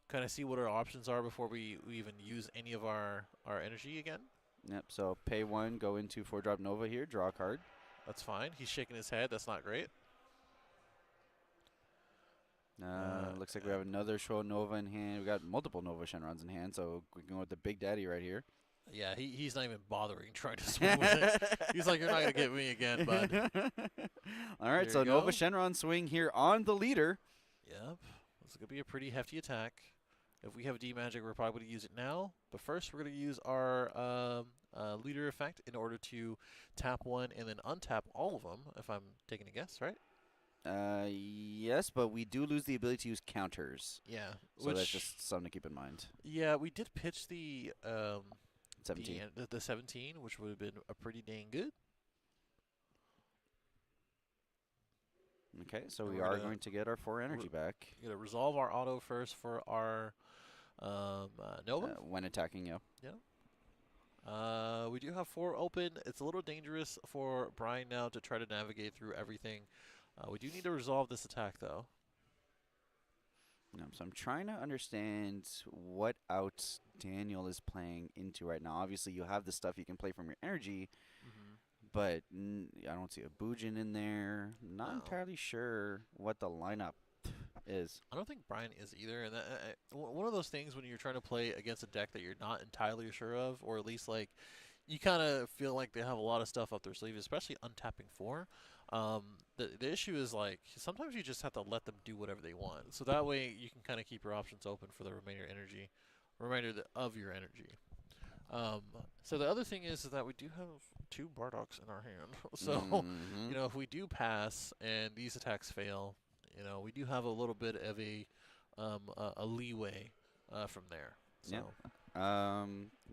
Kind of see what our options are before we even use any of our energy again. Yep, so pay 1, go into 4-drop Nova here, draw a card. That's fine. He's shaking his head. That's not great. Looks like we have another Show Nova in hand. We got multiple Nova Shenrons in hand, so we can go with the Big Daddy right here. Yeah, he's not even bothering trying to swing with it. He's like, you're not going to get me again, bud. All right, There so you Nova go. Shenron swing here on the leader. Yep. This is going to be a pretty hefty attack. If we have D-Magic, we're probably going to use it now. But first, we're going to use our leader effect in order to tap one and then untap all of them, if I'm taking a guess, right? Yes, but we do lose the ability to use counters. Yeah. So that's just something to keep in mind. Yeah, we did pitch the 17. the 17, which would have been a pretty dang good. Okay, so And we we're are gonna going to get our 4 energy back. We're going to resolve our auto first for our Nova. When attacking, yeah. We do have 4 open. It's a little dangerous for Brian now to try to navigate through everything. We do need to resolve this attack, though. So I'm trying to understand what out Daniel is playing into right now. Obviously, you have the stuff you can play from your energy, but I don't see a Bujin in there. Not No. entirely sure what the lineup is. I don't think Brian is either. And one of those things when you're trying to play against a deck that you're not entirely sure of, or at least like you kind of feel like they have a lot of stuff up their sleeve, especially untapping 4. The issue is like sometimes you just have to let them do whatever they want. So that way you can kind of keep your options open for the remainder of your energy. So the other thing is that we do have 2 Bardocks in our hand. So you know, if we do pass and these attacks fail, you know, we do have a little bit of a leeway from there. So. Yeah.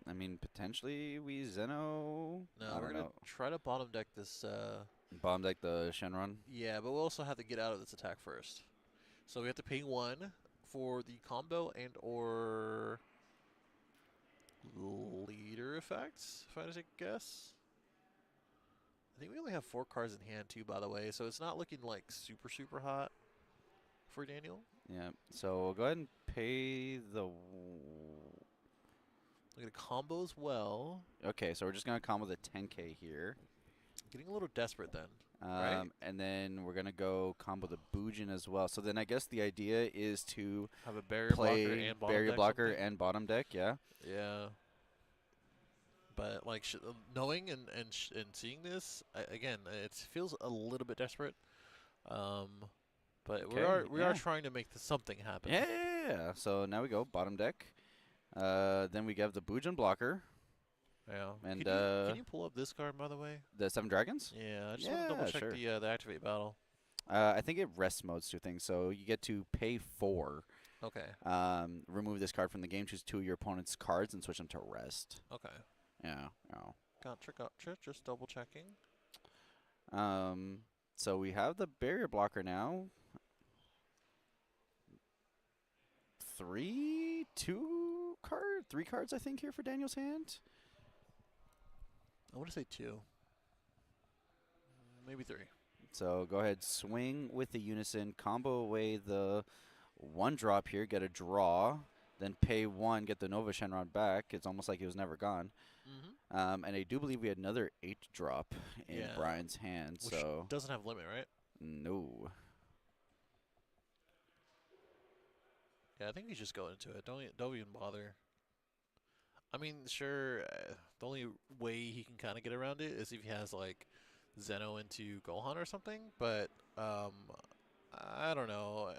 I mean, potentially we Zeno. No, I we're don't gonna know. try to bottom deck this. Bomb deck the Shenron. Yeah, but we'll also have to get out of this attack first. So we have to pay 1 for the combo and or leader effects, if I had to take a guess. I think we only have 4 cards in hand too, by the way, so it's not looking like super, super hot for Daniel. Yeah. So we'll go ahead and pay the. We're going to combo as well. Okay, so we're just gonna combo the 10K here. Getting a little desperate then. Right. And then we're gonna go combo the Bujin as well. So then I guess the idea is to Have a barrier blocker play and bottom barrier deck blocker something. and bottom deck. Yeah. Yeah. But like knowing and seeing this again, it feels a little bit desperate. But we are trying to make something happen. Yeah. So now we go bottom deck. Then we have the Bujin blocker. Yeah. And can you pull up this card, by the way? the 7 dragons. Yeah, I just want to double check sure. the activate battle. I think it rest modes 2 things. So you get to pay 4. Okay. Remove this card from the game. Choose 2 of your opponent's cards and switch them to rest. Okay. Yeah. Oh. Gotcha. Just double checking. So we have the barrier blocker now. 3 cards I think here for Daniel's hand. I want to say 2. Maybe 3. So go ahead, swing with the Unison, combo away the 1 drop here, get a draw, then pay 1, get the Nova Shenron back. It's almost like it was never gone. And I do believe we had another 8 drop in Brian's hand. Which so doesn't have limit, right? No. Yeah, I think we just go into it. Don't even bother. I mean, sure, the only way he can kind of get around it is if he has, like, Zeno into Gohan or something, but I don't know.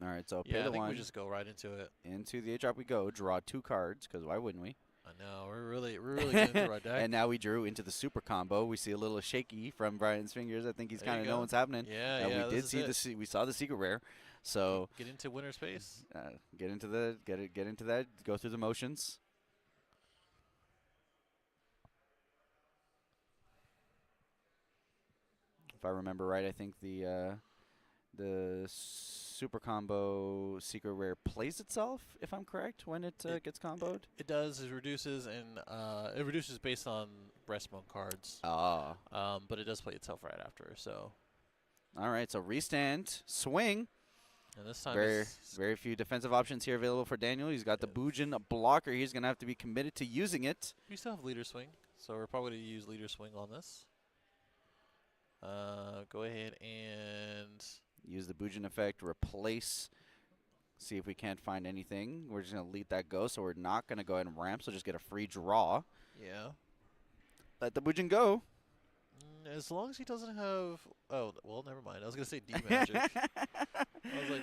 All right, so pay Yeah, I the think 1. we just go right into it. Into the 8 drop we go, draw 2 cards, because why wouldn't we? I know, we're really getting into our deck. And now we drew into the super combo. We see a little shaky from Brian's fingers. I think he's There you kind of go. know what's happening. Yeah, We this did is see it. we saw the secret rare. So Get into winner space. get into that. Go through the motions. If I remember right, I think the super combo secret rare plays itself, if I'm correct, when it gets comboed. It does. It reduces, and it reduces based on rest mode cards. Ah. But it does play itself right after. So. All right. So restand, swing. And this time, Very few defensive options here available for Daniel. He's got the Bujin blocker. He's going to have to be committed to using it. we still have leader swing, so we're probably going to use leader swing on this. Go ahead and Use the Bujin effect. Replace See if we can't find anything. We're just going to lead that go, so we're not going to go ahead and ramp, so just get a free draw. Yeah. Let the Bujin go. As long as he doesn't have... Oh, well, never mind. I was going to say D-Magic. I was like,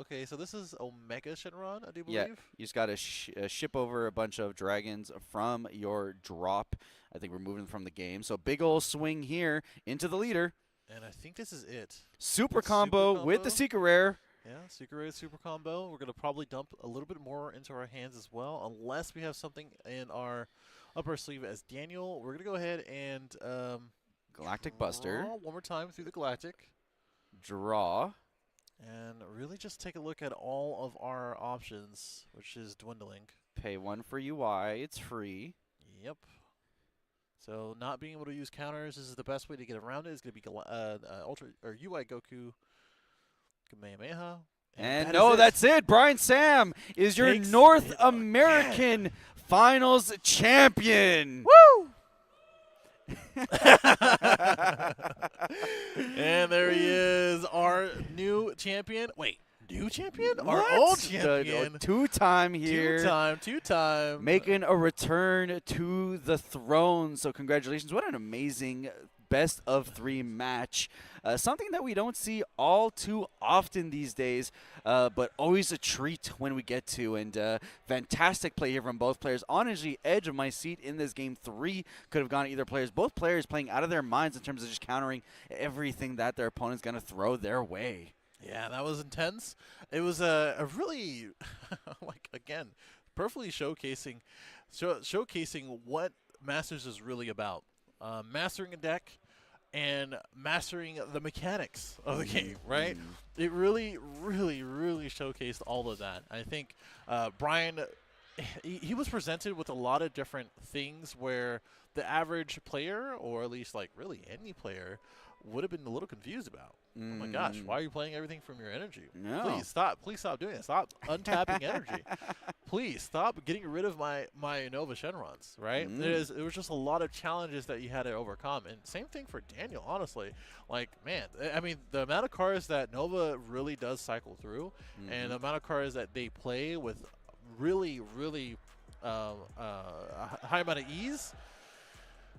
okay, so this is Omega Shenron, I do believe? Yeah, you just got to ship over a bunch of dragons from your drop. I think we're moving from the game. So big ol' swing here into the leader. And I think this is it. Super combo with the Secret Rare. Yeah, Secret Rare Super Combo. We're going to probably dump a little bit more into our hands as well, unless we have something in our upper sleeve as Daniel. We're going to go ahead and... Galactic Buster. One more time through the Galactic. Draw. And really just take a look at all of our options, which is dwindling. Pay 1 for UI. It's free. Yep. So not being able to use counters, this is the best way to get around it. It's going to be Ultra or UI Goku Kamehameha. And no, that's it. Brian Sam is your North American Finals champion. Woo! And there he is, our new champion. Wait, new champion? What? Our old champion. Two-time here. Two-time. Making a return to the throne. So congratulations. What an amazing best of 3 match. Something that we don't see all too often these days, but always a treat when we get to. And fantastic play here from both players. Honestly, edge of my seat in this game. 3 could have gone to either players. Both players playing out of their minds in terms of just countering everything that their opponent's going to throw their way. Yeah, that was intense. It was a really, like, again, perfectly showcasing what Masters is really about. Mastering a deck and mastering the mechanics of the game, right? It really, really, really showcased all of that. I think Brian, he was presented with a lot of different things where the average player, or at least like really any player, would have been a little confused about. Oh my gosh, why are you playing everything from your energy? No. Please stop doing it. Stop untapping energy. Please stop getting rid of my Nova Shenrons, right? It was just a lot of challenges that you had to overcome. And same thing for Daniel, honestly. Like, man, I mean, the amount of cards that Nova really does cycle through and the amount of cards that they play with really, really high amount of ease,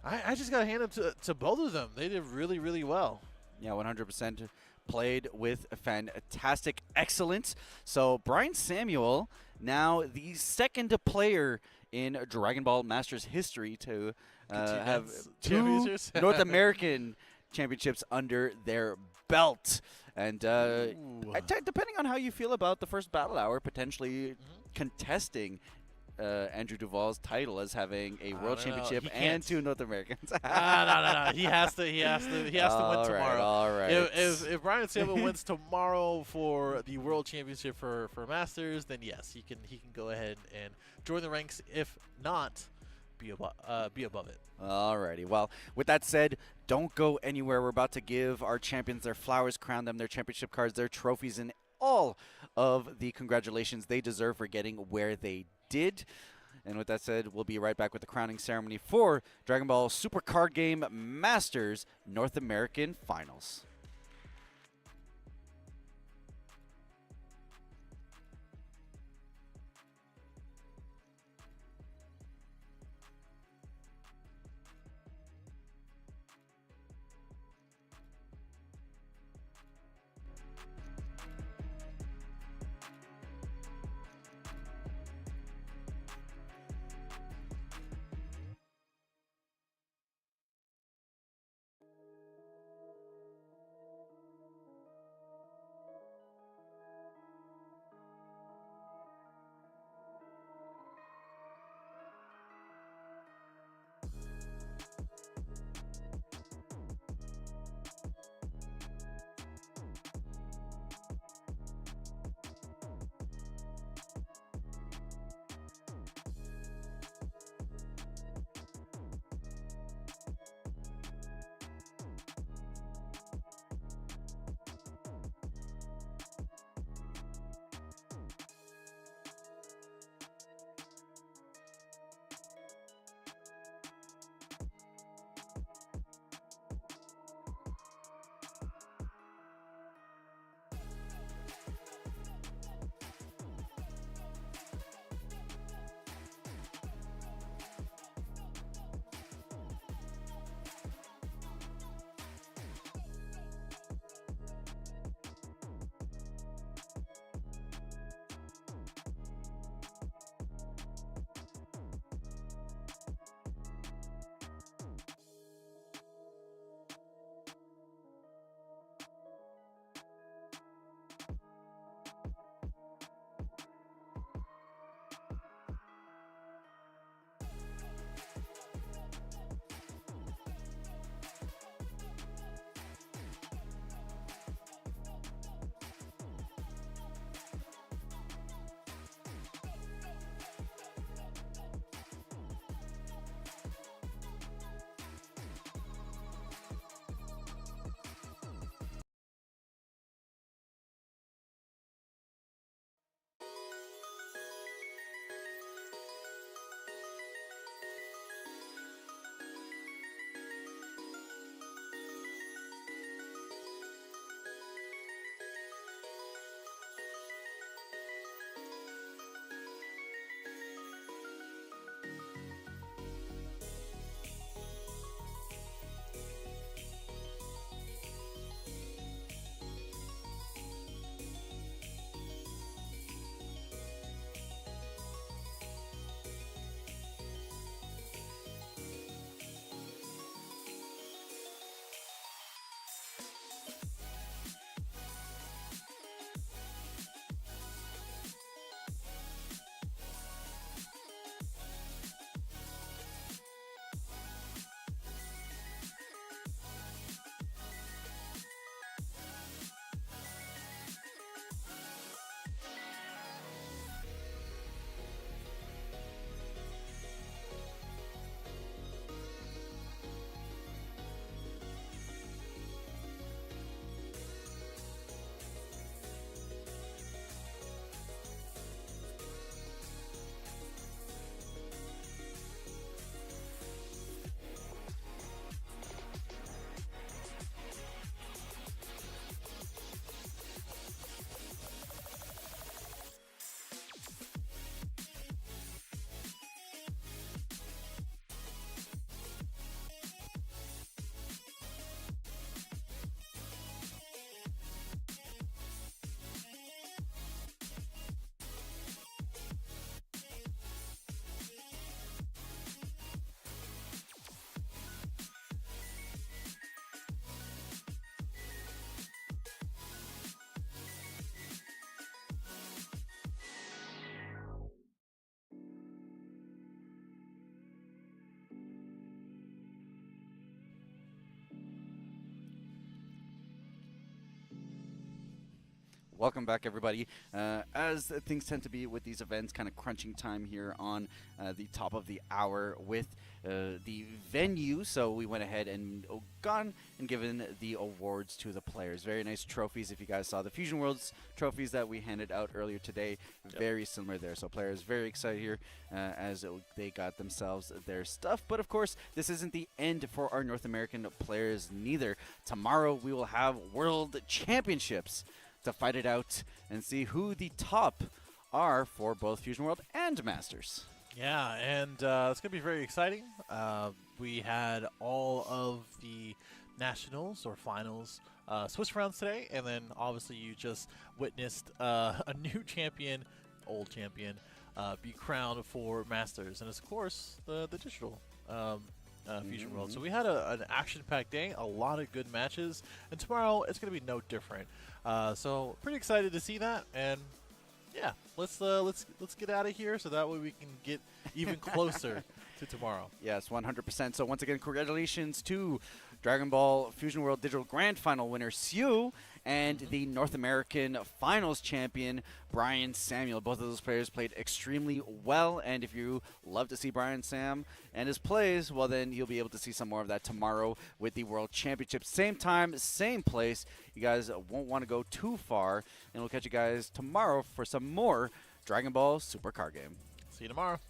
I just got to hand it to both of them. They did really, really well. Yeah, 100% played with fantastic excellence. So Brian Samuel, now the second player in Dragon Ball Masters history to have 2 North American championships under their belt. And depending on how you feel about the first battle hour, potentially contesting Andrew Duvall's title as having a world championship and 2 North Americans. No. He has to win tomorrow. All right. If Brian Samuel wins tomorrow for the world championship for Masters, then yes, he can go ahead and join the ranks. If not, be above it. Alrighty. Well, with that said, don't go anywhere. We're about to give our champions their flowers, crown them their championship cards, their trophies, and all of the congratulations they deserve for getting where they did. And with that said, we'll be right back with the crowning ceremony for Dragon Ball Super Card Game Masters North American Finals. Welcome back, everybody. As things tend to be with these events, kind of crunching time here on the top of the hour with the venue. So we went ahead and gone and given the awards to the players. Very nice trophies. If you guys saw the Fusion Worlds trophies that we handed out earlier today, very similar there. So players very excited here as they got themselves their stuff. But of course, this isn't the end for our North American players neither. Tomorrow we will have World Championships to fight it out and see who the top are for both Fusion World and Masters. Yeah, and it's going to be very exciting. We had all of the nationals or finals Swiss rounds today, and then obviously you just witnessed a new champion, old champion, be crowned for Masters, and of course the digital Fusion World. So we had an action-packed day, a lot of good matches, and tomorrow it's going to be no different. So pretty excited to see that, and yeah, let's get out of here so that way we can get even closer to tomorrow. Yes, 100%. So once again, congratulations to Dragon Ball Fusion World Digital Grand Final winner Siu and the North American Finals champion Brian Samuel. Both of those players played extremely well, and if you love to see Brian Sam and his plays, well then you'll be able to see some more of that tomorrow with the World Championship. Same time, same place. You guys won't want to go too far, and we'll catch you guys tomorrow for some more Dragon Ball Super Card Game. See you tomorrow.